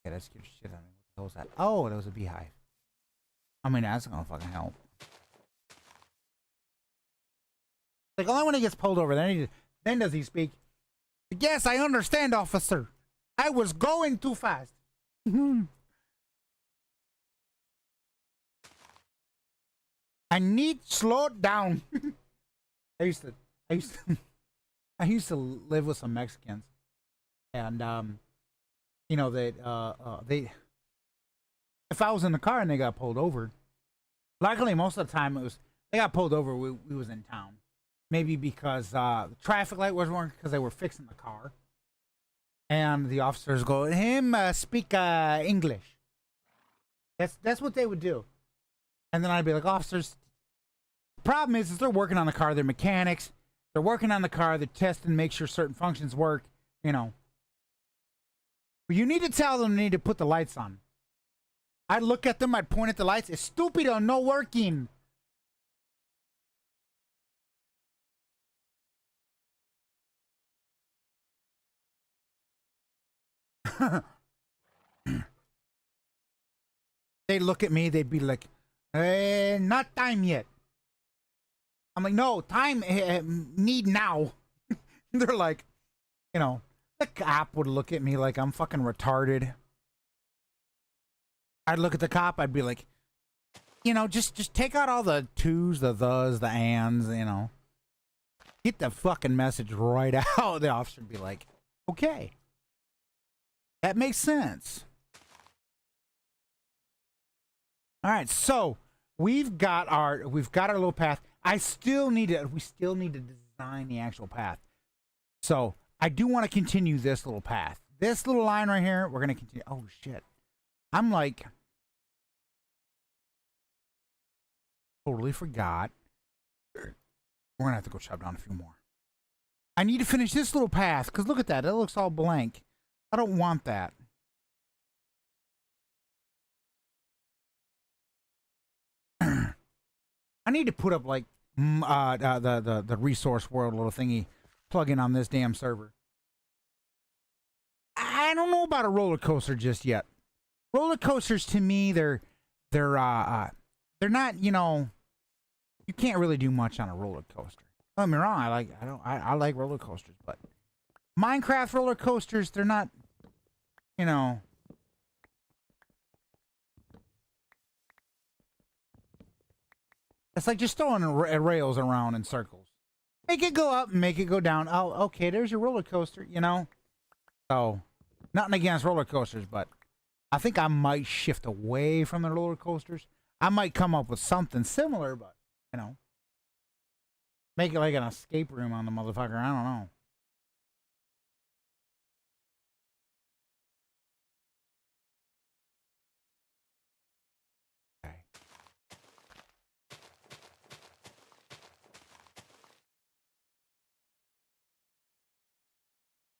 Yeah, that scared shit out of me. What the hell was that? Oh, that was a beehive. I mean, that's gonna fucking help. Like, only when he gets pulled over, then does he speak. Yes, I understand, officer. I was going too fast. I need to slow down. I used to, I used to live with some Mexicans, and you know that they, if I was in the car and they got pulled over, luckily most of the time it was they got pulled over. We was in town, maybe because the traffic light wasn't working because they were fixing the car, And the officers go, him speak English. That's what they would do. And then I'd be like, officers, the problem is they're working on the car. They're mechanics. They're working on the car. They're testing, make sure certain functions work. You know. But you need to tell them they need to put the lights on. I'd look at them. I'd point at the lights. It's stupid or no working. They'd look at me. They'd be like, not time yet. I'm like, no, time need now. They're like, you know, the cop would look at me like I'm fucking retarded. I'd look at the cop. I'd be like, you know, just take out all the twos, the thes, the ands, you know. Get the fucking message right out. The officer would be like, okay. That makes sense. All right, so we've got our little path. We still need to design the actual path. So I do want to continue this little path. This little line right here, we're gonna continue. Oh shit. I'm like totally forgot. We're gonna have to go chop down a few more. I need to finish this little path, because look at that. It looks all blank. I don't want that. I need to put up like the resource world little thingy plug-in on this damn server. I don't know about a roller coaster just yet. Roller coasters to me, they're not, you know, you can't really do much on a roller coaster. Don't get me wrong, I like roller coasters, but Minecraft roller coasters, they're not, you know. It's like just throwing rails around in circles. Make it go up and make it go down. Oh, okay, there's your roller coaster, you know? So, nothing against roller coasters, but I think I might shift away from the roller coasters. I might come up with something similar, but, you know. Make it like an escape room on the motherfucker. I don't know. Okay.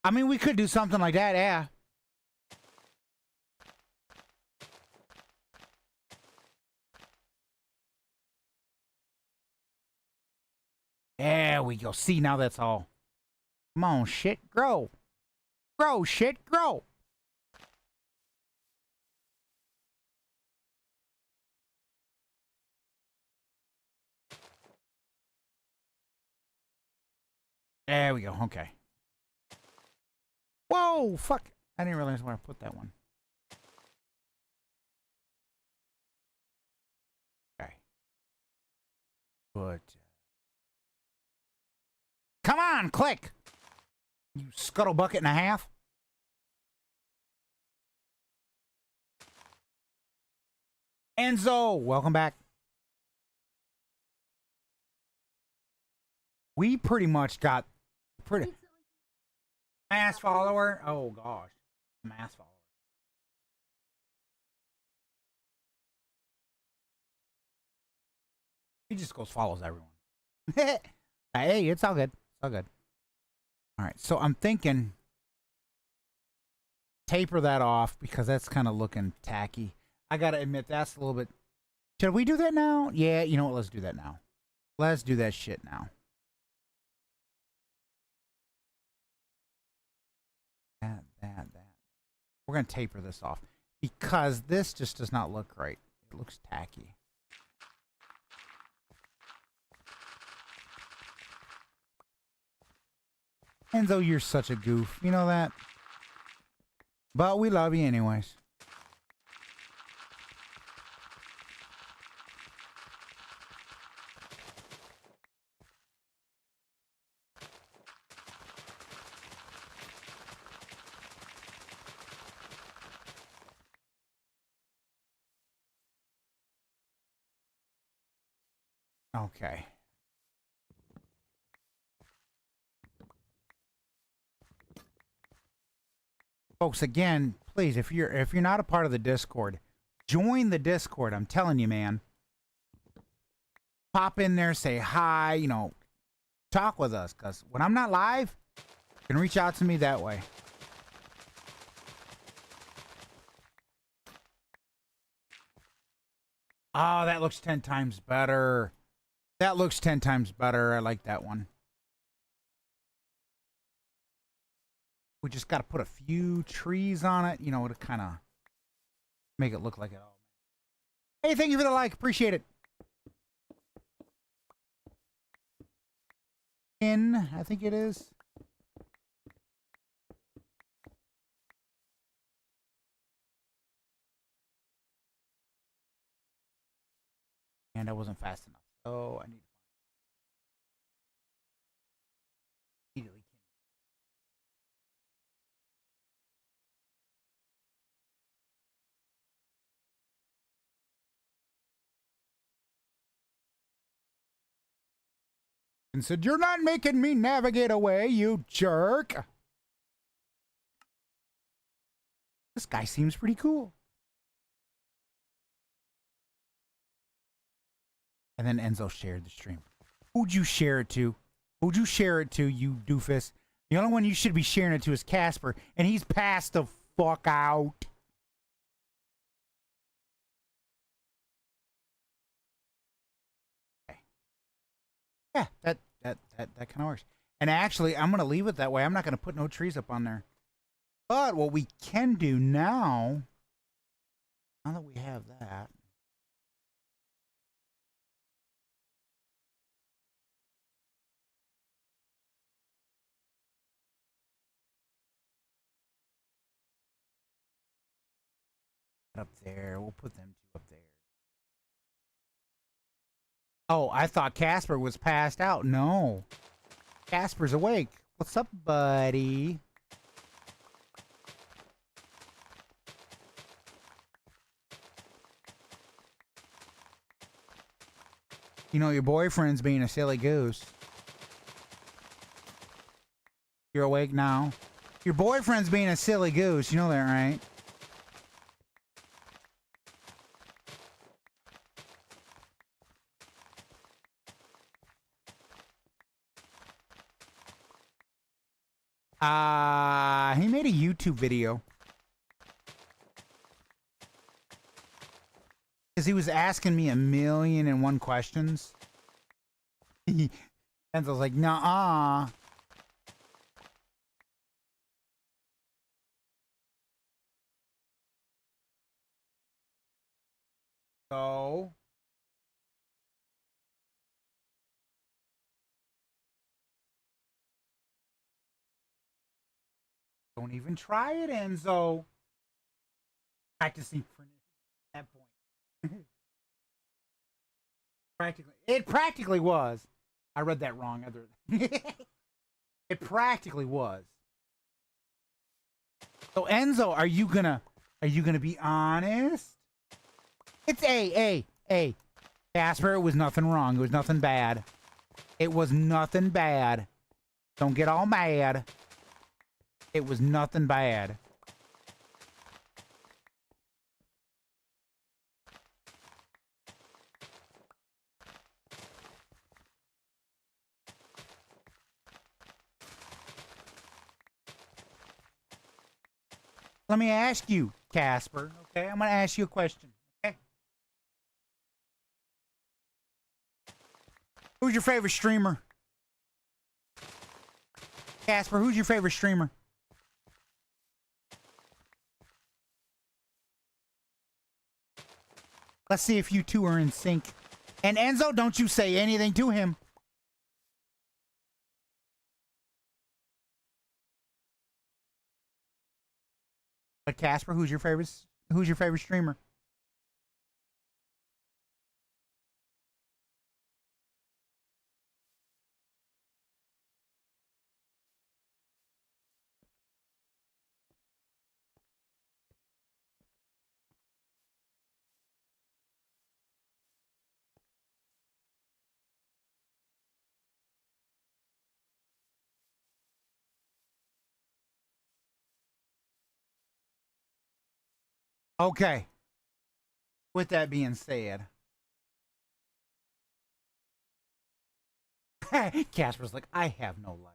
I mean, we could do something like that, yeah. There we go. See, now that's all. Come on, shit, grow. Grow, shit, grow. There we go, okay. Whoa, fuck. I didn't realize where I put that one. Okay. But come on, click. You scuttle bucket and a half. Enzo, welcome back. We pretty much got mass follower. Oh gosh, mass follower. He just goes follows everyone. Hey, it's all good. It's all good. All right, so I'm thinking taper that off because that's kind of looking tacky. I gotta admit that's a little bit. Should we do that now? Yeah, you know what? Let's do that now. Let's do that shit now. That. We're gonna taper this off because this just does not look right. It looks tacky. Enzo, you're such a goof. You know that? But we love you anyways. Okay. Folks, again, please, if you're not a part of the Discord, join the Discord. I'm telling you, man. Pop in there, say hi, you know, talk with us. Because when I'm not live, you can reach out to me that way. Oh, that looks 10 times better. That looks 10 times better. I like that one. We just got to put a few trees on it, you know, to kind of make it look like it all. Hey, thank you for the like. Appreciate it. I think it is. And I wasn't fast enough. So I need to immediately. And said, "You're not making me navigate away, you jerk." This guy seems pretty cool. And then Enzo shared the stream. Who'd you share it to? Who'd you share it to, you doofus? The only one you should be sharing it to is Casper, and he's passed the fuck out. Okay. Yeah, that kind of works. And actually, I'm gonna leave it that way. I'm not gonna put no trees up on there. But what we can do now that we have that. Up there. We'll put them two up there. Oh, I thought Casper was passed out. No. Casper's awake. What's up, buddy? You know, your boyfriend's being a silly goose. You're awake now? Your boyfriend's being a silly goose. You know that, right? He made a YouTube video. Because he was asking me 1,000,001 questions. And I was like, nah. So don't even try it, Enzo. Practicing for that point. It practically was. I read that wrong. It practically was. So Enzo, are you gonna be honest? It's a. Casper, it was nothing wrong. It was nothing bad. It was nothing bad. Don't get all mad. It was nothing bad. Let me ask you, Casper, okay? I'm going to ask you a question, okay? Who's your favorite streamer? Casper, who's your favorite streamer? Let's see if you two are in sync. And Enzo, don't you say anything to him. But Casper, who's your favorite streamer? Okay. With that being said, Casper's like, I have no life.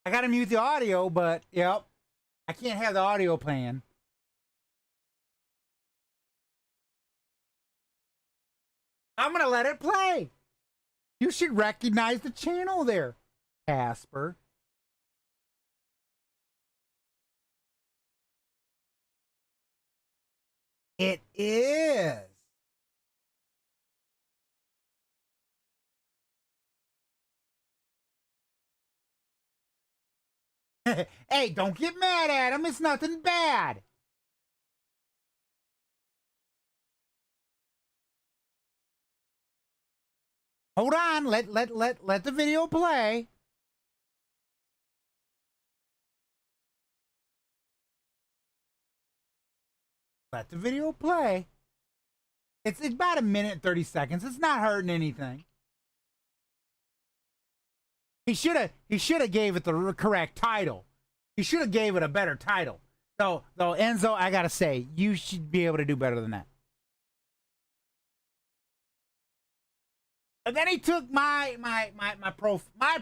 I gotta mute the audio, but yep, I can't have the audio playing. I'm gonna let it play. You should recognize the channel there, Casper. It is. Hey, don't get mad at him. It's nothing bad. Hold on. Let the video play. Let the video play. It's about a minute and 30 seconds. It's not hurting anything. He should have gave it the correct title. He should have gave it a better title. Though Enzo, I gotta say, you should be able to do better than that. And then he took my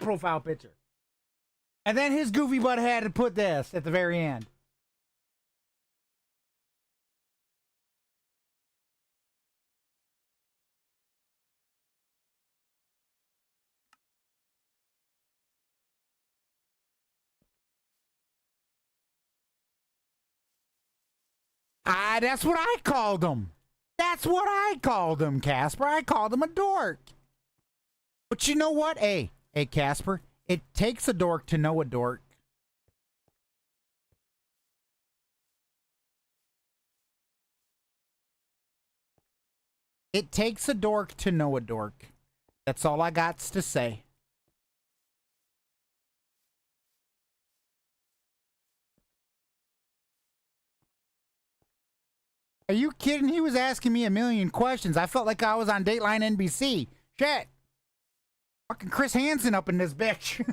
profile picture. And then his goofy butt had to put this at the very end. That's what I called him. That's what I called him, Casper. I called him a dork. But you know what? Hey, Casper, it takes a dork to know a dork. It takes a dork to know a dork. That's all I got to say. Are you kidding? He was asking me a million questions. I felt like I was on Dateline NBC. Shit. Fucking Chris Hansen up in this bitch.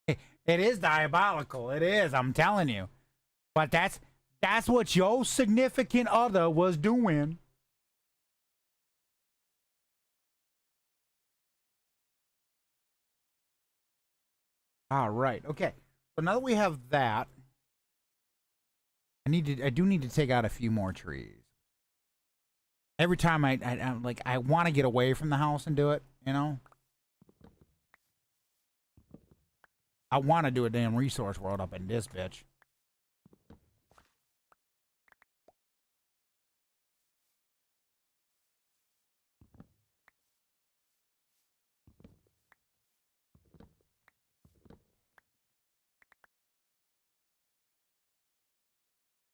It is diabolical. It is. I'm telling you. But that's what your significant other was doing. All right. Okay. So now that we have that, I do need to take out a few more trees. Every time I'm like, I want to get away from the house and do it, you know? I want to do a damn resource world up in this bitch.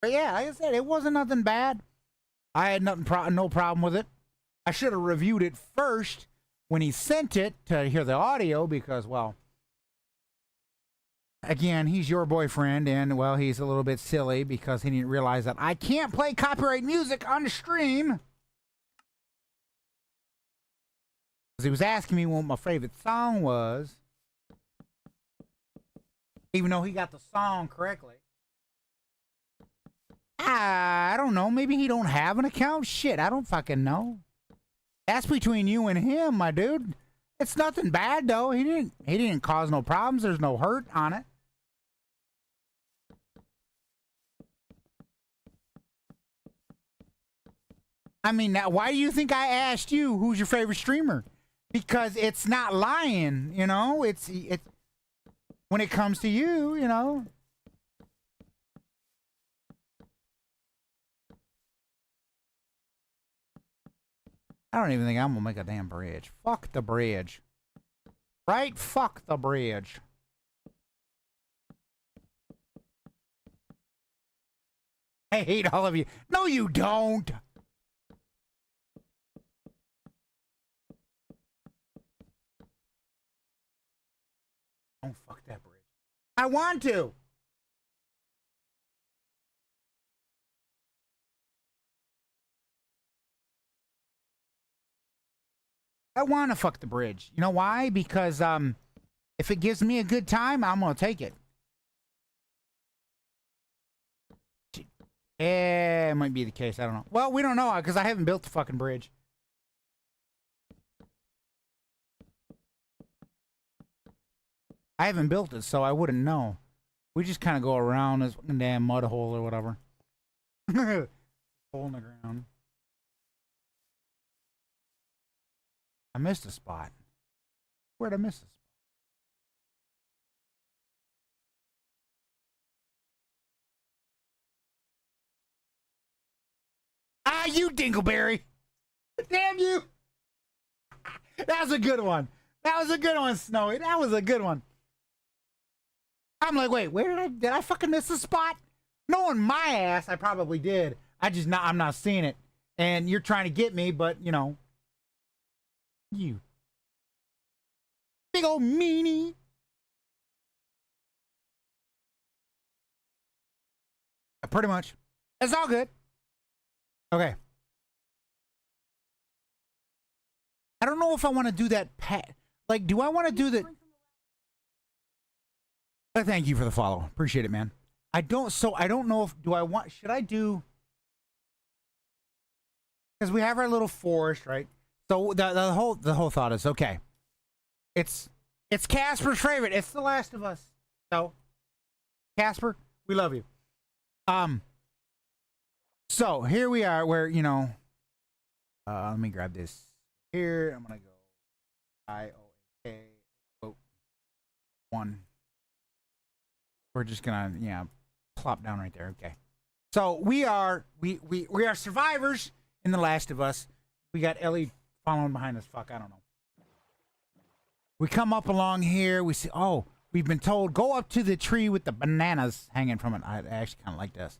But yeah, like I said, it wasn't nothing bad. I had no problem with it. I should have reviewed it first when he sent it to hear the audio because, well, again, he's your boyfriend, and, well, he's a little bit silly because he didn't realize that I can't play copyright music on the stream. Because he was asking me what my favorite song was, even though he got the song correctly. I don't know. Maybe he don't have an account. Shit, I don't fucking know. That's between you and him, my dude. It's nothing bad though. He didn't cause no problems. There's no hurt on it. I mean, now, why do you think I asked you who's your favorite streamer? Because it's not lying, you know. It's when it comes to you, you know. I don't even think I'm gonna make a damn bridge. Fuck the bridge. Right? Fuck the bridge. I hate all of you. No, you don't. Don't fuck that bridge. I want to. I want to fuck the bridge. You know why? Because if it gives me a good time, I'm gonna take it. Yeah, it might be the case. I don't know. Well, we don't know because I haven't built the fucking bridge. I haven't built it, so I wouldn't know. We just kind of go around this damn mud hole or whatever. Hole in the ground. I missed a spot. Where'd I miss a spot? Ah, you dingleberry! Damn you! That was a good one. That was a good one, Snowy. That was a good one. I'm like, wait, where did I fucking miss a spot? Knowing my ass, I probably did. I'm not seeing it. And you're trying to get me, but you know. You. Big old meanie. Pretty much. It's all good. Okay. I don't know if I want to do that pet. Like, do I want to do the... Thank you for the follow. Appreciate it, man. I don't know if... Should I do... Because we have our little forest, right? So the whole thought is, okay. It's Casper's favorite. It's The Last of Us. So, Casper, we love you. So, here we are where, you know... let me grab this here. I'm going to go I-O-K. Oh, 1. We're just gonna, yeah, plop down right there. Okay. So we are survivors in The Last of Us. We got Ellie following behind us. Fuck, I don't know. We come up along here. We see, oh, we've been told go up to the tree with the bananas hanging from it. I actually kind of like this.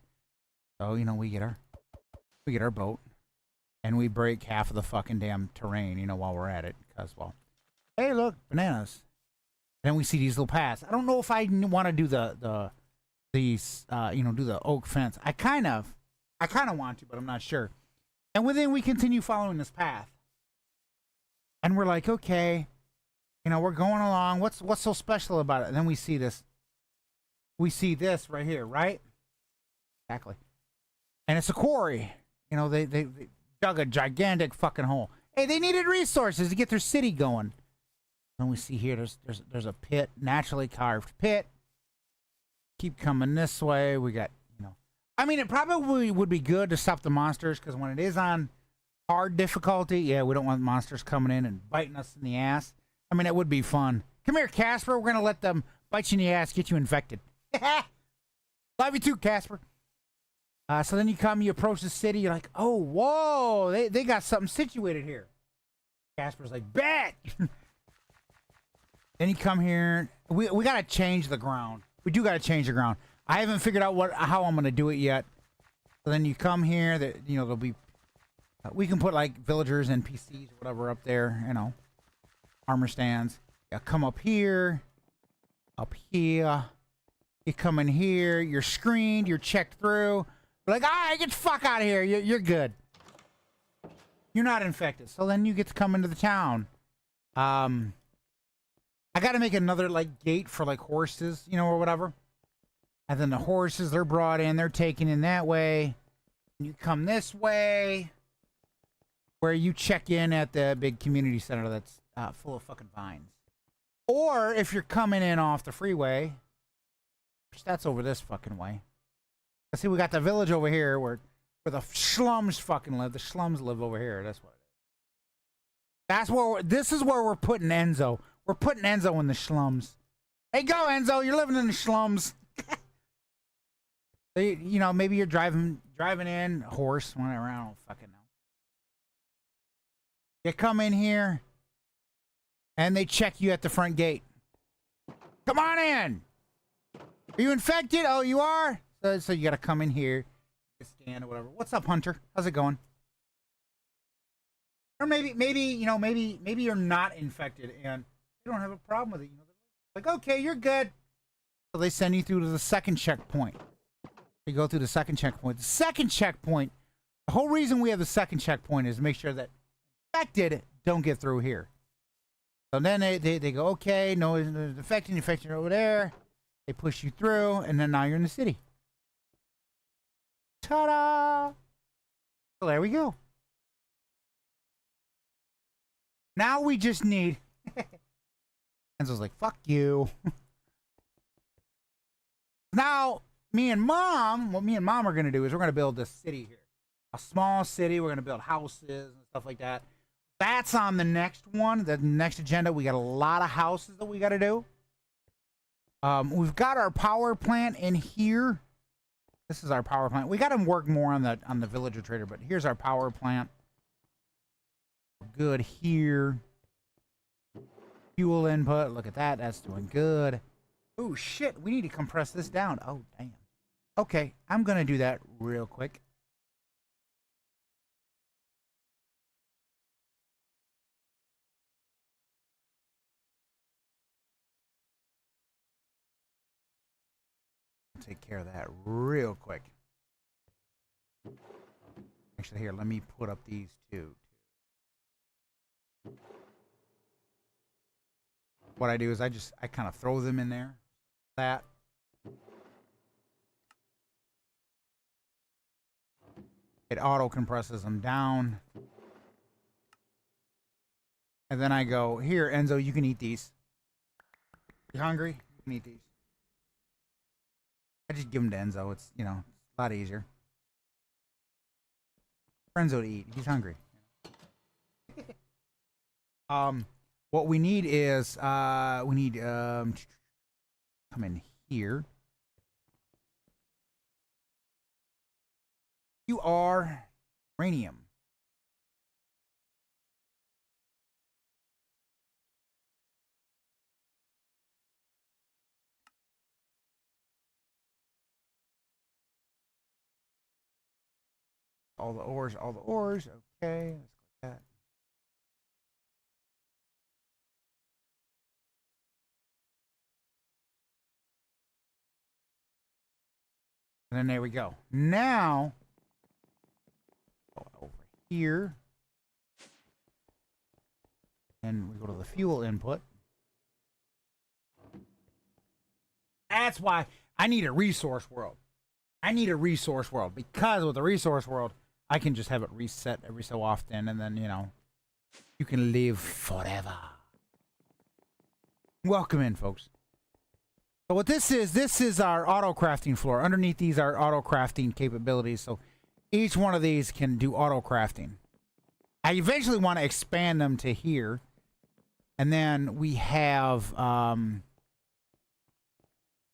So you know, we get our boat, and we break half of the fucking damn terrain. You know, while we're at it, because well, hey, look, bananas. Then we see these little paths. I don't know if I want to do do the oak fence. I kind of want to, but I'm not sure. And then we continue following this path, and we're like, okay, you know, we're going along. What's so special about it? And then we see this. We see this right here, right? Exactly. And it's a quarry. You know, they dug a gigantic fucking hole. Hey, they needed resources to get their city going. And we see here, there's a pit, naturally carved pit. Keep coming this way. We got, you know, I mean, it probably would be good to stop the monsters because when it is on hard difficulty, yeah, we don't want monsters coming in and biting us in the ass. I mean, it would be fun. Come here, Casper. We're gonna let them bite you in the ass, get you infected. Love you too, Casper. So then you approach the city. You're like, oh, whoa, they got something situated here. Casper's like, bet. Then you come here. We gotta change the ground. We do gotta change the ground. I haven't figured out how I'm gonna do it yet. So then you come here. That you know there'll be. We can put like villagers, NPCs, or whatever up there. You know, armor stands. You come up here. Up here. You come in here. You're screened. You're checked through. Like, all right, get the fuck out of here. You're good. You're not infected. So then you get to come into the town. I got to make another, like, gate for, like, horses, you know, or whatever. And then the horses, they're brought in. They're taken in that way. You come this way. Where you check in at the big community center that's full of fucking vines. Or if you're coming in off the freeway. Which that's over this fucking way. I see we got the village over here where the slums fucking live. The slums live over here. That's what it is. That's where this is where we're putting Enzo. We're putting Enzo in the slums. Hey, go Enzo! You're living in the slums. You know, maybe you're driving in a horse, whatever. I don't fucking know. You come in here, and they check you at the front gate. Come on in. Are you infected? Oh, you are. So you got to come in here. scan or whatever. What's up, Hunter? How's it going? Or maybe you know, maybe you're not infected and they don't have a problem with it. You know, like, okay, you're good. So they send you through to the second checkpoint. You go through the second checkpoint. The second checkpoint. The whole reason we have the second checkpoint is to make sure that infected don't get through here. So then they go, okay, no infected over there. They push you through, and then now you're in the city. Ta-da! So there we go. Now we just need... Enzo's like, fuck you. Now, what me and mom are going to do is we're going to build this city here. A small city. We're going to build houses and stuff like that. That's on the next one, the next agenda. We got a lot of houses that we got to do. We've got our power plant in here. This is our power plant. We got to work more on the villager trader, but here's our power plant. Good here. Fuel input. Look at that. That's doing good. Oh, shit. We need to compress this down. Oh, damn. Okay. I'm going to do that real quick. Take care of that real quick. Actually, here, let me put up these two. What I do is I kind of throw them in there. That. It auto compresses them down. And then I go, here, Enzo, you can eat these. You hungry? You can eat these. I just give them to Enzo. It's, you know, a lot easier. For Enzo to eat. He's hungry. What we need is, come in here. You are uranium. All the ores. Okay, let's click that. And then there we go. Now, over here, and we go to the fuel input. That's why I need a resource world. I need a resource world, because with the resource world, I can just have it reset every so often, and then, you know, you can live forever. Welcome in, folks. So what this is our auto crafting floor. Underneath these are auto crafting capabilities. So each one of these can do auto crafting. I eventually want to expand them to here. And then we have,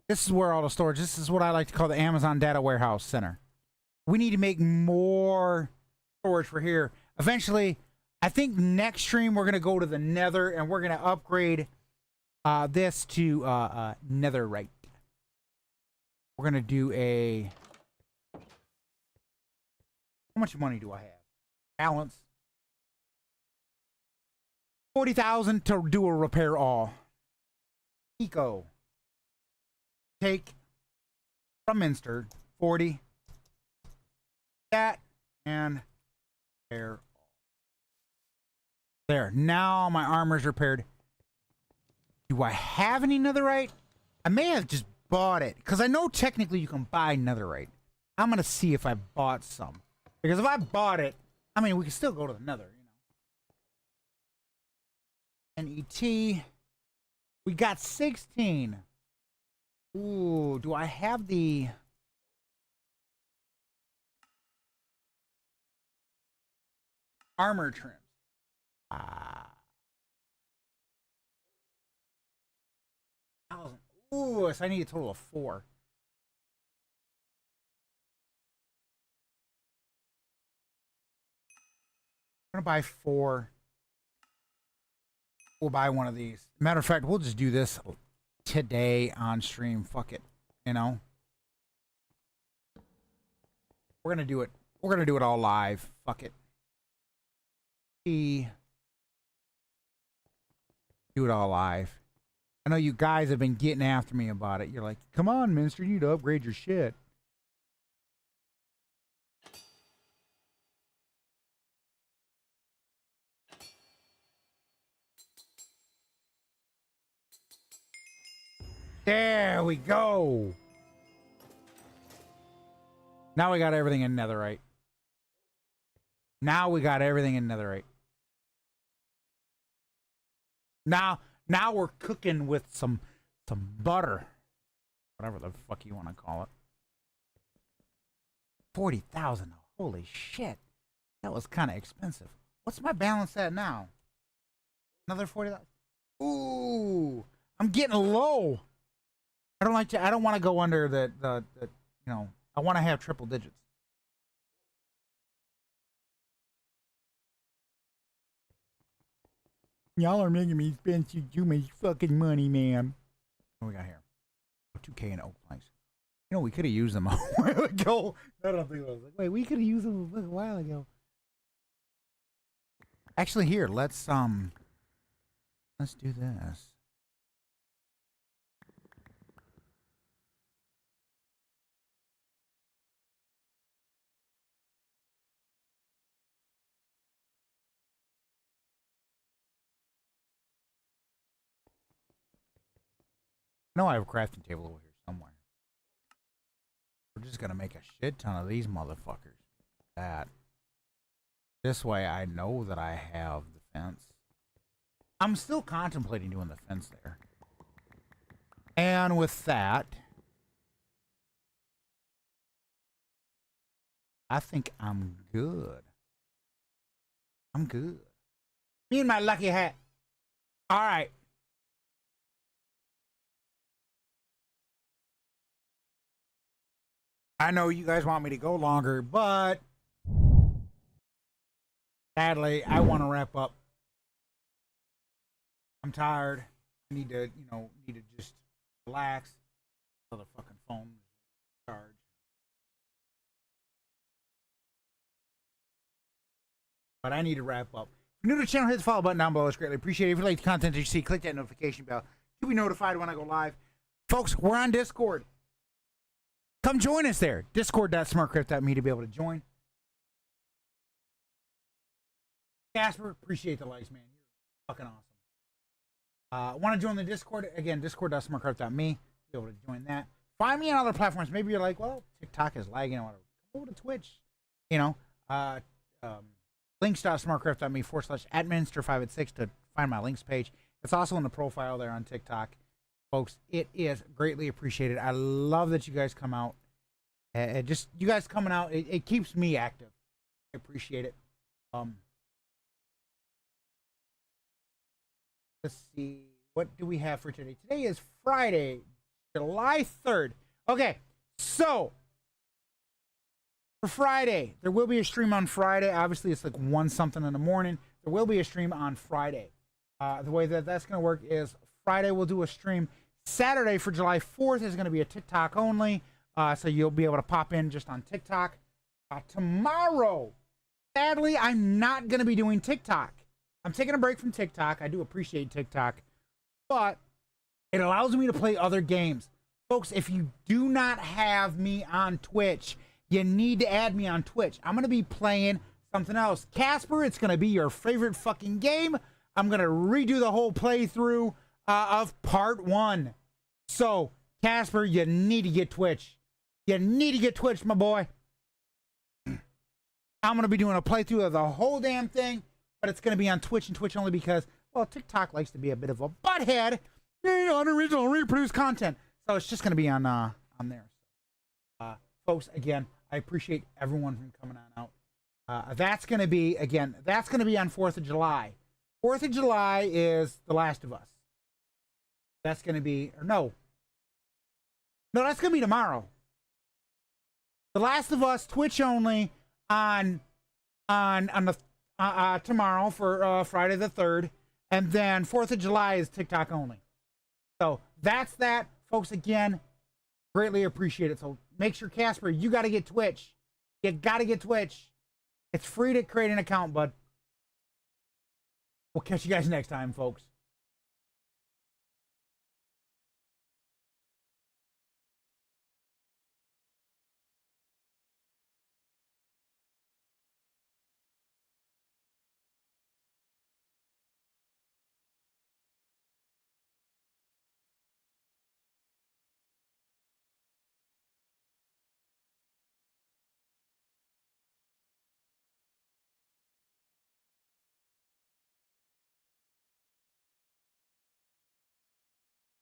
this is where all the storage, this is what I like to call the Amazon Data Warehouse Center. We need to make more storage for here. Eventually, I think next stream we're going to go to the Nether and we're going to upgrade this to netherite. We're going to do a... How much money do I have? Balance. 40,000 to do a repair all. Eco. Take from Minster 40. That and repair all. There. Now my armor's repaired. Do I have any netherite? I may have just bought it, because I know technically you can buy netherite. I'm going to see if I bought some. Because if I bought it, I mean, we can still go to the nether, you know. NET. We got 16. Ooh, do I have the... armor trims? Ooh, so I need a total of 4. I'm gonna buy 4. We'll buy one of these. Matter of fact, we'll just do this today on stream. Fuck it, you know. We're gonna do it. We're gonna do it all live. Fuck it. Do it all live. I know you guys have been getting after me about it. You're like, come on, Minister, you need to upgrade your shit. There we go. Now we got everything in netherite. Now we got everything in netherite. Now we're cooking with some butter. Whatever the fuck you want to call it. 40,000. Holy shit. That was kind of expensive. What's my balance at now? Another 40,000. Ooh, I'm getting low. I don't want to go under the I want to have triple digits. Y'all are making me spend too much fucking money, man. What we got here? 2K and oak planks. You know, we could have used them a while ago. I don't think I was like, wait, we could have used them a while ago. Actually, here, let's do this. I know I have a crafting table over here somewhere. We're just gonna make a shit ton of these motherfuckers. That. This way I know that I have the fence. I'm still contemplating doing the fence there. And with that, I think I'm good. I'm good. Me and my lucky hat. All right. I know you guys want me to go longer, but sadly, I want to wrap up. I'm tired. I need to, just relax. So the fucking phone charge. But I need to wrap up. If you're new to the channel, hit the follow button down below. It's greatly appreciated. If you like the content that you see, click that notification bell to be notified when I go live. Folks, we're on Discord. Come join us there. Discord.smartcraft.me to be able to join. Casper, appreciate the likes, man. You're fucking awesome. Want to join the Discord? Again, discord.smartcraft.me to be able to join that. Find me on other platforms. Maybe you're like, well, TikTok is lagging or whatever. Come over to Twitch. Links.smartcraft.me/@minister586 to find my links page. It's also in the profile there on TikTok. Folks, it is greatly appreciated. I love that you guys come out. Just you guys coming out, it keeps me active. I appreciate it. Let's see. What do we have for today? Today is Friday, July 3rd. Okay, so for Friday, there will be a stream on Friday. Obviously, it's like 1 something in the morning. There will be a stream on Friday. The way that's going to work is Friday we'll do a stream. Saturday for July 4th is going to be a TikTok only. So you'll be able to pop in just on TikTok. Tomorrow, sadly, I'm not going to be doing TikTok. I'm taking a break from TikTok. I do appreciate TikTok. But it allows me to play other games. Folks, if you do not have me on Twitch, you need to add me on Twitch. I'm going to be playing something else. Casper, it's going to be your favorite fucking game. I'm going to redo the whole playthrough of part 1. So, Casper, you need to get Twitch. You need to get Twitch, my boy. I'm going to be doing a playthrough of the whole damn thing, but it's going to be on Twitch and Twitch only because, well, TikTok likes to be a bit of a butthead. Unoriginal, reproduced content. So it's just going to be on there. Folks, again, I appreciate everyone from coming on out. That's going to be on 4th of July. 4th of July is The Last of Us. That's going to be, or no, that's going to be tomorrow. The Last of Us Twitch only on the tomorrow for Friday the 3rd, and then 4th of July is TikTok only. So that's that, folks. Again, greatly appreciate it. So make sure, Casper, you got to get Twitch. You gotta get Twitch. It's free to create an account, bud. We'll catch you guys next time, folks.